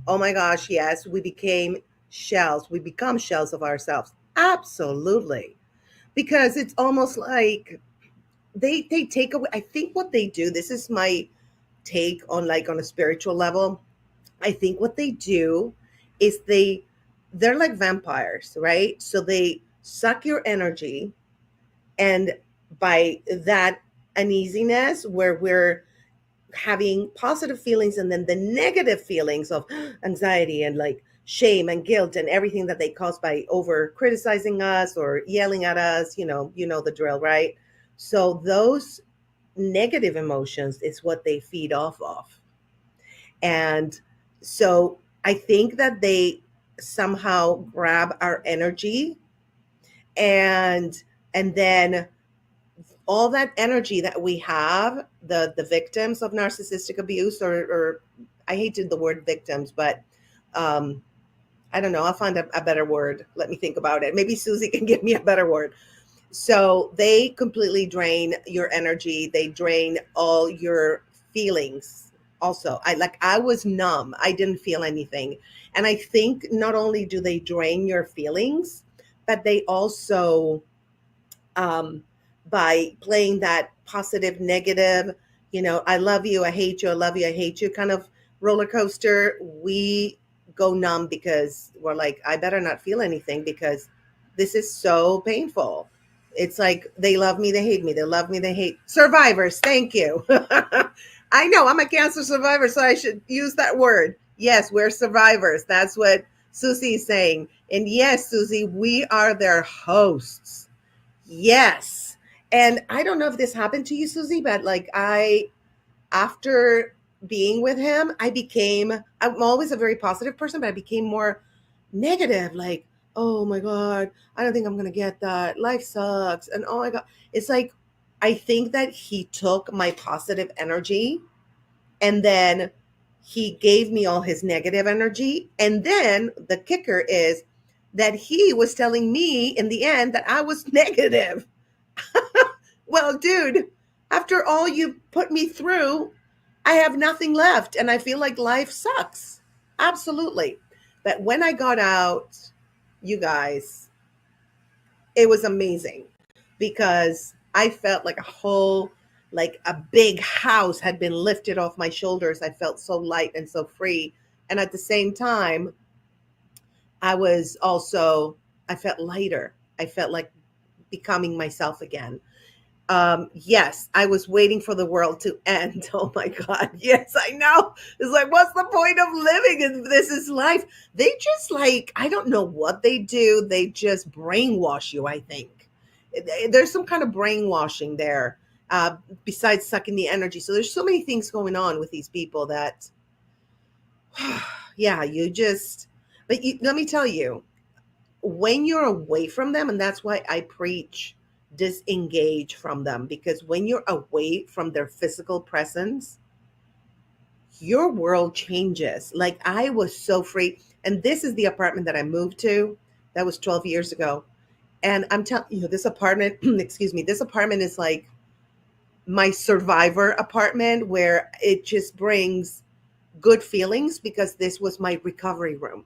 Oh my gosh, yes, we became shells. We become shells of ourselves. Absolutely. Because it's almost like they take away. I think what they do, this is my take on like on a spiritual level. I think what they do is they're like vampires, right? So they suck your energy, and by that uneasiness where we're having positive feelings and then the negative feelings of anxiety and like shame and guilt and everything that they cause by over criticizing us or yelling at us, you know the drill, right? So those negative emotions is what they feed off of. And so I think that they somehow grab our energy, and then all that energy that we have, the victims of narcissistic abuse, or I hated the word victims, but I don't know, I'll find a better word. Let me think about it. Maybe Susie can give me a better word. So they completely drain your energy. They drain all your feelings. Also, I was numb. I didn't feel anything. And I think not only do they drain your feelings, but they also um, by playing that positive, negative, I love you, I hate you, I love you, I hate you kind of roller coaster, we go numb because we're like, I better not feel anything because this is so painful. It's like they love me, they hate me, they love me, they hate survivors. Thank you. I know I'm a cancer survivor, so I should use that word. Yes, we're survivors. That's what Susie is saying. And yes, Susie, we are their hosts. Yes. And I don't know if this happened to you, Susie, but like after being with him, I'm always a very positive person, but I became more negative. Like, oh my God, I don't think I'm going to get that. Life sucks. And oh my God, it's like, I think that he took my positive energy and then he gave me all his negative energy. And then the kicker is that he was telling me in the end that I was negative. Well, dude, after all you put me through, I have nothing left and I feel like life sucks. Absolutely. But when I got out, you guys, it was amazing because I felt like a big house had been lifted off my shoulders. I felt so light and so free. And at the same time, I felt lighter. I felt like becoming myself again. Yes, I was waiting for the world to end. Oh my God. Yes, I know. It's like, what's the point of living if this is life? They just like, I don't know what they do. They just brainwash you, I think. There's some kind of brainwashing there, besides sucking the energy. So there's so many things going on with these people that, yeah, you just, but let me tell you, when you're away from them, and that's why I preach disengage from them, because when you're away from their physical presence, your world changes. Like I was so free. And this is the apartment that I moved to. That was 12 years ago. And I'm telling you, this apartment, excuse me, this apartment is like my survivor apartment where it just brings good feelings because this was my recovery room.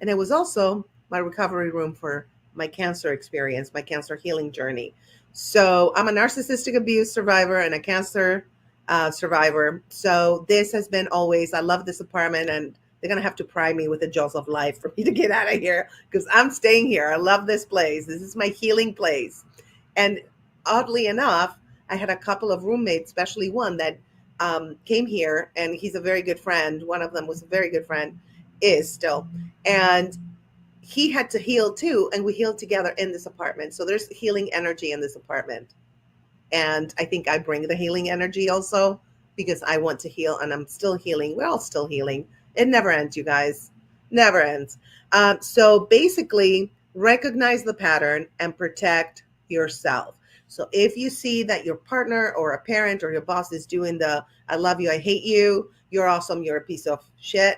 And it was also my recovery room for my cancer experience, my cancer healing journey. So I'm a narcissistic abuse survivor and a cancer survivor. So this has been always, I love this apartment, and they're going to have to pry me with the jaws of life for me to get out of here because I'm staying here. I love this place. This is my healing place. And oddly enough, I had a couple of roommates, especially one that came here, and he's a very good friend. One of them was a very good friend, is still. And he had to heal too, and we healed together in this apartment. So there's healing energy in this apartment. And I think I bring the healing energy also because I want to heal, and I'm still healing. We're all still healing. It never ends, you guys. Never ends. So basically, recognize the pattern and protect yourself. So if you see that your partner or a parent or your boss is doing the I love you, I hate you, you're awesome, you're a piece of shit,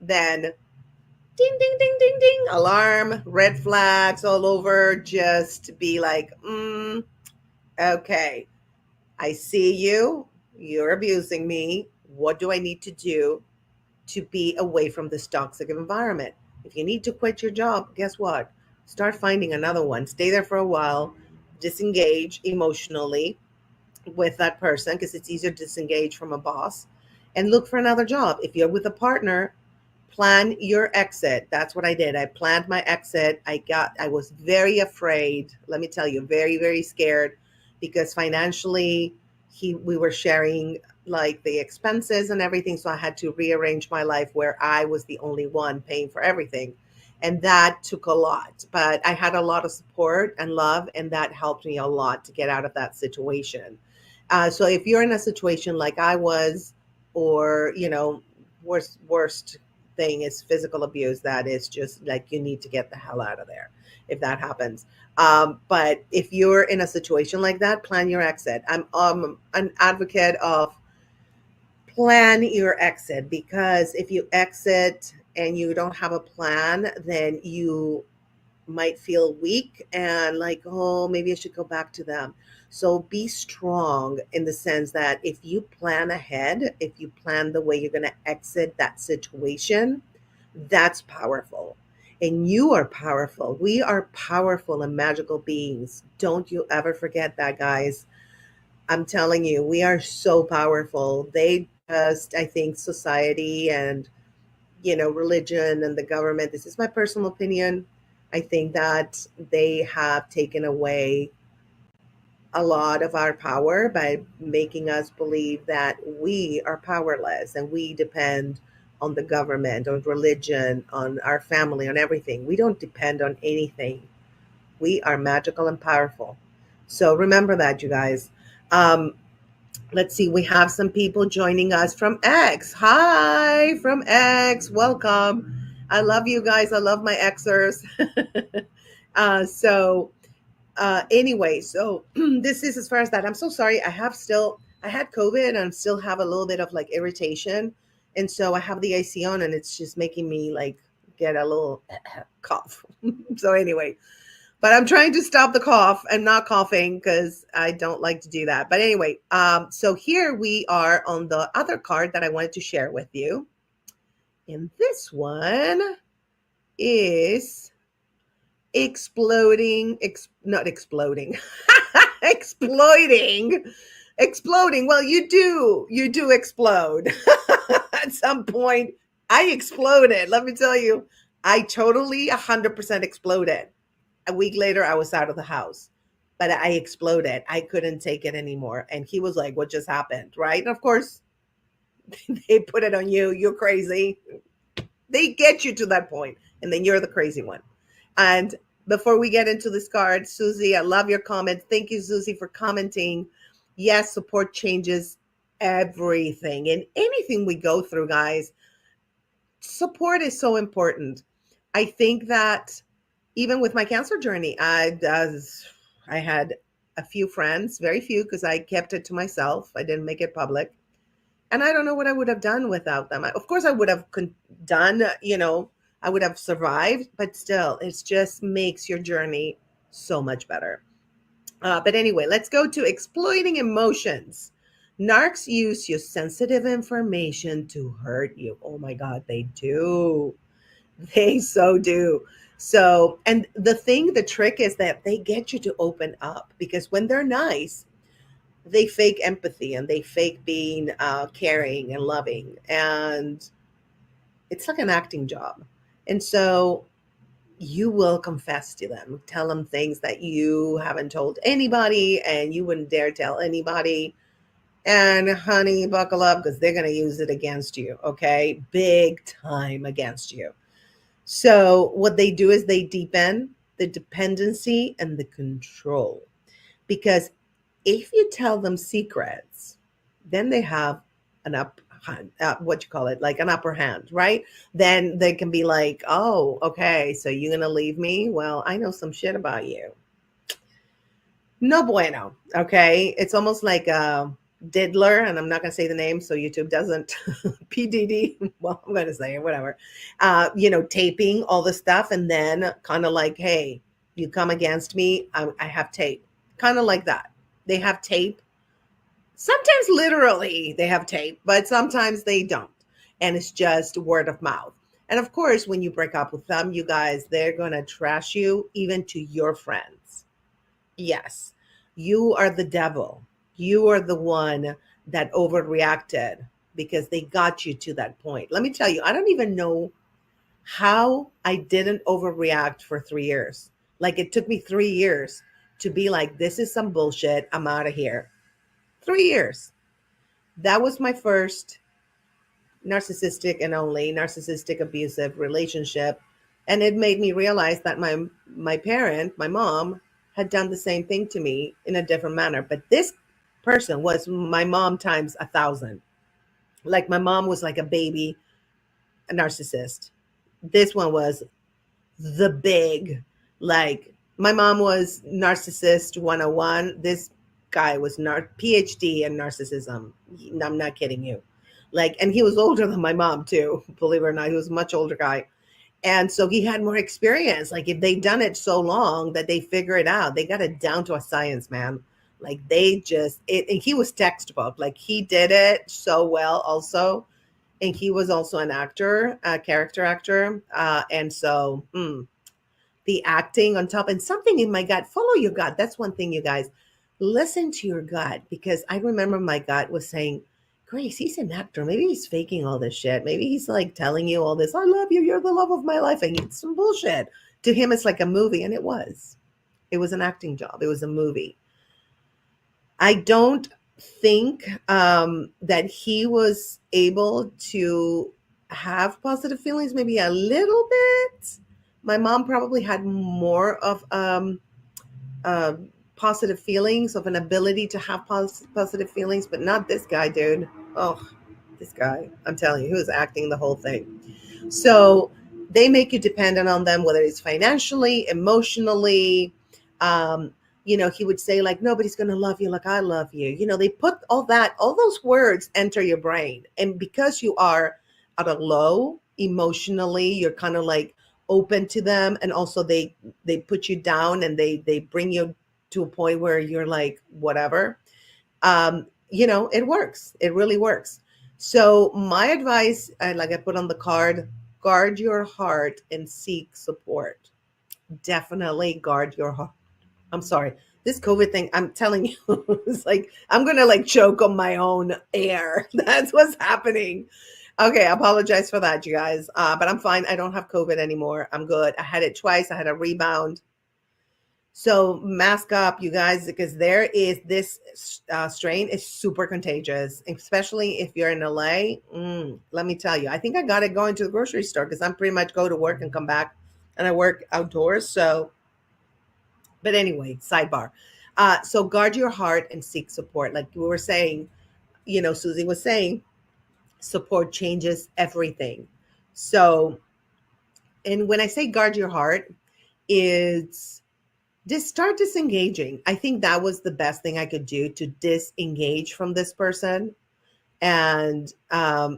then ding, ding, ding, ding, ding, alarm, red flags all over. Just be like, okay, I see you. You're abusing me. What do I need to do to be away from this toxic environment? If you need to quit your job, guess what? Start finding another one. Stay there for a while. Disengage emotionally with that person because it's easier to disengage from a boss and look for another job. If you're with a partner, plan your exit. That's what I did. I planned my exit. I was very afraid. Let me tell you, very, very scared because financially we were sharing like the expenses and everything. So I had to rearrange my life where I was the only one paying for everything. And that took a lot, but I had a lot of support and love, and that helped me a lot to get out of that situation. So if you're in a situation like I was, or, worst thing is physical abuse, that is just like you need to get the hell out of there if that happens. But if you're in a situation like that, plan your exit. I'm an advocate of plan your exit, because if you exit and you don't have a plan, then you might feel weak and like, oh, maybe I should go back to them. So be strong in the sense that if you plan ahead, if you plan the way you're going to exit that situation, that's powerful. And you are powerful. We are powerful and magical beings. Don't you ever forget that, guys. I'm telling you, we are so powerful. They just, I think society and, religion and the government, this is my personal opinion, I think that they have taken away a lot of our power by making us believe that we are powerless and we depend on the government, on religion, on our family, on everything. We don't depend on anything. We are magical and powerful. So remember that, you guys. Let's see, we have some people joining us from X. Hi, from X. Welcome. I love you guys. I love my Xers. Anyway, so this is as far as that. I'm so sorry. I had COVID and still have a little bit of like irritation. And so I have the AC on and it's just making me like get a little cough. So anyway, but I'm trying to stop the cough. I'm not coughing because I don't like to do that. But anyway, so here we are on the other card that I wanted to share with you. And this one is exploding, not exploding, exploding. Well, you do explode. At some point, I exploded. Let me tell you, I totally 100% exploded. A week later, I was out of the house. but I exploded. I couldn't take it anymore. And he was like, what just happened? Right. And of course, they put it on you. You're crazy. They get you to that point, and then you're the crazy one. And before we get into this card, Susie, I love your comment. Thank you, Susie, for commenting. Yes, support changes everything. And anything we go through, guys, support is so important. I think that even with my cancer journey, I had a few friends, very few, because I kept it to myself. I didn't make it public. And I don't know what I would have done without them. Of course, I would have done, I would have survived, but still, it just makes your journey so much better. But anyway, let's go to exploiting emotions. Narcs use your sensitive information to hurt you. Oh my God, they do. They so do. So, and the trick is that they get you to open up, because when they're nice, they fake empathy and they fake being caring and loving. And it's like an acting job. And so you will confess to them, tell them things that you haven't told anybody and you wouldn't dare tell anybody. And honey, buckle up, because they're going to use it against you. Okay. Big time against you. So what they do is they deepen the dependency and the control, because if you tell them secrets, then they have an upper hand, right? Then they can be like, oh, okay, so you're going to leave me? Well, I know some shit about you. No bueno, okay? It's almost like a diddler, and I'm not going to say the name so YouTube doesn't PDD. Well, I'm going to say it, whatever. Taping all the stuff, and then kind of like, hey, you come against me, I have tape. Kind of like that. They have tape. Sometimes literally they have tape, but sometimes they don't. And it's just word of mouth. And of course, when you break up with them, you guys, they're going to trash you even to your friends. Yes, you are the devil. You are the one that overreacted because they got you to that point. Let me tell you, I don't even know how I didn't overreact for 3 years. Like, it took me 3 years to be like, this is some bullshit. I'm out of here. 3 years. That was my first narcissistic and only narcissistic abusive relationship. And it made me realize that my parent, my mom, had done the same thing to me in a different manner. But this person was my mom times 1,000. Like, my mom was like a baby, a narcissist. This one was the big, like, my mom was narcissist 101. This guy was PhD in narcissism. I'm not kidding you. Like, and he was older than my mom too, believe it or not. He was a much older guy. And so he had more experience. Like, if they'd done it so long that they figure it out, they got it down to a science, man. Like, and he was textbook. Like, he did it so well also. And he was also an actor, a character actor. And so the acting on top, and something in my gut, follow your gut. That's one thing, you guys. Listen to your gut, because I remember my gut was saying, Grace, he's an actor. Maybe he's faking all this shit. Maybe he's like telling you all this. I love you. You're the love of my life. And it's some bullshit. To him, it's like a movie. And it was. It was an acting job. It was a movie. I don't think that he was able to have positive feelings, maybe a little bit. My mom probably had more of positive feelings, of an ability to have positive feelings, but not this guy, dude. Oh, this guy, I'm telling you, he was acting the whole thing. So they make you dependent on them, whether it's financially, emotionally. He would say, like, nobody's going to love you like I love you. They put all those words enter your brain. And because you are at a low emotionally, you're kind of like open to them. And also they put you down, and they bring you to a point where you're like, whatever. It works. It really works. So my advice, like I put on the card, guard your heart and seek support. Definitely guard your heart. I'm sorry. This COVID thing, I'm telling you, it's like, I'm going to like choke on my own air. That's what's happening. Okay. I apologize for that, you guys. But I'm fine. I don't have COVID anymore. I'm good. I had it twice. I had a rebound. So mask up, you guys, because there is this strain is super contagious, especially if you're in LA. Let me tell you, I think I got it going to the grocery store because I'm pretty much go to work and come back, and I work outdoors. So, but anyway, sidebar. So guard your heart and seek support. Like we were saying, Susie was saying, support changes everything. So, and when I say guard your heart, it's just start disengaging. I think that was the best thing I could do, to disengage from this person. And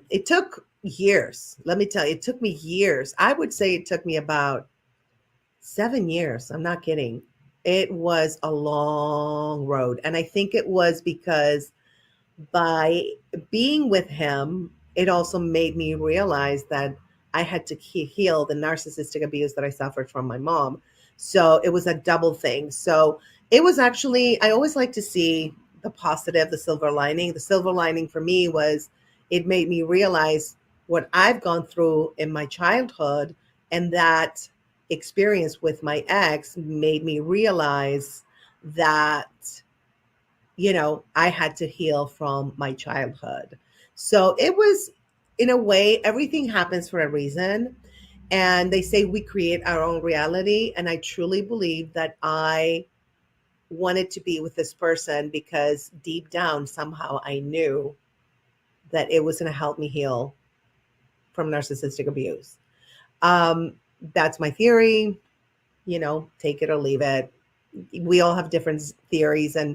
it took years. Let me tell you, it took me years. I would say it took me about 7 years. I'm not kidding. It was a long road. And I think it was because by being with him, it also made me realize that I had to heal the narcissistic abuse that I suffered from my mom. So it was a double thing. So it was actually, I always like to see the positive, the silver lining. The silver lining for me was it made me realize what I've gone through in my childhood, and that experience with my ex made me realize that I had to heal from my childhood. So it was, in a way, everything happens for a reason. And they say we create our own reality. And I truly believe that I wanted to be with this person because deep down, somehow I knew that it was going to help me heal from narcissistic abuse. That's my theory. Take it or leave it. We all have different theories, and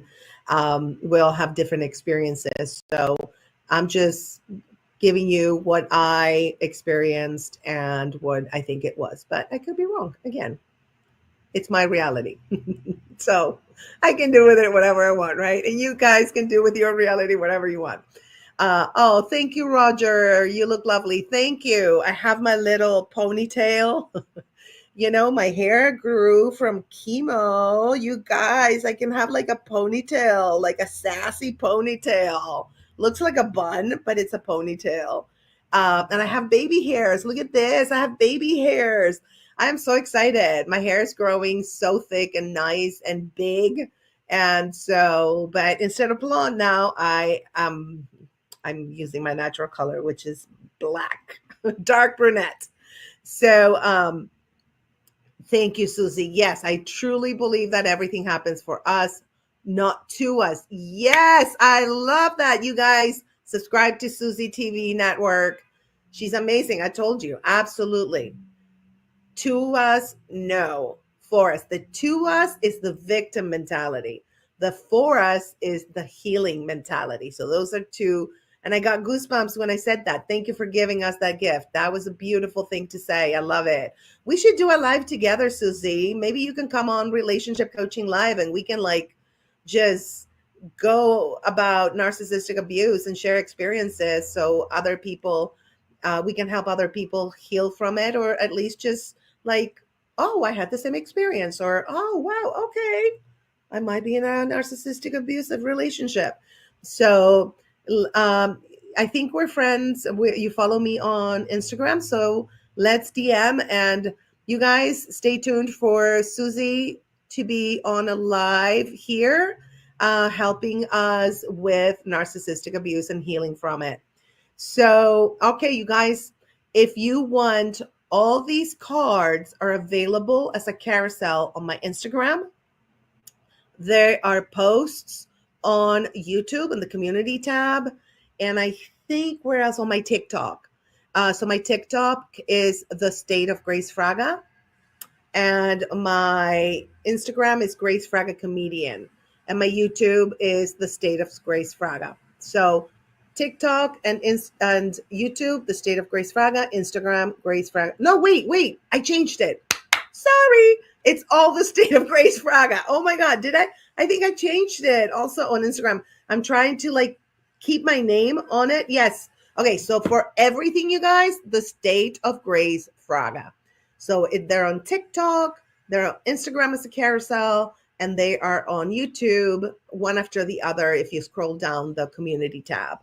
we all have different experiences. So I'm just giving you what I experienced and what I think it was, but I could be wrong. Again, it's my reality. So I can do with it whatever I want, right? And you guys can do with your reality whatever you want. Oh, thank you, Roger. You look lovely. Thank you. I have my little ponytail. My hair grew from chemo. You guys, I can have like a ponytail, like a sassy ponytail. Looks like a bun, but it's a ponytail. And I have baby hairs. Look at this. I have baby hairs. I am so excited. My hair is growing so thick and nice and big. And so, but instead of blonde now, I'm using my natural color, which is black, dark brunette. So, thank you, Susie. Yes, I truly believe that everything happens for us, not to us. Yes, I love that. You guys subscribe to Susie TV Network. She's amazing. I told you. Absolutely. To us, no. For us. The to us is the victim mentality. The for us is the healing mentality. So those are two. And I got goosebumps when I said that. Thank you for giving us that gift. That was a beautiful thing to say. I love it. We should do a live together, Susie. Maybe you can come on Relationship Coaching Live and we can just go about narcissistic abuse and share experiences so other people, we can help other people heal from it, or at least just oh, I had the same experience, or, oh, wow, okay, I might be in a narcissistic abusive relationship. So I think we're friends. You follow me on Instagram, so let's DM. And you guys stay tuned for Susie to be on a live here, helping us with narcissistic abuse and healing from it. So, okay, you guys, if you want, all these cards are available as a carousel on my Instagram. There are posts on YouTube in the community tab. And I think where else? On my TikTok. So my TikTok is The State of Grace Fraga. And my Instagram is Grace Fraga Comedian. And my YouTube is The State of Grace Fraga. So TikTok and YouTube, The State of Grace Fraga. Instagram, Grace Fraga. No, wait. I changed it. Sorry. It's all The State of Grace Fraga. Oh my God. Did I? I think I changed it also on Instagram. I'm trying to keep my name on it. Yes. Okay. So for everything, you guys, The State of Grace Fraga. So they're on TikTok, they're on Instagram as a carousel, and they are on YouTube, one after the other if you scroll down the community tab.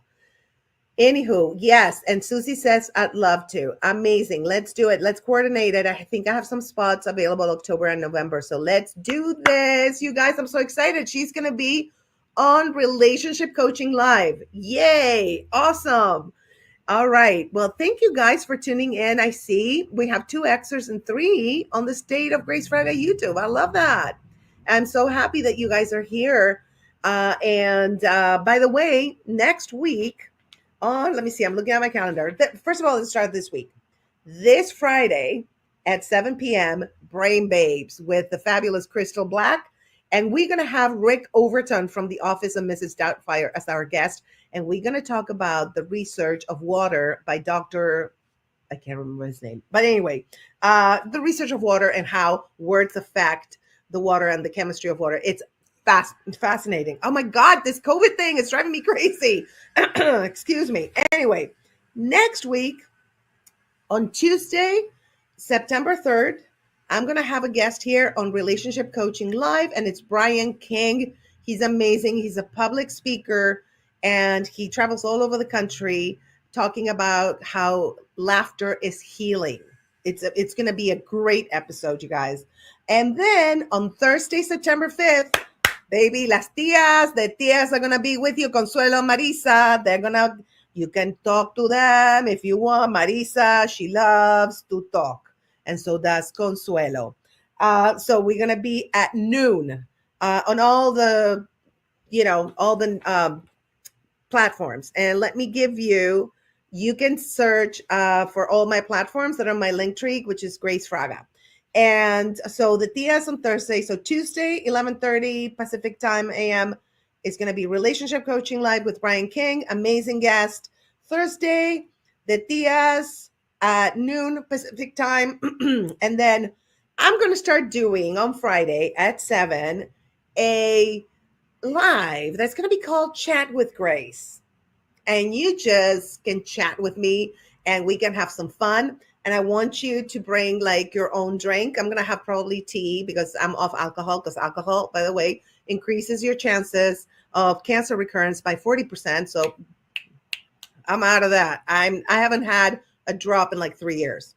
Anywho, yes. And Susie says, I'd love to. Amazing. Let's do it. Let's coordinate it. I think I have some spots available October and November. So let's do this. You guys, I'm so excited. She's going to be on Relationship Coaching Live. Yay. Awesome. All right. Well, thank you guys for tuning in. I see we have 2 Xers and 3 on the State of Grace Fraga YouTube. I love that. I'm so happy that you guys are here. By the way, next week, let me see, I'm looking at my calendar. First of all, let's start this week. This Friday at 7 p.m., Brain Babes with the fabulous Crystal Black. And we're going to have Rick Overton from the Office of Mrs. Doubtfire as our guest. And we're going to talk about the research of water by Dr. I can't remember his name. But anyway, the research of water and how words affect the water and the chemistry of water. It's fascinating. Oh my God, this COVID thing is driving me crazy. Excuse me. Anyway, next week on Tuesday, September 3rd, I'm going to have a guest here on Relationship Coaching Live, and it's Brian King. He's amazing. He's a public speaker, and he travels all over the country talking about how laughter is healing. It's going to be a great episode, you guys. And then on Thursday, September 5th, baby, las tías, the tías are going to be with you, Consuelo, Marisa. You can talk to them if you want. Marisa, she loves to talk. And so does Consuelo. So we're going to be at noon on all the platforms. And let me give you can search for all my platforms that are on my link tree, which is Grace Fraga. And so the Tias on Thursday. So Tuesday, 11:30 Pacific time AM is going to be Relationship Coaching Live with Brian King. Amazing guest. Thursday, the Tias at noon Pacific time. And then I'm going to start doing on Friday at 7 a live that's going to be called Chat with Grace. And you just can chat with me and we can have some fun. And I want you to bring like your own drink. I'm going to have probably tea because I'm off alcohol, because alcohol, by the way, increases your chances of cancer recurrence by 40%. So I'm out of that. I haven't had a drop in like 3 years.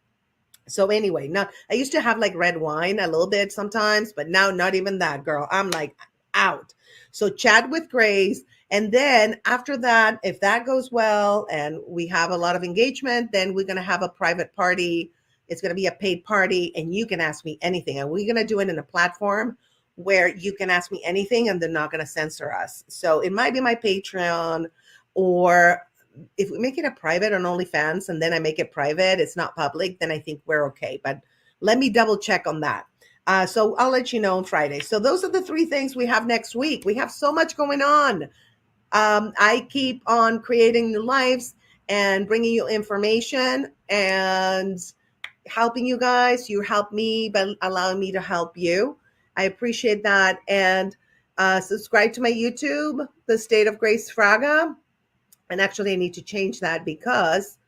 So anyway, I used to have like red wine a little bit sometimes, but now not even that, girl. I'm like out. So chat with Grace. And then after that, if that goes well and we have a lot of engagement, then we're going to have a private party. It's going to be a paid party and you can ask me anything. And we're going to do it in a platform where you can ask me anything and they're not going to censor us. So it might be my Patreon, or if we make it a private on OnlyFans and then I make it private, it's not public, then I think we're okay. But let me double check on that. So I'll let you know on Friday. So those are the 3 things we have next week. We have so much going on. I keep on creating new lives and bringing you information and helping you guys. You help me by allowing me to help you. I appreciate that. And subscribe to my YouTube, The State of Grace Fraga. And actually, I need to change that because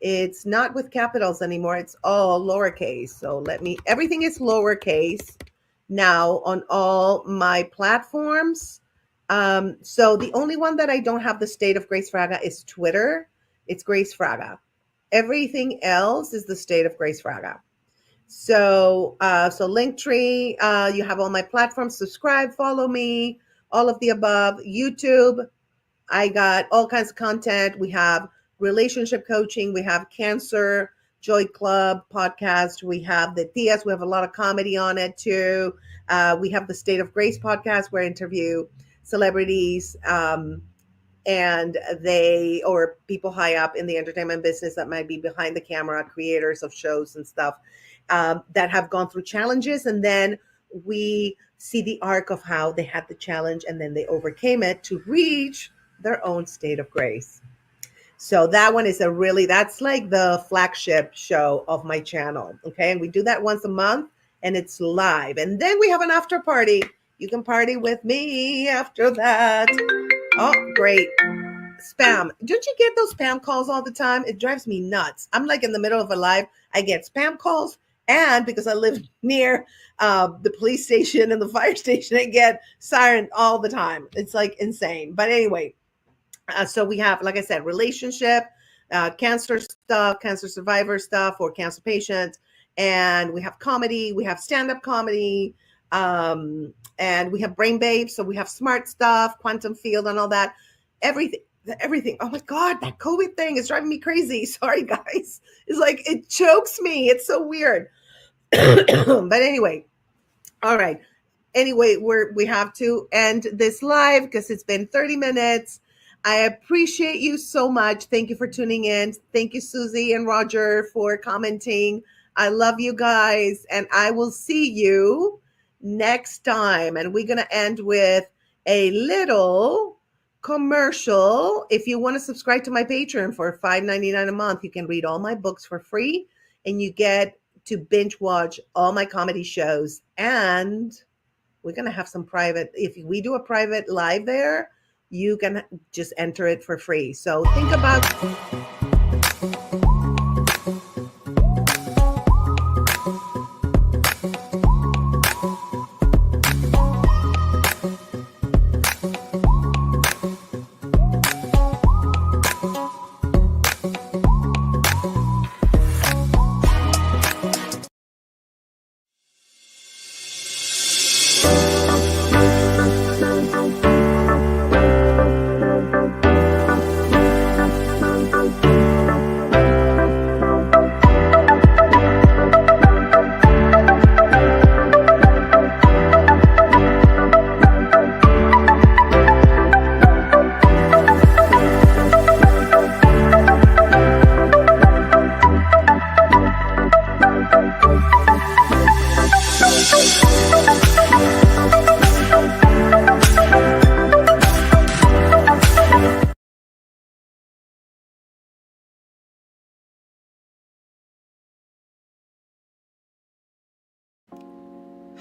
it's not with capitals anymore. It's all lowercase. So everything is lowercase now on all my platforms. So the only one that I don't have The State of Grace Fraga is Twitter. It's Grace Fraga. Everything else is The State of Grace Fraga. So Linktree, you have all my platforms. Subscribe, follow me, all of the above. YouTube, I got all kinds of content. We have relationship coaching. We have Cancer Joy Club podcast. We have the Tias. We have a lot of comedy on it too. We have the State of Grace podcast where I interview celebrities or people high up in the entertainment business that might be behind the camera, creators of shows and stuff that have gone through challenges. And then we see the arc of how they had the challenge and then they overcame it to reach their own state of grace. So that one is that's like the flagship show of my channel. Okay. And we do that once a month and it's live. And then we have an after party. You can party with me after that. Oh, great. Spam. Don't you get those spam calls all the time? It drives me nuts. I'm like in the middle of a live. I get spam calls. And because I live near the police station and the fire station, I get siren all the time. It's like insane. But anyway, So we have, like I said, relationship, cancer stuff, cancer survivor stuff, or cancer patients. And we have comedy, we have stand-up comedy, and we have brain babes. So we have smart stuff, quantum field and all that. Everything. Oh my God, that COVID thing is driving me crazy. Sorry, guys. It's like, it chokes me. It's so weird. But anyway, all right. Anyway, we have to end this live because it's been 30 minutes. I appreciate you so much. Thank you for tuning in. Thank you, Susie and Roger, for commenting. I love you guys, and I will see you next time. And we're going to end with a little commercial. If you want to subscribe to my Patreon for $5.99 a month, you can read all my books for free, and you get to binge watch all my comedy shows. And we're going to have some private, if we do a private live there, you can just enter it for free. So think about.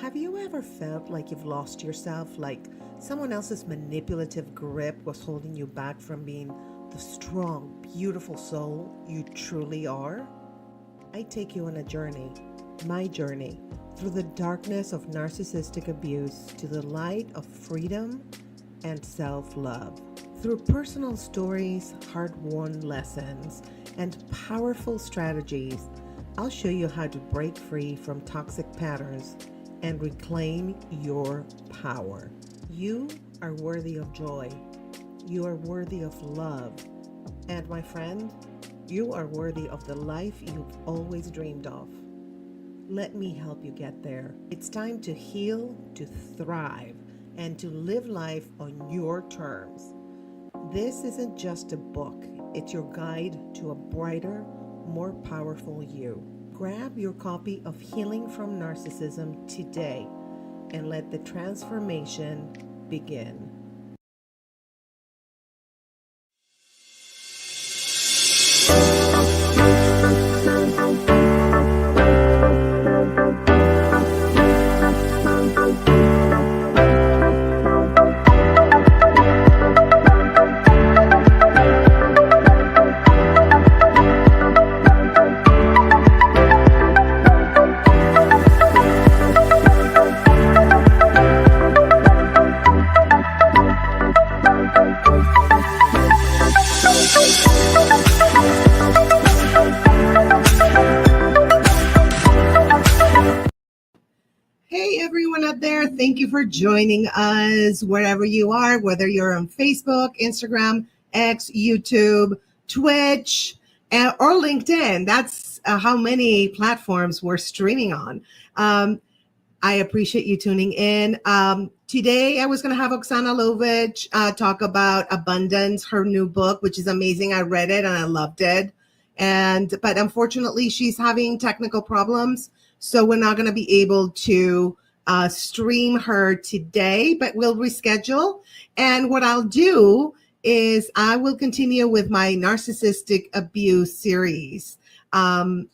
Have you ever felt like you've lost yourself, like someone else's manipulative grip was holding you back from being the strong, beautiful soul you truly are? I take you on a journey, my journey, through the darkness of narcissistic abuse to the light of freedom and self-love. Through personal stories, hard-won lessons, and powerful strategies, I'll show you how to break free from toxic patterns and reclaim your power. You are worthy of joy. You are worthy of love. And my friend, you are worthy of the life you've always dreamed of. Let me help you get there. It's time to heal, to thrive, and to live life on your terms. This isn't just a book. It's your guide to a brighter, more powerful you. Grab your copy of Healing from Narcissism today and let the transformation begin. Thank you for joining us wherever you are, whether you're on Facebook, Instagram, X, YouTube, Twitch, or LinkedIn. That's how many platforms we're streaming on. I appreciate you tuning in. Today, I was going to have Oksana Lovich talk about Abundance, her new book, which is amazing. I read it and I loved it. But unfortunately, she's having technical problems, so we're not going to be able to stream her today, but we'll reschedule. And what I'll do is I will continue with my narcissistic abuse series. I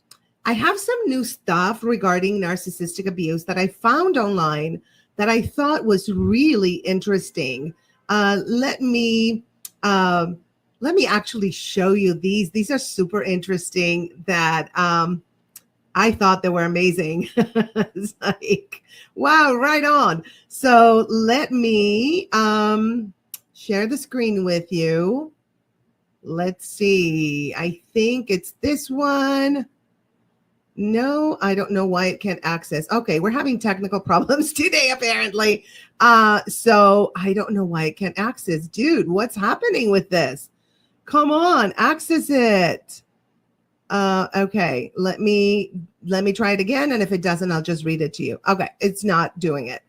have some new stuff regarding narcissistic abuse that I found online that I thought was really interesting. Let me actually show you these. These are super interesting that I thought they were amazing. It's like, wow, right on. So let me share the screen with you. Let's see. I think it's this one. No, I don't know why it can't access. Okay, we're having technical problems today, apparently. So I don't know why it can't access. Dude, what's happening with this? Come on, access it. Okay, let me try it again. And if it doesn't, I'll just read it to you. Okay, it's not doing it.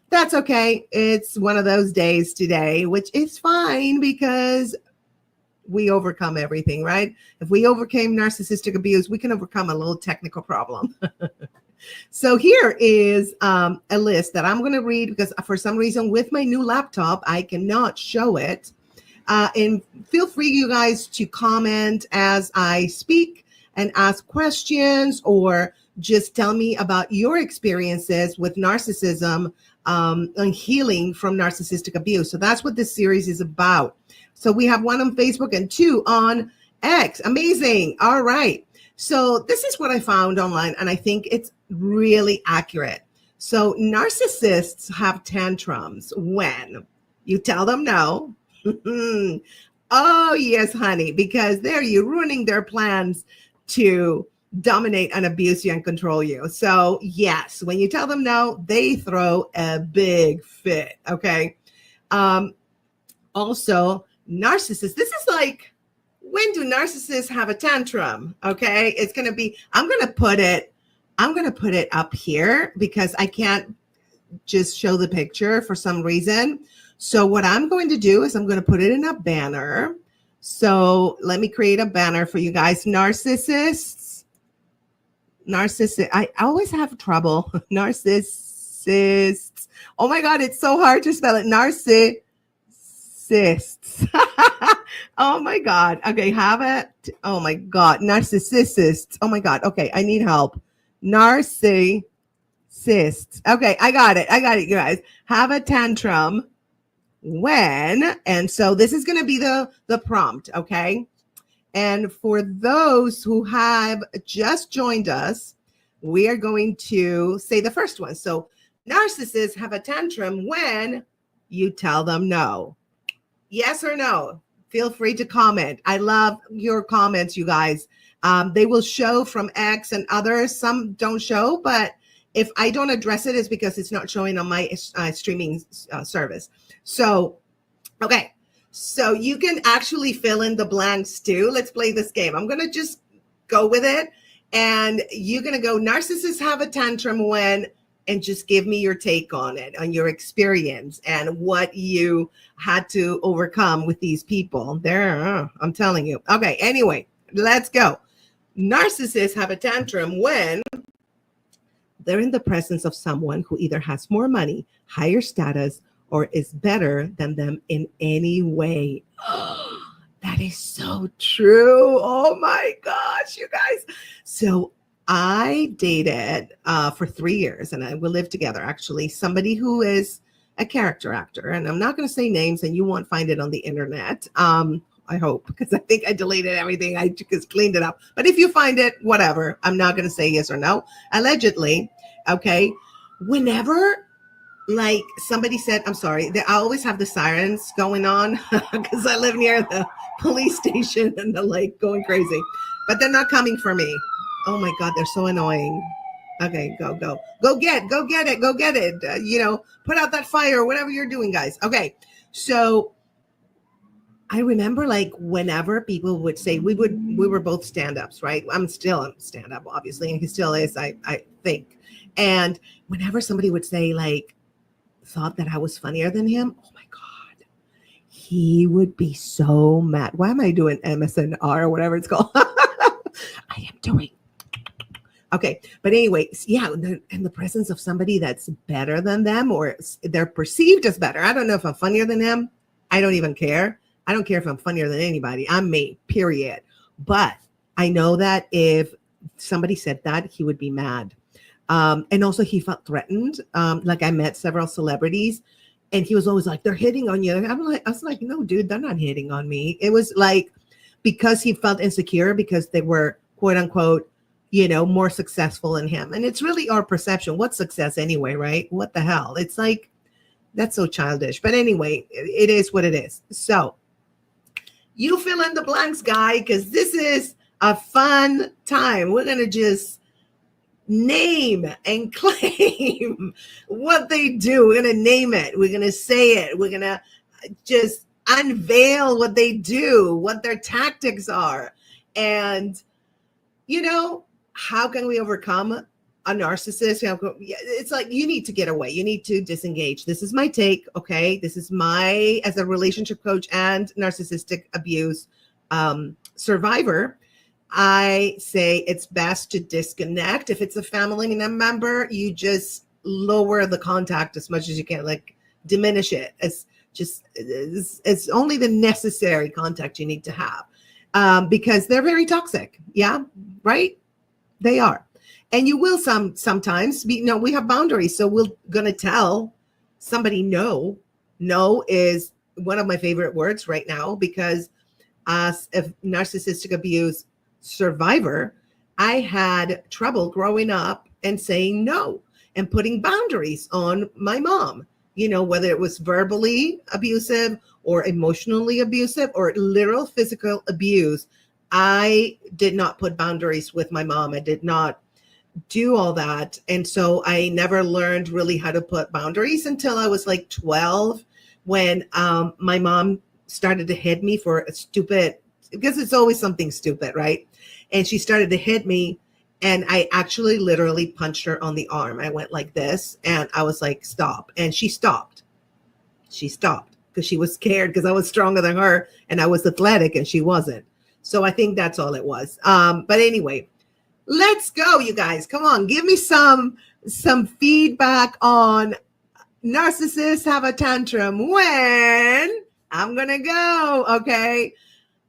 That's okay. It's one of those days today, which is fine because we overcome everything, right? If we overcame narcissistic abuse, we can overcome a little technical problem. So here is a list that I'm going to read because for some reason with my new laptop, I cannot show it. And feel free, you guys, to comment as I speak and ask questions or just tell me about your experiences with narcissism and healing from narcissistic abuse. So that's what this series is about. So we have one on Facebook and 2 on X. Amazing. All right. So this is what I found online, and I think it's really accurate. So narcissists have tantrums when you tell them no. Oh, yes, honey, because you're ruining their plans to dominate and abuse you and control you. So yes, when you tell them no, they throw a big fit. Okay. Also, narcissists, this is like, when do narcissists have a tantrum? Okay. It's going to be, I'm going to put it up here because I can't just show the picture for some reason. So what I'm going to do is I'm going to put it in a banner. So let me create a banner for you guys. Narcissists. I always have trouble. Narcissists. Oh my God, it's so hard to spell it. Narcissists. Oh my God. Okay, have it. Oh my God. Narcissists. Oh my God. Okay, I need help. Narcissists. Okay, I got it, you guys. Have a tantrum when, and so this is going to be the prompt, okay? And for those who have just joined us, we are going to say the first one. So narcissists have a tantrum when you tell them no. Yes or no? Feel free to comment. I love your comments, you guys. They will show from X and others. Some don't show, but if I don't address it, it's because it's not showing on my streaming service. So, okay. So you can actually fill in the blanks too. Let's play this game. I'm going to just go with it. And you're going to go, narcissists have a tantrum when, and just give me your take on it, on your experience and what you had to overcome with these people. There, I'm telling you. Okay, anyway, let's go. Narcissists have a tantrum when they're in the presence of someone who either has more money, higher status, or is better than them in any way. That is so true. Oh my gosh, you guys. So I dated for 3 years, and we lived together, actually, somebody who is a character actor. And I'm not going to say names, and you won't find it on the internet. I hope, because I think I deleted everything. I just cleaned it up. But if you find it, whatever. I'm not going to say yes or no. Allegedly, okay. Whenever like somebody said, I'm sorry, I always have the sirens going on because I live near the police station and they're like going crazy, but they're not coming for me. Oh my God, they're so annoying. Okay, go get it. Put out that fire, whatever you're doing, guys. Okay, so I remember like whenever people would say we were both stand-ups, right? I'm still a stand-up, obviously, and he still is, I think. And whenever somebody would say like, thought that I was funnier than him, oh my God, he would be so mad. Why am I doing MSNR or whatever it's called? I am doing. Okay. But anyway, yeah, in the presence of somebody that's better than them or they're perceived as better. I don't know if I'm funnier than him. I don't even care. I don't care if I'm funnier than anybody. I'm me, period. But I know that if somebody said that, he would be mad. And also he felt threatened. Like I met several celebrities and he was always like, they're hitting on you. I was like, no, dude, they're not hitting on me. It was like, because he felt insecure because they were quote unquote, more successful than him. And it's really our perception. What's success anyway, right? What the hell? It's like, that's so childish. But anyway, it is what it is. So You fill in the blanks, guy, because this is a fun time. We're going to just name and claim what they do. We're going to name it. We're going to say it. We're going to just unveil what they do, what their tactics are. And, you know, how can we overcome a narcissist? It's like, you need to get away. You need to disengage. This is my take. Okay. This is my, as a relationship coach and narcissistic abuse survivor, I say it's best to disconnect. If it's a family member, you just lower the contact as much as you can, like diminish it. It's only the necessary contact you need to have, because they're very toxic. Yeah, right? They are. And you will sometimes be, we have boundaries. So we're going to tell somebody no. No is one of my favorite words right now, because as a narcissistic abuse survivor, I had trouble growing up and saying no and putting boundaries on my mom, whether it was verbally abusive or emotionally abusive or literal physical abuse. I did not put boundaries with my mom. I did not do all that. And so I never learned really how to put boundaries until I was like 12, when my mom started to hit me for a stupid, because it's always something stupid, right? And she started to hit me, and I actually literally punched her on the arm. I went like this, and I was like, stop. And she stopped. She stopped because she was scared, because I was stronger than her and I was athletic and she wasn't. So I think that's all it was. But anyway, let's go, you guys. Come on, give me some feedback on narcissists have a tantrum when I'm gonna go. Okay.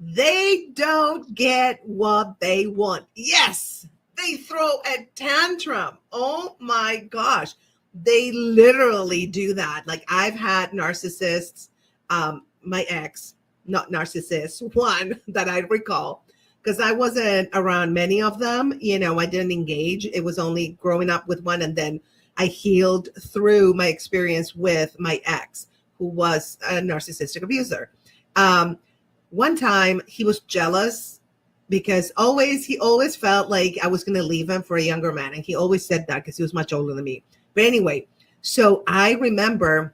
They don't get what they want. Yes, they throw a tantrum. Oh my gosh. They literally do that. Like, I've had narcissists, my ex, not narcissist, one that I recall, because I wasn't around many of them. I didn't engage. It was only growing up with one. And then I healed through my experience with my ex, who was a narcissistic abuser. One time he was jealous because he always felt like I was going to leave him for a younger man. And he always said that because he was much older than me. But anyway, so I remember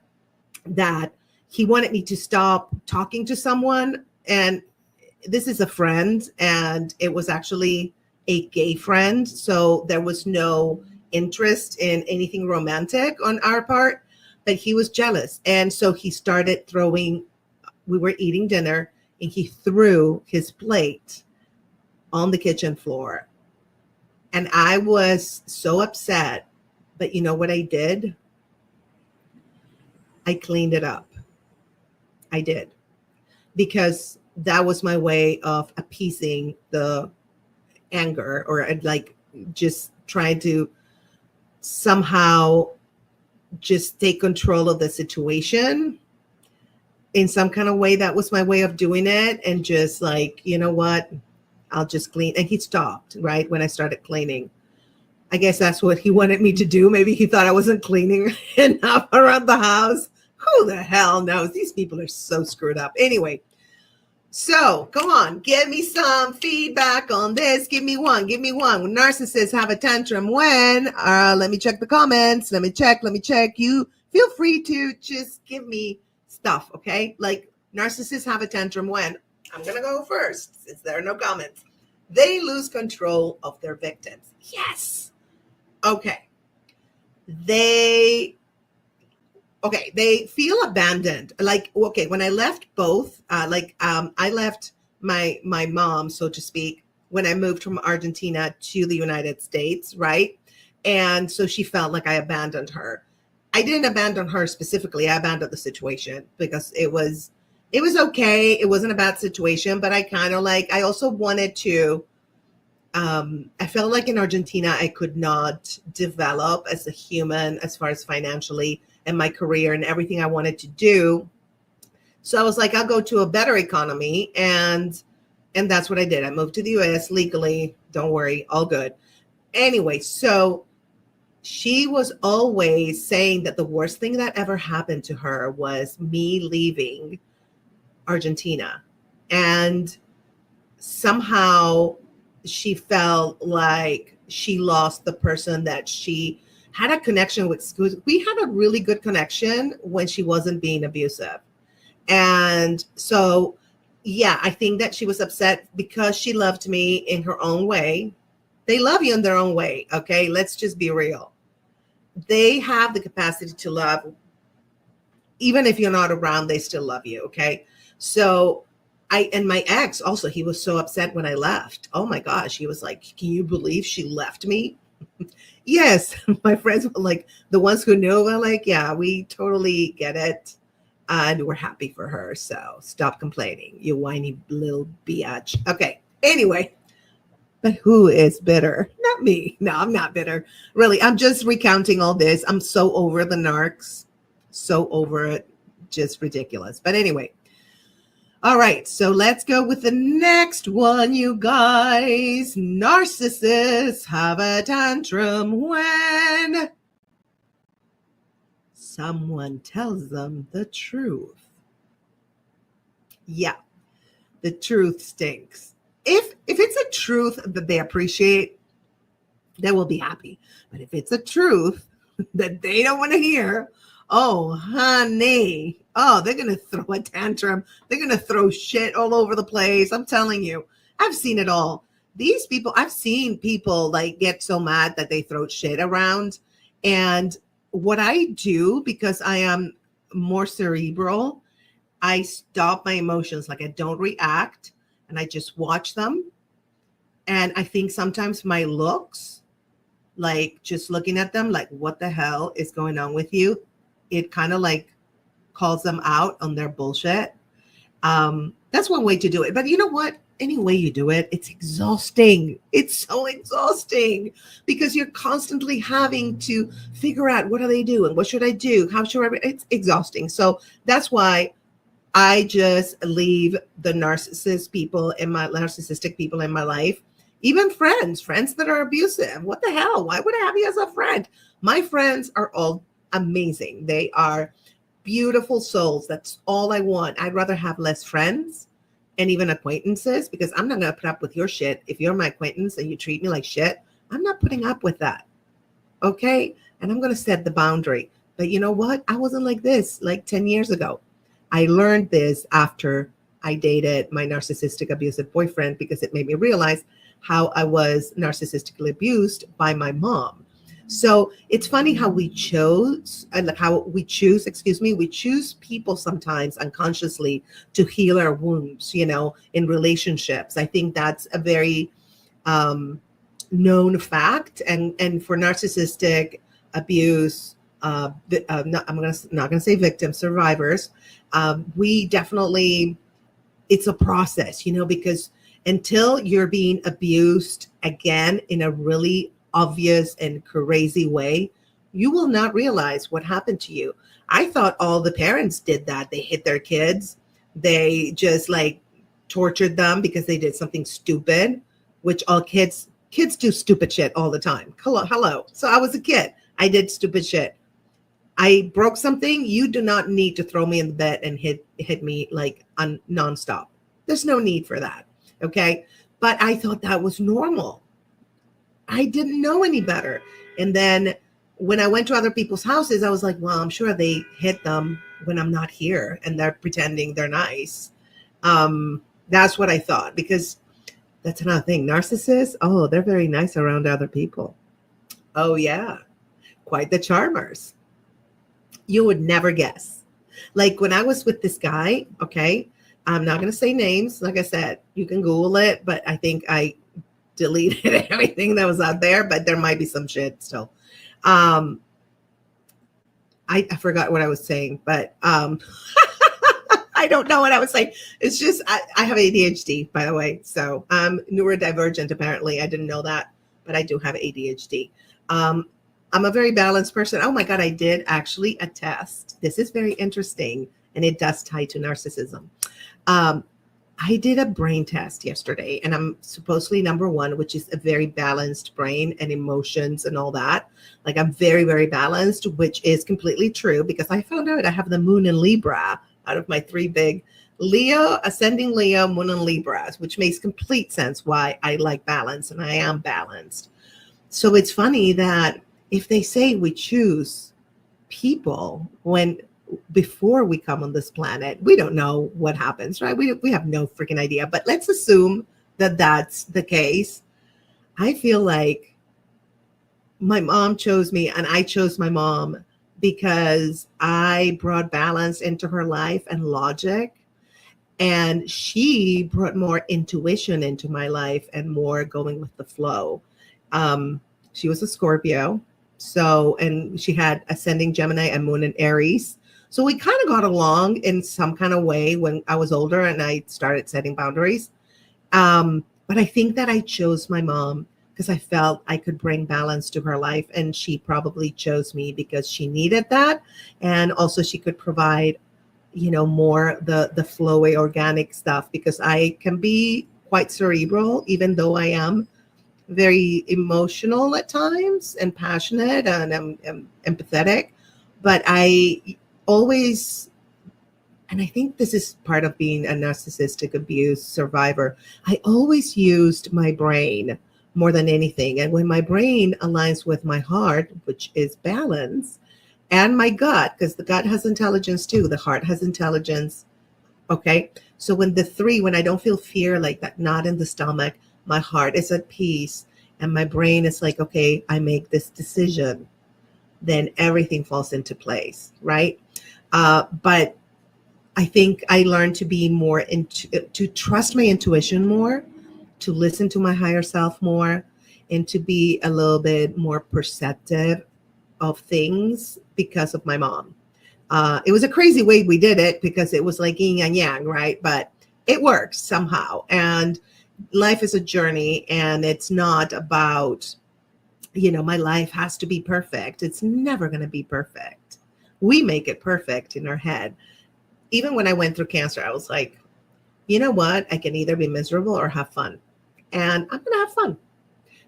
that he wanted me to stop talking to someone. And this is a friend, and it was actually a gay friend. So there was no interest in anything romantic on our part, but he was jealous. And so he started throwing, we were eating dinner, and he threw his plate on the kitchen floor. And I was so upset. But you know what I did? I cleaned it up. I did. Because that was my way of appeasing the anger, or like just trying to somehow just take control of the situation in some kind of way. That was my way of doing it. And just like, you know what, I'll just clean. And he stopped right when I started cleaning. I guess that's what he wanted me to do. Maybe he thought I wasn't cleaning enough around the house. Who the hell knows? These people are so screwed up. Anyway, so come on, give me some feedback on this. Give me one. When narcissists have a tantrum when, let me check the comments. Let me check. You feel free to just give me stuff, okay? Like, narcissists have a tantrum when, I'm going to go first since there are no comments. They lose control of their victims. Yes. Okay. They feel abandoned. Like, okay, when I left both, I left my mom, so to speak, when I moved from Argentina to the United States, right? And so she felt like I abandoned her. I didn't abandon her specifically. I abandoned the situation because it was okay. It wasn't a bad situation, but I also wanted to, I felt like in Argentina, I could not develop as a human as far as financially and my career and everything I wanted to do. So I was like, I'll go to a better economy. And that's what I did. I moved to the US legally. Don't worry, all good. Anyway, so she was always saying that the worst thing that ever happened to her was me leaving Argentina And somehow she felt like she lost the person that she had a connection with. We had a really good connection when she wasn't being abusive. And so, yeah, I think that she was upset because she loved me in her own way. They love you in their own way. Okay. Let's just be real. They have the capacity to love. Even if you're not around, they still love you. Okay. So and my ex also, he was so upset when I left. Oh my gosh. He was like, can you believe she left me? Yes. My friends were like, the ones who knew were like, yeah, we totally get it. And we're happy for her. So stop complaining, you whiny little biatch. Okay. Anyway, but who is bitter? Not me. No, I'm not bitter. Really, I'm just recounting all this. I'm so over the narcs. So over it. Just ridiculous. But anyway. All right. So let's go with the next one, you guys. Narcissists have a tantrum when someone tells them the truth. Yeah, the truth stinks. If it's a truth that they appreciate, they will be happy. But if it's a truth that they don't want to hear, oh, honey, oh, they're going to throw a tantrum. They're going to throw shit all over the place. I'm telling you, I've seen it all. These people, I've seen people like get so mad that they throw shit around. And what I do, because I am more cerebral, I stop my emotions. Like I don't react and I just watch them. And I think sometimes my looks, like just looking at them, like what the hell is going on with you? It kind of like calls them out on their bullshit. That's one way to do it. But you know what? Any way you do it, it's exhausting. It's so exhausting because you're constantly having to figure out what are they doing? What should I do? How should I? It's exhausting. So that's why I just leave the narcissistic people in my life, even friends that are abusive. What the hell? Why would I have you as a friend? My friends are all amazing. They are beautiful souls. That's all I want. I'd rather have less friends and even acquaintances because I'm not going to put up with your shit. If you're my acquaintance and you treat me like shit, I'm not putting up with that. Okay? And I'm going to set the boundary. But you know what? I wasn't like this like 10 years ago. I learned this after I dated my narcissistic abusive boyfriend because it made me realize how I was narcissistically abused by my mom. So it's funny how we choose people sometimes unconsciously to heal our wounds, in relationships. I think that's a very known fact. And for narcissistic abuse, I'm not going to say victims, survivors, we definitely, it's a process, because until you're being abused again in a really obvious and crazy way, you will not realize what happened to you. I thought all the parents did that. They hit their kids. They just like tortured them because they did something stupid, which all kids do stupid shit all the time. Hello. So I was a kid. I did stupid shit. I broke something. You do not need to throw me in the bed and hit me like nonstop. There's no need for that. Okay. But I thought that was normal. I didn't know any better. And then when I went to other people's houses, I was like, well, I'm sure they hit them when I'm not here and they're pretending they're nice. That's what I thought, because that's another thing. Narcissists, oh, they're very nice around other people. Oh, yeah. Quite the charmers. You would never guess. Like when I was with this guy, okay, I'm not going to say names. Like I said, you can Google it, but I think I deleted everything that was out there, but there might be some shit still. I forgot what I was saying, but I don't know what I was saying. It's just, I have ADHD, by the way. So I'm neurodivergent, apparently. I didn't know that, but I do have ADHD. I'm a very balanced person. Oh my God, I did actually a test. This is very interesting, and it does tie to narcissism. I did a brain test yesterday, and I'm supposedly number one, which is a very balanced brain and emotions and all that. Like I'm very, very balanced, which is completely true because I found out I have the moon in Libra out of my three big Leo, ascending Leo, Moon in Libra, which makes complete sense why I like balance, and I am balanced. So it's funny that if they say we choose people before we come on this planet, we don't know what happens, right? We have no freaking idea. But let's assume that that's the case. I feel like my mom chose me, and I chose my mom because I brought balance into her life and logic. And she brought more intuition into my life and more going with the flow. She was a Scorpio. And she had ascending Gemini and Moon in Aries. So we kind of got along in some kind of way when I was older and I started setting boundaries. But I think that I chose my mom because I felt I could bring balance to her life. And she probably chose me because she needed that. And also she could provide more the flowy organic stuff, because I can be quite cerebral, even though I am very emotional at times and passionate and I'm empathetic. But I always, and I think this is part of being a narcissistic abuse survivor, I always used my brain more than anything. And when my brain aligns with my heart, which is balance, and my gut, because the gut has intelligence too. The heart has intelligence. Okay. So when I don't feel fear, like that knot in the stomach, my heart is at peace and my brain is like, okay, I make this decision, then everything falls into place. Right. But I think I learned to be more to trust my intuition more, to listen to my higher self more, and to be a little bit more perceptive of things because of my mom. It was a crazy way we did it because it was like yin and yang, right? But it works somehow. And life is a journey, and it's not about, my life has to be perfect. It's never going to be perfect. We make it perfect in our head. Even when I went through cancer, I was like, you know what? I can either be miserable or have fun. And I'm going to have fun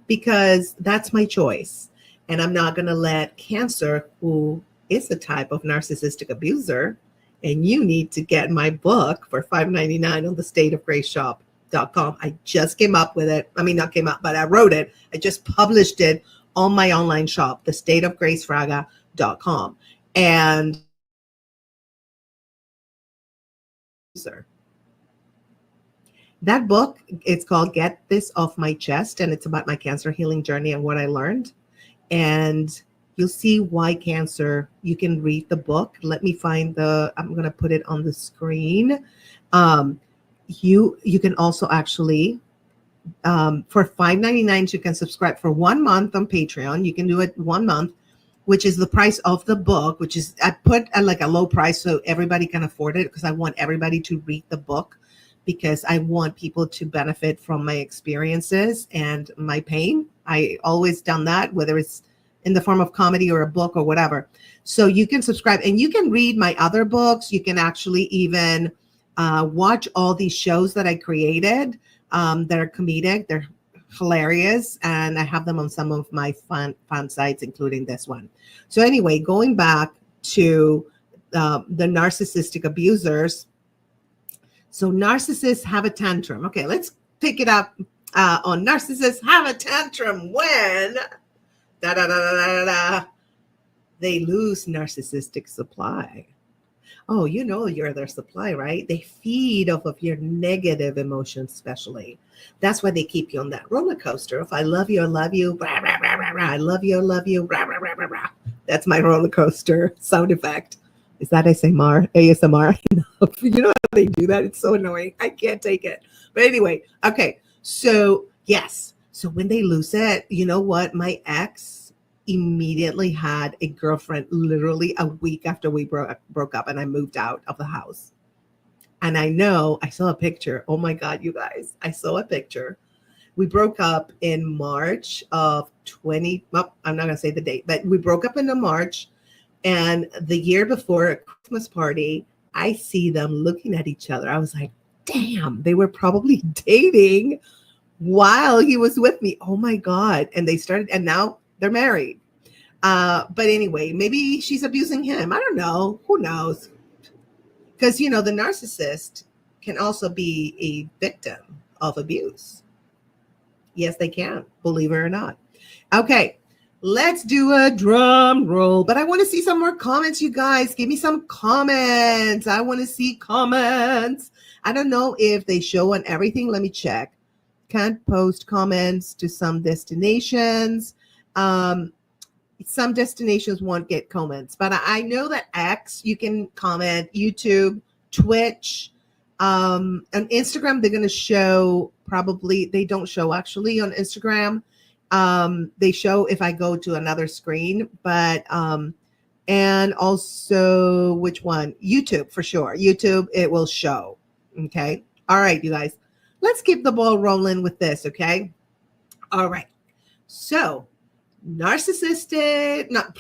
because that's my choice. And I'm not going to let cancer, who is a type of narcissistic abuser, and you need to get my book for $5.99 on the stateofgraceshop.com. I just came up with it. I mean, not came up, but I wrote it. I just published it on my online shop, the stateofgracefraga.com. And that book, it's called Get This Off My Chest, and it's about my cancer healing journey and what I learned. And you'll see why cancer. You can read the book. Let me find I'm going to put it on the screen. You can also actually, for $5.99, you can subscribe for 1 month on Patreon. You can do it 1 month, which is the price of the book, which is, I put at like a low price so everybody can afford it, because I want everybody to read the book, because I want people to benefit from my experiences and my pain. I always done that, whether it's in the form of comedy or a book or whatever. So you can subscribe and you can read my other books. You can actually even watch all these shows that I created that are comedic. They're hilarious. And I have them on some of my fun sites, including this one. So anyway, going back to the narcissistic abusers. So narcissists have a tantrum. Okay, let's pick it up on narcissists have a tantrum when they lose narcissistic supply. Oh, you're their supply, right? They feed off of your negative emotions, especially. That's why they keep you on that roller coaster of I love you, rah, rah, rah, rah, rah. I love you, rah, rah, rah, rah, rah. That's my roller coaster sound effect. Is that ASMR? ASMR? You know how they do that? It's so annoying. I can't take it. But anyway, okay. So yes. So when they lose it, you know what? My ex immediately had a girlfriend literally a week after we broke up, and I moved out of the house. And I saw a picture. Oh my God, you guys, I saw a picture. We broke up in March of I'm not going to say the date, but we broke up in March. And the year before a Christmas party, I see them looking at each other. I was like, damn, they were probably dating while he was with me. Oh my God. And they started, and now they're married. But anyway, maybe she's abusing him. I don't know. Who knows? Because, the narcissist, can also be a victim of abuse. Yes, they can, believe it or not. Okay, let's do a drum roll. But I want to see some more comments, you guys. Give me some comments. I want to see comments. I don't know if they show on everything. Let me check. Can't post comments to some destinations. Some destinations won't get comments, but I know that X, you can comment, YouTube, Twitch, on Instagram, they're going to show, probably, they don't show actually on Instagram. They show if I go to another screen, but, and also which one? YouTube for sure. YouTube, it will show. Okay. All right, you guys, let's keep the ball rolling with this. Okay. All right. So narcissistic, not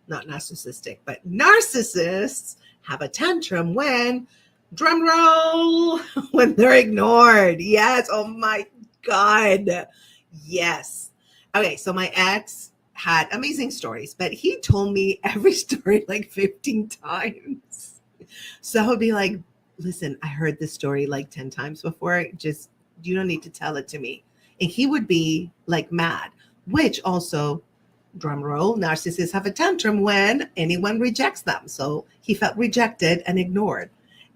narcissistic, but narcissists have a tantrum when, drum roll, when they're ignored. Yes. Oh my God. Yes. Okay. So my ex had amazing stories, but he told me every story like 15 times. So I would be like, listen, I heard this story like 10 times before. Just, you don't need to tell it to me. And he would be like mad, which also, drum roll, narcissists have a tantrum when anyone rejects them. So he felt rejected and ignored.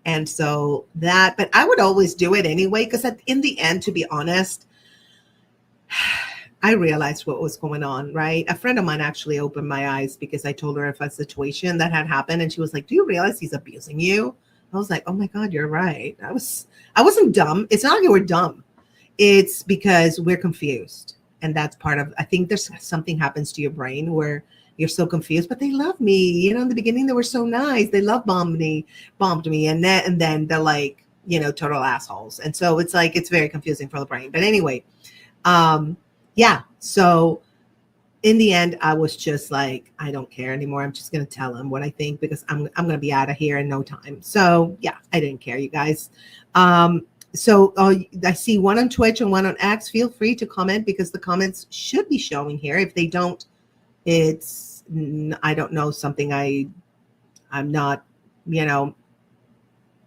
And so that, but I would always do it anyway, because in the end, to be honest, I realized what was going on, right? A friend of mine actually opened my eyes because I told her of a situation that had happened. And she was like, do you realize he's abusing you? I was like, oh my God, you're right. I wasn't dumb. It's not like we're dumb. It's because we're confused. And that's part of, I think there's something happens to your brain where you're so confused, but they love me. You know, in the beginning, they were so nice. They bombed me. And then they're like, you know, total assholes. And so it's like, it's very confusing for the brain. But anyway, yeah. So in the end, I was just like, I don't care anymore. I'm just going to tell him what I think because I'm going to be out of here in no time. So yeah, I didn't care, you guys. So I see one on Twitch and one on X. Feel free to comment because the comments should be showing here. If they don't, it's, I don't know, something I'm not, you know,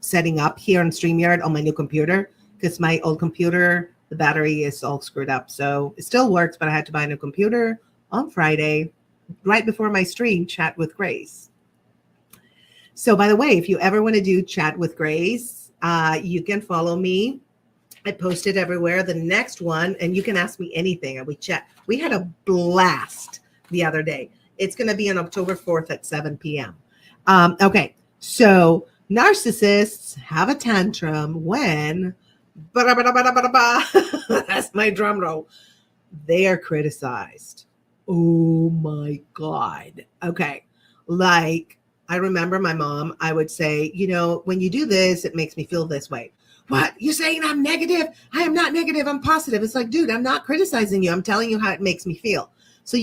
setting up here on StreamYard on my new computer because my old computer, the battery is all screwed up. So it still works, but I had to buy a new computer on Friday, right before my stream, Chat with Grace. So by the way, if you ever want to do Chat with Grace, you can follow me. I post it everywhere. The next one, and you can ask me anything. And we chat. We had a blast the other day. It's going to be on October 4th at 7 p.m. Okay, so narcissists have a tantrum when, that's my drum roll, they are criticized. Oh my God. Okay, like, I remember my mom, I would say, you know, when you do this, it makes me feel this way. What? You're saying I'm negative? I am not negative. I'm positive. It's like, dude, I'm not criticizing you. I'm telling you how it makes me feel. So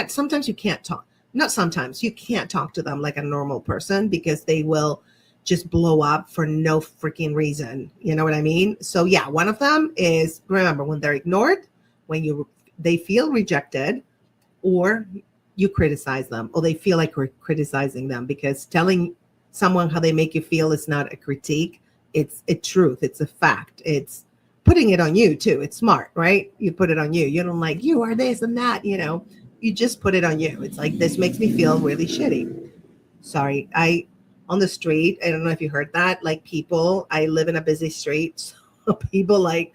sometimes you can't talk. Not sometimes, you can't talk to them like a normal person because they will just blow up for no freaking reason. You know what I mean? So yeah, one of them is, remember, when they're ignored, when they feel rejected, or you criticize them, or they feel like we're criticizing them, because telling someone how they make you feel is not a critique. It's a truth. It's a fact. It's putting it on you too. It's smart, right? You put it on you. You don't like, you are this and that, you know, you just put it on you. It's like, this makes me feel really shitty. Sorry. On the street, I don't know if you heard that, like people, I live in a busy street. So people like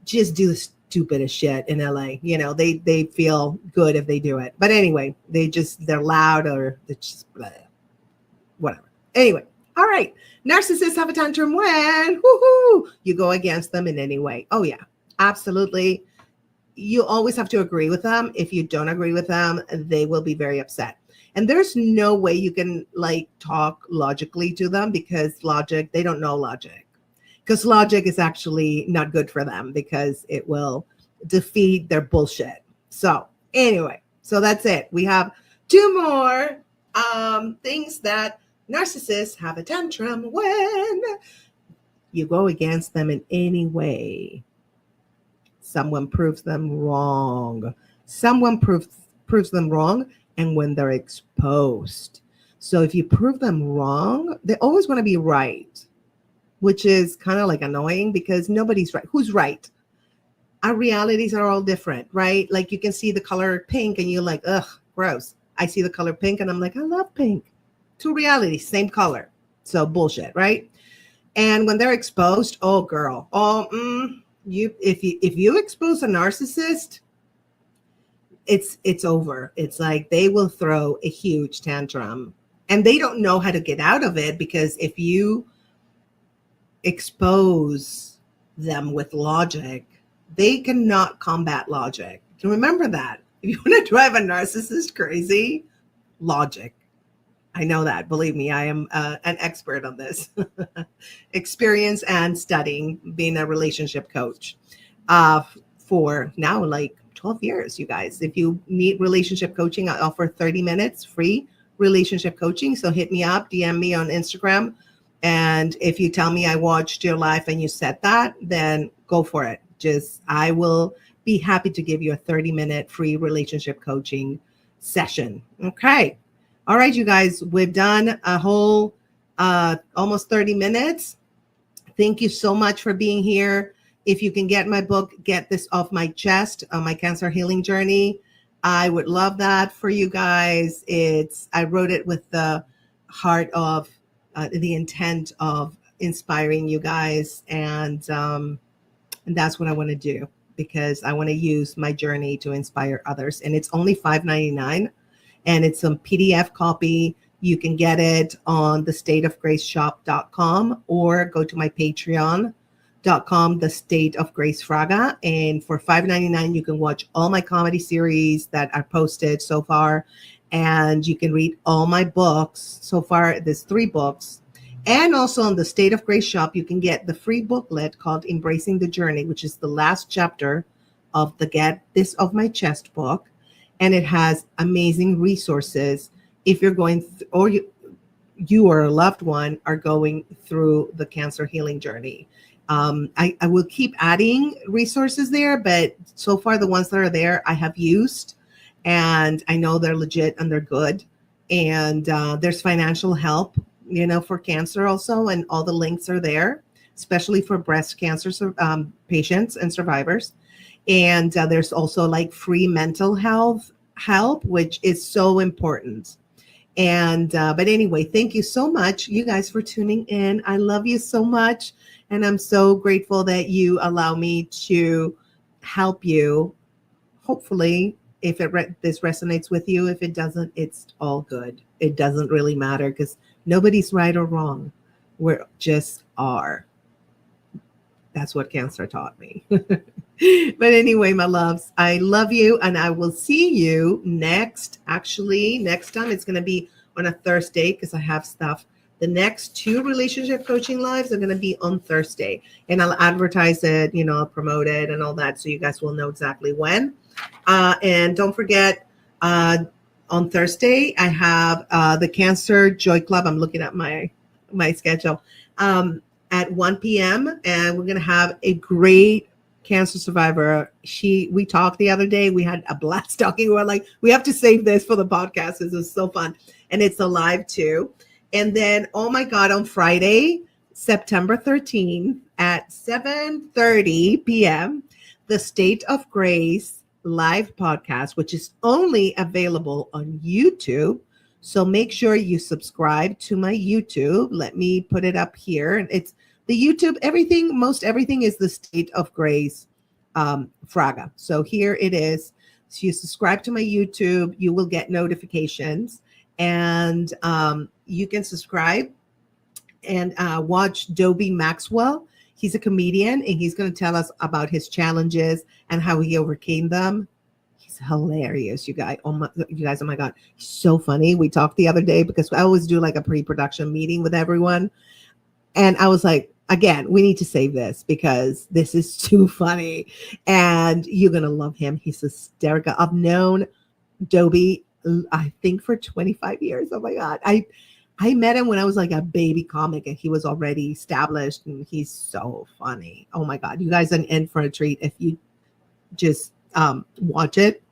just do the stupidest shit in LA. You know, they feel good if they do it. But anyway, they're loud or they're just blah, whatever. Anyway, all right. Narcissists have a tantrum when you go against them in any way. Oh yeah, absolutely. You always have to agree with them. If you don't agree with them, they will be very upset. And there's no way you can like talk logically to them because they don't know logic. Because logic is actually not good for them because it will defeat their bullshit. So anyway, so that's it. We have two more things that narcissists have a tantrum when you go against them in any way. Someone proves them wrong. Someone proves them wrong, and when they're exposed. So if you prove them wrong, they always want to be right. which is kind of like annoying because nobody's right. Who's right? Our realities are all different, right? Like you can see the color pink and you're like, ugh, gross. I see the color pink and I'm like, I love pink. Two realities, same color. So bullshit, right? And when they're exposed, oh girl, if you expose a narcissist, it's over. It's like they will throw a huge tantrum and they don't know how to get out of it, because if you expose them with logic, they cannot combat logic. Remember that. If you want to drive a narcissist crazy, logic. I know that. Believe me, I am an expert on this. Experience and studying, being a relationship coach for now like 12 years, you guys. If you need relationship coaching, I offer 30 minutes free relationship coaching. So hit me up, DM me on Instagram. And if you tell me I watched your live and you said that, then go for it. I will be happy to give you a 30-minute free relationship coaching session. Okay. All right, you guys, we've done a whole almost 30 minutes. Thank you so much for being here. If you can get my book, Get This Off My Chest, My Cancer Healing Journey, I would love that for you guys. I wrote it with the heart of the intent of inspiring you guys. And that's what I want to do, because I want to use my journey to inspire others. And it's only $5.99. And it's a PDF copy. You can get it on the stateofgraceshop.com or go to my patreon.com, the State of Grace Fraga. And for $5.99, you can watch all my comedy series that are posted so far. And you can read all my books. So far, there's 3 books. And also on the State of Grace shop, you can get the free booklet called Embracing the Journey, which is the last chapter of the Get This Off My Chest book. And it has amazing resources if you're going or you or a loved one are going through the cancer healing journey. I will keep adding resources there, but so far the ones that are there I have used, and I know they're legit and they're good. And there's financial help, for cancer also, and all the links are there, especially for breast cancer patients and survivors. And there's also like free mental health help, which is so important. And but anyway, thank you so much, you guys, for tuning in. I love you so much. And I'm so grateful that you allow me to help you. Hopefully, if this resonates with you, if it doesn't, it's all good. It doesn't really matter, because nobody's right or wrong. We just are. That's what cancer taught me. But anyway, my loves, I love you, and I will see you next time. It's going to be on a Thursday, because I have stuff. The next 2 relationship coaching lives are going to be on Thursday, and I'll advertise it, I'll promote it and all that, so you guys will know exactly when. And don't forget, on Thursday, I have the Cancer Joy Club. I'm looking at my schedule at 1 p.m. And we're going to have a great cancer survivor. We talked the other day. We had a blast talking. We're like, we have to save this for the podcast. This is so fun. And it's a live too. And then, oh my God, on Friday, September 13th at 7:30 p.m., the State of Grace live podcast, which is only available on YouTube. So make sure you subscribe to my YouTube. Let me put it up here. It's the YouTube, most everything is the State of Grace Fraga. So here it is. So you subscribe to my YouTube, you will get notifications, and you can subscribe and watch Dobie Maxwell. He's a comedian, and he's going to tell us about his challenges and how he overcame them. He's hilarious, you guys. Oh my God, he's so funny. We talked the other day, because I always do like a pre-production meeting with everyone, and I was like, again, we need to save this, because this is too funny, and you're going to love him. He's hysterical. I've known Dobie, I think, for 25 years. Oh my God. I met him when I was like a baby comic, and he was already established, and he's so funny. Oh my God. You guys are in for a treat if you just watch it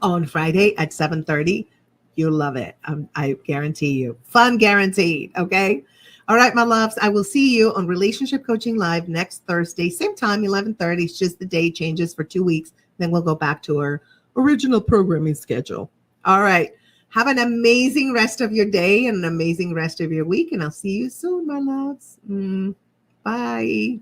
on Friday at 7:30. You'll love it. I guarantee you. Fun guaranteed. Okay. All right, my loves, I will see you on Relationship Coaching Live next Thursday, same time, 11:30. It's just the day changes for 2 weeks. Then we'll go back to our original programming schedule. All right. Have an amazing rest of your day and an amazing rest of your week. And I'll see you soon, my loves. Bye.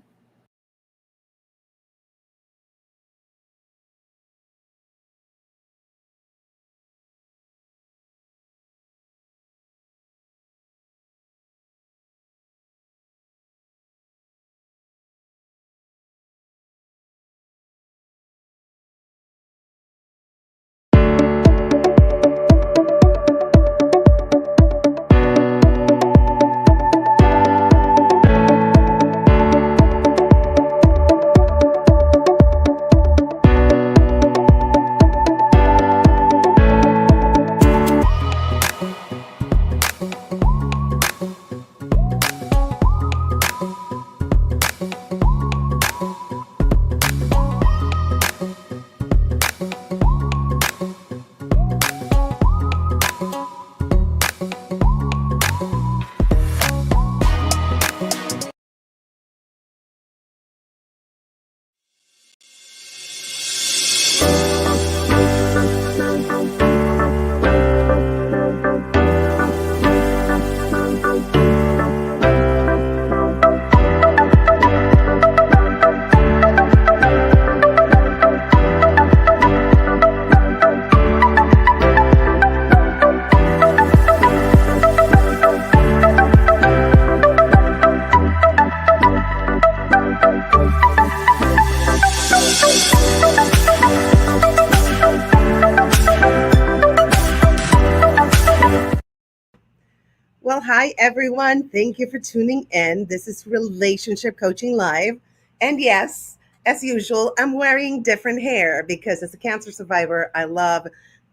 Well, hi, everyone. Thank you for tuning in. This is Relationship Coaching Live. And yes, as usual, I'm wearing different hair because as a cancer survivor, I love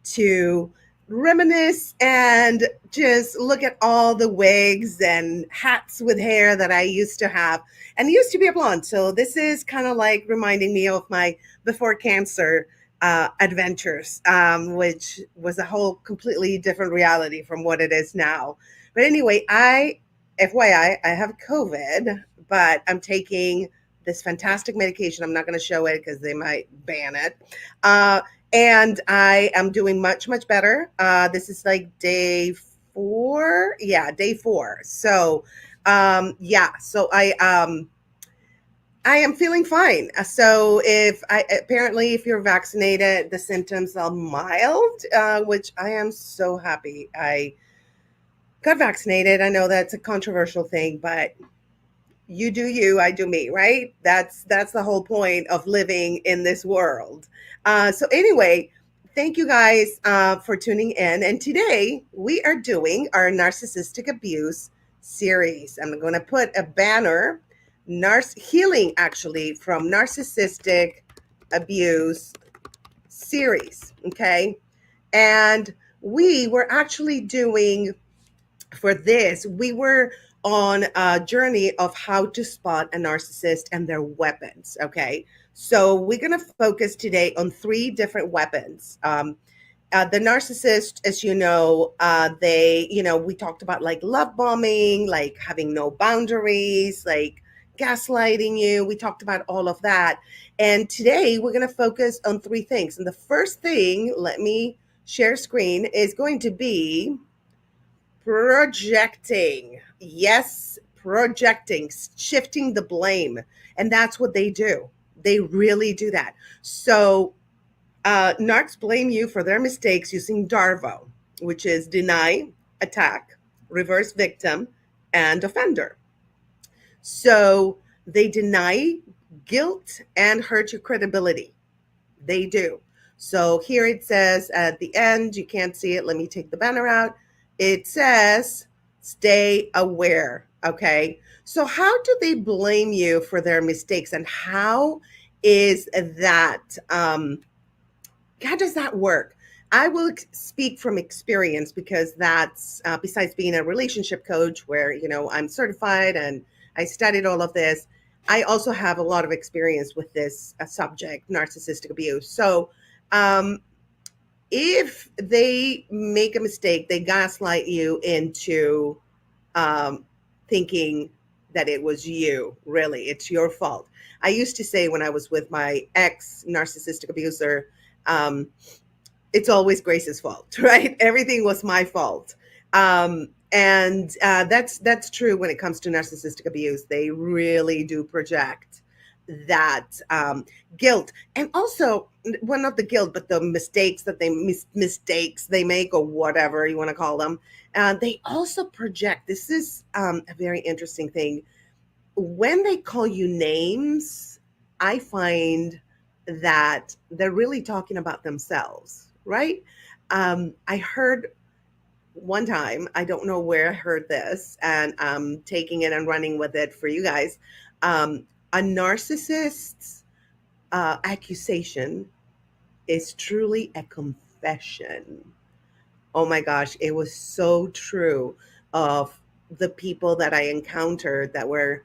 to reminisce and just look at all the wigs and hats with hair that I used to have and used to be a blonde. So this is kind of like reminding me of my before cancer adventures, which was a whole completely different reality from what it is now. But anyway, FYI, I have COVID, but I'm taking this fantastic medication. I'm not going to show it because they might ban it. And I am doing much, much better. This is like day 4. Yeah, day 4. So, so I am feeling fine. So if you're vaccinated, the symptoms are mild, which I am so happy I got vaccinated. I know that's a controversial thing, but you do you, I do me, right? That's the whole point of living in this world. So anyway, thank you guys for tuning in. And today we are doing our narcissistic abuse series. I'm going to put a banner, healing actually from narcissistic abuse series. Okay. And we were actually doing for this, we were on a journey of how to spot a narcissist and their weapons. Okay. So we're going to focus today on 3 different weapons. The narcissist, as you know, we talked about like love bombing, like having no boundaries, like gaslighting you. We talked about all of that. And today we're going to focus on 3 things. And the first thing, let me share screen, is going to be projecting. Yes, projecting, shifting the blame. And that's what they do. They really do that. So narcs blame you for their mistakes using DARVO, which is deny, attack, reverse victim, and offender. So they deny guilt and hurt your credibility. They do. So here it says at the end, you can't see it. Let me take the banner out. It says, stay aware. Okay. So how do they blame you for their mistakes, and how is that, how does that work? I will speak from experience because that's, besides being a relationship coach where, I'm certified and I studied all of this, I also have a lot of experience with this subject, narcissistic abuse. So if they make a mistake, they gaslight you into thinking that it was you. Really, it's your fault. I used to say when I was with my ex narcissistic abuser, it's always Grace's fault, right? Everything was my fault. And that's true when it comes to narcissistic abuse. They really do project that guilt, and also, well, not the guilt, but the mistakes that mistakes they make, or whatever you want to call them. They also project. This is a very interesting thing. When they call you names, I find that they're really talking about themselves, right? I heard one time, I don't know where I heard this, and I'm taking it and running with it for you guys. A narcissist's accusation is truly a confession. Oh my gosh, it was so true of the people that I encountered that were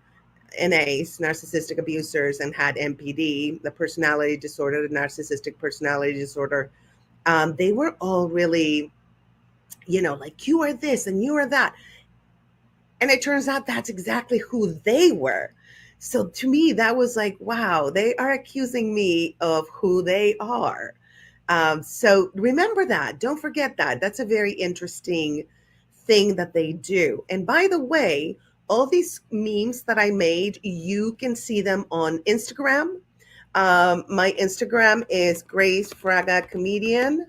NAs, narcissistic abusers, and had NPD, the personality disorder, the narcissistic personality disorder. They were all really, like, you are this and you are that. And it turns out that's exactly who they were. So to me, that was like, wow, they are accusing me of who they are. So remember that. Don't forget that. That's a very interesting thing that they do. And by the way, all these memes that I made, you can see them on Instagram. My Instagram is Grace Fraga Comedian.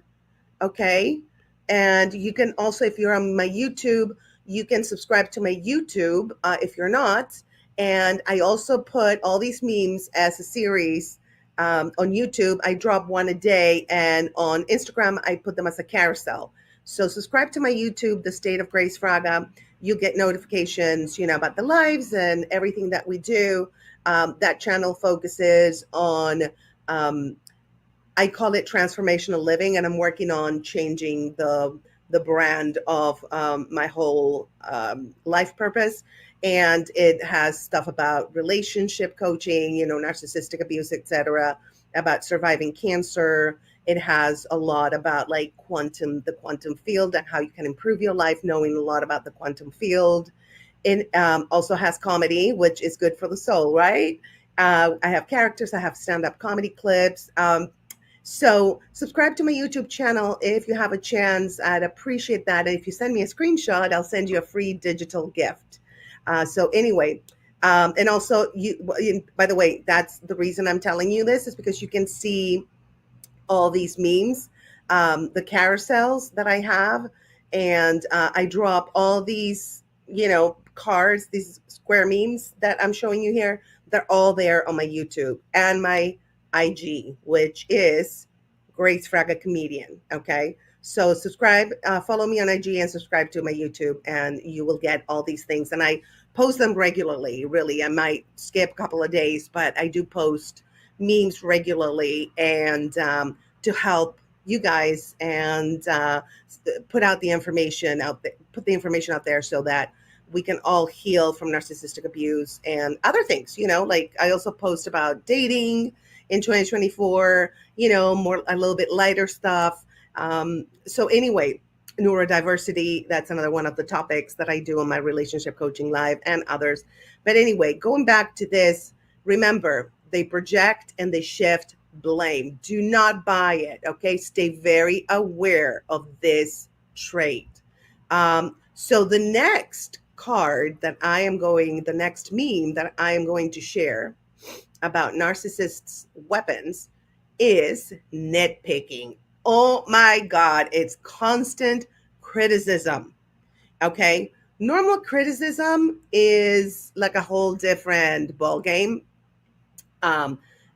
Okay. And you can also, if you're on my YouTube, you can subscribe to my YouTube if you're not. And I also put all these memes as a series on YouTube. I drop one a day, and on Instagram, I put them as a carousel. So subscribe to my YouTube, The State of Grace Fraga. You get notifications, about the lives and everything that we do. That channel focuses on, I call it transformational living, and I'm working on changing the brand of my whole life purpose. And it has stuff about relationship coaching, narcissistic abuse, etc., about surviving cancer. It has a lot about like the quantum field, and how you can improve your life knowing a lot about the quantum field. It also has comedy, which is good for the soul, right? I have characters. I have stand-up comedy clips. So subscribe to my YouTube channel if you have a chance. I'd appreciate that. And if you send me a screenshot, I'll send you a free digital gift. So anyway, and also, by the way, that's the reason I'm telling you this, is because you can see all these memes, the carousels that I have, and I drop all these, cards, these square memes that I'm showing you here. They're all there on my YouTube and my IG, which is Grace Fraga Comedian. Okay. So subscribe, follow me on IG and subscribe to my YouTube, and you will get all these things. And I post them regularly. Really, I might skip a couple of days, but I do post memes regularly, and to help you guys, and put the information out there so that we can all heal from narcissistic abuse and other things. Like I also post about dating in 2024, a little bit lighter stuff. So anyway, neurodiversity, that's another one of the topics that I do on my relationship coaching live, and others. But anyway, going back to this, remember, they project and they shift blame. Do not buy it. Okay. Stay very aware of this trait. So the next the next meme that I am going to share about narcissists' weapons is nitpicking. Oh my God, it's constant criticism. Okay. Normal criticism is like a whole different ball game.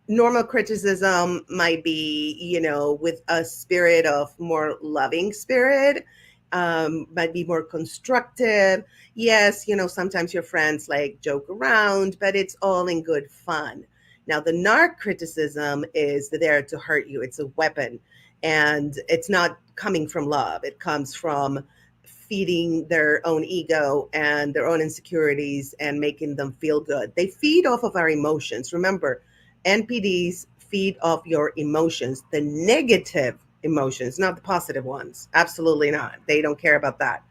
Normal criticism might be, with a spirit of more loving spirit, might be more constructive. Yes, sometimes your friends like joke around, but it's all in good fun. Now, the narc criticism is there to hurt you. It's a weapon, and it's not coming from love. It comes from feeding their own ego and their own insecurities and making them feel good. They feed off of our emotions. Remember, NPDs feed off your emotions, the negative emotions, not the positive ones. Absolutely not. They don't care about that.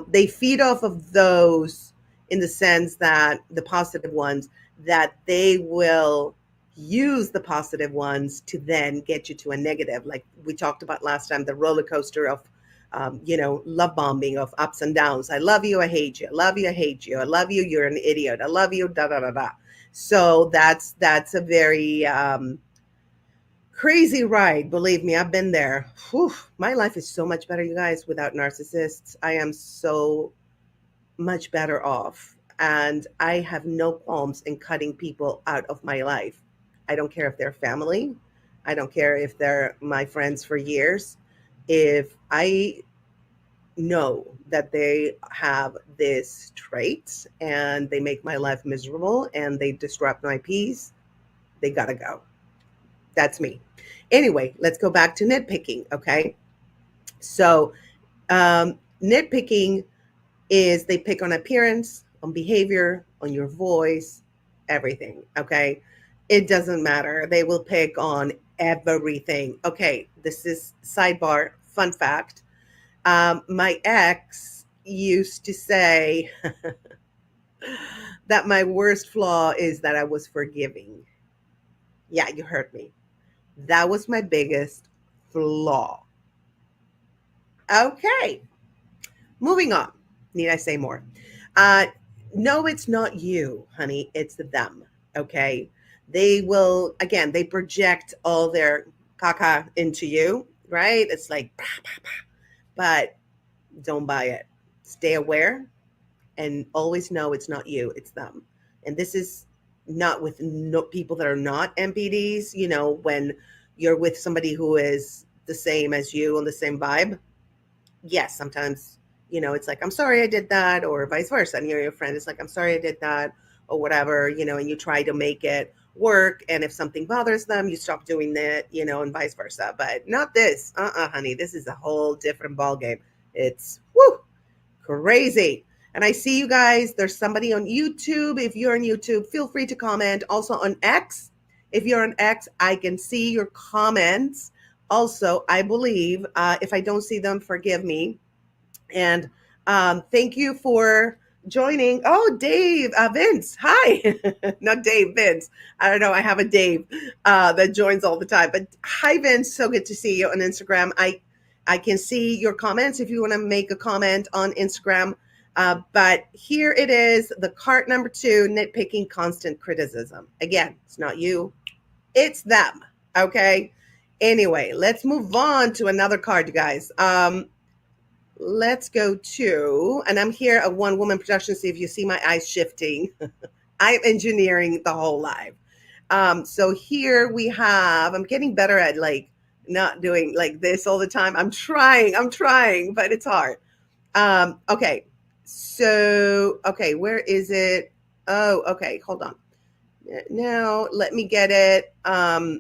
They feed off of those in the sense that the positive ones, that they will use the positive ones to then get you to a negative. Like we talked about last time, the roller coaster of, love bombing, of ups and downs. I love you, I hate you. I love you, I hate you. I love you, you're an idiot. I love you, da da da da. So that's a very crazy ride. Believe me, I've been there. Whew, my life is so much better, you guys, without narcissists. I am so much better off. And I have no qualms in cutting people out of my life. I don't care if they're family. I don't care if they're my friends for years. If I know that they have this trait and they make my life miserable and they disrupt my peace, they gotta go. That's me. Anyway, let's go back to nitpicking. Okay. So, nitpicking is they pick on appearance, on behavior, on your voice, everything. Okay. It doesn't matter. They will pick on everything. Okay. This is sidebar, fun fact. My ex used to say that my worst flaw is that I was forgiving. Yeah, you heard me. That was my biggest flaw. Okay. Moving on. Need I say more? No, it's not you, honey. It's them. Okay. They will, again, they project all their caca into you, right? It's like, bah, bah, bah. But don't buy it. Stay aware and always know it's not you, it's them. And this is not with people that are not MPDs. When you're with somebody who is the same as you on the same vibe, yes, sometimes, it's like, I'm sorry I did that, or vice versa. And your friend is like, I'm sorry I did that, or whatever, and you try to make it work. And if something bothers them, you stop doing that, and vice versa. But not this. Honey, this is a whole different ballgame. It's crazy. And I see you guys. There's somebody on YouTube. If you're on YouTube, feel free to comment. Also on X. If you're on X, I can see your comments. Also, I believe, if I don't see them, forgive me. And thank you for joining. Oh, Dave, Vince, hi. Not Dave, Vince. I don't know. I have a Dave that joins all the time. But hi, Vince. So good to see you on Instagram. I can see your comments if you want to make a comment on Instagram. But here it is, the card number 2, nitpicking, constant criticism. Again, it's not you, it's them. Okay. Anyway, let's move on to another card, you guys. Let's go to, and I'm here at One Woman Production. See if you see my eyes shifting. I'm engineering the whole live. So here we have, I'm getting better at like not doing like this all the time. I'm trying, but it's hard. Okay. So, okay, where is it? Oh, okay, hold on. Now, let me get it. I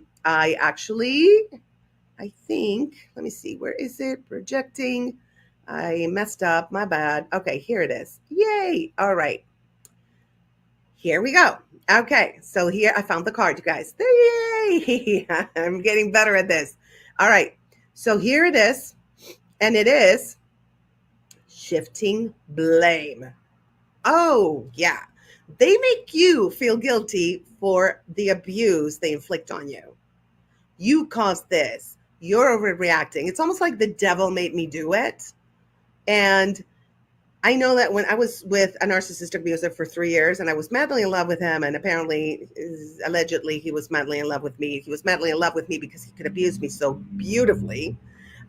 think, let me see, where is it? Projecting. I messed up, my bad. Okay, here it is. Yay. All right. Here we go. Okay, so here I found the card, you guys. Yay. I'm getting better at this. All right, so here it is, and it is shifting blame. Oh, yeah. They make you feel guilty for the abuse they inflict on you. You caused this. You're overreacting. It's almost like the devil made me do it. And I know that when I was with a narcissistic abuser for 3 years and I was madly in love with him, and apparently, allegedly, he was madly in love with me. He was madly in love with me because he could abuse me so beautifully.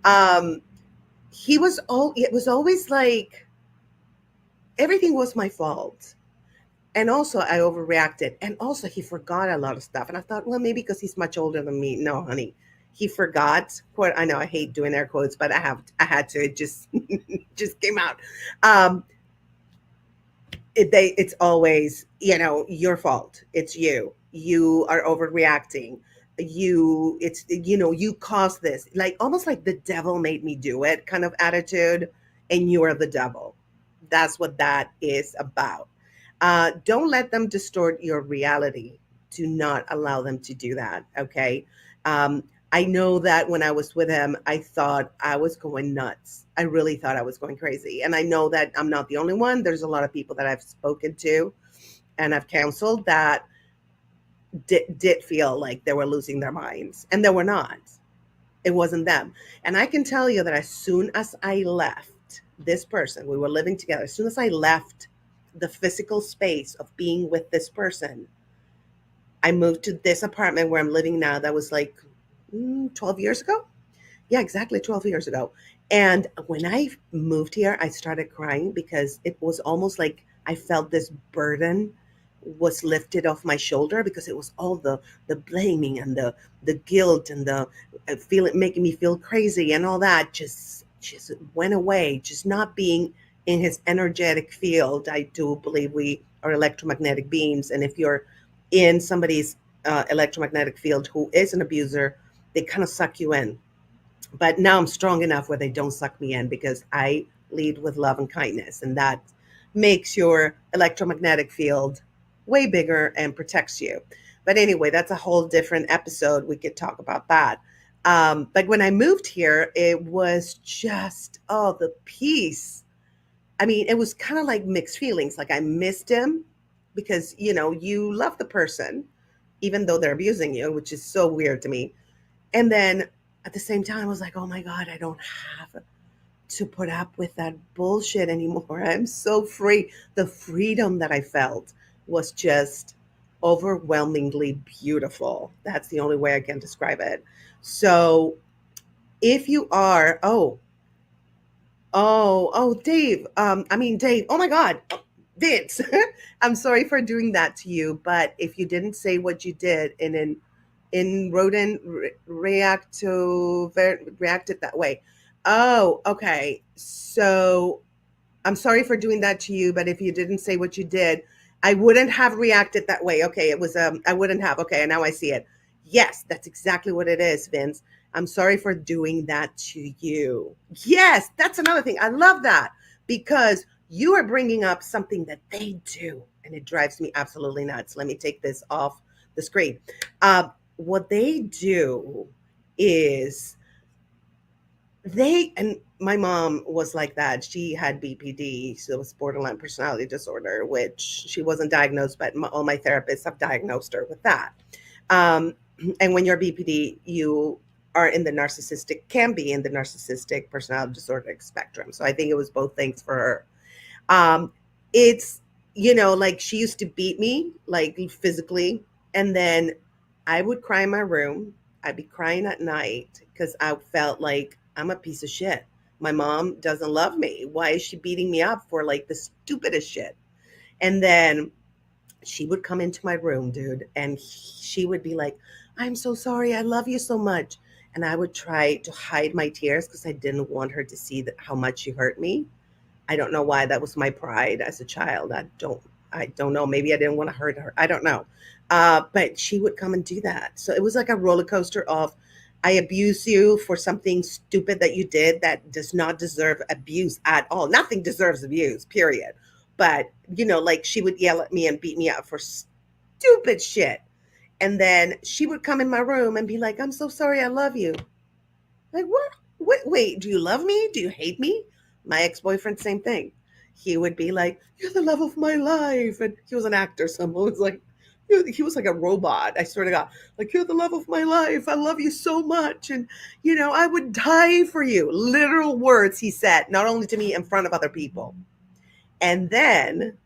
It was always like everything was my fault. And also I overreacted. And also he forgot a lot of stuff. And I thought, well, maybe because he's much older than me. No, honey. He forgot. Quote, I know I hate doing air quotes, but I had to. It just just came out. It's always, your fault. It's you. You are overreacting. You caused this. Like almost like the devil made me do it kind of attitude. And you are the devil. That's what that is about. Don't let them distort your reality. Do not allow them to do that. Okay. I know that when I was with him, I thought I was going nuts. I really thought I was going crazy. And I know that I'm not the only one. There's a lot of people that I've spoken to and I've counseled that did feel like they were losing their minds, and they were not. It wasn't them. And I can tell you that as soon as I left this person, we were living together, as soon as I left the physical space of being with this person, I moved to this apartment where I'm living now. That was like 12 years ago. Yeah, exactly 12 years ago. And when I moved here, I started crying because it was almost like I felt this burden was lifted off my shoulder, because it was all the blaming and the guilt and the feeling, making me feel crazy, and all that just went away. Just not being in his energetic field. I do believe we are electromagnetic beings, and if you're in somebody's electromagnetic field who is an abuser, they kind of suck you in. But now I'm strong enough where they don't suck me in, because I lead with love and kindness, and that makes your electromagnetic field way bigger and protects you. But anyway, that's a whole different episode. We could talk about that. But when I moved here, it was just, oh, the peace. I mean, it was kind of like mixed feelings. Like I missed him because, you love the person, even though they're abusing you, which is so weird to me. And then at the same time, I was like, oh my God, I don't have to put up with that bullshit anymore. I'm so free. The freedom that I felt was just overwhelmingly beautiful. That's the only way I can describe it. So if you are, Dave, Dave, oh my God, Vince, I'm sorry for doing that to you, but if you didn't say what you did in rodent reacted that way. Oh, okay. So I'm sorry for doing that to you, but if you didn't say what you did, I wouldn't have reacted that way. Okay, it was I wouldn't have. Okay, and now I see it. Yes, that's exactly what it is, Vince. I'm sorry for doing that to you. Yes, that's another thing. I love that, because you are bringing up something that they do, and it drives me absolutely nuts. Let me take this off the screen. What they do is and my mom was like that. She had BPD, so it was borderline personality disorder, which she wasn't diagnosed, but all my therapists have diagnosed her with that. And when you're BPD, you are in the narcissistic, can be in the narcissistic personality disorder spectrum. So I think it was both things for her. It's, like she used to beat me, like physically, and then I would cry in my room. I'd be crying at night because I felt like I'm a piece of shit. My mom doesn't love me. Why is she beating me up for like the stupidest shit? And then she would come into my room, dude, and she would be like, I'm so sorry. I love you so much. And I would try to hide my tears because I didn't want her to see how much she hurt me. I don't know why. That was my pride as a child. I don't know. Maybe I didn't want to hurt her. I don't know. But she would come and do that. So it was like a roller coaster of, I abuse you for something stupid that you did that does not deserve abuse at all. Nothing deserves abuse, period. But, like she would yell at me and beat me up for stupid shit. And then she would come in my room and be like, I'm so sorry. I love you. Like, what? Wait, do you love me? Do you hate me? My ex-boyfriend, same thing. He would be like, you're the love of my life. And he was an actor. Someone was like, he was like a robot. I swear to God, like, you're the love of my life. I love you so much. And, I would die for you. Literal words he said, not only to me, in front of other people. And then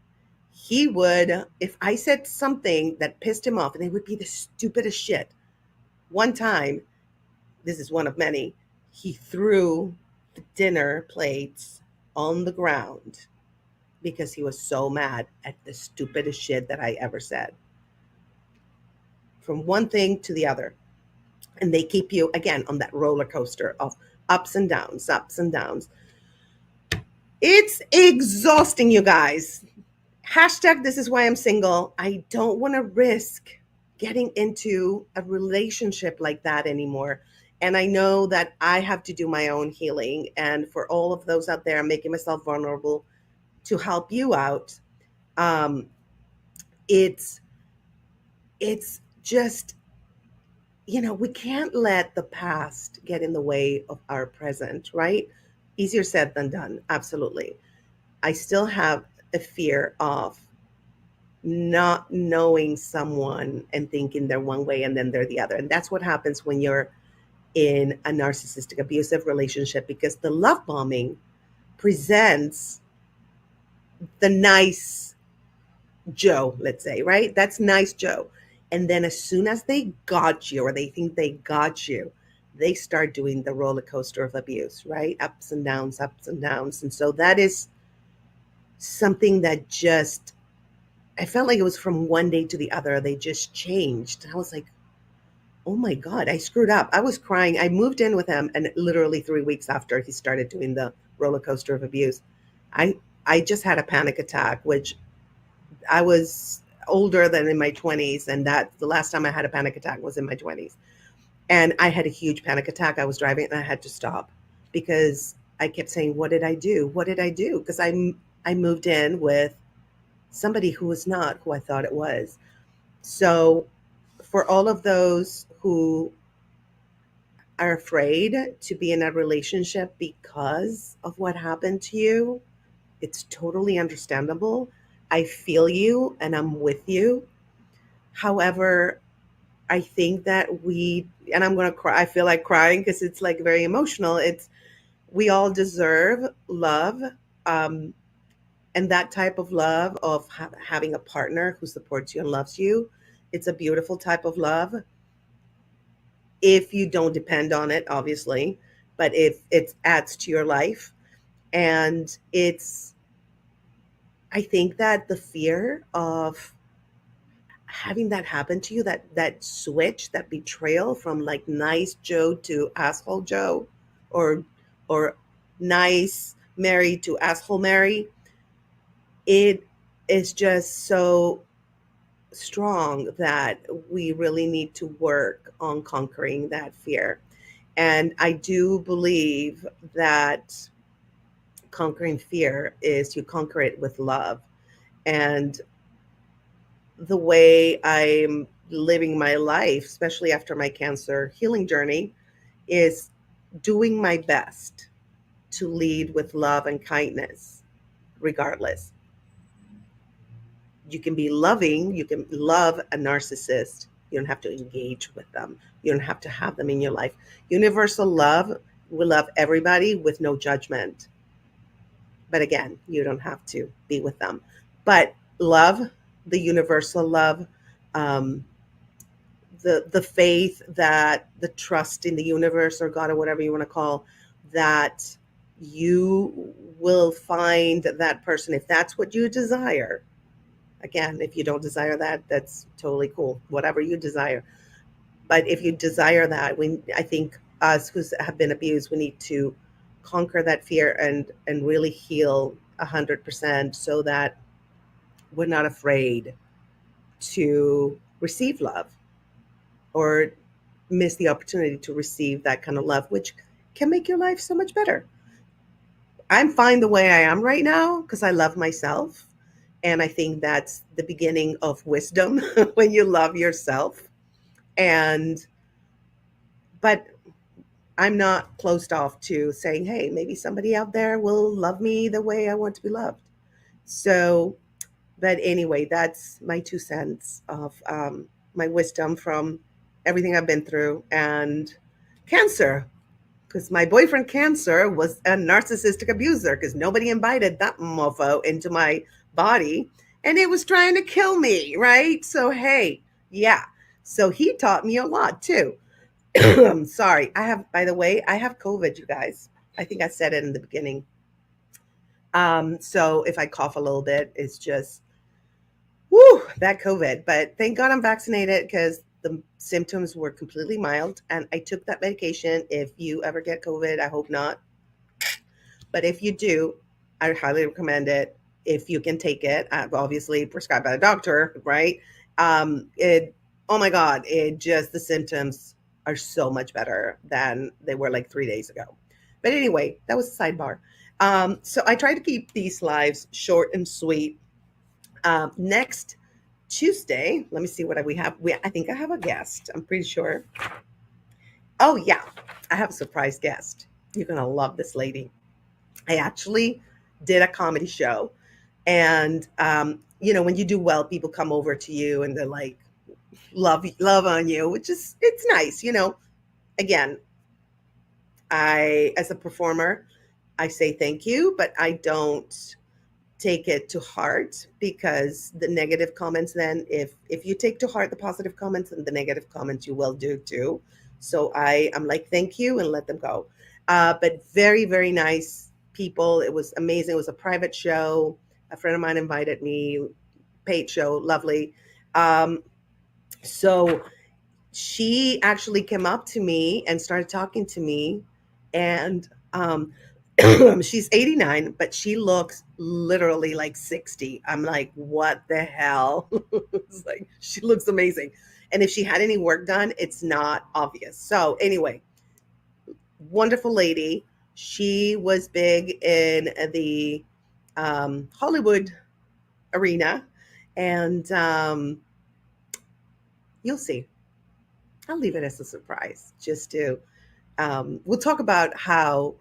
he would, if I said something that pissed him off, and it would be the stupidest shit. One time, this is one of many, he threw the dinner plates on the ground because he was so mad at the stupidest shit that I ever said. From one thing to the other. And they keep you, again, on that roller coaster of ups and downs, ups and downs. It's exhausting, you guys. Hashtag this is why I'm single. I don't want to risk getting into a relationship like that anymore. And I know that I have to do my own healing. And for all of those out there, I'm making myself vulnerable to help you out. It's just, we can't let the past get in the way of our present, right? Easier said than done, absolutely. I still have a fear of not knowing someone and thinking they're one way and then they're the other. And that's what happens when you're in a narcissistic abusive relationship, because the love bombing presents the nice Joe, let's say, right? That's nice Joe. And then as soon as they got you or they think they got you, they start doing the roller coaster of abuse, right? Ups and downs, ups and downs. And so that is something that just, I felt like it was from one day to the other. They just changed. I was like, oh my God, I screwed up. I was crying. I moved in with him, and literally 3 weeks after he started doing the roller coaster of abuse, I I just had a panic attack, which I was older than in my 20s, and that the last time I had a panic attack was in my 20s. And I had a huge panic attack. I was driving and I had to stop because I kept saying, "What did I do? What did I do?" Because I moved in with somebody who was not who I thought it was. So, for all of those who are afraid to be in a relationship because of what happened to you, it's totally understandable. I feel you and I'm with you. However, I think that and I'm going to cry, I feel like crying because it's like very emotional. We all deserve love. Um, and that type of love of having a partner who supports you and loves you, it's a beautiful type of love if you don't depend on it, obviously, but if it adds to your life. And I think that the fear of having that happen to you, that switch, that betrayal from like nice Joe to asshole Joe, or or nice Mary to asshole Mary, it is just so strong that we really need to work on conquering that fear. And I do believe that conquering fear is you conquer it with love. And the way I'm living my life, especially after my cancer healing journey, is doing my best to lead with love and kindness, regardless. You can be loving, you can love a narcissist. You don't have to engage with them, you don't have to have them in your life. Universal love will love everybody with no judgment. But again, you don't have to be with them. But love, the universal love, um, the faith, that the trust in the universe or God or whatever you want to call that, you will find that person if that's what you desire. Again, if you don't desire that, that's totally cool. Whatever you desire. But if you desire that, I think us who have been abused, we need to conquer that fear and really heal 100% so that we're not afraid to receive love or miss the opportunity to receive that kind of love, which can make your life so much better. I'm fine the way I am right now because I love myself. And I think that's the beginning of wisdom when you love yourself. And, but I'm not closed off to saying, hey, maybe somebody out there will love me the way I want to be loved. So, but anyway, that's my 2 cents of my wisdom from everything I've been through and cancer. Because my boyfriend Cancer was a narcissistic abuser because nobody invited that mofo into my body and it was trying to kill me, right? So, hey, yeah. So he taught me a lot too. I'm sorry. By the way, I have COVID, you guys. I think I said it in the beginning. So if I cough a little bit, it's just, whoo, that COVID. But thank God I'm vaccinated because the symptoms were completely mild. And I took that medication. If you ever get COVID, I hope not. But if you do, I highly recommend it. If you can take it, obviously prescribed by a doctor, right? Oh my God, the symptoms are so much better than they were like 3 days ago. But anyway, that was a sidebar. So I try to keep these lives short and sweet. Next Tuesday, let me see what we have. I think I have a guest. I'm pretty sure. Oh, yeah. I have a surprise guest. You're going to love this lady. I actually did a comedy show. And, when you do well, people come over to you and they're like, love on you, which is, it's nice. Again, as a performer, I say thank you, but I don't take it to heart, because the negative comments, then if you take to heart the positive comments, and the negative comments you will do too. So I'm like, thank you, and let them go. But very, very nice people. It was amazing. It was a private show. A friend of mine invited me, paid show, lovely. So she actually came up to me and started talking to me, and she's 89, but she looks literally like 60. I'm like, what the hell? It's like, she looks amazing. And if she had any work done, it's not obvious. So anyway, wonderful lady. She was big in the Hollywood arena, and you'll see. I'll leave it as a surprise, just to we'll talk about how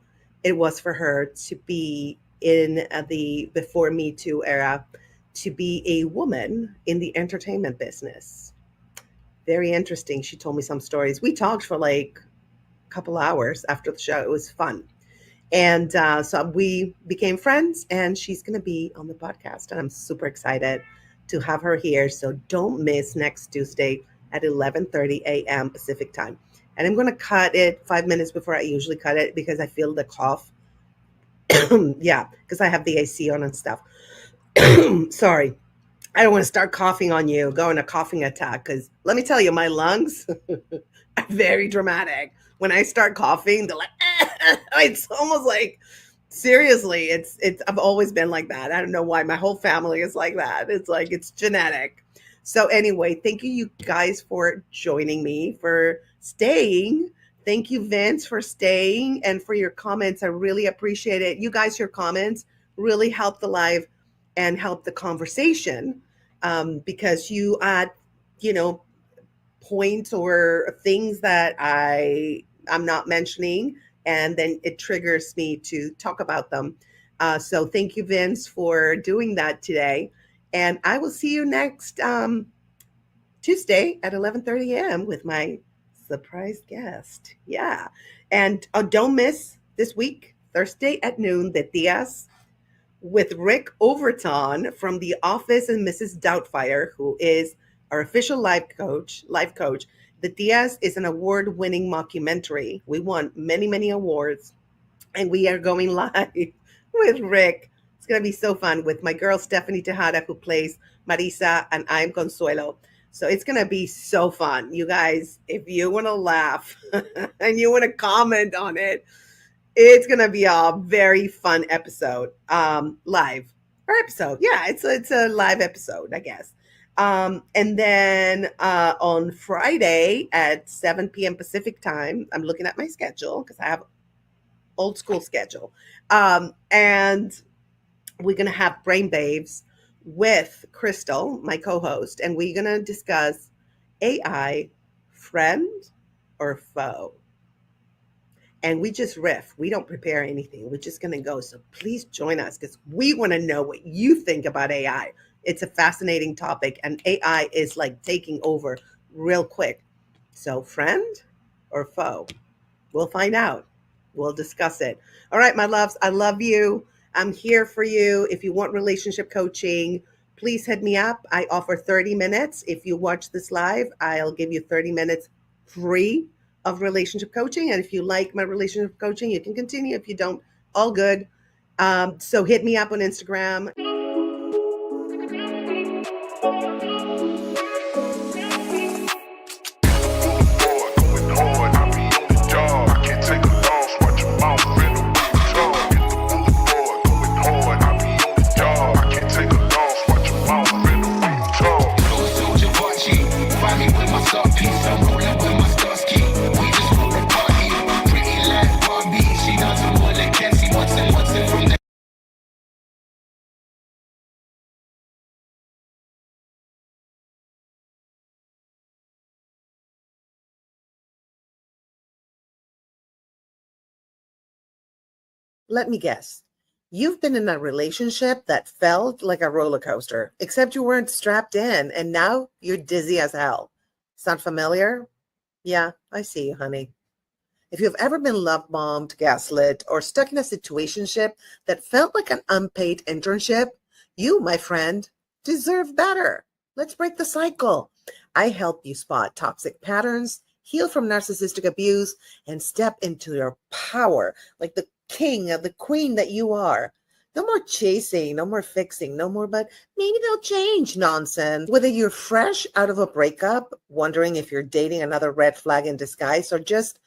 it was for her to be in the before Me Too era, to be a woman in the entertainment business. Very interesting. She told me some stories. We talked for like a couple hours after the show. It was fun. And so we became friends, and she's going to be on the podcast. And I'm super excited to have her here. So don't miss next Tuesday at 11:30 a.m. Pacific time. And I'm going to cut it 5 minutes before I usually cut it, because I feel the cough. Yeah, because I have the AC on and stuff. Sorry. I don't want to start coughing on you, go in a coughing attack, because let me tell you, my lungs are very dramatic. When I start coughing, they're like, it's almost like, seriously, it's I've always been like that. I don't know why. My whole family is like that. It's like, it's genetic. So anyway, thank you guys for joining me, for staying. Thank you, Vince, for staying, and for your comments. I really appreciate it. You guys, your comments really help the live and help the conversation, because you add, points or things that I'm not mentioning, and then it triggers me to talk about them. So thank you, Vince, for doing that today. And I will see you next Tuesday at 11:30 a.m. with my surprise guest. Yeah. And don't miss this week, Thursday at noon, the Diaz with Rick Overton from The Office and Mrs. Doubtfire, who is our official life coach. The Diaz is an award-winning mockumentary. We won many, many awards, and we are going live with Rick. It's going to be so fun with my girl, Stephanie Tejada, who plays Marisa, and I'm Consuelo. So it's going to be so fun. You guys, if you want to laugh and you want to comment on it, it's going to be a very fun episode, live or episode. Yeah, it's a live episode, I guess. And then on Friday at 7 p.m. Pacific time, I'm looking at my schedule because I have old school schedule. And we're going to have Brain Babes with Crystal, my co-host, and we're going to discuss AI, friend or foe. And we just riff. We don't prepare anything. We're just going to go. So please join us, because we want to know what you think about AI. It's a fascinating topic, and AI is like taking over real quick. So friend or foe? We'll find out. We'll discuss it. All right, my loves, I love you. I'm here for you. If you want relationship coaching, please hit me up. I offer 30 minutes. If you watch this live, I'll give you 30 minutes free of relationship coaching. And if you like my relationship coaching, you can continue. If you don't, all good. So hit me up on Instagram. Let me guess. You've been in a relationship that felt like a roller coaster, except you weren't strapped in and now you're dizzy as hell. Sound familiar? Yeah, I see you, honey. If you've ever been love bombed, gaslit, or stuck in a situationship that felt like an unpaid internship, you, my friend, deserve better. Let's break the cycle. I help you spot toxic patterns, heal from narcissistic abuse, and step into your power like the king or the queen that you are. No more chasing, no more fixing, no more, but maybe they'll change nonsense. Whether you're fresh out of a breakup, wondering if you're dating another red flag in disguise, or just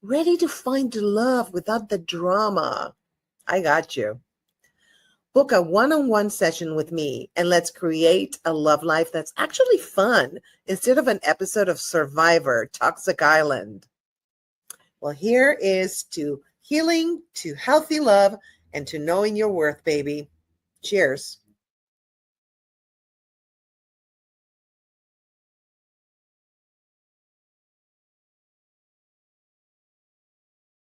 ready to find love without the drama, I got you. Book a one-on-one session with me and let's create a love life that's actually fun instead of an episode of Survivor Toxic Island. Well, here is to healing, to healthy love, and to knowing your worth, baby. Cheers.